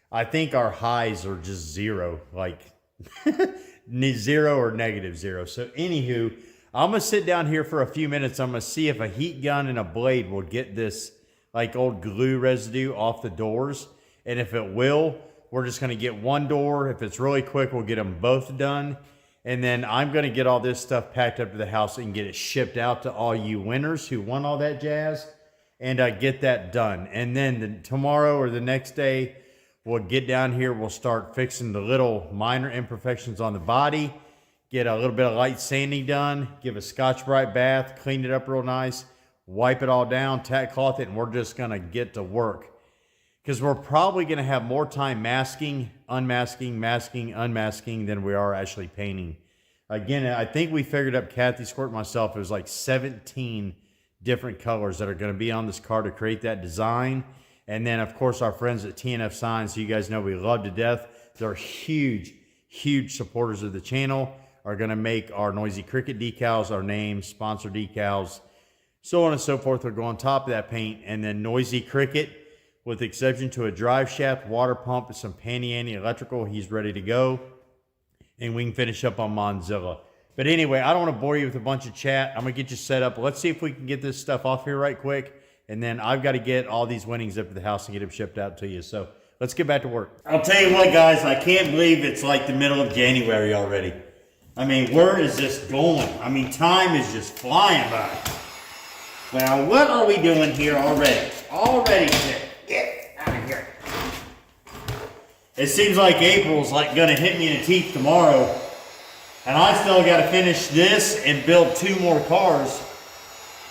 I think our highs are just zero, like 0 or -0. So anywho, I'm going to sit down here for a few minutes. I'm going to see if a heat gun and a blade will get this like old glue residue off the doors. And if it will, we're just going to get one door. If it's really quick, we'll get them both done. And then I'm going to get all this stuff packed up to the house and get it shipped out to all you winners who want all that jazz, and get that done. And then tomorrow or the next day, we'll get down here. We'll start fixing the little minor imperfections on the body, get a little bit of light sanding done, give a Scotch-Brite bath, clean it up real nice, wipe it all down, tack cloth it, and we're just going to get to work. Because we're probably going to have more time masking, unmasking, masking, unmasking than we are actually painting. Again, I think we figured up, Kathy, Squirt, myself, it was like 17 different colors that are going to be on this car to create that design. And then, of course, our friends at TNF Signs, who you guys know we love to death. They're huge, huge supporters of the channel, are going to make our Noisy Cricket decals, our name, sponsor decals, so on and so forth. They'll go on top of that paint. And then Noisy Cricket, with the exception to a drive shaft, water pump, and some panty electrical, he's ready to go. And we can finish up on Monzilla. But anyway, I don't want to bore you with a bunch of chat. I'm going to get you set up. Let's see if we can get this stuff off here right quick. And then I've got to get all these winnings up to the house and get them shipped out to you. So let's get back to work. I'll tell you what, guys, I can't believe it's like the middle of January already. I mean, where is this going? I mean, time is just flying by. Now, what are we doing here already? Already today. Get out of here. It seems like April's like gonna hit me in the teeth tomorrow. And I still gotta finish this and build 2 more cars.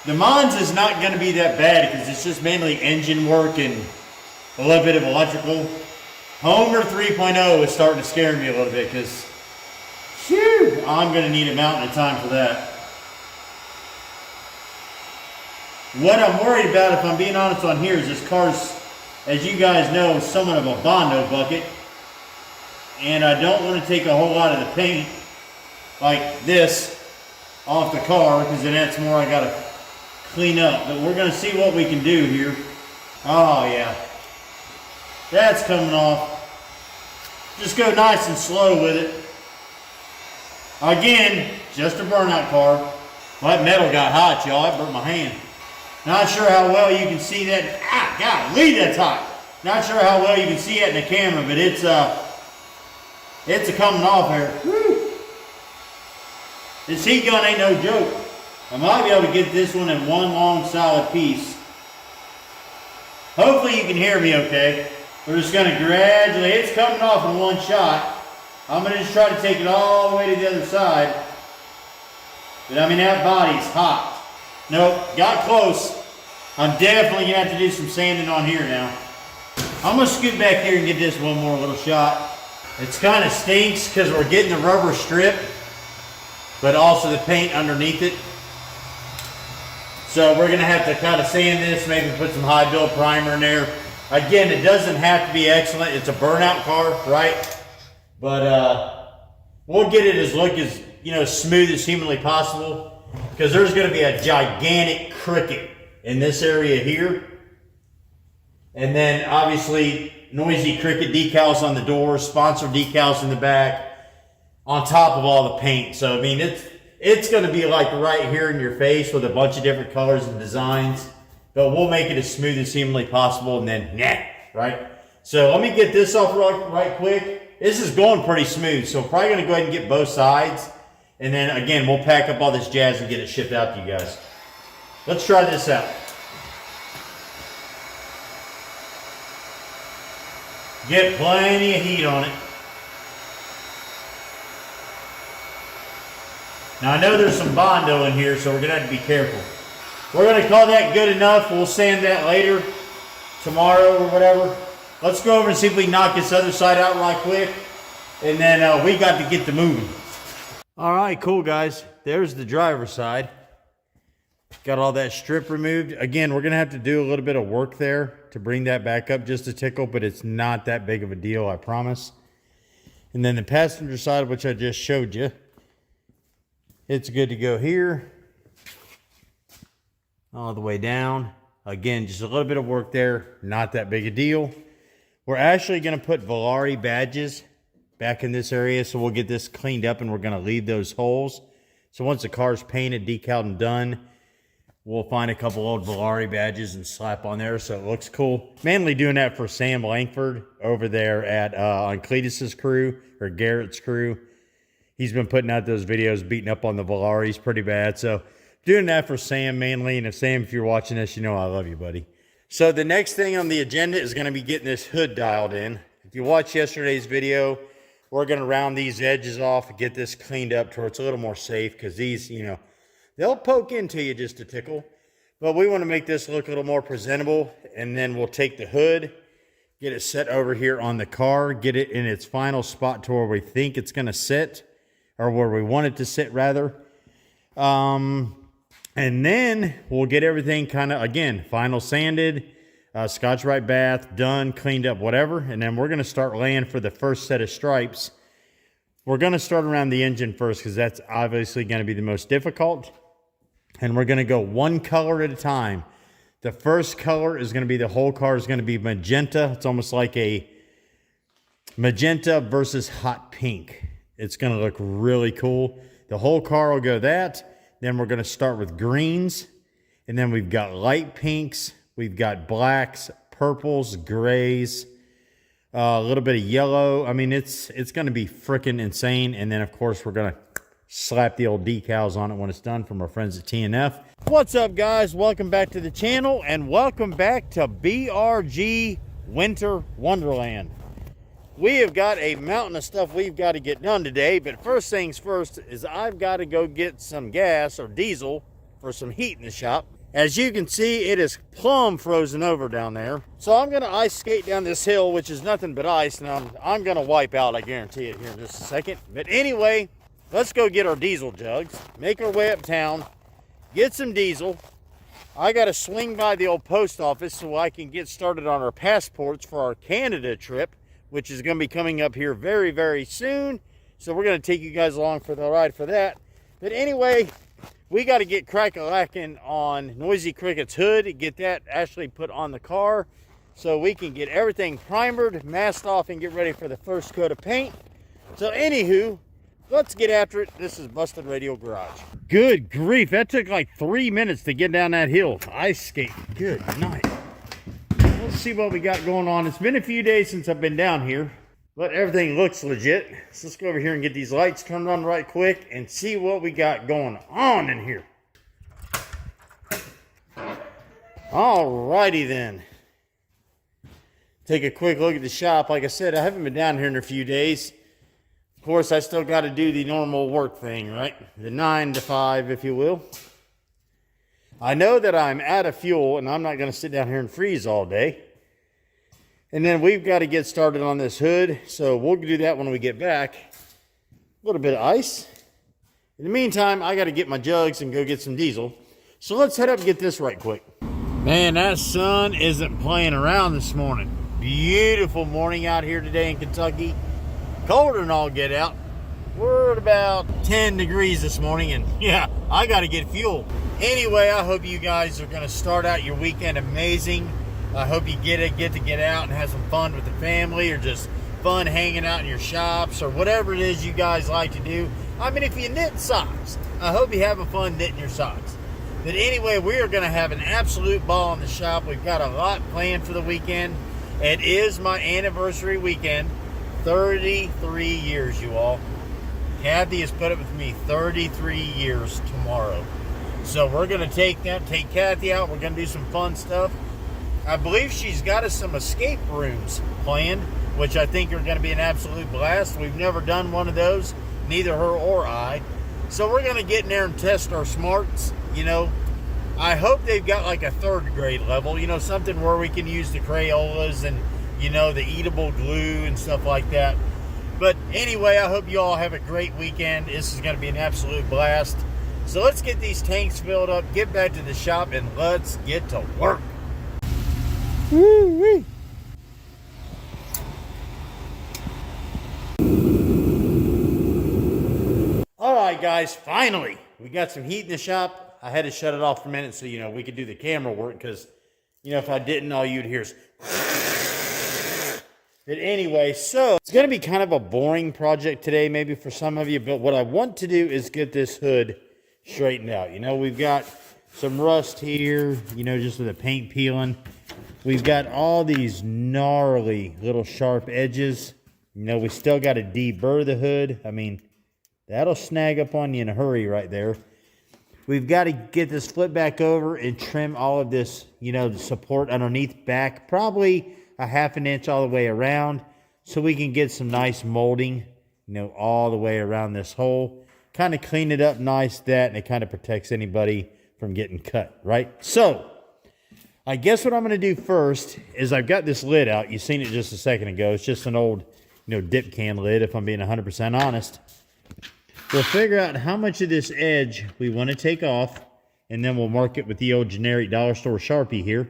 The Mons is not gonna be that bad because it's just mainly engine work and a little bit of electrical. Homer 3.0 is starting to scare me a little bit because, phew, I'm gonna need a mountain of time for that. What I'm worried about, if I'm being honest on here, is this car's, as you guys know, somewhat of a Bondo bucket. And I don't want to take a whole lot of the paint like this off the car because then that's more I got to clean up. But we're going to see what we can do here. Oh, yeah. That's coming off. Just go nice and slow with it. Again, just a burnout car. Well, that metal got hot, y'all. That burnt my hand. Not sure how well you can see that. Ah, golly, that's hot. Not sure how well you can see it in the camera, but it's coming off here. Woo. This heat gun ain't no joke. I might be able to get this one in one long solid piece. Hopefully you can hear me okay. We're just gonna gradually, it's coming off in one shot. I'm gonna just try to take it all the way to the other side. But I mean, that body's hot. Nope, got close. I'm definitely gonna have to do some sanding on here now. I'm gonna scoot back here and get this one more little shot. It's kind of stinks because we're getting the rubber strip, but also the paint underneath it. So we're gonna have to kind of sand this, maybe put some high build primer in there. Again, it doesn't have to be excellent. It's a burnout car, right? But we'll get it as look as, you know, smooth as humanly possible, because there's gonna be a gigantic cricket in this area here. And then obviously noisy cricket decals on the doors, sponsor decals in the back, on top of all the paint. So I mean, it's going to be like right here in your face with a bunch of different colors and designs, but we'll make it as smooth as humanly possible, and then right? So let me get this off right quick. This is going pretty smooth, so I'm probably going to go ahead and get both sides, and then again, we'll pack up all this jazz and get it shipped out to you guys. Let's try this out. Get plenty of heat on it. Now I know there's some Bondo in here, so we're gonna have to be careful. We're gonna call that good enough. We'll sand that later, tomorrow or whatever. Let's go over and see if we can knock this other side out right quick, and then we got to get to moving. All right, cool guys. There's the driver's side. Got all that strip removed. Again, we're gonna have to do a little bit of work there to bring that back up just a tickle, but it's not that big of a deal, I promise. And then the passenger side, which I just showed you, it's good to go here, all the way down. Again, just a little bit of work there, not that big a deal. We're actually gonna put Volare badges back in this area, so we'll get this cleaned up and we're gonna leave those holes. So once the car's painted, decaled, and done, we'll find a couple old Volare badges and slap on there so it looks cool. Mainly doing that for Sam Langford over there at on Cletus's crew, or Garrett's crew. He's been putting out those videos beating up on the Volares pretty bad. So doing that for Sam mainly. And if Sam, if you're watching this, you know I love you, buddy. So the next thing on the agenda is going to be getting this hood dialed in. If you watched yesterday's video, we're going to round these edges off and get this cleaned up to where it's a little more safe, because these, you know, they'll poke into you just a tickle. But we want to make this look a little more presentable. And then we'll take the hood, get it set over here on the car, get it in its final spot to where we think it's going to sit, or where we want it to sit rather. And then we'll get everything kind of, again, final sanded, Scotch-Brite bath, done, cleaned up, whatever. And then we're going to start laying for the first set of stripes. We're going to start around the engine first, because that's obviously going to be the most difficult. And we're going to go one color at a time. The first color is going to be, the whole car is going to be magenta. It's almost like a magenta versus hot pink. It's going to look really cool. The whole car will go that. Then we're going to start with greens. And then we've got light pinks. We've got blacks, purples, grays, a little bit of yellow. I mean, it's going to be freaking insane. And then, of course, we're going to slap the old decals on it when it's done from our friends at TNF. What's up, guys? Welcome back to the channel, and welcome back to BRG Winter Wonderland. We have got a mountain of stuff we've got to get done today, but first things first is I've got to go get some gas or diesel for some heat in the shop. As you can see, it is plumb frozen over down there. So I'm going to ice skate down this hill, which is nothing but ice, and I'm going to wipe out, I guarantee it, here in just a second. But anyway, let's go get our diesel jugs, make our way uptown, get some diesel. I got to swing by the old post office so I can get started on our passports for our Canada trip, which is going to be coming up here very, very soon. So we're going to take you guys along for the ride for that. But anyway, we got to get crack-a-lacking on Noisy Cricket's hood, get that actually put on the car so we can get everything primered, masked off, and get ready for the first coat of paint. So anywho, Let's get after it. This is Busted Radial Garage. Good grief, that took like 3 minutes to get down that hill. Ice skate. Good night. Let's see what we got going on. It's been a few days since I've been down here, but everything looks legit. So let's go over here and get these lights turned on right quick and see what we got going on in here. Alrighty then. Take a quick look at the shop. Like I said, I haven't been down here in a few days. Of course, I still got to do the normal work thing, right? The 9 to 5, if you will. I know that I'm out of fuel, and I'm not going to sit down here and freeze all day. And then we've got to get started on this hood, so we'll do that when we get back. A little bit of ice. In the meantime, I got to get my jugs and go get some diesel. So let's head up and get this right quick. Man, that sun isn't playing around this morning. Beautiful morning out here today in Kentucky. Colder than all get out. We're at about 10 degrees this morning, and yeah, I got to get fuel. Anyway, I hope you guys are going to start out your weekend amazing. I hope you get out and have some fun with the family, or just fun hanging out in your shops, or whatever it is you guys like to do. I mean, if you knit socks, I hope you have fun knitting your socks. But anyway, we are going to have an absolute ball in the shop. We've got a lot planned for the weekend. It is my anniversary weekend. 33 years, you all. Kathy has put up with me 33 years tomorrow. So we're going to take Kathy out. We're going to do some fun stuff. I believe she's got us some escape rooms planned, which I think are going to be an absolute blast. We've never done one of those, neither her or I. So we're going to get in there and test our smarts. You know, I hope they've got like a 3rd grade level, you know, something where we can use the Crayolas and, you know, the eatable glue and stuff like that. But anyway, I hope you all have a great weekend. This is going to be an absolute blast. So let's get these tanks filled up, get back to the shop, and let's get to work. Woo-wee. All right, guys, finally, we got some heat in the shop. I had to shut it off for a minute so, you know, we could do the camera work, because, you know, if I didn't, all you'd hear is... But anyway, so it's going to be kind of a boring project today, maybe for some of you, but what I want to do is get this hood straightened out. You know, we've got some rust here, you know, just with the paint peeling. We've got all these gnarly little sharp edges. You know, we still got to deburr the hood. I mean, that'll snag up on you in a hurry right there. We've got to get this flip back over and trim all of this, you know, the support underneath back, probably a 1/2 inch all the way around, so we can get some nice molding, you know, all the way around this hole. Kind of clean it up nice, and it kind of protects anybody from getting cut, right? So, I guess what I'm going to do first is I've got this lid out. You seen it just a second ago. It's just an old, you know, dip can lid, if I'm being 100% honest. We'll figure out how much of this edge we want to take off, and then we'll mark it with the old generic dollar store Sharpie here.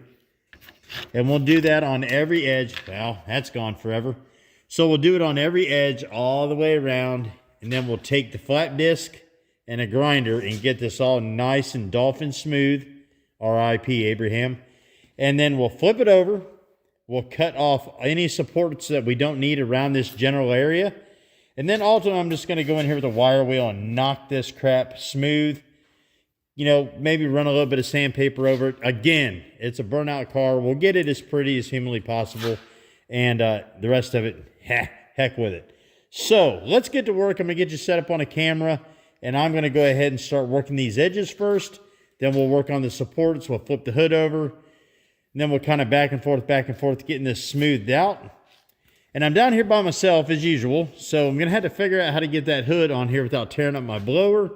And we'll do that on every edge. Well, that's gone forever. So we'll do it on every edge all the way around, and then we'll take the flat disc and a grinder and get this all nice and dolphin smooth. R.I.P. Abraham. And then we'll flip it over. We'll cut off any supports that we don't need around this general area. And then ultimately, I'm just going to go in here with a wire wheel and knock this crap smooth. You know, maybe run a little bit of sandpaper over it. Again, it's a burnout car. We'll get it as pretty as humanly possible. And the rest of it, heck with it. So, let's get to work. I'm going to get you set up on a camera. And I'm going to go ahead and start working these edges first. Then we'll work on the supports. We'll flip the hood over. And then we'll kind of back and forth, getting this smoothed out. And I'm down here by myself as usual. So, I'm going to have to figure out how to get that hood on here without tearing up my blower.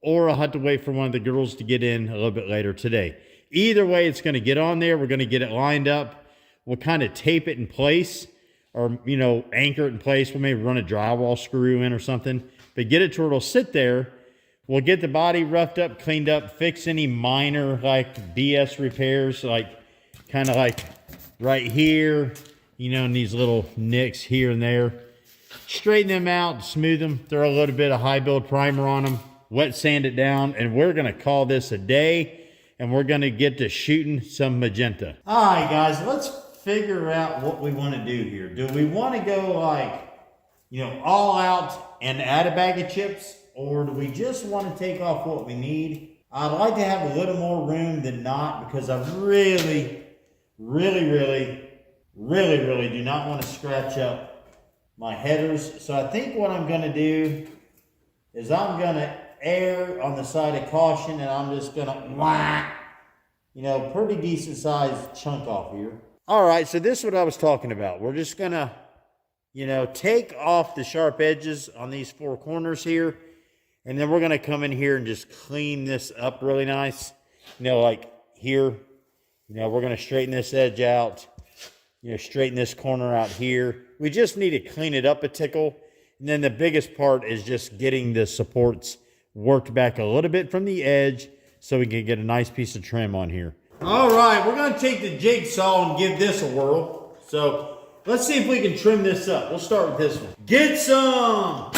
Or I'll have to wait for one of the girls to get in a little bit later today. Either way, it's going to get on there. We're going to get it lined up. We'll kind of tape it in place, or, you know, anchor it in place. We'll maybe run a drywall screw in or something. But get it to where it'll sit there. We'll get the body roughed up, cleaned up, fix any minor, like, BS repairs, like, kind of like right here, you know, and these little nicks here and there. Straighten them out, smooth them, throw a little bit of high build primer on them. Wet sand it down, and we're going to call this a day, and we're going to get to shooting some magenta. All right, guys, let's figure out what we want to do here. Do we want to go like, you know, all out and add a bag of chips, or do we just want to take off what we need? I'd like to have a little more room than not, because I really do not want to scratch up my headers. So I think what I'm going to do is I'm going to err on the side of caution, and I'm just going to whack, you know, pretty decent sized chunk off here. All right, so this is what I was talking about. We're just going to, you know, take off the sharp edges on these four corners here, and then we're going to come in here and just clean this up really nice. You know, like here, you know, we're going to straighten this edge out, you know, straighten this corner out here. We just need to clean it up a tickle. And then the biggest part is just getting the supports worked back a little bit from the edge so we can get a nice piece of trim on here. All right, we're going to take the jigsaw and give this a whirl. So let's see if we can trim this up. We'll start with this one. Get some!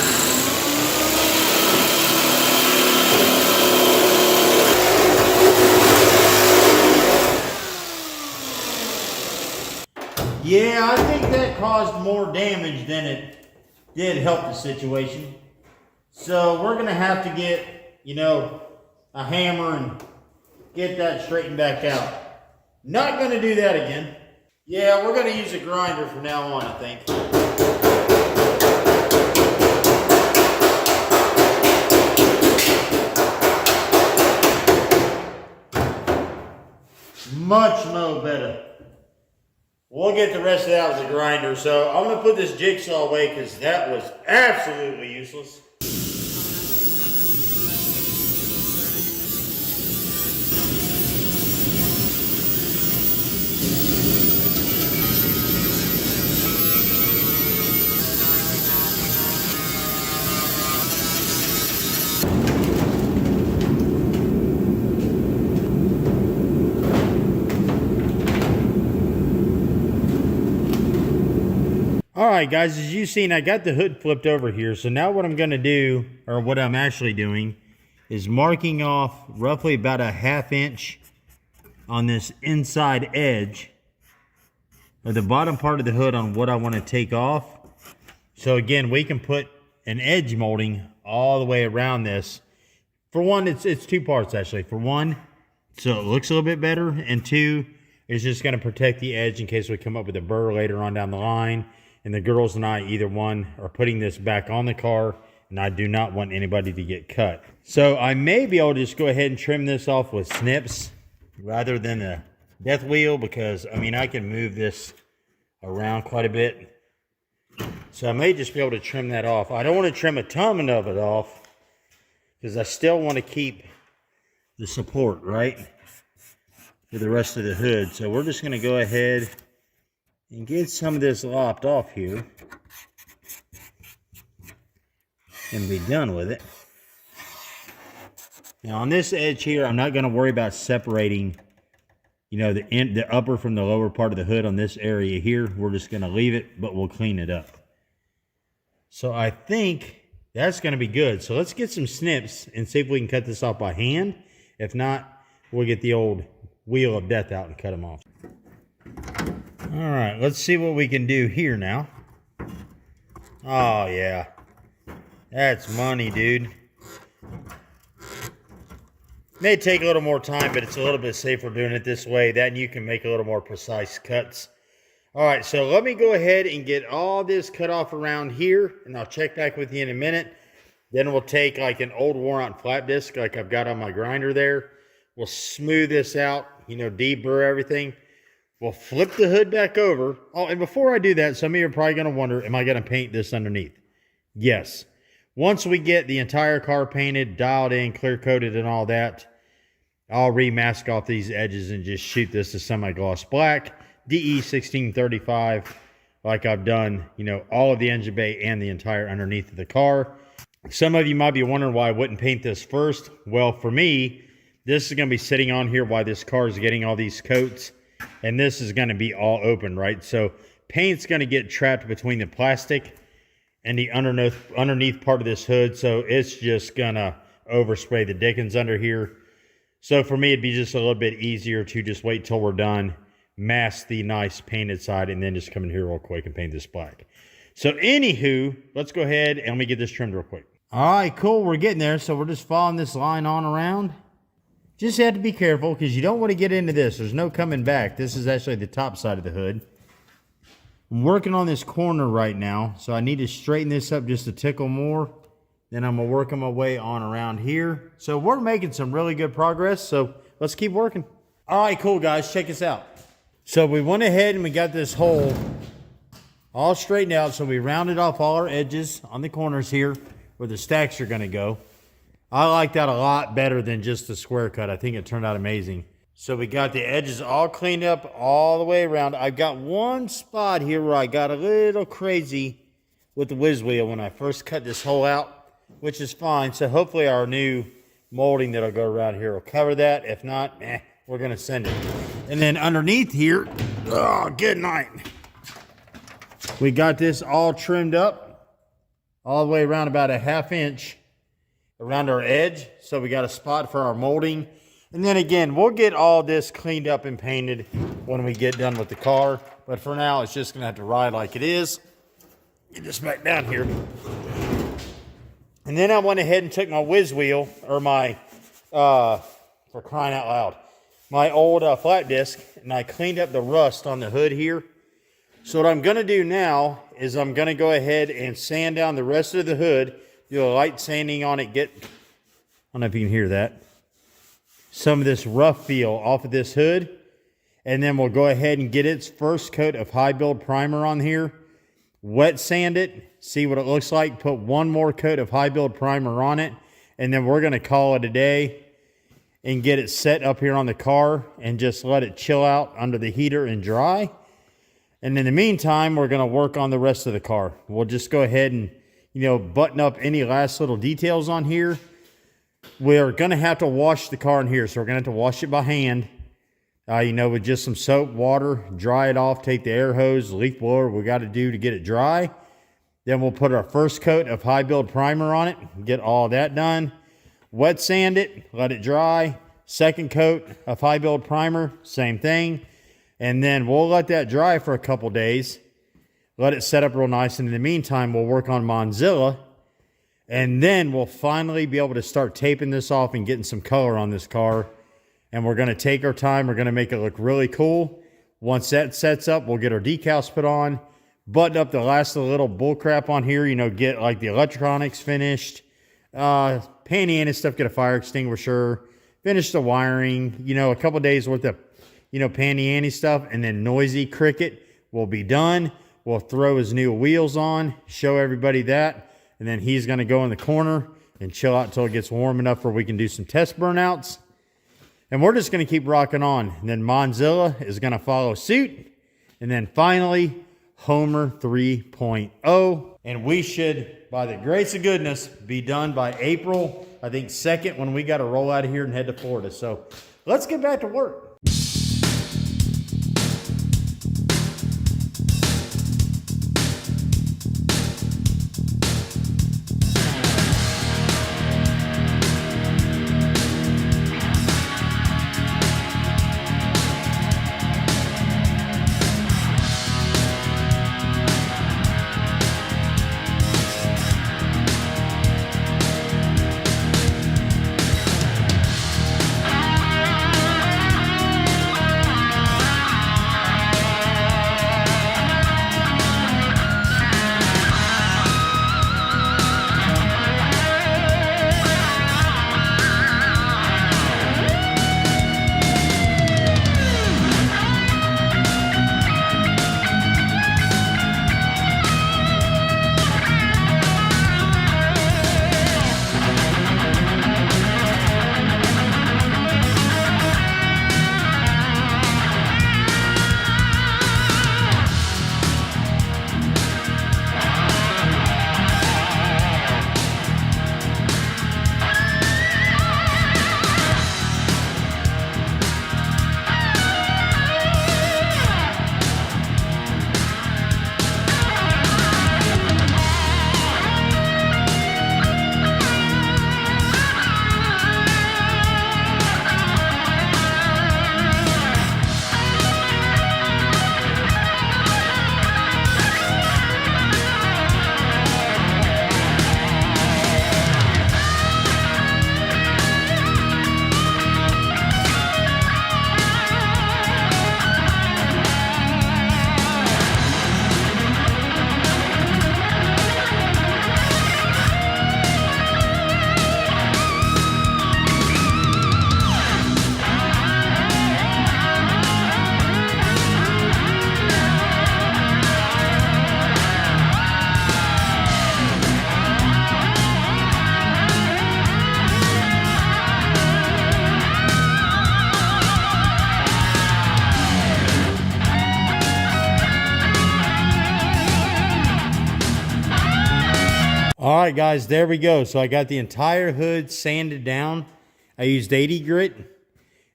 Yeah, I think that caused more damage than it did help the situation. So we're going to have to get, you know, a hammer and get that straightened back out. Not going to do that again. Yeah, we're going to use a grinder from now on, I think. Much more better. We'll get the rest of that with the grinder. So I'm going to put this jigsaw away because that was absolutely useless. Alright guys, as you've seen, I got the hood flipped over here. So now what I'm going to do, or what I'm actually doing, is marking off roughly about a 1/2 inch on this inside edge of the bottom part of the hood on what I want to take off. So again, we can put an edge molding all the way around this. For one, it's two parts actually. For one, so it looks a little bit better, and two, it's just going to protect the edge in case we come up with a burr later on down the line. And the girls and I, either one, are putting this back on the car, and I do not want anybody to get cut. So I may be able to just go ahead and trim this off with snips rather than a death wheel, because, I mean, I can move this around quite a bit. So I may just be able to trim that off. I don't want to trim a ton of it off because I still want to keep the support, right, for the rest of the hood. So we're just going to go ahead and get some of this lopped off here and be done with it. Now on this edge here, I'm not going to worry about separating, you know, the upper from the lower part of the hood on this area here. We're just going to leave it, but we'll clean it up. So I think that's going to be good. So let's get some snips and see if we can cut this off by hand. If not, we'll get the old wheel of death out and cut them off. All right, let's see what we can do here now. Oh, yeah. That's money, dude. May take a little more time, but it's a little bit safer doing it this way. Then you can make a little more precise cuts. All right, so let me go ahead and get all this cut off around here, and I'll check back with you in a minute. Then we'll take like an old worn-out flat disc like I've got on my grinder there. We'll smooth this out, you know, deburr everything. We'll flip the hood back over. Oh, and before I do that, some of you are probably going to wonder, am I going to paint this underneath? Yes. Once we get the entire car painted, dialed in, clear coated and all that, I'll remask off these edges and just shoot this to semi-gloss black, DE 1635, like I've done, you know, all of the engine bay and the entire underneath of the car. Some of you might be wondering why I wouldn't paint this first. Well, for me, this is going to be sitting on here while this car is getting all these coats. And this is going to be all open, right? So paint's going to get trapped between the plastic and the underneath part of this hood. So it's just going to overspray the dickens under here. So for me, it'd be just a little bit easier to just wait till we're done, mask the nice painted side, and then just come in here real quick and paint this black. So anywho, let's go ahead and let me get this trimmed real quick. All right, cool. We're getting there. So we're just following this line on around. Just have to be careful because you don't want to get into this. There's no coming back. This is actually the top side of the hood. I'm working on this corner right now, so I need to straighten this up just a tickle more. Then I'm going to work my way on around here. So we're making some really good progress, so let's keep working. All right, cool, guys. Check this out. So we went ahead and we got this hole all straightened out. So we rounded off all our edges on the corners here where the stacks are going to go. I like that a lot better than just the square cut. I think it turned out amazing. So we got the edges all cleaned up all the way around. I've got one spot here where I got a little crazy with the whiz wheel when I first cut this hole out, which is fine. So hopefully our new molding that'll go around here will cover that. If not, we're going to send it. And then underneath here, oh, good night. We got this all trimmed up all the way around about a 1/2 inch around our edge. So we got a spot for our molding. And then again, we'll get all this cleaned up and painted when we get done with the car. But for now, it's just going to have to ride like it is. Get this back down here. And then I went ahead and took my whiz wheel, or my, for crying out loud, my old flat disc, and I cleaned up the rust on the hood here. So what I'm going to do now is I'm going to go ahead and sand down the rest of the hood, do a light sanding on it, get, I don't know if you can hear that, some of this rough feel off of this hood. And then we'll go ahead and get its first coat of high build primer on here, wet sand it, see what it looks like, put one more coat of high build primer on it, and then we're going to call it a day and get it set up here on the car and just let it chill out under the heater and dry. And in the meantime, we're going to work on the rest of the car. We'll just go ahead and, button up any last little details on here. We're going to have to wash the car in here, so we're going to have to wash it by hand. With just some soap, water, dry it off, take the air hose, leaf blower, we got to do to get it dry. Then we'll put our first coat of high build primer on it, get all that done. Wet sand it, let it dry. Second coat of high build primer, same thing. And then we'll let that dry for a couple days. Let it set up real nice. And in the meantime, we'll work on Monzilla. And then we'll finally be able to start taping this off and getting some color on this car. And we're going to take our time. We're going to make it look really cool. Once that sets up, we'll get our decals put on. Button up the last of the little bull crap on here. Get like the electronics finished. Panty and stuff, get a fire extinguisher. Finish the wiring. A couple days worth of Panty Annie stuff, and then Noisy Cricket will be done. We'll throw his new wheels on, show everybody that, and then he's going to go in the corner and chill out until it gets warm enough where we can do some test burnouts. And we're just going to keep rocking on. And then Monzilla is going to follow suit. And then finally, Homer 3.0. And we should, by the grace of goodness, be done by April, I think, 2nd, when we got to roll out of here and head to Florida. So let's get back to work. right, guys, there we go. So I got the entire hood sanded down. I used 80 grit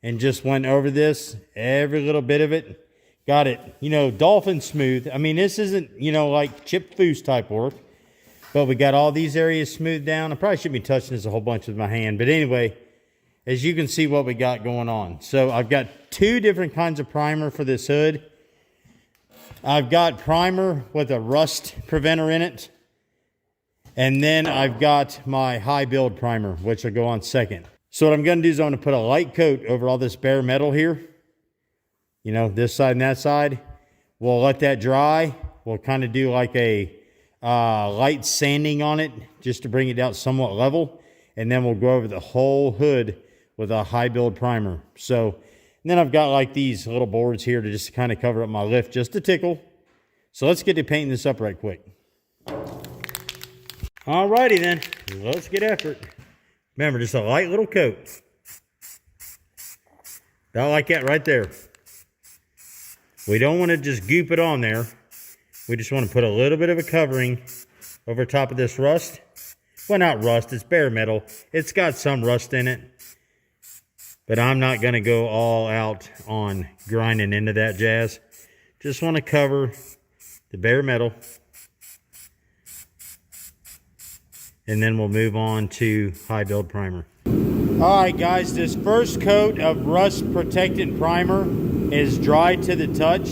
and just went over this, every little bit of it. Got it, you know, dolphin smooth. I mean, this isn't, you know, like chip foos type work. But we got all these areas smoothed down. I probably shouldn't be touching this a whole bunch with my hand. But anyway, as you can see what we got going on. So I've got 2 different kinds of primer for this hood. I've got primer with a rust preventer in it. And then I've got my high build primer, which will go on second. So what I'm going to do is I'm going to put a light coat over all this bare metal here. You know, this side and that side. We'll let that dry. We'll kind of do like a light sanding on it just to bring it down somewhat level, and then we'll go over the whole hood with a high build primer. So, and then I've got like these little boards here to just kind of cover up my lift just to tickle. So let's get to painting this up right quick. Alrighty then, let's get after it. Remember, just a light little coat. About like that right there. We don't want to just goop it on there. We just want to put a little bit of a covering over top of this rust. Well, not rust, it's bare metal. It's got some rust in it. But I'm not going to go all out on grinding into that jazz. Just want to cover the bare metal. And then we'll move on to high build primer. Alright guys, this first coat of rust protectant primer is dry to the touch.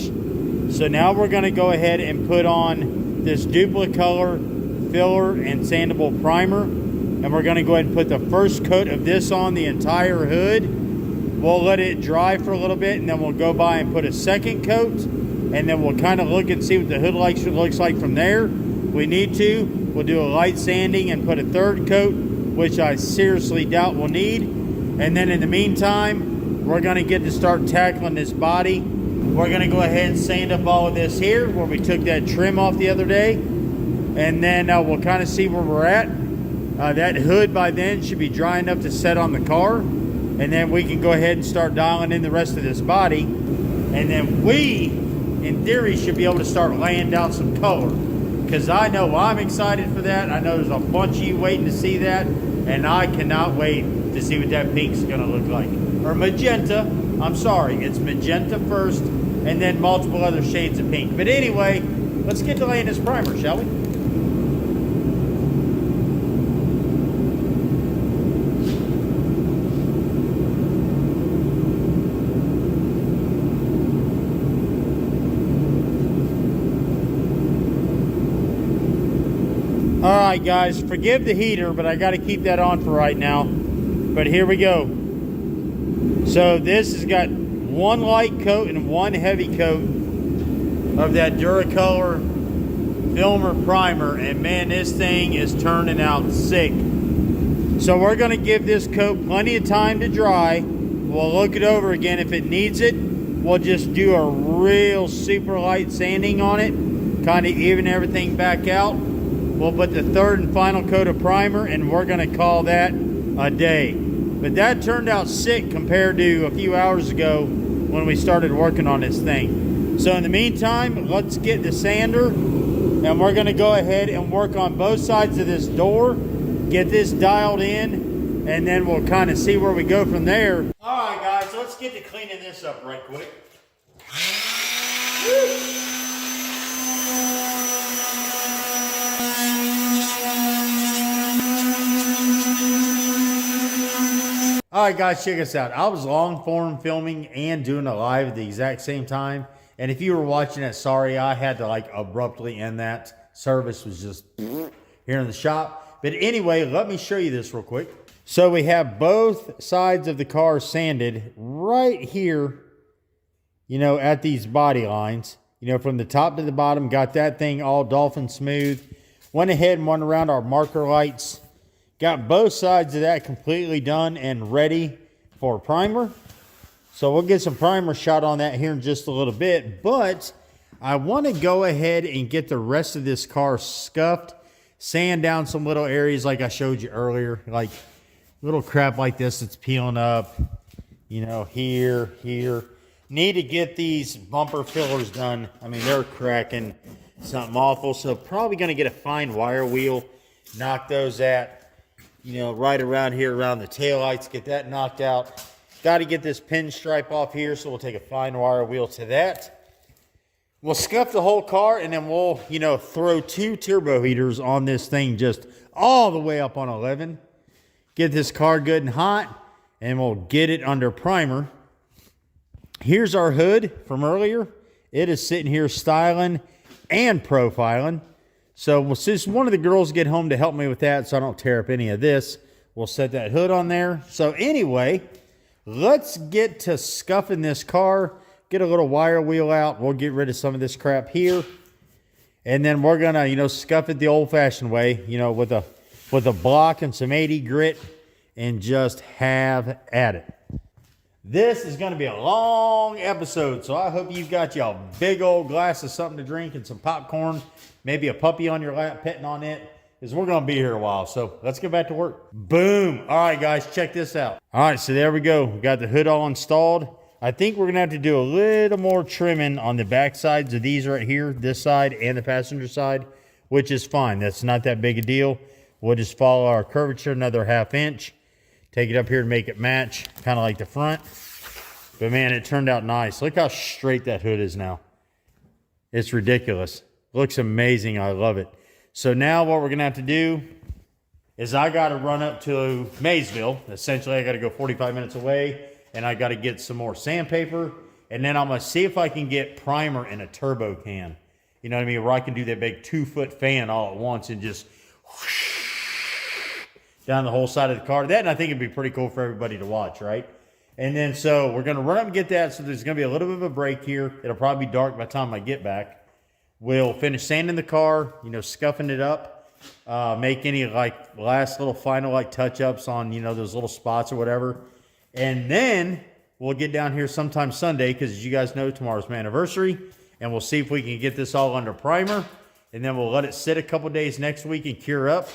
So now we're going to go ahead and put on this Duplicolor filler and sandable primer. And we're going to go ahead and put the first coat of this on the entire hood. We'll let it dry for a little bit, and then we'll go by and put a second coat. And then we'll kind of look and see what the hood looks like from there. If we need to, we'll do a light sanding and put a third coat, which I seriously doubt we'll need. And then in the meantime, we're going to get to start tackling this body. We're going to go ahead and sand up all of this here where we took that trim off the other day. And then we'll kind of see where we're at. That hood by then should be dry enough to set on the car. And then we can go ahead and start dialing in the rest of this body. And then we, in theory, should be able to start laying down some color. Because I know I'm excited for that. I know there's a bunch of you waiting to see that. And I cannot wait to see what that pink's going to look like. Or magenta. I'm sorry, it's magenta first, and then multiple other shades of pink. But anyway, let's get to laying this primer, shall we? Alright guys, forgive the heater, but I got to keep that on for right now. But here we go. So this has got one light coat and one heavy coat of that Duracolor Filmer primer, and man, this thing is turning out sick. So we're going to give this coat plenty of time to dry. We'll look it over again if it needs it. We'll just do a real super light sanding on it, kind of even everything back out. We'll put the third and final coat of primer, and we're going to call that a day. But that turned out sick compared to a few hours ago when we started working on this thing. So in the meantime, let's get the sander, and we're going to go ahead and work on both sides of this door, get this dialed in, and then we'll kind of see where we go from there. All right, guys, let's get to cleaning this up right quick. Woo! Alright guys, check us out. I was long form filming and doing a live at the exact same time. And if you were watching that, sorry, I had to like abruptly end that. Service was just here in the shop. But anyway, let me show you this real quick. So we have both sides of the car sanded right here, you know, at these body lines. You know, from the top to the bottom, got that thing all dolphin smooth. Went ahead and went around our marker lights. Got both sides of that completely done and ready for primer. So we'll get some primer shot on that here in just a little bit. But I want to go ahead and get the rest of this car scuffed. Sand down some little areas like I showed you earlier. Like little crap like this that's peeling up. You know, here. Need to get these bumper fillers done. I mean, they're cracking something awful. So probably going to get a fine wire wheel knock those at, you know, right around here, around the taillights, get that knocked out. Got to get this pinstripe off here, so we'll take a fine wire wheel to that. We'll scuff the whole car, and then we'll, you know, throw 2 turbo heaters on this thing just all the way up on 11. Get this car good and hot, and we'll get it under primer. Here's our hood from earlier. It is sitting here styling and profiling. So we'll see one of the girls get home to help me with that so I don't tear up any of this. We'll set that hood on there. So anyway, let's get to scuffing this car. Get a little wire wheel out. We'll get rid of some of this crap here. And then we're going to, you know, scuff it the old-fashioned way, you know, with a block and some 80 grit and just have at it. This is going to be a long episode, so I hope you've got you a big old glass of something to drink and some popcorn, maybe a puppy on your lap petting on it, because we're going to be here a while. So let's get back to work. Boom. All right, guys, check this out. All right, so there we go. We got the hood all installed. I think we're going to have to do a little more trimming on the back sides of these right here, this side and the passenger side, which is fine. That's not that big a deal. We'll just follow our curvature another 1/2 inch. Take it up here and make it match, kind of like the front. But man, it turned out nice. Look how straight that hood is now. It's ridiculous. Looks amazing. I love it. So now what we're going to have to do is I got to run up to Maysville. Essentially, I got to go 45 minutes away. And I got to get some more sandpaper. And then I'm going to see if I can get primer in a turbo can. You know what I mean? Where I can do that big 2-foot fan all at once and just whoosh down the whole side of the car. That, and I think it'd be pretty cool for everybody to watch, right? And then so we're going to run up and get that. So there's going to be a little bit of a break here. It'll probably be dark by the time I get back. We'll finish sanding the car, you know, scuffing it up. Make any like last little final like touch-ups on, you know, those little spots or whatever. And then we'll get down here sometime Sunday, because as you guys know, tomorrow's my anniversary. And we'll see if we can get this all under primer. And then we'll let it sit a couple days next week and cure up.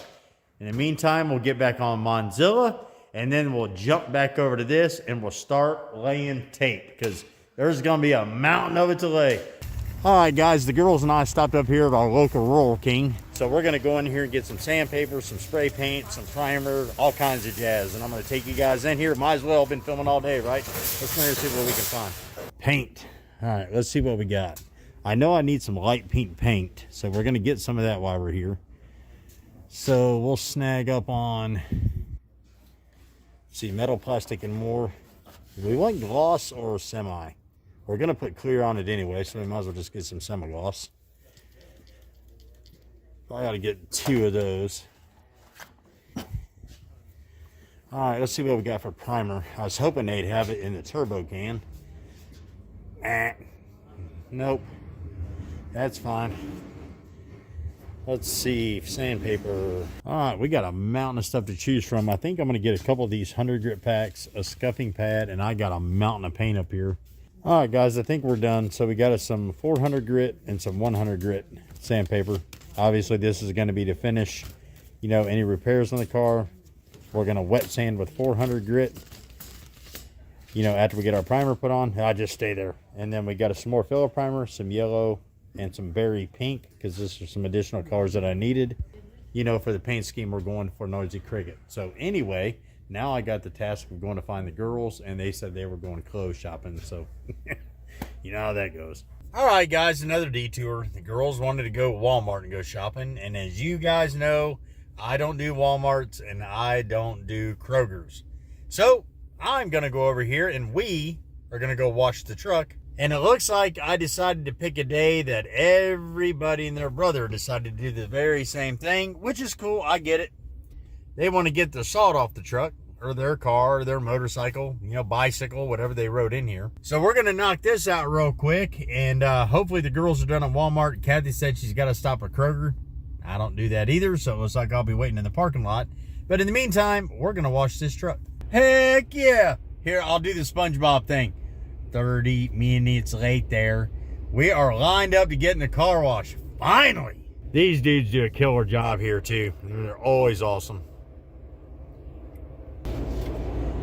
In the meantime, we'll get back on Monzilla. And then we'll jump back over to this and we'll start laying tape, because there's going to be a mountain of it to lay. All right, guys, the girls and I stopped up here at our local Rural King. So we're going to go in here and get some sandpaper, some spray paint, some primer, all kinds of jazz. And I'm going to take you guys in here. Might as well have been filming all day, right? Let's go here and see what we can find. Paint. All right, let's see what we got. I know I need some light pink paint, so we're going to get some of that while we're here. So we'll snag up on, let's see, metal, plastic, and more. Do we want gloss or semi? We're going to put clear on it anyway, so we might as well just get some semi-gloss. I got to get 2 of those. All right, let's see what we got for primer. I was hoping they'd have it in the turbo can. Nope. That's fine. Let's see, sandpaper. All right, we got a mountain of stuff to choose from. I think I'm going to get a couple of these 100 grit packs, a scuffing pad, and I got a mountain of paint up here. All right, guys, I think we're done. So we got us some 400 grit and some 100 grit sandpaper. Obviously, this is going to be to finish, you know, any repairs on the car. We're going to wet sand with 400 grit. You know, after we get our primer put on, I'll just stay there. And then we got some more filler primer, some yellow, and some berry pink, because this is some additional colors that I needed, you know, for the paint scheme we're going for Noisy Cricket. So anyway, now I got the task of going to find the girls, and they said they were going clothes shopping. So you know how that goes. All right, guys, another detour. The girls wanted to go to Walmart and go shopping. And as you guys know, I don't do Walmarts and I don't do Kroger's. So I'm going to go over here and we are going to go wash the truck. And it looks like I decided to pick a day that everybody and their brother decided to do the very same thing, which is cool. I get it. They want to get the salt off the truck, or their car, or their motorcycle, you know, bicycle, whatever they rode in here. So we're going to knock this out real quick, and hopefully the girls are done at Walmart. Kathy said she's got to stop at Kroger. I don't do that either, so it looks like I'll be waiting in the parking lot. But in the meantime, we're going to wash this truck. Heck yeah! Here, I'll do the SpongeBob thing. 30 minutes late there. We are lined up to get in the car wash. Finally! These dudes do a killer job here, too. They're always awesome.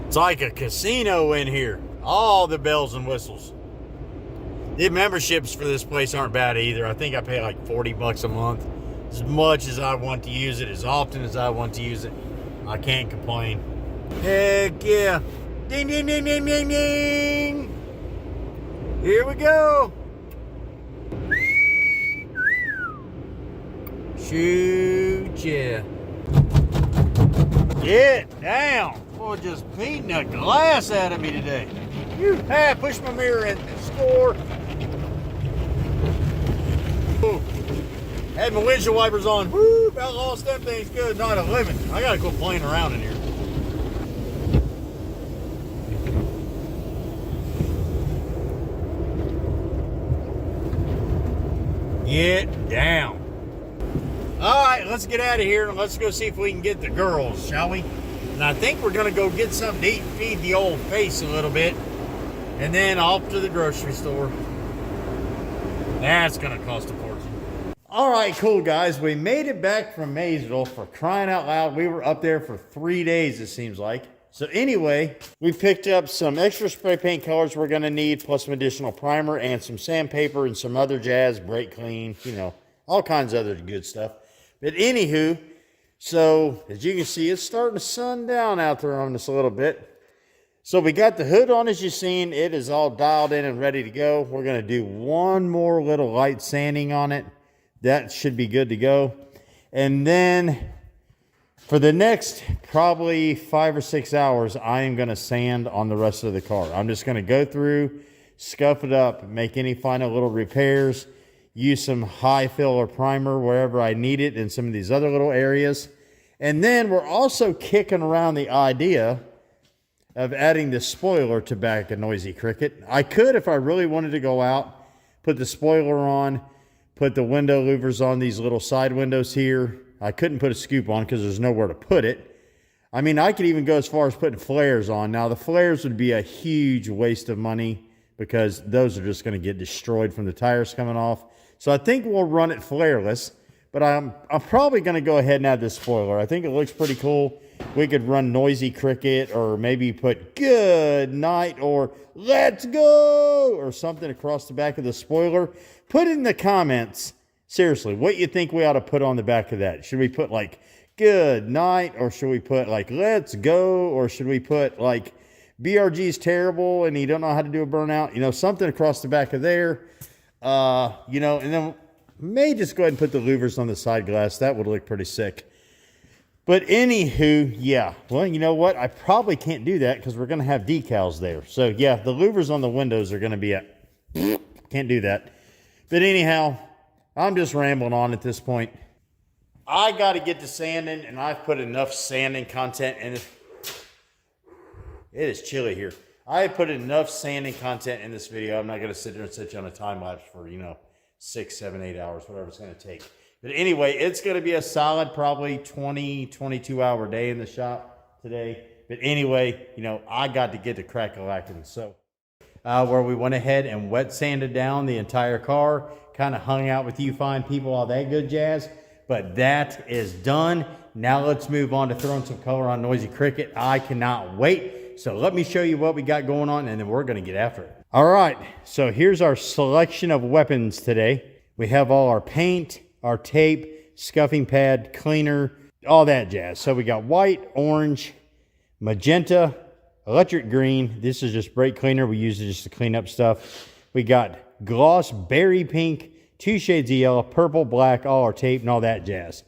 It's like a casino in here. All the bells and whistles. The memberships for this place aren't bad either. I think I pay like $40 a month. as much as I want to use it, as often as I want to use it. I can't complain. Heck yeah. Ding, ding, ding, ding, ding, ding. Here we go. Shoot, yeah. Get down. Boy, just beating the glass out of me today. Hey, push my mirror in. Score. Ooh. Had my windshield wipers on. Woo, about lost them things good. Not a living. I gotta quit playing around in here. Get down. All right, let's get out of here and let's go see if we can get the girls, shall we? And I think we're gonna go get something to eat, feed the old face a little bit, and then off to the grocery store. That's gonna cost a fortune. All right, cool guys, we made it back from Maysville. For crying out loud, we were up there for 3 days, it seems like. So anyway, we picked up some extra spray paint colors we're gonna need, plus some additional primer and some sandpaper and some other jazz, brake clean, you know, all kinds of other good stuff. But anywho, so as you can see, it's starting to sun down out there on us a little bit. So we got the hood on, as you've seen. It is all dialed in and ready to go. We're going to do one more little light sanding on it. That should be good to go. And then for the next probably 5 or 6 hours, I am going to sand on the rest of the car. I'm just going to go through, scuff it up, make any final little repairs, use some high fill or primer wherever I need it in some of these other little areas. And then we're also kicking around the idea of adding the spoiler to back a Noisy Cricket. I could, if I really wanted to go out, put the spoiler on, put the window louvers on these little side windows here. I couldn't put a scoop on because there's nowhere to put it. I mean, I could even go as far as putting flares on. Now, the flares would be a huge waste of money because those are just going to get destroyed from the tires coming off. So I think we'll run it flareless, but I'm probably going to go ahead and add this spoiler. I think it looks pretty cool. We could run Noisy Cricket, or maybe put good night or let's go or something across the back of the spoiler. Put in the comments, seriously, what you think we ought to put on the back of that. Should we put like good night, or should we put like let's go, or should we put like BRG's terrible and you don't know how to do a burnout? You know, something across the back of there. You know, and then may just go ahead and put the louvers on the side glass. That would look pretty sick. But anywho, yeah. Well, you know what? I probably can't do that because we're going to have decals there. So yeah, the louvers on the windows are going to be at, can't do that. But anyhow, I'm just rambling on at this point. I got to get to sanding, and I've put enough sanding content in it. It is chilly here. I have put enough sanding content in this video. I'm not going to sit there and sit you on a time lapse for, you know, 6, 7, 8 hours, whatever it's going to take. But anyway, it's going to be a solid probably 20, 22-hour day in the shop today. But anyway, you know, I got to get to crack-a-lacking. So where we went ahead and wet sanded down the entire car, kind of hung out with you fine people, all that good jazz. But that is done. Now let's move on to throwing some color on Noisy Cricket. I cannot wait. So let me show you what we got going on, and then we're going to get after it. All right, so here's our selection of weapons today. We have all our paint, our tape, scuffing pad, cleaner, all that jazz. So we got white, orange, magenta, electric green. This is just brake cleaner. We use it just to clean up stuff. We got gloss berry pink, 2 shades of yellow, purple, black, all our tape and all that jazz.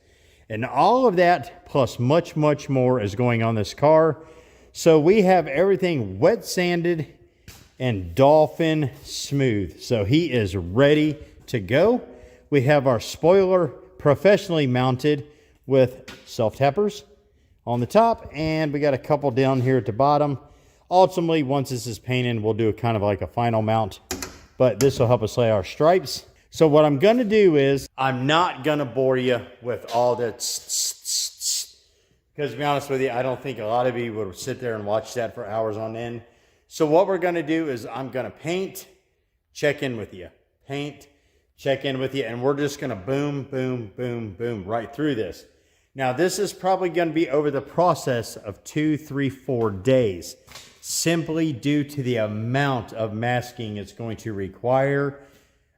And all of that plus much, much more is going on this car. So we have everything wet sanded and dolphin smooth. So he is ready to go. We have our spoiler professionally mounted with self-tappers on the top, and we got a couple down here at the bottom. Ultimately, once this is painted, we'll do a kind of like a final mount, but this will help us lay our stripes. So what I'm going to do is, I'm not going to bore you with all that because to be honest with you, I don't think a lot of you would sit there and watch that for hours on end. So what we're going to do is I'm going to paint, check in with you. Paint, check in with you, and we're just going to boom, boom, boom, boom right through this. Now, this is probably going to be over the process of 2, 3, 4 days, simply due to the amount of masking it's going to require,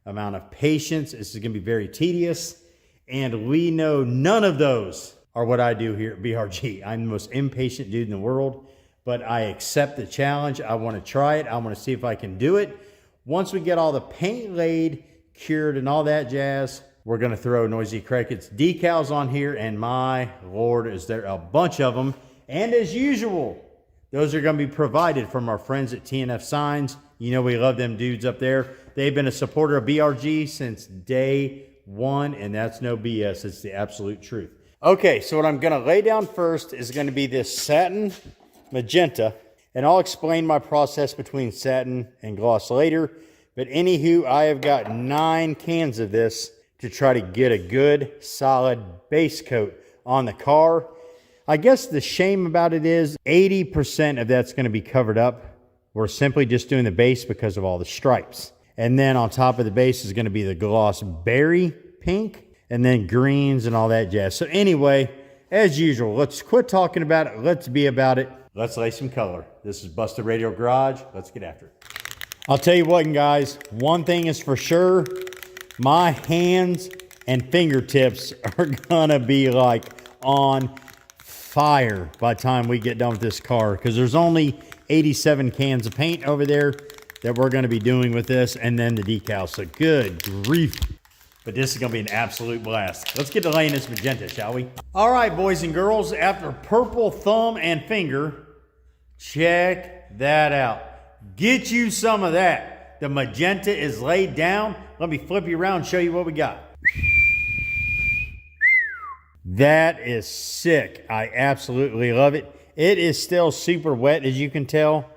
amount of patience. This is going to be very tedious. And we know none of those are what I do here at BRG. I'm the most impatient dude in the world, but I accept the challenge. I want to try it. I want to see if I can do it. Once we get all the paint laid, cured, and all that jazz, we're going to throw Noisy Cricket's decals on here, and my Lord, is there a bunch of them. And as usual, those are going to be provided from our friends at TNF Signs. You know we love them dudes up there. They've been a supporter of BRG since day one, and that's no BS. It's the absolute truth. Okay, so what I'm going to lay down first is going to be this satin magenta, and I'll explain my process between satin and gloss later. But anywho, I have got 9 cans of this to try to get a good, solid base coat on the car. I guess the shame about it is 80% of that's going to be covered up. We're simply just doing the base because of all the stripes. And then on top of the base is going to be the gloss berry pink, and then greens and all that jazz. So anyway, as usual, let's quit talking about it. Let's be about it. Let's lay some color. This is Busted Radio Garage. Let's get after it. I'll tell you what, guys, one thing is for sure, my hands and fingertips are gonna be like on fire by the time we get done with this car, because there's only 87 cans of paint over there that we're gonna be doing with this, and then the decals. So good grief. But this is gonna be an absolute blast. Let's get to laying this magenta, shall we? All right, boys and girls, after purple thumb and finger, check that out. Get you some of that. The magenta is laid down. Let me flip you around and show you what we got. That is sick. I absolutely love it. It is still super wet, as you can tell,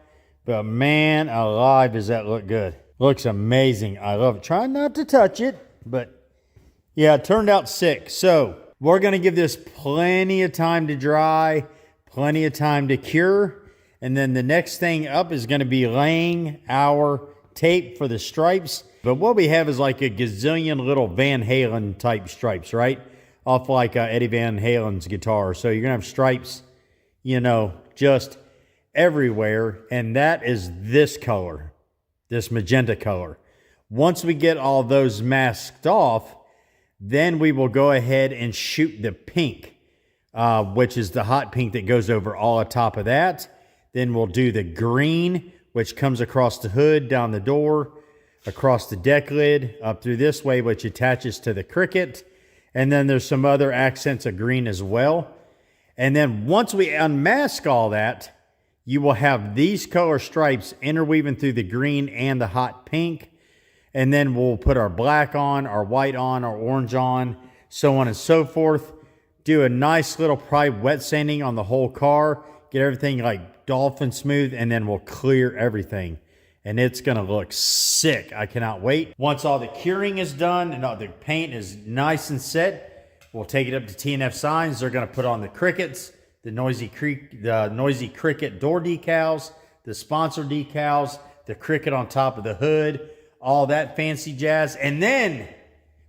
but man alive, does that look good. Looks amazing. I love it. Try not to touch it, but yeah, it turned out sick. So we're going to give this plenty of time to dry, plenty of time to cure. And then the next thing up is going to be laying our tape for the stripes. But what we have is like a gazillion little Van Halen type stripes, right? Off like Eddie Van Halen's guitar. So you're going to have stripes, you know, just everywhere. And that is this color, this magenta color. Once we get all those masked off, then we will go ahead and shoot the pink, which is the hot pink that goes over all the top of that. Then we'll do the green, which comes across the hood, down the door, across the deck lid, up through this way, which attaches to the Cricket. And then there's some other accents of green as well. And then once we unmask all that, you will have these color stripes interweaving through the green and the hot pink. And then we'll put our black on, our white on, our orange on, so on and so forth. Do a nice little probably wet sanding on the whole car. Get everything like dolphin smooth, and then we'll clear everything. And it's going to look sick. I cannot wait. Once all the curing is done and all the paint is nice and set, we'll take it up to TNF Signs. They're going to put on the Crickets, the Noisy Cricket door decals, the sponsor decals, the Cricket on top of the hood, all that fancy jazz. And then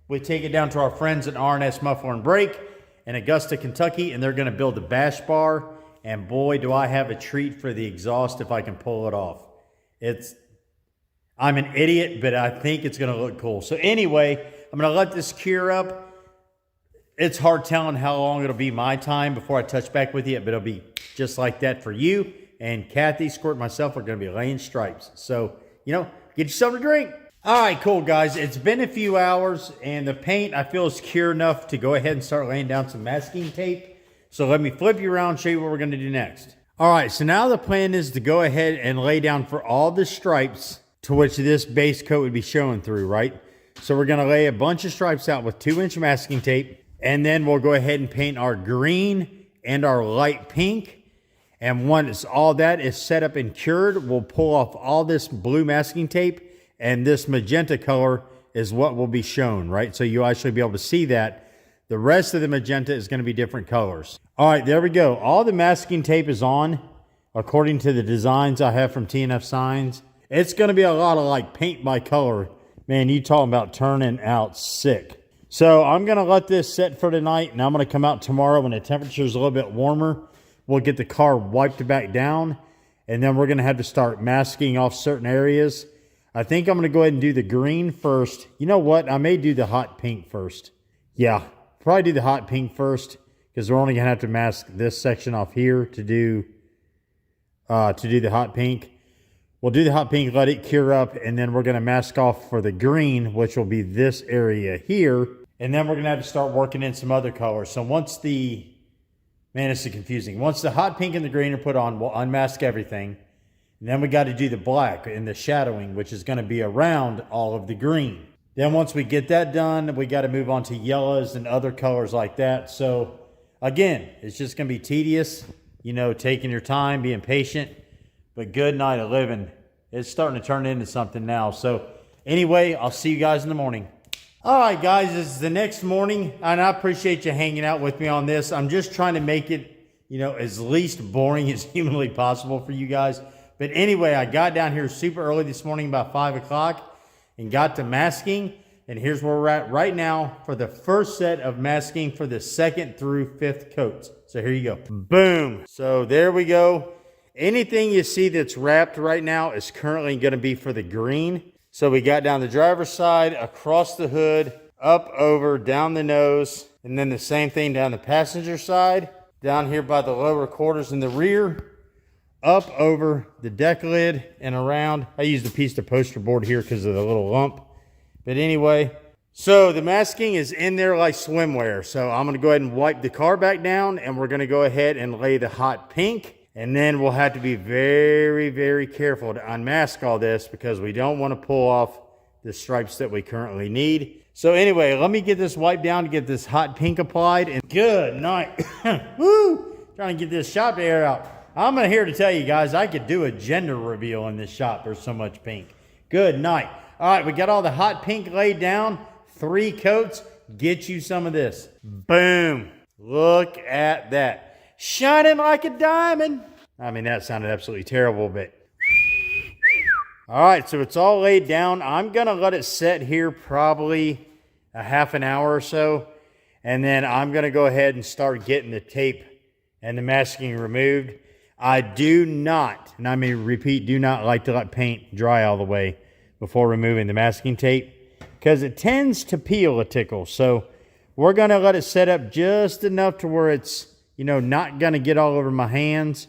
we take it down to our friends at R&S Muffler and Brake in Augusta, Kentucky, and they're going to build the bash bar. And boy, do I have a treat for the exhaust if I can pull it off. I'm an idiot, but I think it's going to look cool. So anyway, I'm going to let this cure up. It's hard telling how long it'll be my time before I touch back with you, but it'll be just like that for you. And Kathy, Squirt, and myself are going to be laying stripes. So, you know, get yourself a drink. All right, cool, guys. It's been a few hours, and the paint, I feel, is cure enough to go ahead and start laying down some masking tape. So let me flip you around and show you what we're going to do next. All right, so now the plan is to go ahead and lay down for all the stripes to which this base coat would be showing through, right? So we're going to lay a bunch of stripes out with 2-inch masking tape, and then we'll go ahead and paint our green and our light pink. And once all that is set up and cured, we'll pull off all this blue masking tape, and this magenta color is what will be shown, right? So you'll actually be able to see that. The rest of the magenta is going to be different colors. All right, there we go. All the masking tape is on, according to the designs I have from TNF Signs. It's going to be a lot of like paint by color. Man, you talking about turning out sick. So I'm going to let this set for tonight, and I'm going to come out tomorrow when the temperature is a little bit warmer. We'll get the car wiped back down, and then we're going to have to start masking off certain areas. I think I'm going to go ahead and do the green first. You know what? I may do the hot pink first. Yeah. probably do the hot pink first because we're only going to have to mask this section off here to do the hot pink. We'll do the hot pink, let it cure up, and then we're going to mask off for the green, which will be this area here. And then we're going to have to start working in some other colors. So once the, man, this is confusing. Once the hot pink and the green are put on, we'll unmask everything. And then we got to do the black and the shadowing, which is going to be around all of the green. Then once we get that done, we got to move on to yellows and other colors like that. So again, it's just going to be tedious, you know, taking your time, being patient. But good night of living. It's starting to turn into something now. So anyway, I'll see you guys in the morning. All right, guys, this is the next morning, and I appreciate you hanging out with me on this. I'm just trying to make it, you know, as least boring as humanly possible for you guys. But anyway, I got down here super early this morning, about 5 o'clock, and got to masking. And here's where we're at right now for the first set of masking for the 2nd through 5th coats. So here you go. Boom. So there we go. Anything you see that's wrapped right now is currently going to be for the green. So we got down the driver's side, across the hood, up, over, down the nose, and then the same thing down the passenger side, down here by the lower quarters in the rear, up over the deck lid and around. I used a piece of poster board here because of the little lump. But anyway, so the masking is in there like swimwear. So I'm going to go ahead and wipe the car back down, and we're going to go ahead and lay the hot pink. And then we'll have to be very, very careful to unmask all this because we don't want to pull off the stripes that we currently need. So anyway, let me get this wiped down to get this hot pink applied. And good night. Woo! Trying to get this shop air out. I'm here to tell you guys, I could do a gender reveal in this shop. There's so much pink. Good night. All right, we got all the hot pink laid down. 3 coats. Get you some of this. Boom. Look at that. Shining like a diamond. I mean, that sounded absolutely terrible, but. All right, so it's all laid down. I'm going to let it set here probably a half an hour or so. And then I'm going to go ahead and start getting the tape and the masking removed. I do not, and I may repeat, do not like to let paint dry all the way before removing the masking tape because it tends to peel a tickle. So we're going to let it set up just enough to where it's, you know, not going to get all over my hands.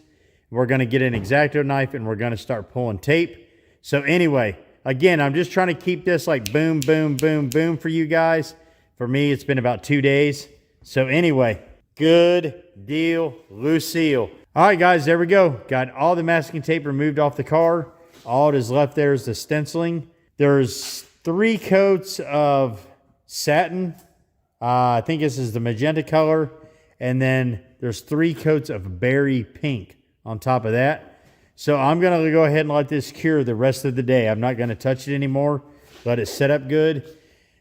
We're going to get an X-Acto knife and we're going to start pulling tape. So anyway, again, I'm just trying to keep this like boom, boom, boom, boom for you guys. For me, it's been about 2 days. So anyway, good deal, Lucille. All right, guys, there we go. Got all the masking tape removed off the car. All it is left there is the stenciling. There's 3 coats of satin. I think this is the magenta color. And then there's 3 coats of berry pink on top of that. So I'm going to go ahead and let this cure the rest of the day. I'm not going to touch it anymore. Let it set up good.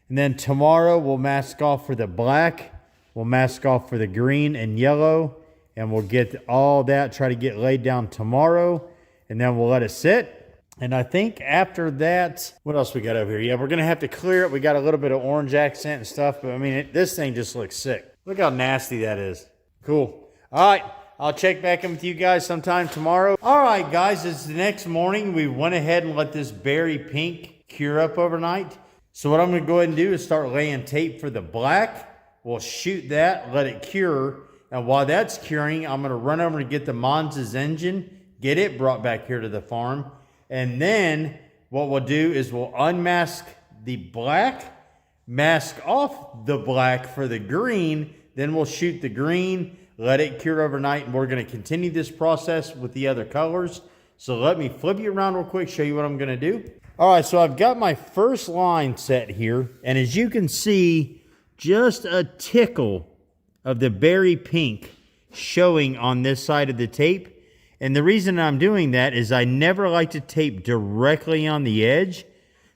And then tomorrow we'll mask off for the black. We'll mask off for the green and yellow. And we'll get all that, try to get laid down tomorrow. And then we'll let it sit. And I think after that, what else we got over here? Yeah, we're going to have to clear it. We got a little bit of orange accent and stuff. But I mean, this thing just looks sick. Look how nasty that is. Cool. All right. I'll check back in with you guys sometime tomorrow. All right, guys. It's the next morning. We went ahead and let this berry pink cure up overnight. So what I'm going to go ahead and do is start laying tape for the black. We'll shoot that, let it cure. And while that's curing, I'm going to run over and get the Monza's engine, get it brought back here to the farm. And then what we'll do is we'll unmask the black, mask off the black for the green, then we'll shoot the green, let it cure overnight, and we're going to continue this process with the other colors. So let me flip you around real quick, show you what I'm going to do. All right, so I've got my first line set here, and as you can see, just a tickle of the berry pink showing on this side of the tape. And the reason I'm doing that is I never like to tape directly on the edge.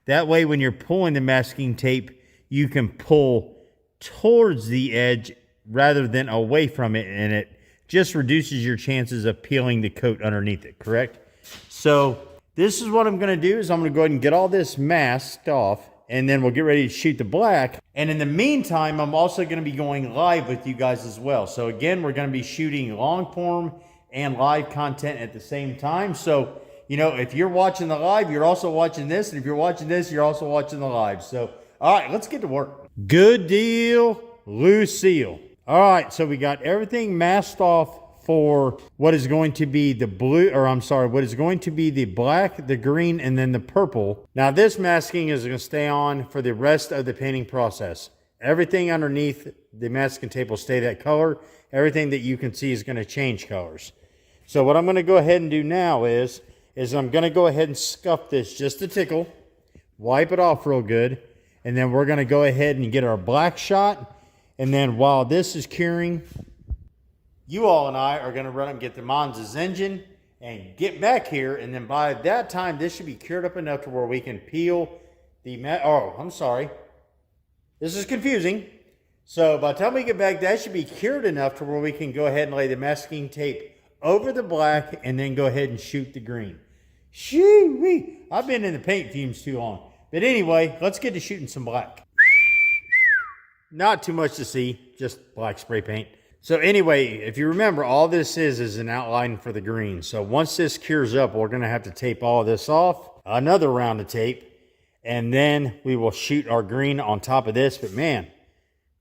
That way, when you're pulling the masking tape, you can pull towards the edge rather than away from it, and it just reduces your chances of peeling the coat underneath it, correct? So this is what I'm going to do is I'm going to go ahead and get all this masked off, and then we'll get ready to shoot the black. And in the meantime, I'm also going to be going live with you guys as well. So again, we're going to be shooting long form and live content at the same time. So, you know, if you're watching the live, you're also watching this. And if you're watching this, you're also watching the live. So, all right, let's get to work. Good deal, Lucille. All right, so we got everything masked off for what is going to be the blue, or I'm sorry, what is going to be the black, the green, and then the purple. Now this masking is going to stay on for the rest of the painting process. Everything underneath the masking tape will stay that color. Everything that you can see is going to change colors. So what I'm going to go ahead and do now is I'm going to go ahead and scuff this just a tickle, wipe it off real good, and then we're going to go ahead and get our black shot. And then while this is curing, you all and I are going to run and get the Monza's engine and get back here. And then by that time, this should be cured up enough to where we can peel the oh, I'm sorry. This is confusing. So by the time we get back, that should be cured enough to where we can go ahead and lay the masking tape over the black and then go ahead and shoot the green. Shoo-wee. I've been in the paint fumes too long. But anyway, let's get to shooting some black. Not too much to see, just black spray paint. So anyway, if you remember, all this is an outline for the green. So once this cures up, we're going to have to tape all of this off, another round of tape, and then we will shoot our green on top of this. But man,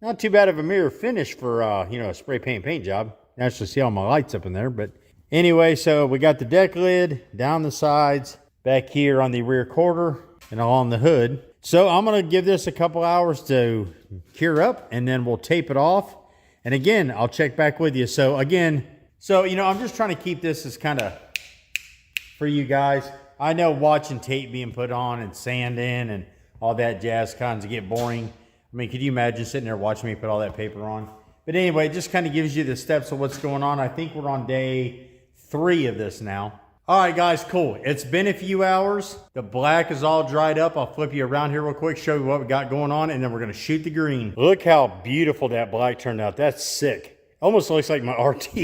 not too bad of a mirror finish for, a spray paint job. Actually see all my lights up in there. But anyway, so we got the deck lid down the sides, back here on the rear quarter, and along the hood. So I'm going to give this a couple hours to cure up, and then we'll tape it off. And again, I'll check back with you. So again, I'm just trying to keep this as kind of for you guys. I know watching tape being put on and sanding and all that jazz kinds of get boring. I mean, could you imagine sitting there watching me put all that paper on? But anyway, it just kind of gives you the steps of what's going on. I think we're on day 3 of this now. All right, guys, cool. It's been a few hours. The black is all dried up. I'll flip you around here real quick, show you what we got going on, and then we're going to shoot the green. Look how beautiful that black turned out. That's sick. Almost looks like my RT.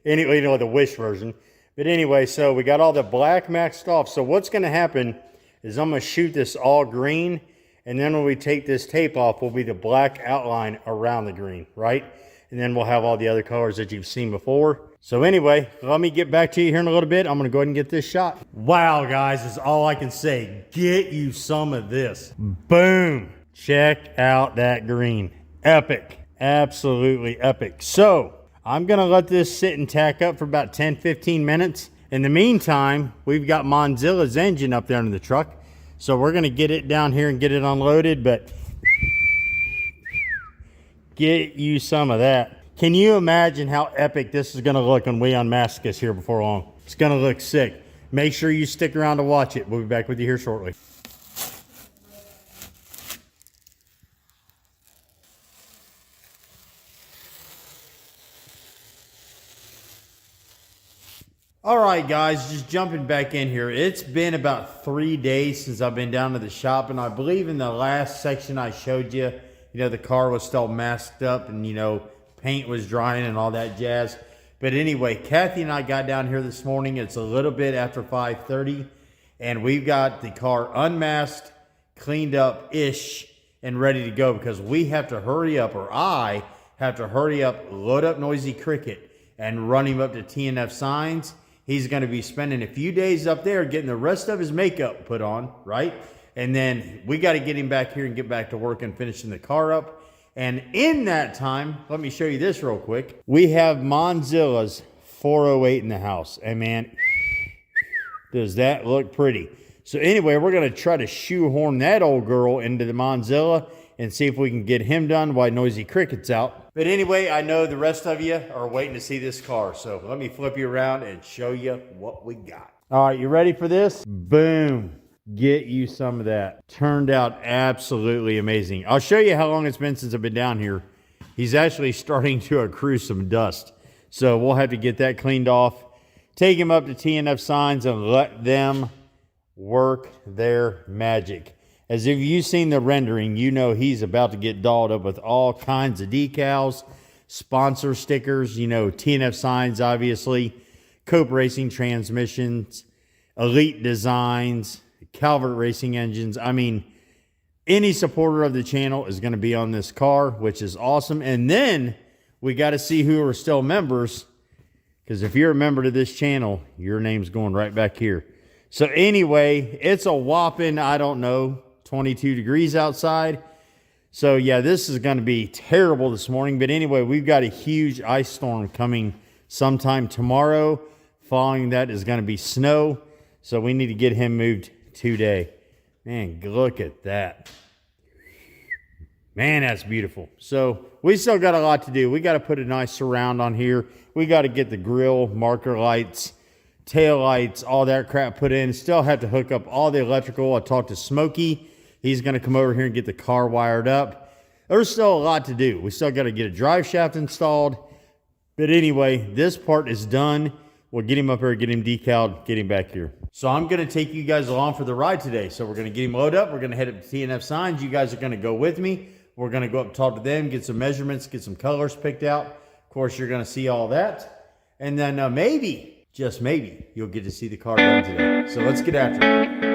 Anyway, the Wish version. But anyway, so we got all the black maxed off. So what's going to happen is I'm going to shoot this all green, and then when we take this tape off, will be the black outline around the green, right? And then we'll have all the other colors that you've seen before. So anyway, let me get back to you here in a little bit. I'm going to go ahead and get this shot. Wow, guys, is all I can say. Get you some of this. Boom. Check out that green. Epic. Absolutely epic. So I'm going to let this sit and tack up for about 10-15 minutes. In the meantime, we've got Monzilla's engine up there in the truck. So we're going to get it down here and get it unloaded. But get you some of that. Can you imagine how epic this is going to look when we unmask this here before long? It's going to look sick. Make sure you stick around to watch it. We'll be back with you here shortly. All right, guys, just jumping back in here. It's been about 3 days since I've been down to the shop, and I believe in the last section I showed you, the car was still masked up and, paint was drying and all that jazz. But anyway, Kathy and I got down here this morning. It's a little bit after 5:30, and we've got the car unmasked, cleaned up-ish, and ready to go because we have to hurry up, or I have to hurry up, load up Noisy Cricket, and run him up to TNF Signs. He's going to be spending a few days up there getting the rest of his makeup put on, right? And then we got to get him back here and get back to work and finishing the car up. And in that time, let me show you this real quick. We have Monzilla's 408 in the house. And man, does that look pretty. So anyway, we're going to try to shoehorn that old girl into the Monzilla and see if we can get him done while Noisy Cricket's out. But anyway, I know the rest of you are waiting to see this car. So let me flip you around and show you what we got. All right, you ready for this? Boom. Get you some of that. Turned out absolutely amazing. I'll show you how long it's been since I've been down here. He's actually starting to accrue some dust. So we'll have to get that cleaned off. Take him up to TNF Signs and let them work their magic. As if you've seen the rendering, you know he's about to get dolled up with all kinds of decals, sponsor stickers, TNF Signs, obviously, Cope Racing transmissions, Elite Designs, Calvert Racing engines. I mean, any supporter of the channel is going to be on this car, which is awesome. And then we got to see who are still members, because if you're a member to this channel, your name's going right back here. So anyway, it's a whopping, I don't know, 22 degrees outside. So yeah, this is going to be terrible this morning. But anyway, we've got a huge ice storm coming sometime tomorrow. Following that is going to be snow. So we need to get him moved today. Man, look at that. Man, that's beautiful. So we still got a lot to do. We got to put a nice surround on here. We got to get the grill, marker lights, tail lights, all that crap put in. Still have to hook up all the electrical. I talked to Smokey. He's going to come over here and get the car wired up. There's still a lot to do. We still got to get a drive shaft installed. But anyway, this part is done. We'll get him up here, get him decaled, get him back here. So I'm going to take you guys along for the ride today. So we're going to get him loaded up. We're going to head up to T&F Signs. You guys are going to go with me. We're going to go up and talk to them, get some measurements, get some colors picked out. Of course, you're going to see all that. And then maybe, just maybe, you'll get to see the car done today. So let's get after it.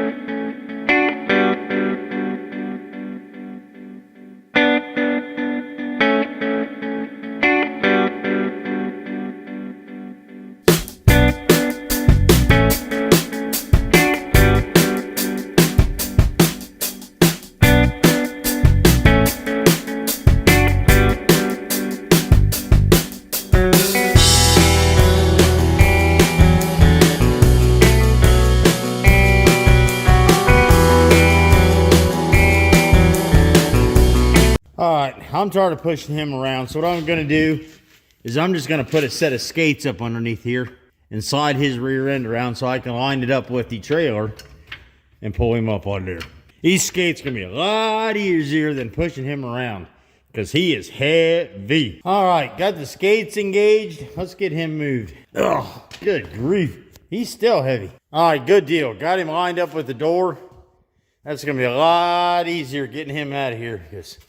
I'm tired of pushing him around, so what I'm going to do is I'm just going to put a set of skates up underneath here and slide his rear end around so I can line it up with the trailer and pull him up on there. These skates are going to be a lot easier than pushing him around because he is heavy. All right, got the skates engaged. Let's get him moved. Oh, good grief. He's still heavy. All right, good deal. Got him lined up with the door. That's going to be a lot easier getting him out of here because...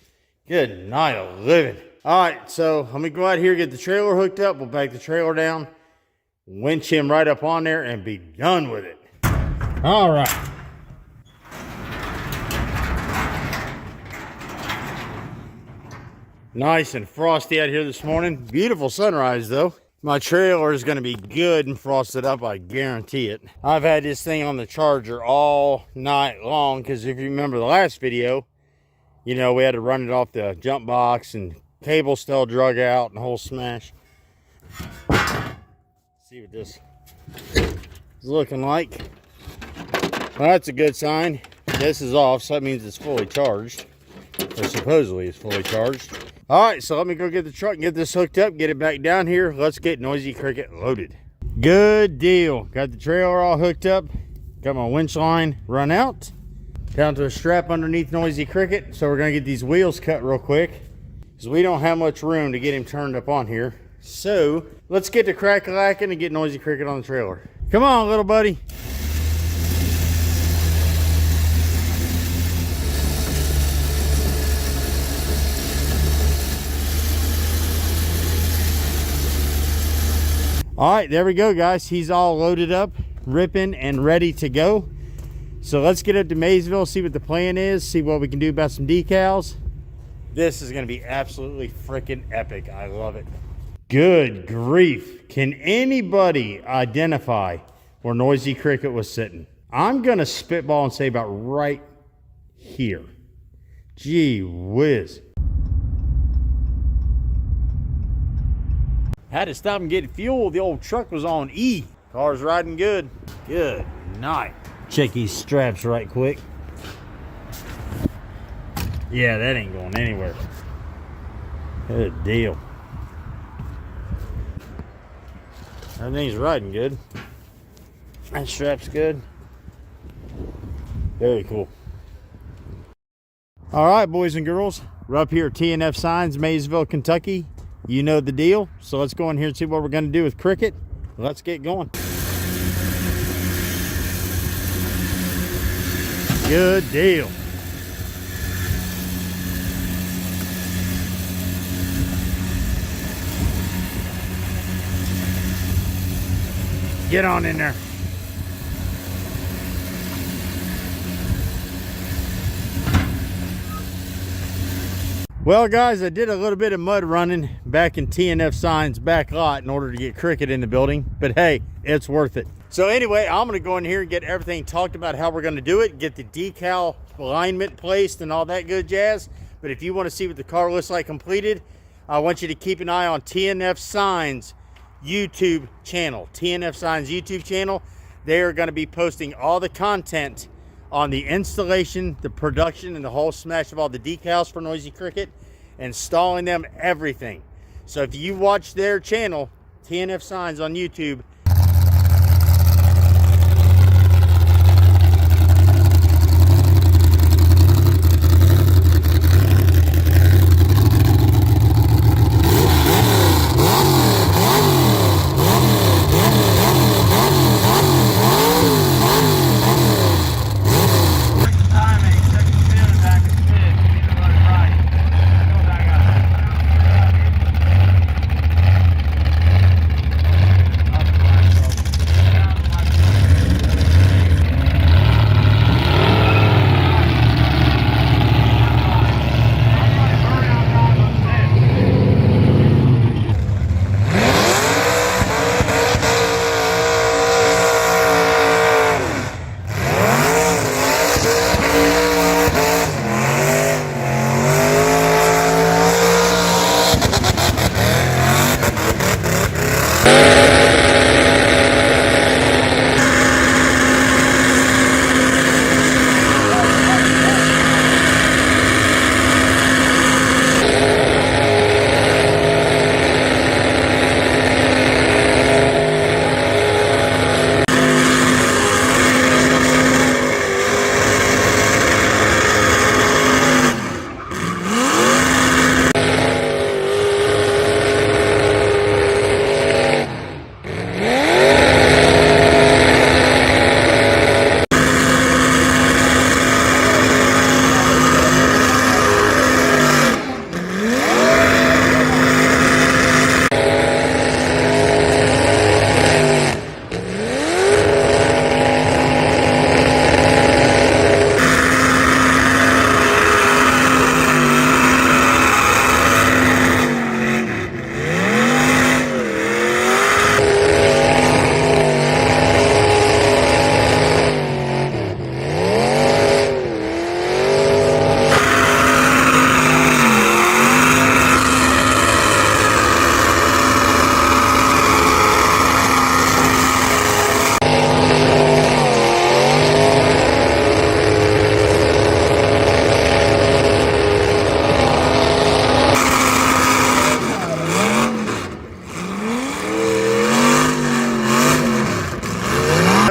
good night of living. All right, so let me go out here, get the trailer hooked up. We'll back the trailer down, winch him right up on there, and be done with it. All right. Nice and frosty out here this morning. Beautiful sunrise, though. My trailer is going to be good and frosted up, I guarantee it. I've had this thing on the charger all night long because if you remember the last video, you know, we had to run it off the jump box and cable still drug out and the whole smash. See what this is looking like. Well, that's a good sign. This is off, so that means it's fully charged. Or supposedly it's fully charged. All right, so let me go get the truck and get this hooked up, get it back down here. Let's get Noisy Cricket loaded. Good deal. Got the trailer all hooked up. Got my winch line run out. Down to a strap underneath Noisy Cricket. So we're going to get these wheels cut real quick because we don't have much room to get him turned up on here. So let's get to crack-a-lacking and get Noisy Cricket on the trailer. Come on, little buddy. All right, there we go, guys. He's all loaded up, ripping, and ready to go. So let's get up to Maysville, see what the plan is, see what we can do about some decals. This is going to be absolutely freaking epic. I love it. Good grief. Can anybody identify where Noisy Cricket was sitting? I'm going to spitball and say about right here. Gee whiz. Had to stop and get fuel. The old truck was on E. Car's riding good. Good night. Check these straps right quick. Yeah, that ain't going anywhere. Good deal. Everything's riding good. That strap's good. Very cool. All right, boys and girls. We're up here at T&F Signs, Maysville, Kentucky. You know the deal. So let's go in here and see what we're going to do with Cricket. Let's get going. Good deal. Get on in there. Well, guys, I did a little bit of mud running back in T&F Signs back lot in order to get Cricket in the building, but hey, it's worth it. So anyway, I'm going to go in here and get everything talked about how we're going to do it, get the decal alignment placed and all that good jazz. But if you want to see what the car looks like completed, I want you to keep an eye on TNF Signs YouTube channel. TNF Signs YouTube channel. They are going to be posting all the content on the installation, the production, and the whole smash of all the decals for Noisy Cricket, installing them, everything. So if you watch their channel, TNF Signs on YouTube,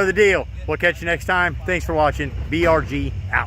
know the deal. We'll catch you next time. Thanks for watching. BRG out.